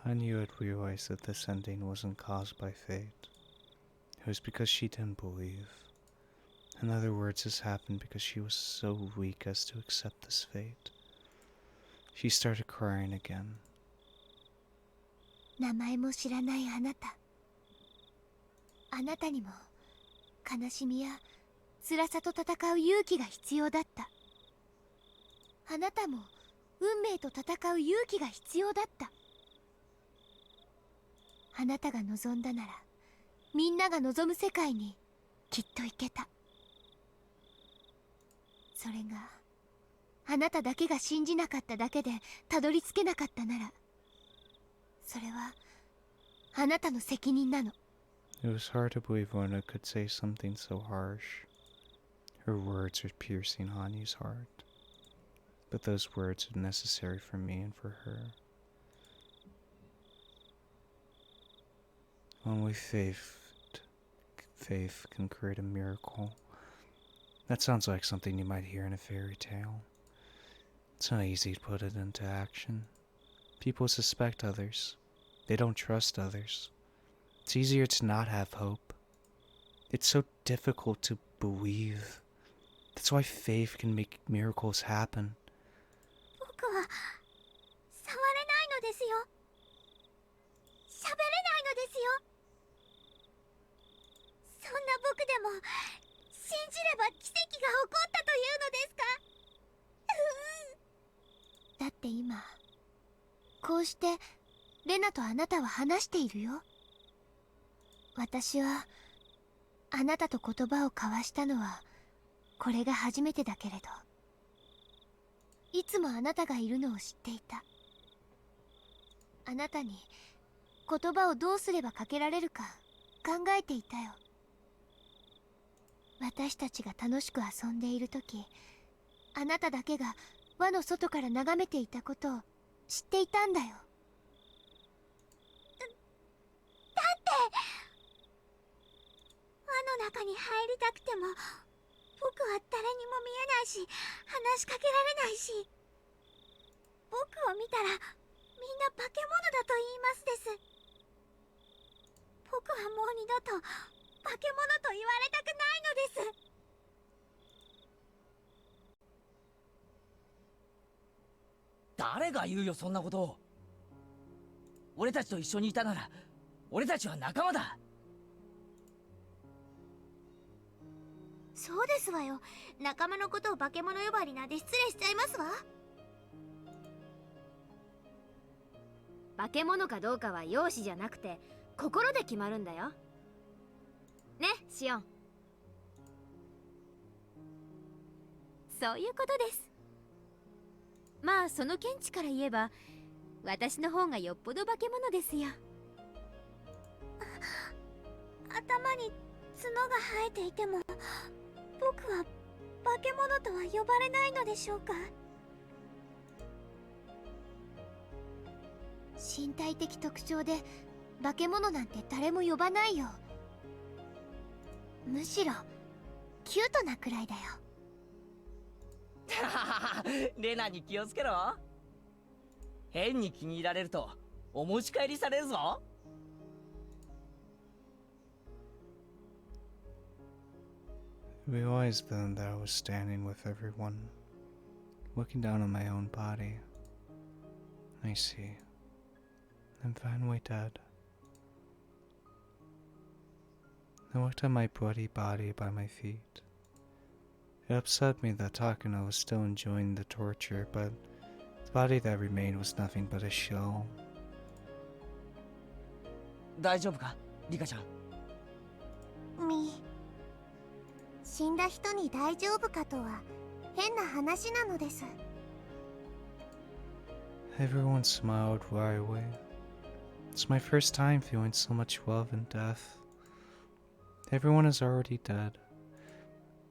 Hanyu had realized that this ending wasn't caused by fate. It was because she didn't believe. In other words, this happened because she was so weak as to accept this fate. She started crying again. 名前も知らないあなた。あなたにも悲しみや辛さと戦う勇気が必要だった。あなたも運命と戦う勇気が必要だった。あなたが望んだなら、みんなが望む世界にきっと行けた。それがあなただけが信じなかっただけでたどり着けなかったなら、それはあなたの責任なの。It was hard to believe Lena could say something so harsh. Her words were piercing Hanyu's heart. But those words were necessary for me and for her. Only faith can create a miracle. That sounds like something you might hear in a fairy tale. It's not easy to put it into action. People suspect others. They don't trust others. It's easier to not have hope. It's so difficult to believe. That's why faith can make miracles happen. 僕は触れないのですよ。喋れないのですよ。そんな僕でも信じれば奇跡が起こったというのですか？だって今こうしてレナとあなたは話しているよ。私はあなたと言葉を交わしたのはこれが初めてだけれど、いつもあなたがいるのを知っていた。あなたに言葉をどうすればかけられるか考えていたよ。私たちが楽しく遊んでいる時、あなただけが輪の外から眺めていたことを知っていたんだよ。だって輪の中に入りたくても僕は誰にも見えないし話しかけられないし、僕を見たらみんな化け物だと言いますです。僕はもう二度と化け物と言われたくないのです。誰が言うよそんなことを。俺たちと一緒にいたなら俺たちは仲間だ。そうですわよ。仲間のことを化け物呼ばわりなんて失礼しちゃいますわ。化け物かどうかは容姿じゃなくて心で決まるんだよね、シオン。そういうことです。まあその見地から言えば私の方がよっぽど化け物ですよ。頭に角が生えていても僕は化け物とは呼ばれないのでしょうか。身体的特徴で化け物なんて誰も呼ばないよ。むしろキュートなくらいだよ。レナに気をつけろ。変に気に入られるとお持ち帰りされるぞ。I realized then that I was standing with everyone, looking down on my own body. I see. I'm finally dead. I looked at my bloody body by my feet. It upset me that Takano was still enjoying the torture, but the body that remained was nothing but a shell. 大丈夫か、リカちゃん。死んだ人に大丈夫かとは変な話なのです。Everyone smiled wryly. It's my first time feeling so much love in death. Everyone is already dead.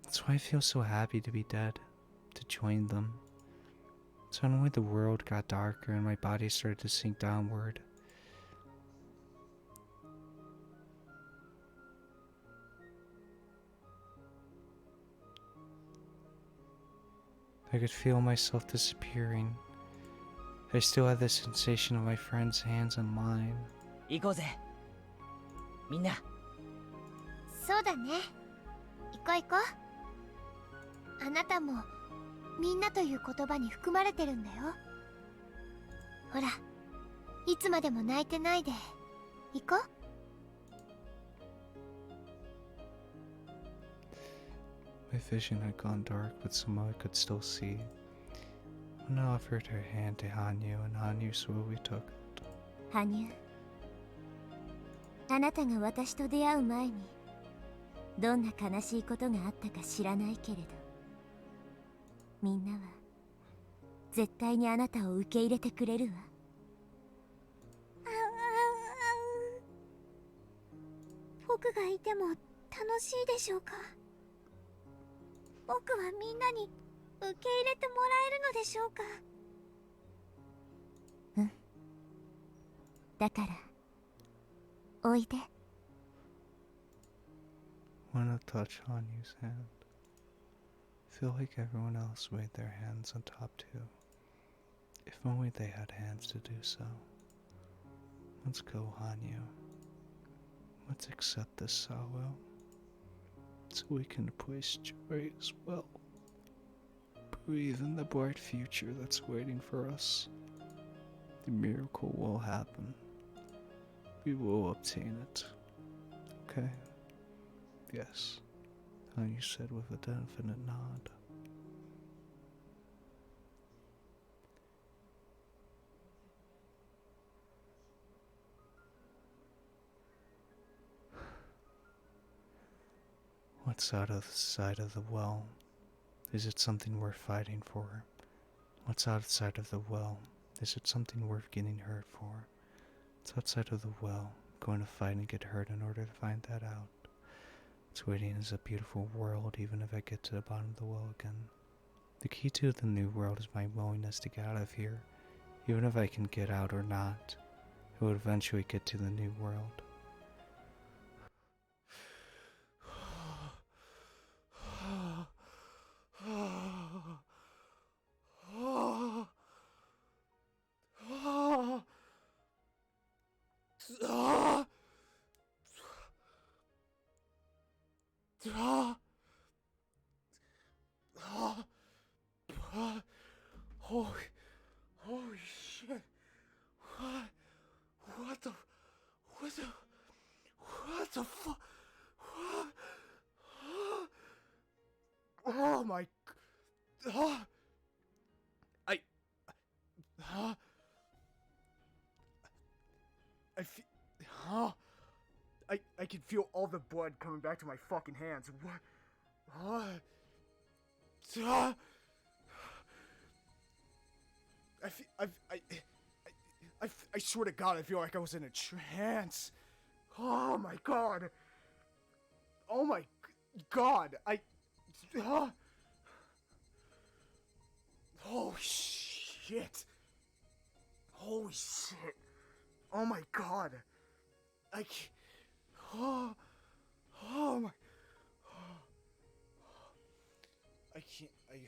That's why I feel so happy to be dead, to join them. Suddenly the world got darker and my body started to sink downward. I could feel myself disappearing. I still had the sensation of my friend's hands in mine. 行こうぜ。みんな。そうだね。行こう行こう。あなたもみんなという言葉に含まれてるんだよ。ほら、いつまでも泣いてないで行こう。My vision had gone dark, but somehow I could still see. When I offered her hand to Hanyu, and Hanyu slowly took it. 羽生、あなたが私と出会う前にどんな悲しいことがあったか知らないけれど、みんなは絶対にあなたを受け入れてくれるわ。僕がいても楽しいでしょうか。僕はみんなに受け入れてもらえるのでしょうか。うん。だからおいで。When I touched Hanyu's hand, I feel like everyone else laid their hands on top too. If only they had hands to do so. Let's go, Hanyu. Let's accept this sorrow, so we can embrace joy as well. Breathe in the bright future that's waiting for us. The miracle will happen. We will obtain it. Okay? Yes, Hanyu said with a definite nod. What's out of the side of the well? Is it something worth fighting for? What's outside of the well? Is it something worth getting hurt for? It's outside of the well. I'm going to fight and get hurt in order to find that out. What's waiting is a beautiful world, even if I get to the bottom of the well again. The key to the new world is my willingness to get out of here. Even if I can get out or not, I will eventually get to the new world. Holy shit. What the fuck? Oh my. I can feel all the blood coming back to my fucking hands. What? I swear to God, I feel like I was in a trance. Oh my God. Oh my God. Oh shit. Holy shit. Oh my God. Oh my. I can't. Oh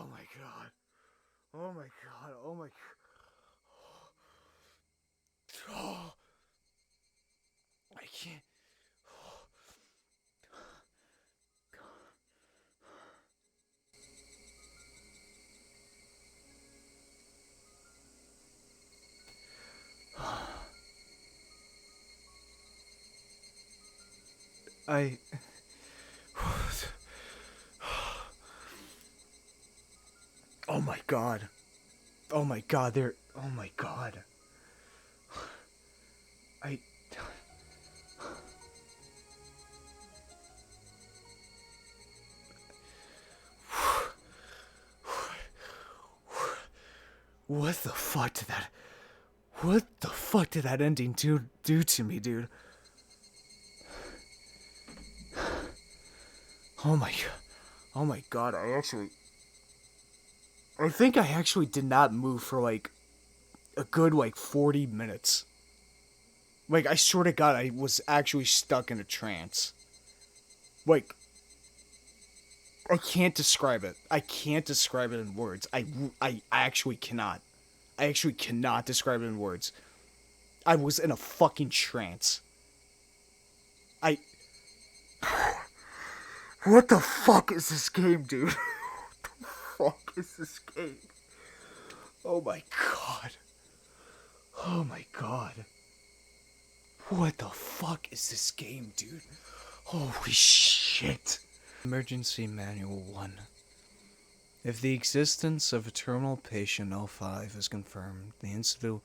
my God. Oh my God. Oh my. Oh. I can't. Oh my God. Oh my God, oh my God. What the fuck did that ending do to me, dude? Oh my God, I think I actually did not move for like a good 40 minutes. Like, I swear to God, I was actually stuck in a trance. Like, I can't describe it. I can't describe it in words. I actually cannot. I actually cannot describe it in words. I was in a fucking trance. What the fuck is this game, dude? What the fuck is this game? Oh my God. Oh my God. What the fuck is this game, dude? Holy shit. Emergency Manual 1. If the existence of a terminal patient L5 is confirmed, the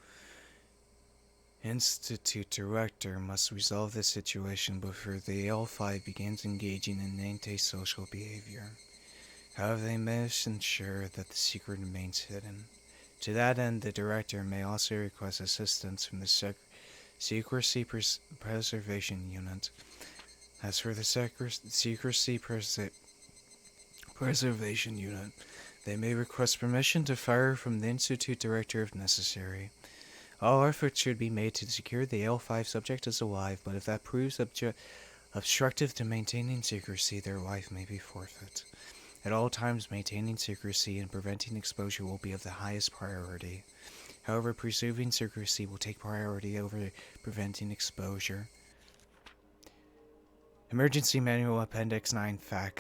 Institute Director must resolve the situation before the L5 begins engaging in antisocial behavior. However, they must ensure that the secret remains hidden. To that end, the Director may also request assistance from the Secrecy Preservation Unit. As for the Secrecy Preservation Unit, they may request permission to fire from the Institute Director if necessary. All efforts should be made to secure the L5 subject is alive, but if that proves obstructive to maintaining secrecy, their life may be forfeit. At all times, maintaining secrecy and preventing exposure will be of the highest priority. However, preserving secrecy will take priority over preventing exposure. Emergency Manual Appendix 9 FAQ.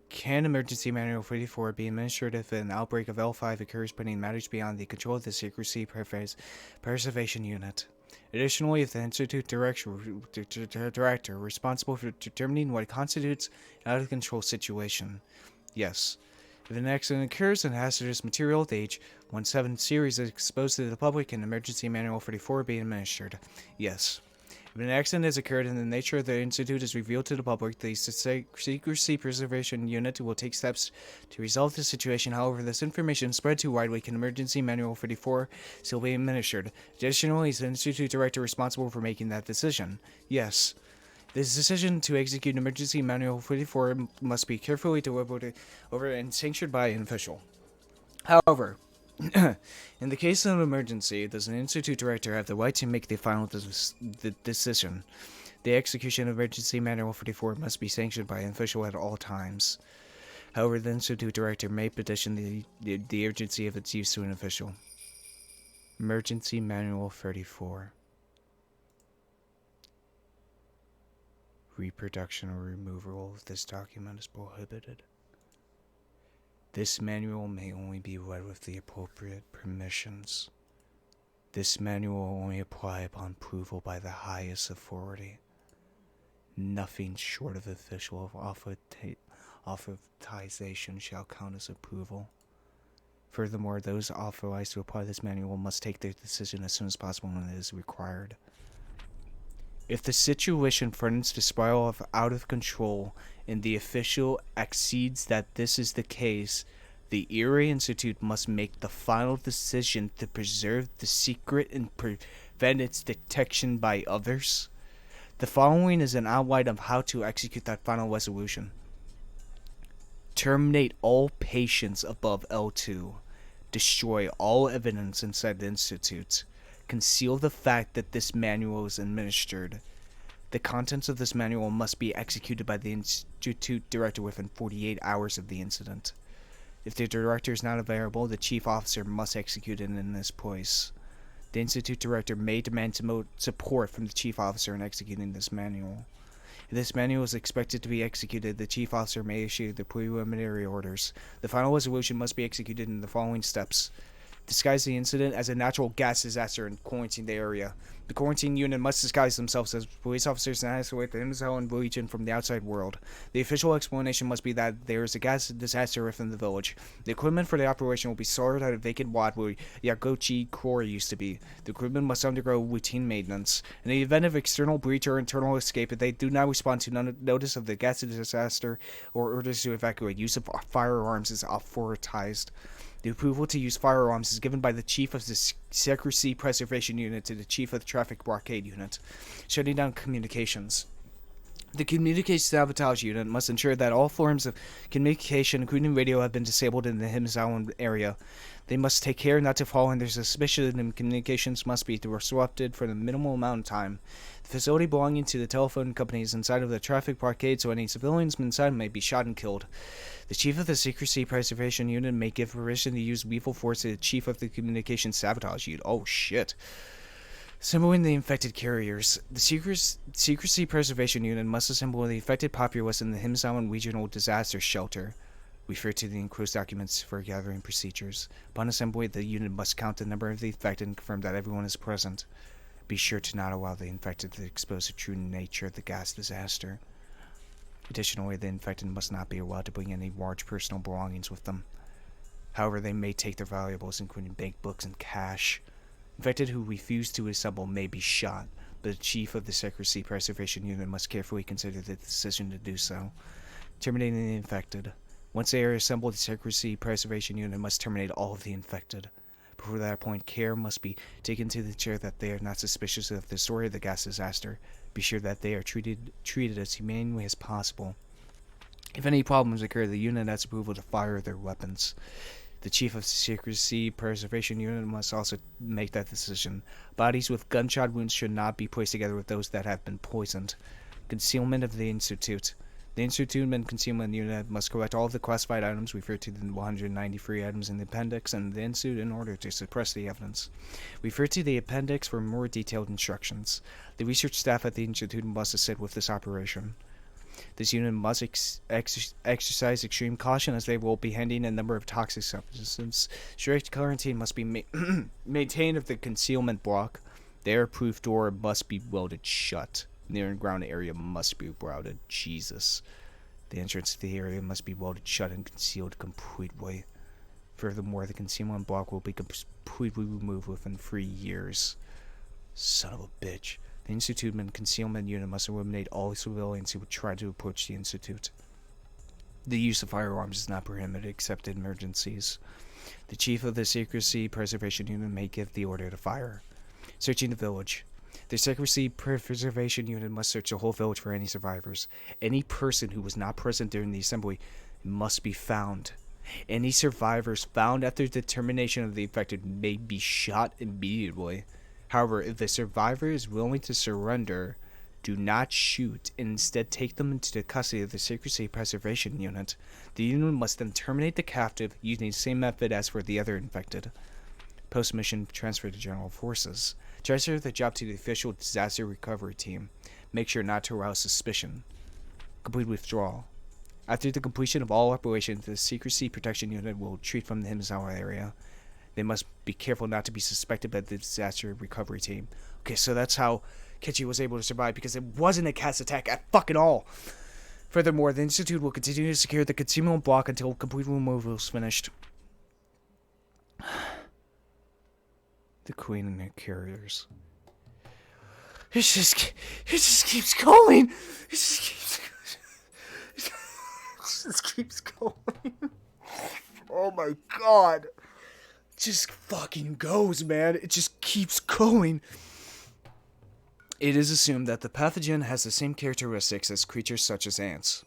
Can Emergency Manual 44 be administered if an outbreak of L5 occurs putting matters beyond the control of the Secrecy Preservation Unit? Additionally, if the Institute Director responsible for determining what constitutes an out-of-control situation? Yes. If an accident occurs and hazardous material of the H17 series is exposed to the public, can Emergency Manual 44 be administered? Yes. If If an accident has occurred and the nature of the Institute is revealed to the public, the Secrecy Preservation Unit will take steps to resolve the situation. However, this information spread too widely, can Emergency Manual 34 still be administered? Additionally, is the Institute Director responsible for making that decision? Yes. This decision to execute Emergency Manual 44 must be carefully deliberated over and sanctioned by an official. However, in the case of an emergency, does an Institute Director have the right to make the final decision? The execution of Emergency Manual 44 must be sanctioned by an official at all times. However, the Institute Director may petition the urgency of its use to an official. Emergency Manual 34. Reproduction or removal of this document is prohibited. This manual may only be read with the appropriate permissions. This manual will only apply upon approval by the highest authority. Nothing short of official authorization shall count as approval. Furthermore, those authorized to apply this manual must take their decision as soon as possible when it is required. If the situation threatens to spiral out of control and the official accedes that this is the case, the Erie Institute must make the final decision to preserve the secret and prevent its detection by others. The following is an outline of how to execute that final resolution. Terminate all patients above L2. Destroy all evidence inside the Institute. Conceal the fact that this manual is administered. The contents of this manual must be executed by the Institute Director within 48 hours of the incident. If the Director is not available, the Chief Officer must execute it in this place. The Institute Director may demand support from the Chief Officer in executing this manual. If this manual is expected to be executed, the Chief Officer may issue the preliminary orders. The final resolution must be executed in the following steps. Disguise the incident as a natural gas disaster and quarantine the area. The quarantine unit must disguise themselves as police officers and isolate the Hinamizawa region from the outside world. The official explanation must be that there is a gas disaster within the village. The equipment for the operation will be stored at a vacant lot where Yagochi Quarry used to be. The equipment must undergo routine maintenance. In the event of external breach or internal escape, if they do not respond to notice of the gas disaster or orders to evacuate, use of firearms is authorized. The approval to use firearms is given by the Chief of the Secrecy Preservation Unit to the Chief of the Traffic Blockade Unit. Shutting down communications. The Communication Sabotage Unit must ensure that all forms of communication, including radio, have been disabled in the Hinamizawa area. They must take care not to fall under suspicion, and communications must be disrupted for the minimal amount of time. The facility belonging to the telephone company is inside of the traffic blockade, so any civilians inside may be shot and killed. The Chief of the Secrecy Preservation Unit may give permission to use lethal force to the Chief of the Communication Sabotage Unit. Oh shit. Assembling the infected carriers. The Secrecy Preservation Unit must assemble the affected populace in the Hinamizawa Regional Disaster Shelter. Refer to the enclosed documents for gathering procedures. Upon assembly, the unit must count the number of the infected and confirm that everyone is present. Be sure to not allow the infected to expose the true nature of the gas disaster. Additionally, the infected must not be allowed to bring any large personal belongings with them. However, they may take their valuables, including bank books and cash. Infected who refuse to assemble may be shot, but the Chief of the Secrecy Preservation Unit must carefully consider the decision to do so. Terminating the infected. Once they are assembled, the Secrecy Preservation Unit must terminate all of the infected. Before that point, care must be taken to ensure that they are not suspicious of the story of the gas disaster. Be sure that they are treated as humanely as possible. If any problems occur, the unit has approval to fire their weapons. The Chief of the Secrecy Preservation Unit must also make that decision. Bodies with gunshot wounds should not be placed together with those that have been poisoned. Concealment of the Institute. The Institute and Concealment Unit must collect all of the classified items referred to the 193 items in the appendix and the Institute in order to suppress the evidence. Refer to the appendix for more detailed instructions. The research staff at the Institute must assist with this operation. This unit must exercise extreme caution as they will be handling a number of toxic substances. Strict quarantine must be maintained of the concealment block. The air-proof door must be welded shut. The underground area must be routed. Jesus. The entrance to the area must be welded shut and concealed completely. Furthermore, the concealment block will be completely removed within 3 years. Son of a bitch. The Institute and concealment unit must eliminate all civilians who would try to approach the Institute. The use of firearms is not permitted except in emergencies. The chief of the Secrecy Preservation Unit may give the order to fire. Searching the village. The Secrecy Preservation Unit must search the whole village for any survivors. Any person who was not present during the assembly must be found. Any survivors found after the termination of the infected may be shot immediately. However, if the survivor is willing to surrender, do not shoot and instead take them into the custody of the Secrecy Preservation Unit. The unit must then terminate the captive using the same method as for the other infected. Post-mission transfer to General Forces. Transfer the job to the official disaster recovery team. Make sure not to arouse suspicion. Complete withdrawal. After the completion of all operations, the Secrecy Protection Unit will retreat from the Hinamizawa area. They must be careful not to be suspected by the disaster recovery team. Okay, so that's how Kechi was able to survive, because it wasn't a cast attack at fucking all. Furthermore, the Institute will continue to secure the concealment block until complete removal is finished. The Queen and her carriers. It just keeps going. It just keeps going. Oh my god. It just fucking goes, man. It just keeps going. It is assumed that the pathogen has the same characteristics as creatures such as ants.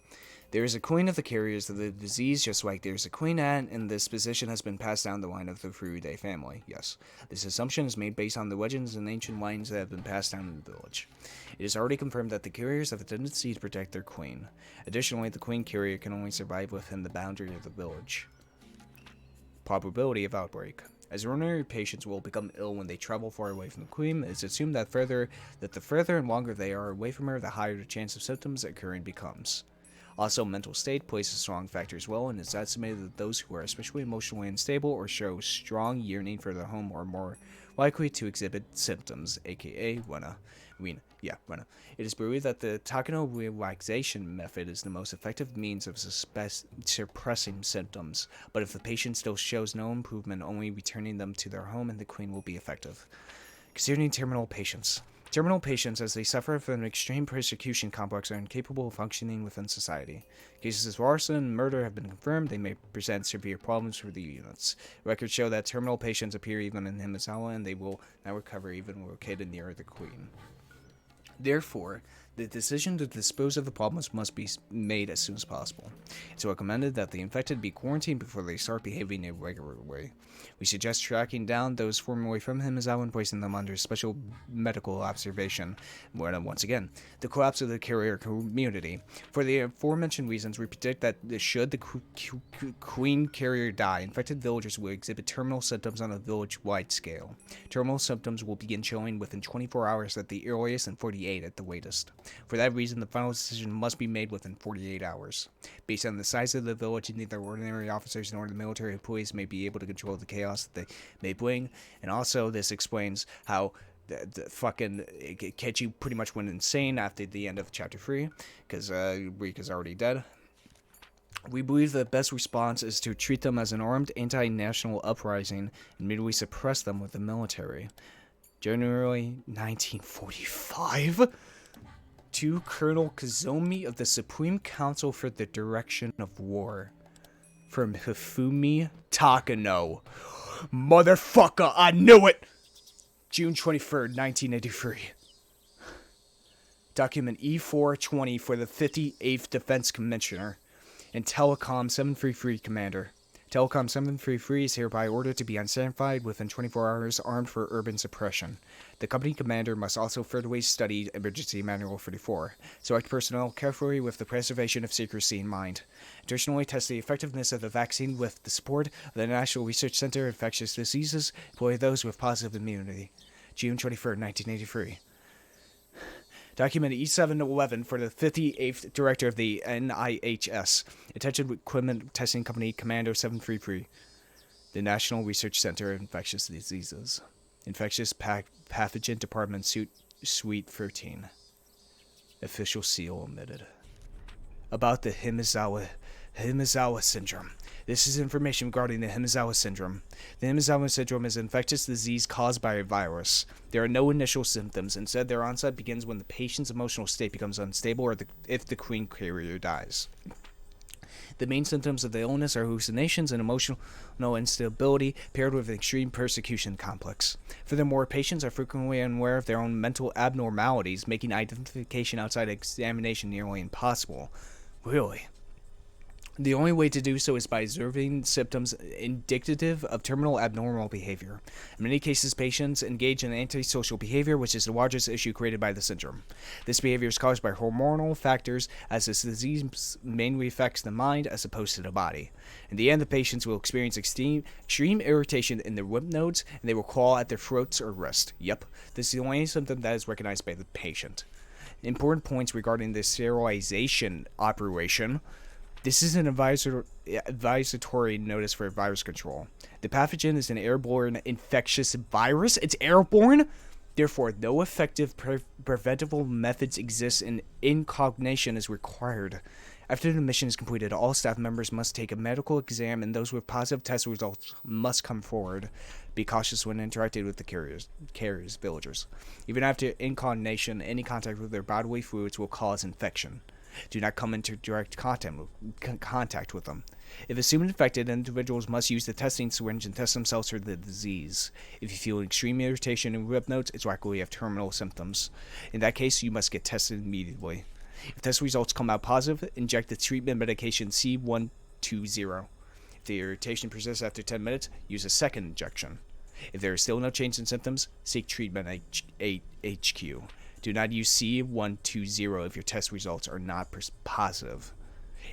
There is a queen of the carriers of the disease, just like there is a queen ant, and this position has been passed down the line of the Furude family. Yes, this assumption is made based on the legends and ancient lines that have been passed down in the village. It is already confirmed that the carriers have a tendency to protect their queen. Additionally, the queen carrier can only survive within the boundary of the village. Probability of outbreak. As ordinary patients will become ill when they travel far away from the queen, it's assumed that the further and longer they are away from her, the higher the chance of symptoms occurring becomes. Also, mental state plays a strong factor as well, and it's estimated that those who are especially emotionally unstable or show strong yearning for their home are more likely to exhibit symptoms, aka Wena. It is believed that the Takano relaxation method is the most effective means of suppressing symptoms, but if the patient still shows no improvement, only returning them to their home and the queen will be effective. Considering terminal patients. Terminal patients, as they suffer from an extreme persecution complex, are incapable of functioning within society. Cases of arson and murder have been confirmed. They may present severe problems for the units. Records show that terminal patients appear even in Hinamizawa, and they will not recover even located near the queen. Therefore, the decision to dispose of the problems must be made as soon as possible. It's recommended that the infected be quarantined before they start behaving in a regular way. We suggest tracking down those formerly from Hinamizawa and placing them under special medical observation. Once again, the collapse of the carrier community. For the aforementioned reasons, we predict that should the queen carrier die, infected villagers will exhibit terminal symptoms on a village-wide scale. Terminal symptoms will begin showing within 24 hours at the earliest and 48 at the latest. For that reason, the final decision must be made within 48 hours. Based on the size of the village, neither ordinary officers nor the military employees may be able to control the chaos that they may bring, and also this explains how the fucking Kechi pretty much went insane after the end of Chapter 3, because Rika's already dead. We believe the best response is to treat them as an armed anti-national uprising and immediately suppress them with the military. January 1945? To Colonel Kazumi of the Supreme Council for the Direction of War. From Hifumi Takano. Motherfucker, I knew it! June 23rd, 1983. Document E420 for the 58th Defense Commissioner and Telecom 733 Commander. Telecom 733 is hereby ordered to be on standby within 24 hours, armed for urban suppression. The company commander must also furtherly study Emergency Manual 34. Select personnel carefully with the preservation of secrecy in mind. Additionally, test the effectiveness of the vaccine with the support of the National Research Center of Infectious Diseases. Employ those with positive immunity. June 23rd, 1983. Document E711 for the 58th Director of the NIHS. Attention Equipment Testing Company Commando 733. The National Research Center of Infectious Diseases. Infectious Pathogen Department Suite 13. Official seal omitted. About the Hinamizawa syndrome. This is information regarding the Hinamizawa syndrome. The Hinamizawa syndrome is an infectious disease caused by a virus. There are no initial symptoms. Instead, their onset begins when the patient's emotional state becomes unstable or if the queen carrier dies. The main symptoms of the illness are hallucinations and emotional instability paired with an extreme persecution complex. Furthermore, patients are frequently unaware of their own mental abnormalities, making identification outside examination nearly impossible. Really? The only way to do so is by observing symptoms indicative of terminal abnormal behavior. In many cases, patients engage in antisocial behavior, which is the largest issue created by the syndrome. This behavior is caused by hormonal factors, as this disease mainly affects the mind as opposed to the body. In the end, the patients will experience extreme irritation in their lymph nodes, and they will claw at their throats or wrists. Yep, this is the only symptom that is recognized by the patient. Important points regarding the sterilization operation. This is an advisory notice for virus control. The pathogen is an airborne infectious virus. It's airborne. Therefore, no effective preventable methods exist and incognization is required. After the mission is completed, all staff members must take a medical exam and those with positive test results must come forward. Be cautious when interacting with the carriers, villagers. Even after incognization, any contact with their bodily fluids will cause infection. Do not come into direct contact with them. If assumed infected, individuals must use the testing syringe and test themselves for the disease. If you feel extreme irritation and lymph nodes, it's likely you have terminal symptoms. In that case, you must get tested immediately. If test results come out positive, inject the treatment medication C120. If the irritation persists after 10 minutes, use a second injection. If there is still no change in symptoms, seek treatment at HQ. Do not use C120 if your test results are not positive.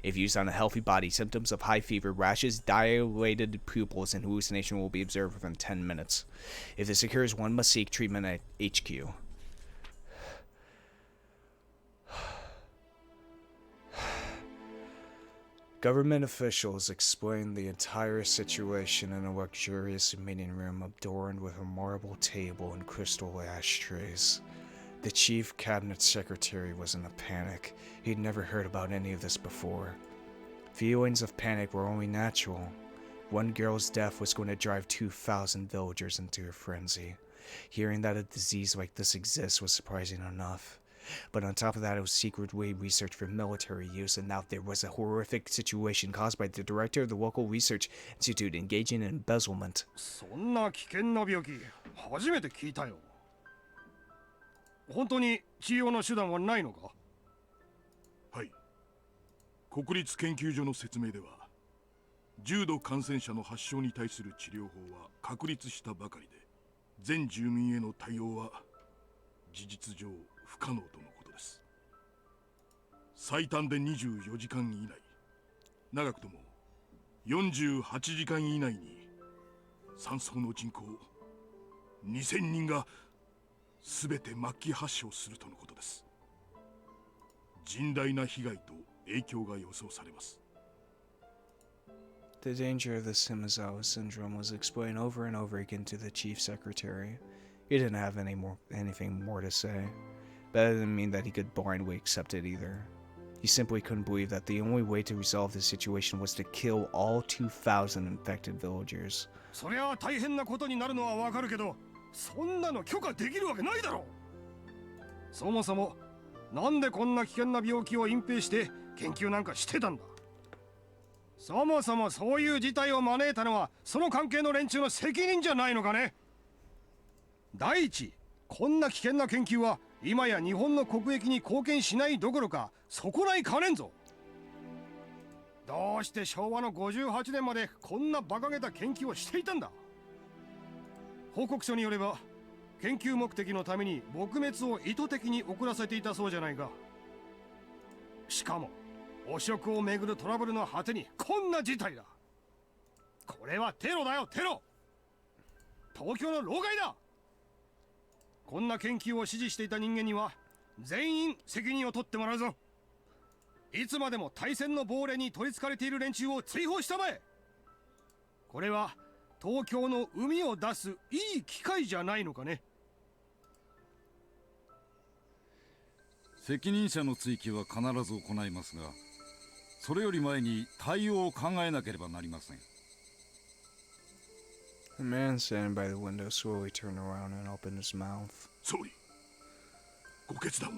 If used on a healthy body, symptoms of high fever, rashes, dilated pupils, and hallucination will be observed within 10 minutes. If this occurs, one must seek treatment at HQ. Government officials explained the entire situation in a luxurious meeting room adorned with a marble table and crystal ashtrays. The chief cabinet secretary was in a panic. He'd never heard about any of this before. Feelings of panic were only natural. One girl's death was going to drive 2,000 villagers into a frenzy. Hearing that a disease like this exists was surprising enough. But on top of that, it was secretly researched for military use, and now there was a horrific situation caused by the director of the local research institute engaging in embezzlement. そんな危険な病気、初めて聞いたよ。本当に治療の手段はないのか？はい。国立研究所の説明では、重度感染者の発症に対する治療法は確立したばかりで、全住民への対応は事実上不可能とのことです。最短で24時間以内、長くとも48時間以内に山荘の人口2000人がすべて末期発症するとのことです。甚大な被害と影響が予想されます。The danger of the Hinamizawa syndrome was explained over and over again to the chief secretary. He didn't have anything more to say, but that didn't mean that he could blindly accept it either. He simply couldn't believe that the only way to resolve the situation was to kill all 2,000 infected villagers. そりゃ大変なことになるのはわかるけど、そんなの許可できるわけないだろう。そもそもなんでこんな危険な病気を隠蔽して研究なんかしてたんだ。そもそもそういう事態を招いたのはその関係の連中の責任じゃないのかね。第一、こんな危険な研究は今や日本の国益に貢献しないどころか損ないかねんぞ。どうして昭和の58年までこんな馬鹿げた研究をしていたんだ。報告書によれば研究目的のために撲滅を意図的に遅らせていたそうじゃないか。しかも汚職をめぐるトラブルの果てにこんな事態だ。これはテロだよ、テロ。東京の老害だ。こんな研究を指示していた人間には全員責任を取ってもらうぞ。いつまでも大戦の亡霊に取りつかれている連中を追放したまえ。これは東京の海を出すいい機会じゃないのかね。責任者の追及は必ず行いますが、それより前に対応を考えなければなりません。 The man standing by the window slowly turned around and opened his mouth. 総理、ご決断を。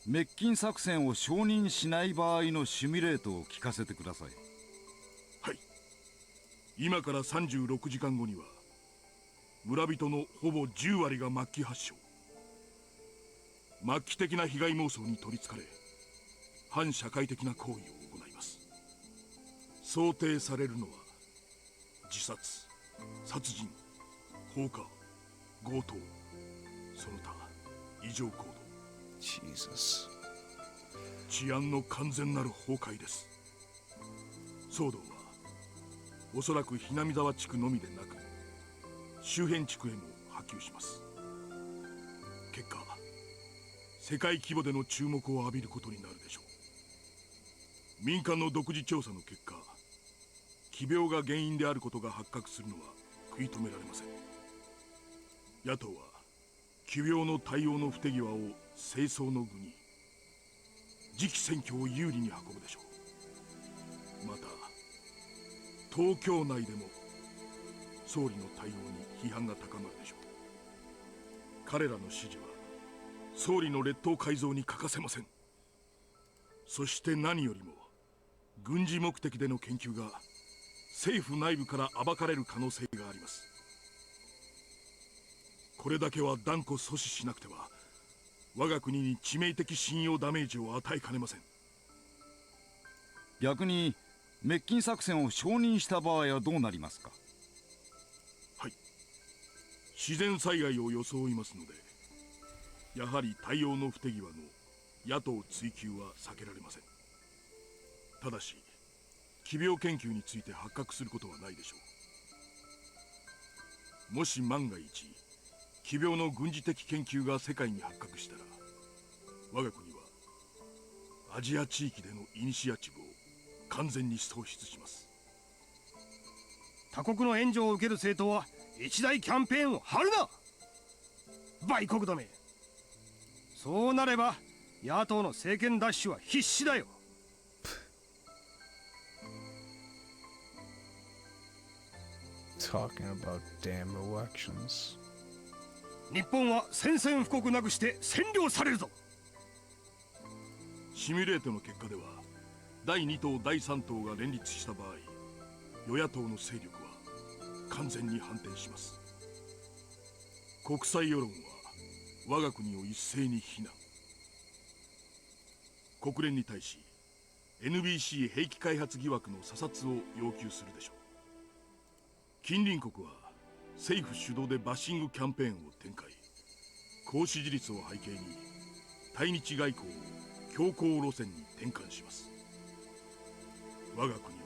滅菌作戦を承認しない場合のシミュレートを聞かせてください。はい。今から36時間後には村人のほぼ10割が末期発症。末期的な被害妄想に取りつかれ、反社会的な行為を行います。想定されるのは自殺、殺人、放火、強盗、その他異常行動。Jesus。治安の完全なる崩壊です。騒動はおそらくひなみざわ地区のみでなく周辺地区へも波及します。結果、世界規模での注目を浴びることになるでしょう。民間の独自調査の結果、奇病が原因であることが発覚するのは食い止められません。野党は奇病の対応の不手際を政争の具に、次期選挙を有利に運ぶでしょう。また東京内でも総理の対応に批判が高まるでしょう。彼らの指示は総理の列島改造に欠かせません。そして何よりも軍事目的での研究が政府内部から暴かれる可能性があります。これだけは断固阻止しなくては我が国に致命的信用ダメージを与えかねません。逆に滅菌作戦を承認した場合はどうなりますか？はい、自然災害を装いますので、やはり対応の不手際の野党追及は避けられません。ただし奇病研究について発覚することはないでしょう。もし万が一奇病の軍事的研究が世界に発覚したら、我が国はアジア地域でのイニシアチブを完全に喪失します。他国の援助を受ける政党は一大キャンペーンを張るな、売国どめ。そうなれば野党の政権奪取は必至だよ。Talking about damn elections. 日本は宣戦布告なくして占領されるぞ。シミュレートの結果では第2党第3党が連立した場合、与野党の勢力は完全に反転します。国際世論は我が国を一斉に非難。国連に対し NBC 兵器開発疑惑の査察を要求するでしょう。近隣国は政府主導でバッシングキャンペーンを展開。高支持率を背景に対日外交を強硬路線に転換します。我が国は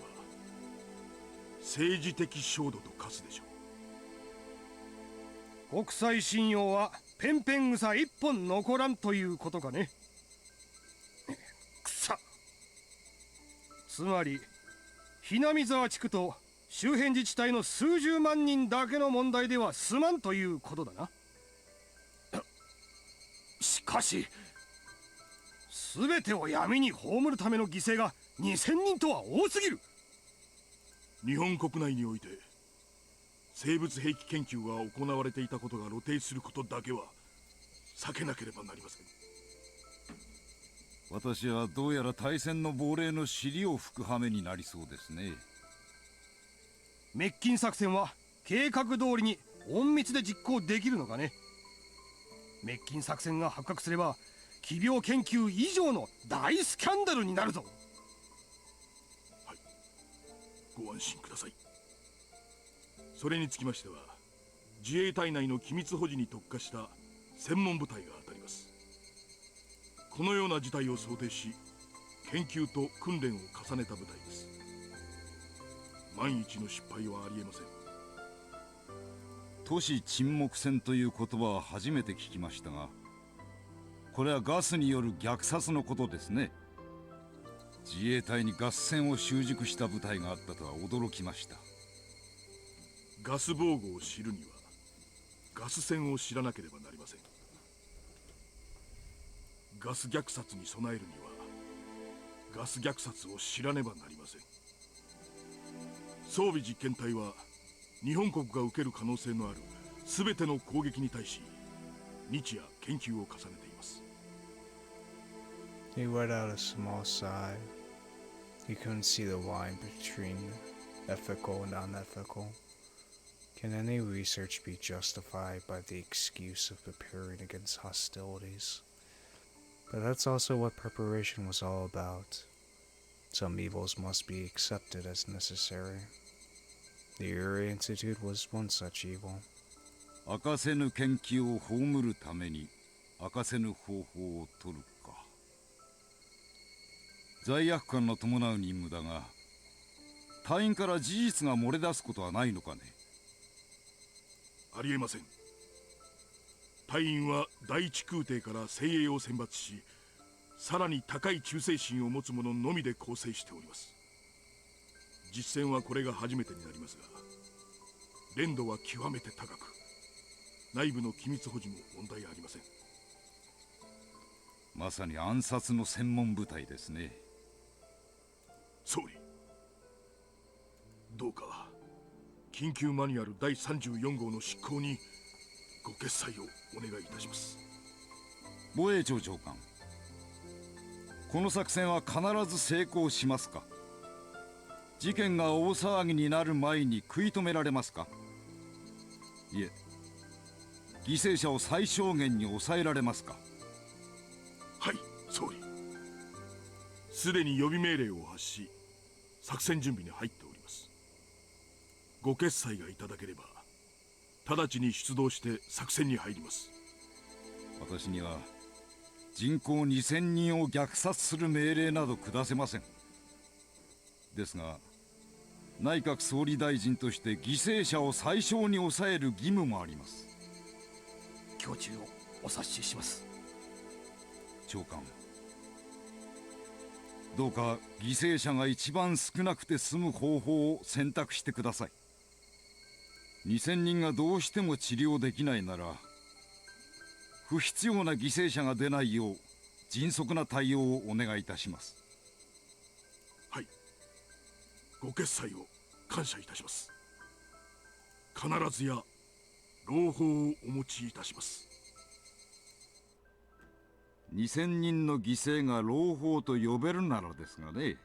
政治的焦土と化すでしょう。国際信用はペンペン草一本残らんということかね。くさ。つまりひなみざわ地区と周辺自治体の数十万人だけの問題では済まんということだな。しかし全てを闇に葬るための犠牲が2000人とは多すぎる。日本国内において生物兵器研究が行われていたことが露呈することだけは避けなければなりません。私はどうやら大戦の亡霊の尻を拭く羽目になりそうですね。滅菌作戦は計画通りに隠密で実行できるのかね。滅菌作戦が発覚すれば奇病研究以上の大スキャンダルになるぞ。はい、ご安心ください。それにつきましては自衛隊内の機密保持に特化した専門部隊が当たります。このような事態を想定し研究と訓練を重ねた部隊です。万一の失敗はありえません。都市沈黙戦という言葉は初めて聞きましたが、これはガスによる虐殺のことですね。自衛隊にガス戦を習熟した部隊があったとは驚きました。ガス防護を知るにはガス戦を知らなければなりません。ガス虐殺に備えるにはガス虐殺を知らねばなりません。装備実験隊は日本国が受ける可能性のある全ての攻撃に対し日夜研究を重ねています。 He let out a small sigh. He couldn't see the line between ethical and unethical. Can any research be justified by the excuse of preparing against hostilities? But that's also what preparation was all about. Some evils must be accepted as necessary. The Uri Institute was one such evil. 明かせぬ研究を葬るために明かせぬ方法を取るか。罪悪感の伴う任務だが、隊員から事実が漏れ出すことはないのかね。ありえません。隊員は第一空挺から精鋭を選抜し、さらに高い忠誠心を持つ者のみで構成しております。実戦はこれが初めてになりますが、練度は極めて高く、内部の機密保持も問題ありません。まさに暗殺の専門部隊ですね。総理、どうか緊急マニュアル第34号の執行にご決裁をお願いいたします。防衛庁長官、この作戦は必ず成功しますか。事件が大騒ぎになる前に食い止められますか。いえ、犠牲者を最小限に抑えられますか。はい、総理。すでに予備命令を発し、作戦準備に入っております。ご決裁がいただければ直ちに出動して作戦に入ります。私には人口2000人を虐殺する命令など下せません。ですが内閣総理大臣として犠牲者を最小に抑える義務もあります。胸中をお察しします。長官、どうか犠牲者が一番少なくて済む方法を選択してください。2000人がどうしても治療できないなら、不必要な犠牲者が出ないよう迅速な対応をお願いいたします。はい、ご決裁を感謝いたします。必ずや朗報をお持ちいたします。2000人の犠牲が朗報と呼べるならですがね。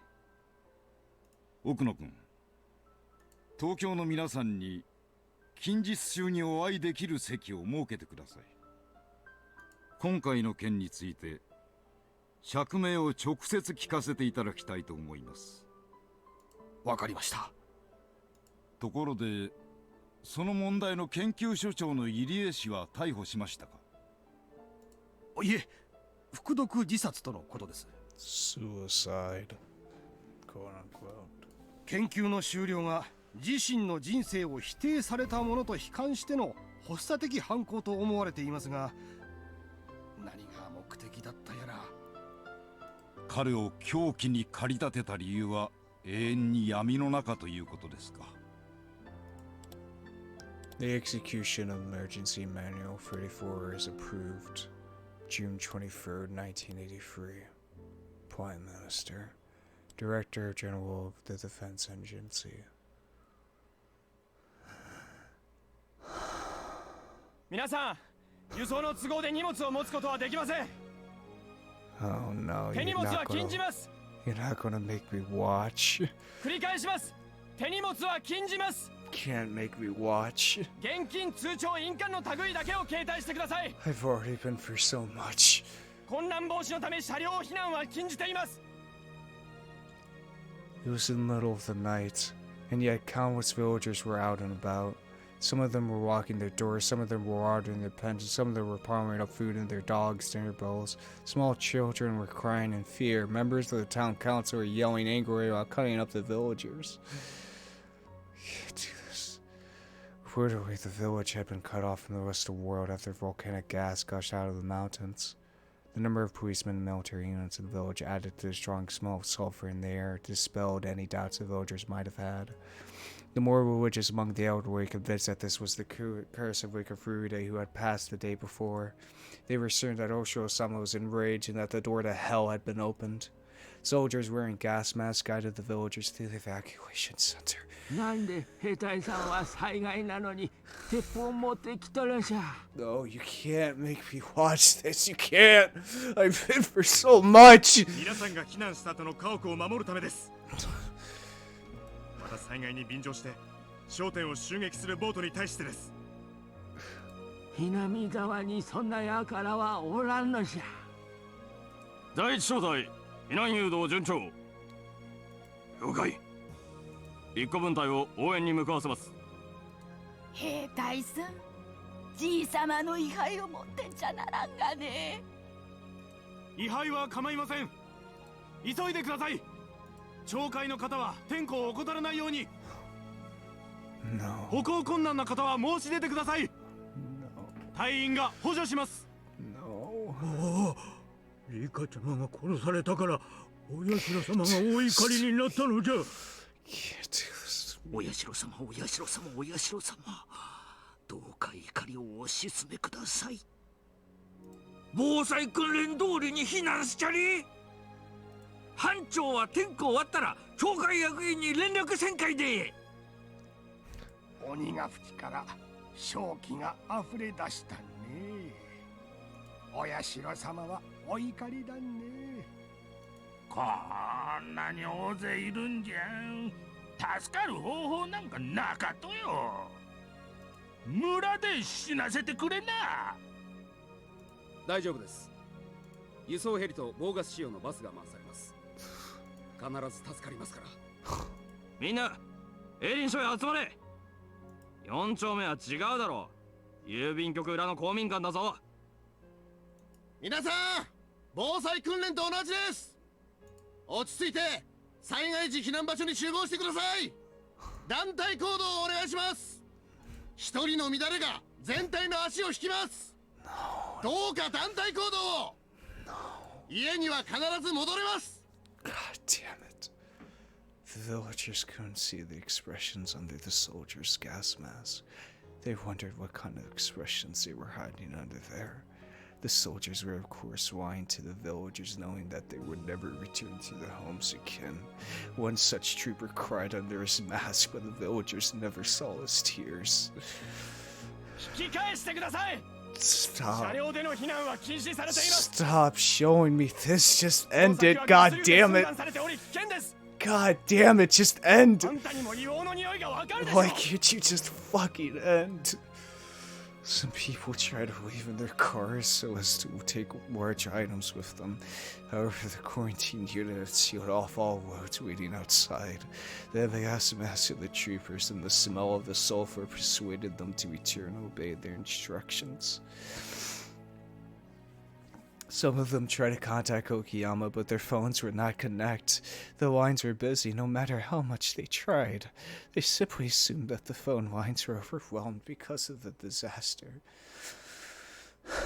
奥野君、東京の皆さんに近日中にお会いできる席を設けてください。今回の件について釈明を直接聞かせていただきたいと思います。わかりました。ところで、その問題の研究所長の入江氏は逮捕しましたか。いえ、服毒自殺とのことです。 Suicide, quote unquote. 研究の終了が自身の人生を否定されたものと悲観しての発作的犯行と思われていますが、何が目的だったやら。彼を凶器に駆り立てた理由は永遠に闇の中ということですか。The execution of Emergency Manual 34 is approved June 23rd, 1983. Prime Minister, Director General of the Defense Agency. 皆さん、輸送の都合で荷物を持つことはできません。 Oh no, 手荷物は禁じます。 You're not gonna make me watch. 繰り返します。手荷物は禁じます。 Can't make me watch. 現金通帳印鑑の類だけを携帯してください。 I've already been through so much. 混乱防止のため車両避難は禁じています。 It was in the middle of the night, and yet countless villagers were out and about. Some of them were walking their doors, some of them were watering their pens, and some of them were powering up food in their dogs' dinner bowls. Small children were crying in fear. Members of the town council were yelling angrily while cutting up the villagers. Can't do this. Literally, the village had been cut off from the rest of the world after volcanic gas gushed out of the mountains. The number of policemen and military units in the village added to the strong smell of sulfur in the air, dispelled any doubts the villagers might have had. The more religious among the elderly convinced that this was the curse of Rika who had passed the day before. They were certain that Oshiro-sama was enraged and that the door to hell had been opened. Soldiers wearing gas masks guided the villagers through the evacuation center. なんで兵隊さんは災害なのに鉄砲持ってきとるんじゃ。 No, you can't make me watch this. You can't. I've been for so much. 皆さんが避難した後の家屋を守るためです。また災害に便乗して商店を襲撃するボートに対してです。Hinamizawaにそんな輩はおらんのじゃ。第一小隊避難誘導順調。了解。一個分隊を応援に向かわせます。兵隊さん、じいさまの位牌を持ってんじゃならんがね。位牌は構いません。急いでください。町会の方は天候を怠らないように。歩行困難な方は申し出てください。隊員が補助します。リカちゃまが殺されたからお社様がお怒りになったのじゃ。お社様、お社様、お社様、どうか怒りをお鎮めください。防災訓練通りに避難しちゃり。班長は天候終わったら町会役員に連絡せんかいで。鬼ヶ淵から正気が溢れ出したね。お社様はお怒りだね。こんなに大勢いるんじゃん。助かる方法なんかなかとよ。村で死なせてくれな。大丈夫です。輸送ヘリとボーガス仕様のバスが回されます。必ず助かりますから。みんなエリン署へ集まれ。4丁目は違うだろう。郵便局裏の公民館だぞ。皆さん、防災訓練と同じです。落ち着いて災害時避難場所に集合してください。団体行動をお願いします。一人の乱れが全体の足を引きます。どうか団体行動を。家には必ず戻れます。 God damn it. The villagers couldn't see the expressions under the soldiers' gas masks. They wondered what kind of expressions they were hiding under there. The soldiers were of course lying to the villagers, knowing that they would never return to their homes again. One such trooper cried under his mask, but the villagers never saw his tears. Stop. Stop showing me this. Just end it. God damn it. God damn it. Just end. Why can't you just fucking end? Some people try to leave in their cars so as to take large items with them. However, the quarantine unit had sealed off all roads waiting outside. Then they asked the troopers, and the smell of the sulfur persuaded them to return and obey their instructions. Some of them tried to contact Okiyama, but their phones would not connect. The lines were busy no matter how much they tried. They simply assumed that the phone lines were overwhelmed because of the disaster.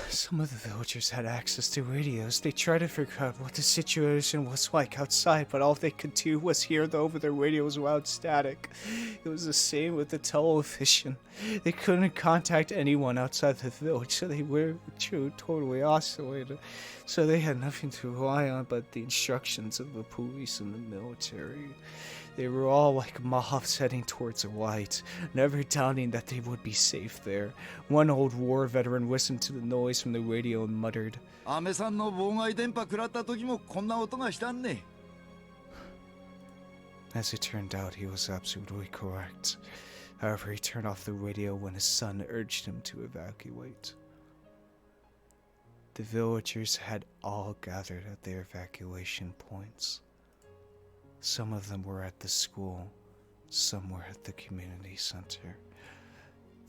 Some of the villagers had access to radios. They tried to figure out what the situation was like outside, but all they could do was hear over their radios loud static. It was the same with the television. They couldn't contact anyone outside the village, so they were totally isolated. So they had nothing to rely on but the instructions of the police and the military. They were all like mobs heading towards a light, never doubting that they would be safe there. One old war veteran listened to the noise from the radio and muttered, As it turned out, he was absolutely correct. However, he turned off the radio when his son urged him to evacuate. The villagers had all gathered at their evacuation points. Some of them were at the school, some were at the community center.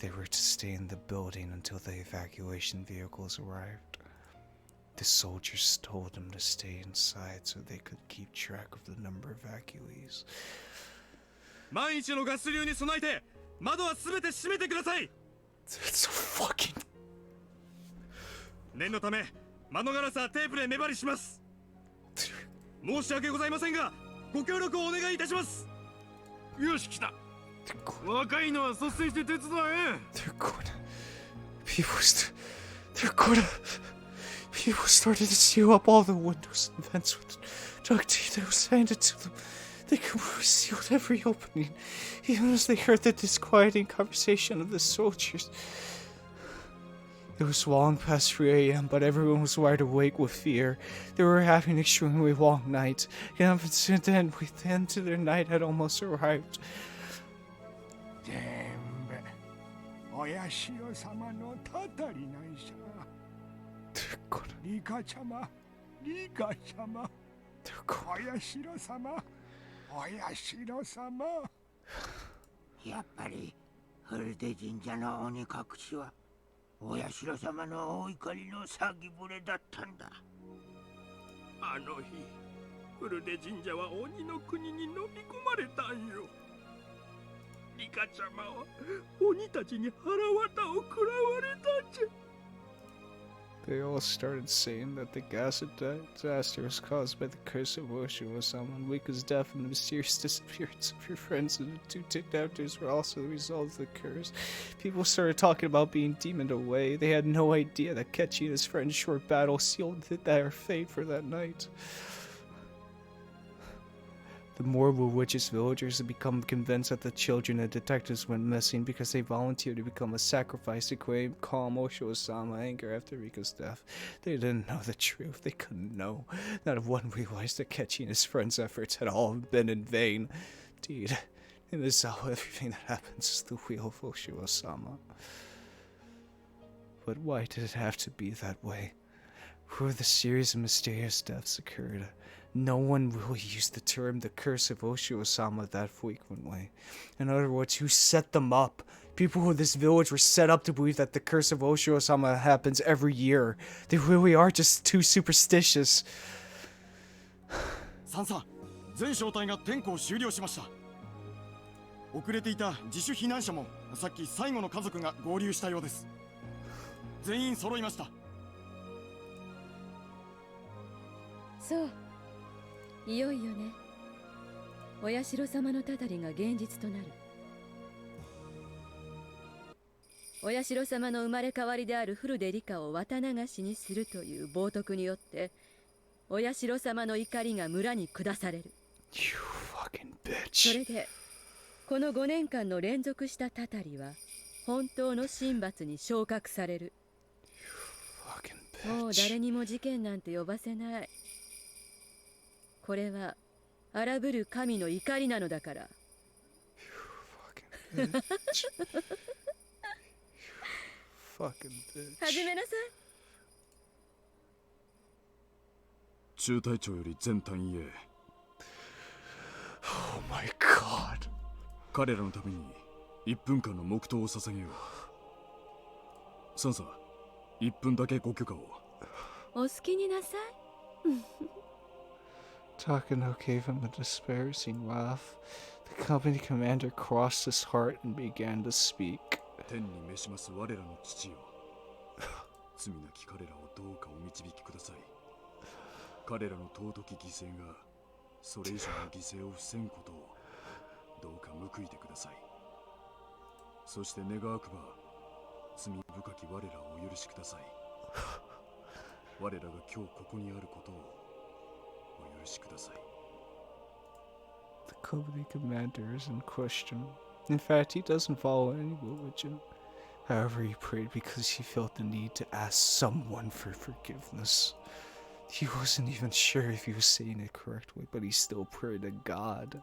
They were to stay in the building until the evacuation vehicles arrived. The soldiers told them to stay inside so they could keep track of the number of evacuees. 万一のガス流に備えて窓はすべて閉めてください。 That's so fucking... 念のため窓ガラスはテープで目張りします。申し訳ございませんがご協力をお願いいたします。よし、来た。若いのは率先して手伝え。They're gonna... People... They're gonna... People started to seal up all the windows and vents with duct tape that was handed to them. They sealed every opening, even as they heard the disquieting conversation of the soldiers. It was long past 3 a.m., but everyone was wide awake with fear. They were having an extremely long night, and up until then, the end of their night had almost arrived. 全部お社様のたたりなんしゃ。リカちゃま、リカちゃま、お社様、お社様。やっぱりフルデ神社の鬼隠しはお社様のお怒りの詐欺ぶれだったんだ。あの日フルデ神社は鬼の国に飲み込まれたんよ。リカちゃまは鬼たちに腹渡を食らわれたんじゃ。 They all started saying that the gas disaster was caused by the curse of Osho-sama, and Rika's death and the mysterious disappearance of your friends and the two doctors were also the result of the curse. People started talking about being demoned away. They had no idea that Kechi and his friend's short battle sealed their fate for that night. The more religious villagers had become convinced that the children and detectives went missing because they volunteered to become a sacrifice to calm Osho-sama anger after Rika's death. They didn't know the truth. They couldn't know. Not one realized that Kechi and his friends' efforts had all been in vain. Indeed, in Hinamizawa, everything that happens is the wheel of Osho-sama. But why did it have to be that way? Where the series of mysterious deaths occurred, no one really used the term the curse of Osho-sama that frequently. In other words, who set them up? People who this village were set up to believe that the curse of Osho-sama happens every year. They really are just too superstitious. サンサ、全小隊が点呼を終了しました。遅れていた自主避難者もさっき最後の家族が合流したようです。全員揃いました。そう、いよいよね。お社様のたたりが現実となる。お社様の生まれ変わりであるフルデリカを綿流しにするという冒涜によってお社様の怒りが村に下される。それでこの5年間の連続したたたりは本当の神罰に昇格される。もう誰にも事件なんて呼ばせない。これは荒ぶる神の怒りなのだから。始めなさい。中隊長より全隊員へ。Oh my god。彼らのために1分間の黙祷を捧げよう。サンサ、1分だけご許可を。お好きになさい。Takano gave him a despairing laugh. The company commander crossed his heart and began to speak. 天に召します我らの父よ。罪なき彼らをどうかお導きください。彼らの尊き犠牲がそれ以上の犠牲を防ぐことをどうか報いてください。そして願わくば罪深き我らをお許しください。我らが今日ここにあることをお許しください。The company commander is in question. In fact, he doesn't follow any religion. However, he prayed because he felt the need to ask someone for forgiveness. He wasn't even sure if he was saying it correctly, but he still prayed to God.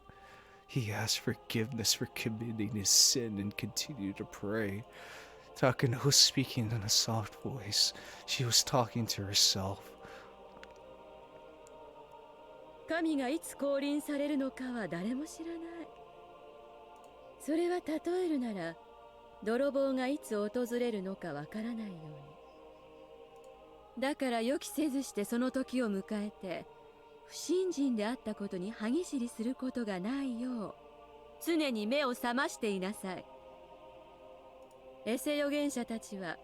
He asked forgiveness for committing his sin and continued to pray. Takano was speaking in a soft voice. She was talking to herself. 神がいつ降臨されるのかは誰も知らない。それは例えるなら泥棒がいつ訪れるのかわからないように。だから予期せずしてその時を迎えて不信心であったことに歯ぎしりすることがないよう常に目を覚ましていなさい。エセ預言者たちは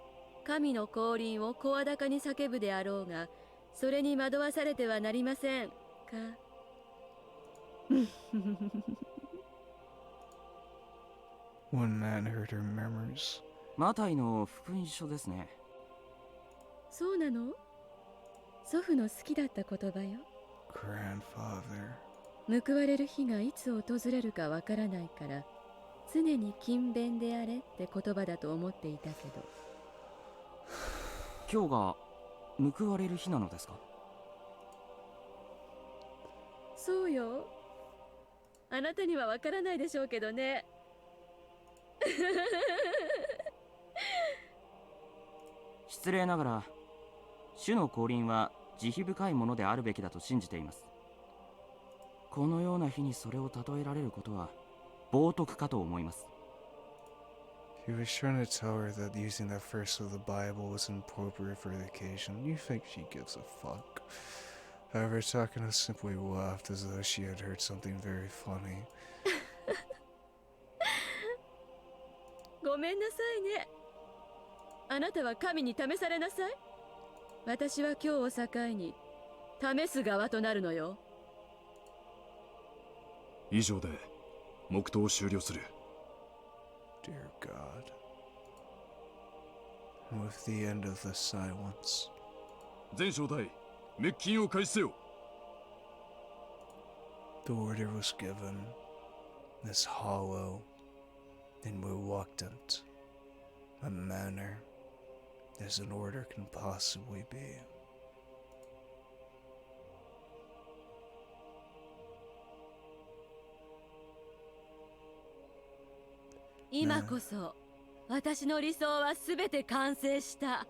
神の降臨を声高に叫ぶであろうがそれに惑わされてはなりませんか。One man heard her murmurs. マタイの福音書ですね。そうなの？祖父の好きだった言葉よ。 Grandfather. 報われる日がいつ訪れるかわからないから常に勤勉であれって言葉だと思っていたけど。今日が報われる日なのですか？そうよ。あなたにはわからないでしょうけどね。失礼ながら主の降臨は慈悲深いものであるべきだと信じています。このような日にそれを例えられることは冒涜かと思います。 He was trying to tell her that using that verse of the Bible was inappropriate for the occasion. You think she gives a fuck? However, Takano simply laughed as though she had heard something very funny. ごめんなさいね。あなたは神に試されなさい。私は今日を境に試す側となるのよ。以上で黙祷を終了する。 Dear God. And with the end of the silence. 全小隊、滅菌を開始せよ。 The order was given. This hollow and reluctant a manner as an order can possibly be. 今こそ私の理想はすべて完成した。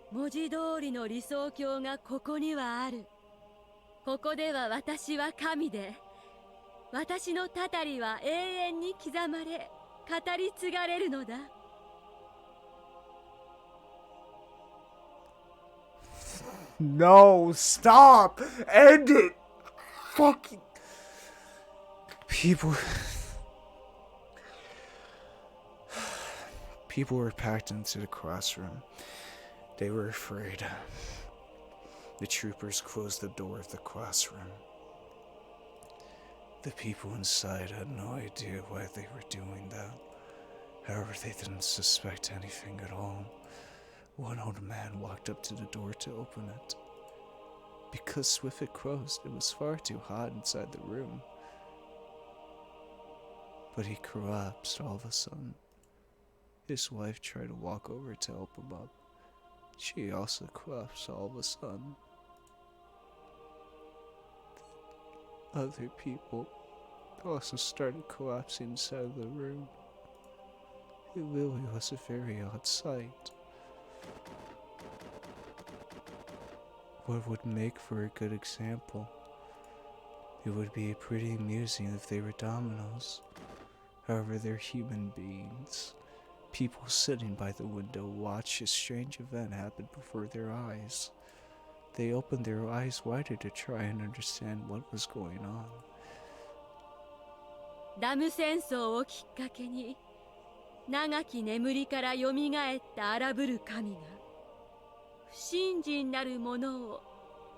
文字通りの理想郷がここにはある。ここでは私は神で、私のたたりは永遠に刻まれ語り継がれるのだ。No, stop! End it! Fucking people. People were packed into the classroom. They were afraid. The troopers closed the door of the classroom. The people inside had no idea why they were doing that. However, they didn't suspect anything at all. One old man walked up to the door to open it. Because with it closed, it was far too hot inside the room. But he collapsed all of a sudden. His wife tried to walk over to help him up. She also collapsed all of a sudden. Other people also started collapsing inside of the room. It really was a very odd sight. What would make for a good example? It would be pretty amusing if they were dominoes. However, they're human beings. People sitting by the window watched a strange event happen before their eyes. They opened their eyes wider to try and understand what was going on. ダム戦争をきっかけに長き眠りからよみがえった荒ぶる神が不信心なる者を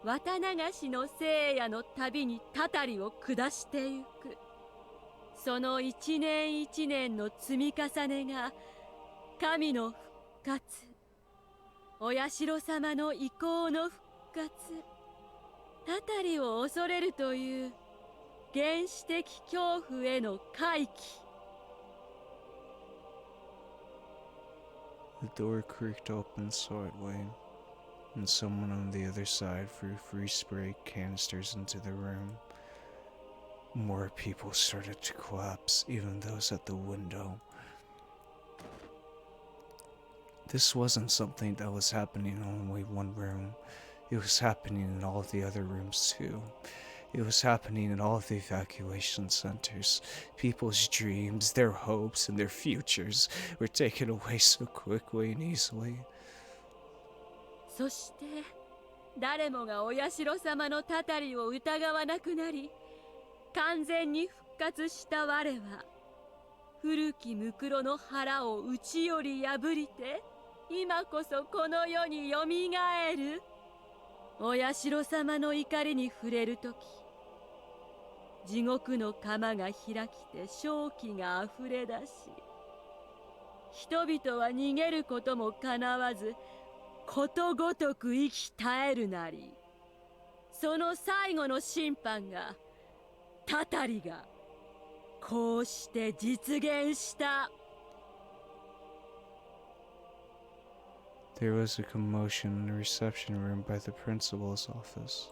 綿流しの聖夜の旅にたたりを下してゆく。その一年一年の積み重ねが神の復活、お社様の意向の復活、たたりを恐れるという原始的恐怖への回帰。The door creaked open slightly, and someone on the other side threw free spray canisters into the room. More people started to collapse, even those at the window. This wasn't something that was happening in only one room. It was happening in all of the other rooms too. It was happening in all of the evacuation centers. People's dreams, their hopes, and their futures were taken away so quickly and easily. そして誰もがお社様のたたりを疑わなくなり、完全に復活した我は古きムクロの腹を内より破りて今こそこの世によみがえる。お社様の怒りに触れるとき、地獄の釜が開きて正気があふれ出し、人々は逃げることもかなわずことごとく生き絶えるなり、その最後の審判が、たたりがこうして実現した。 There was a commotion in the reception room by the principal's office.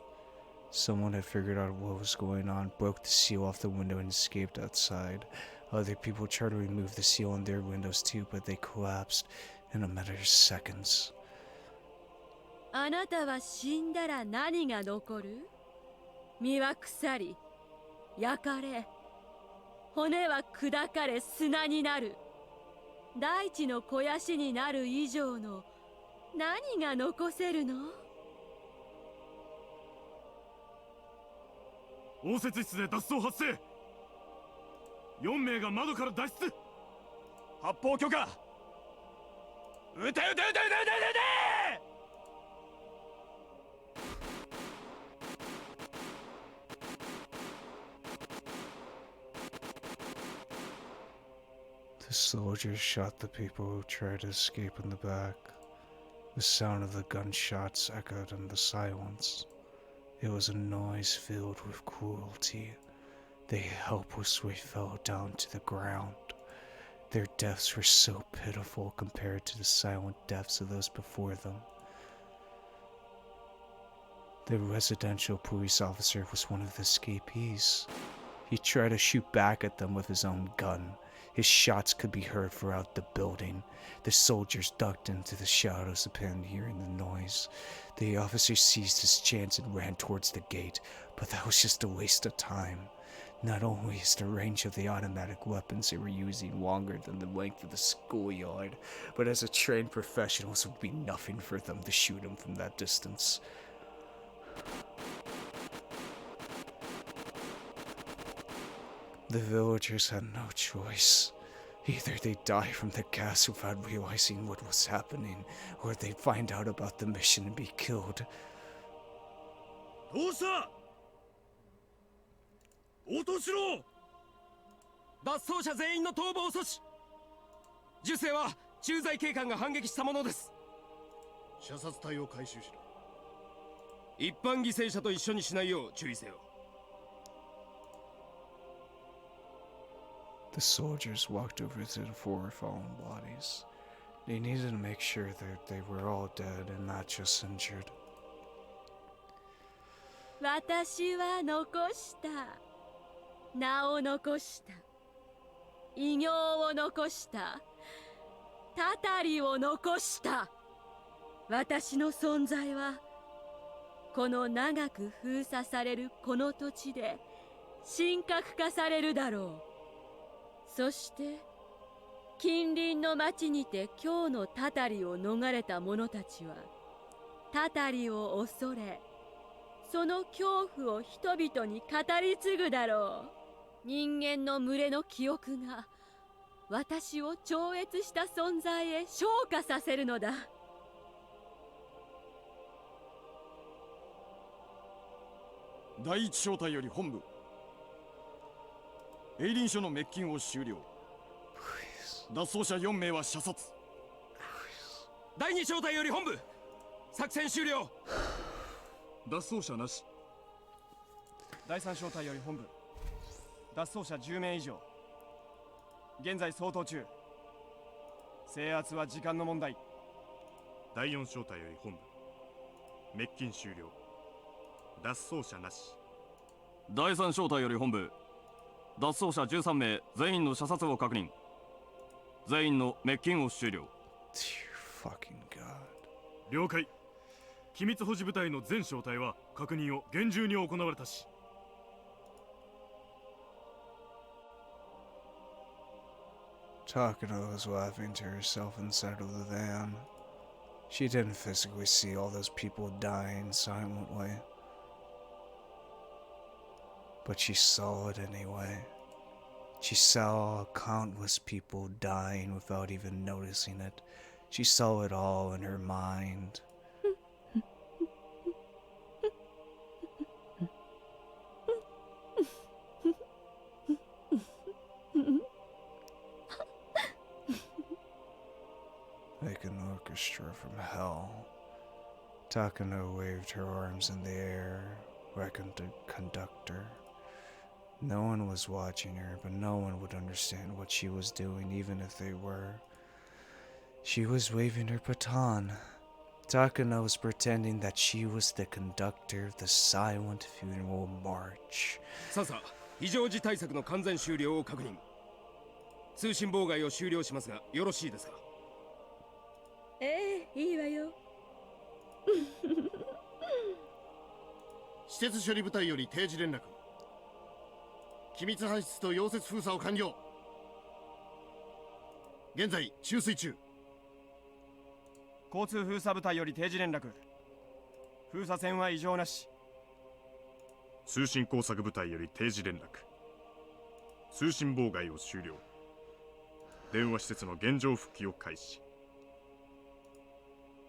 Someone had figured out what was going on, broke the seal off the window, and escaped outside. Other people tried to remove the seal on their windows too, but they collapsed in a matter of seconds. あなたは死んだら何が残る？身は腐り、焼かれ、骨は砕かれ砂になる。大地の肥やしになる以上の何が残せるの？応接室で脱走発生。4名が窓から脱出。発砲許可。撃て撃て撃て撃て撃て撃て。The soldiers shot the people who tried to escape in the back. The sound of the gunshots echoed in the silence. It was a noise filled with cruelty. They helplessly fell down to the ground. Their deaths were so pitiful compared to the silent deaths of those before them. The residential police officer was one of the escapees. He tried to shoot back at them with his own gun. His shots could be heard throughout the building. The soldiers ducked into the shadows upon hearing the noise. The officer seized his chance and ran towards the gate, but that was just a waste of time. Not only is the range of the automatic weapons they were using longer than the length of the schoolyard, but as a trained professionals, it would be nothing for them to shoot him from that distance. The villagers had no choice. Either they'd die from the gas without realizing what was happening, or they'd find out about the mission and be killed. どうした？応答しろ！脱走者全員の逃亡阻止。銃声は駐在警官が反撃したものです。射殺隊を回収しろ。一般犠牲者と一緒にしないよう注意せよ。The soldiers walked over to the four fallen bodies. They needed to make sure that they were all dead and not just injured. 私は残した。名を残した。偉業を残した。たたりを残した。私の存在は、この長く封鎖されるこの土地で神格化されるだろう。そして近隣の町にて今日のたたりを逃れた者たちはたたりを恐れ、その恐怖を人々に語り継ぐだろう。人間の群れの記憶が私を超越した存在へ昇華させるのだ。第一小隊より本部、エイリン署の滅菌を終了。脱走者4名は射殺。第二小隊より本部、作戦終了。脱走者なし。第三小隊より本部、脱走者10名以上。現在相当中。制圧は時間の問題。第4小隊より本部、滅菌終了。脱走者なし。第3小隊より本部、脱走者13名全員の射殺を確認。全員の滅菌を終了。了解。機密保持部隊の全小隊は確認を厳重に行われたし。Takano was laughing to herself inside of the van. She didn't physically see all those people dying silently, but she saw it anyway. She saw countless people dying without even noticing it. She saw it all in her mind. Like an orchestra from hell, Takano waved her arms in the air, beckoned the conductor. No one was watching her, but no one would understand what she was doing, even if they were. She was waving her baton. Takano was pretending that she was the conductor of the silent funeral march. さあさあ、非常事態策の完全終了を確認。通信妨害を終了しますが、よろしいですか？ええ、いいわよ。施設処理部隊より定時連絡。機密搬出と溶接封鎖を完了。現在注水中。交通封鎖部隊より定時連絡。封鎖線は異常なし。通信工作部隊より定時連絡。通信妨害を終了。電話施設の現状復帰を開始。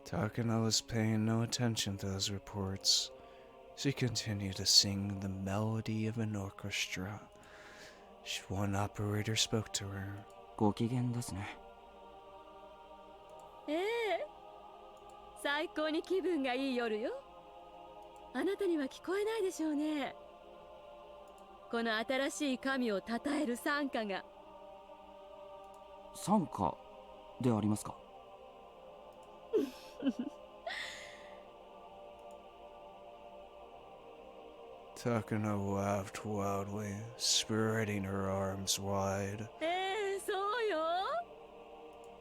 Takano was paying no attention to those reports. She continued to sing the melody of an orchestra. One operator spoke to her. ご機嫌ですね。ええ、最高に気分がいい夜よ。あなたには聞こえないでしょうね。この新しい神を称える賛歌が。賛歌でありますか？Takano laughed wildly, spreading her arms wide. ええ、そうよ。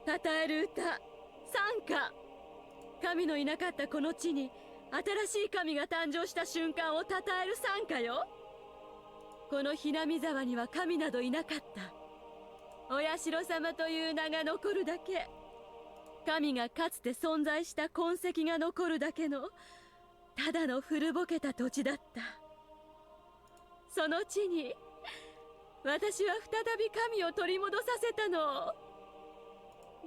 称える歌、賛歌。神のいなかったこの地に新しい神が誕生した瞬間を称える賛歌よ。このHinamizawaには神などいなかった。お社様という名が残るだけ。神がかつて存在した痕跡が残るだけのただの古ぼけた土地だった。その地に私は再び神を取り戻させたの。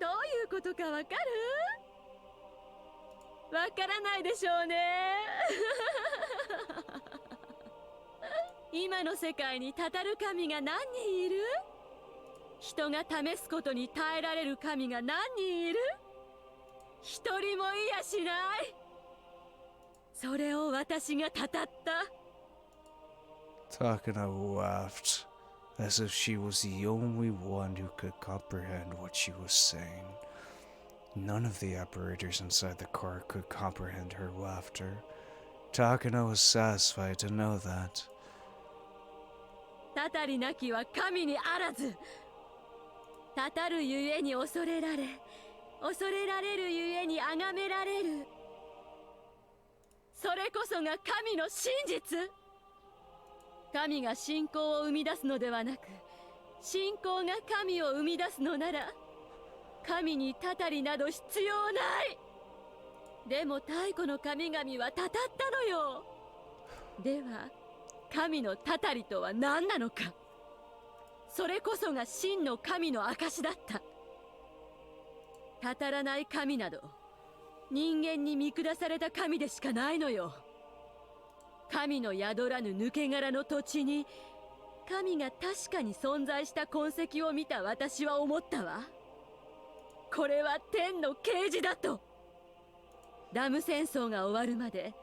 どういうことかわかる？わからないでしょうね。今の世界にたたる神が何人いる？人が試すことに耐えられる神が何人いる？一人もいやしない。それを私がたたった。Takano laughed, as if she was the only one who could comprehend what she was saying. None of the operators inside the car could comprehend her laughter. Takano was satisfied to know that. たたりなきは神にあらず。たたるゆえに恐れられ、恐れられるゆえに崇められる。それこそが神の真実。神が信仰を生み出すのではなく、信仰が神を生み出すのなら、神にたたりなど必要ない。でも太古の神々はたたったのよ。では神のたたりとは何なのか。それこそが真の神の証だった。たたらない神など人間に見下された神でしかないのよ。神の宿らぬ抜け殻の土地に神が確かに存在した痕跡を見た私は思ったわ。これは天の啓示だと。ダム戦争が終わるまで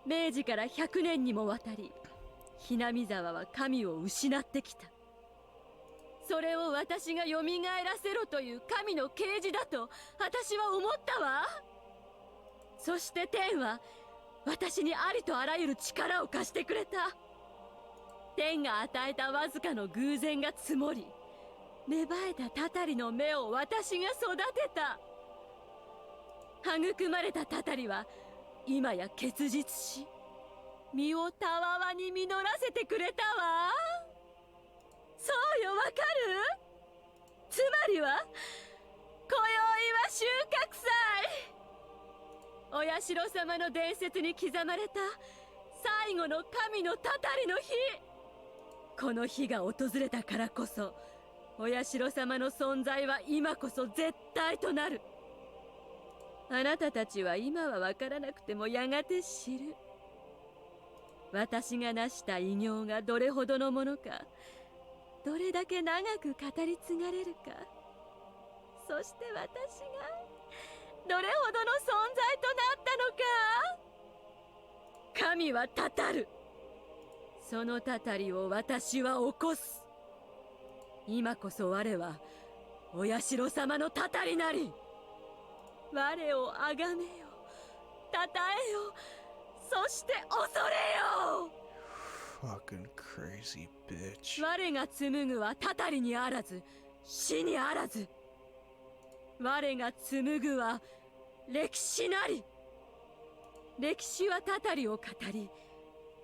明治から100年にもわたりHinamizawaは神を失ってきた。それを私が蘇らせろという神の啓示だと私は思ったわ。そして天は私にありとあらゆる力を貸してくれた。天が与えたわずかの偶然が積もり、芽生えたたたりの芽を私が育てた。育まれたたたりは今や結実し、実をたわわに実らせてくれたわ。そうよ、わかる？つまりは今宵は収穫祭。お社様の伝説に刻まれた最後の神のたたりの日。この日が訪れたからこそ、お社様の存在は今こそ絶対となる。あなたたちは今は分からなくてもやがて知る。私が成した偉業がどれほどのものか、どれだけ長く語り継がれるか。そして私がどれほどの存在となったのか。神はたたる。そのたたりを私は起こす。今こそ我はお社様のたたりなり。我をあがめよ、たたえよ、そして恐れよ。 Fucking crazy bitch. 我が紡ぐはたたりにあらず、死にあらず。我が紡ぐは歴史なり。歴史はたたりを語り、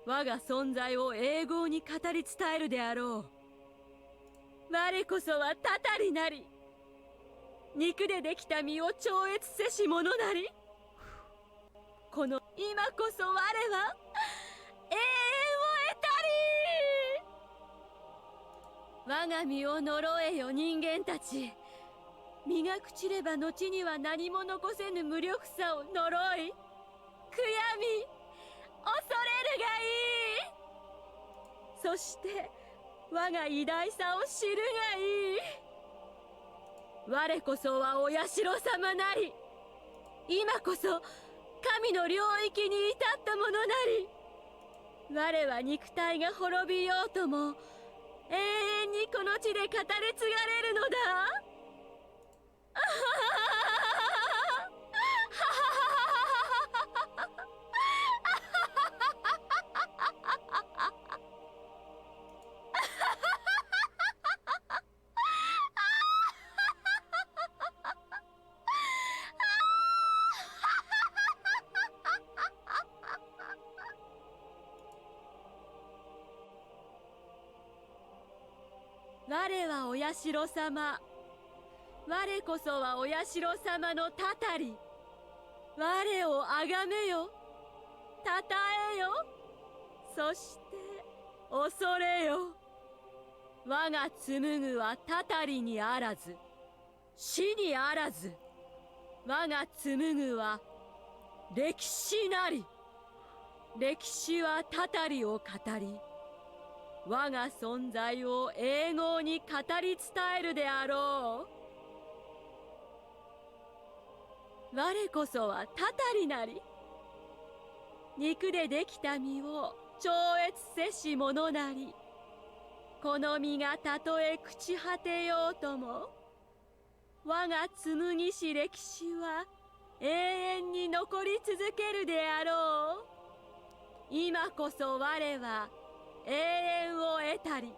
我が存在を永劫に語り伝えるであろう。我こそはたたりなり。肉でできた身を超越せし者なり。この今こそ我は永遠を得たり。我が身を呪えよ人間たち。身が朽ちれば後には何も残せぬ無力さを呪い、悔やみ、恐れるがいい。そして我が偉大さを知るがいい。我こそはお社様なり。今こそ神の領域に至ったものなり。我は肉体が滅びようとも永遠にこの地で語り継がれるのだ。我はお社様。我こそはお社様のたたり。我をあがめよ、たたえよ、そして恐れよ。我が紡ぐはたたりにあらず、死にあらず。我が紡ぐは歴史なり。歴史はたたりを語り、我が存在を永劫に語り伝えるであろう。我こそはたたりなり。肉でできた身を超越せし者なり。この身がたとえ朽ち果てようとも、我が紡ぎし歴史は永遠に残り続けるであろう。今こそ我は永遠を得たり。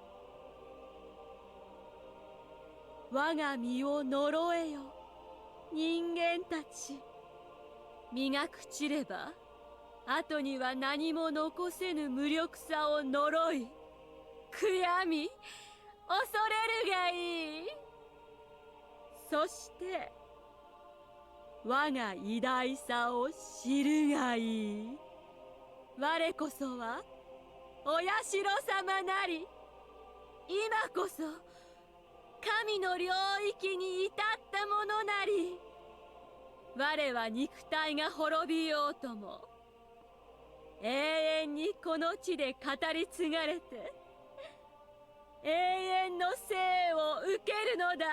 我が身を呪えよ人間たち。身が朽ちれば後には何も残せぬ無力さを呪い、悔やみ、恐れるがいい。そして我が偉大さを知るがいい。我こそはお社様なり。今こそ神の領域に至ったものなり。我は肉体が滅びようとも永遠にこの地で語り継がれて永遠の生を受けるのだ。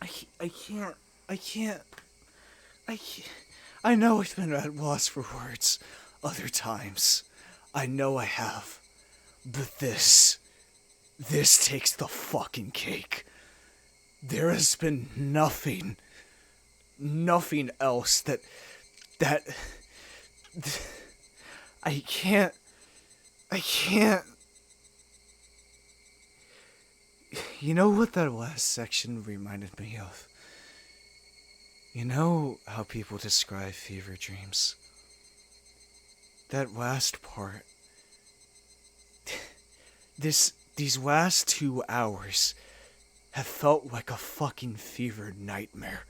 I can't. I know I've been at loss for words other times. I know I have. But this takes the fucking cake. There has been nothing else that I can't. You know what that last section reminded me of? You know how people describe fever dreams? That last part. These last 2 hours have felt like a fucking fever nightmare.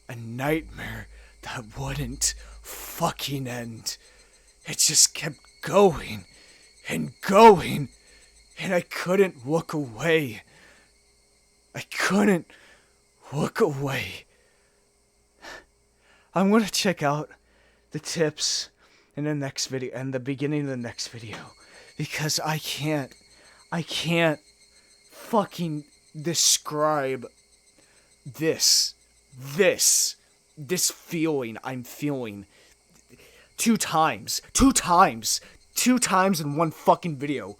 A nightmare that wouldn't fucking end. It just kept going and going, and I couldn't look away. I couldn't look away. I'm gonna check out the tips in the next video, and the beginning of the next video, because I can't fucking describe this feeling I'm feeling 2 times in one fucking video.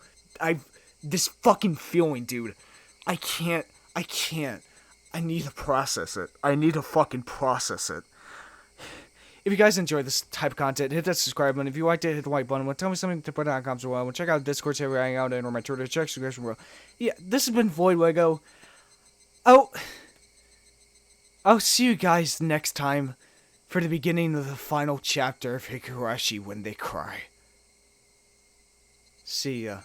This fucking feeling, dude. I can't. I need to process it. I need to fucking process it. If you guys enjoy this type of content, hit that subscribe button. If you liked it, hit the like button. Tell me something to put in the comments below. Check out Discord, check hang out, and or my Twitter. Check description below. Yeah, this has been Voidlego. I'll see you guys next time for the beginning of the final chapter of Higurashi When They Cry. See ya.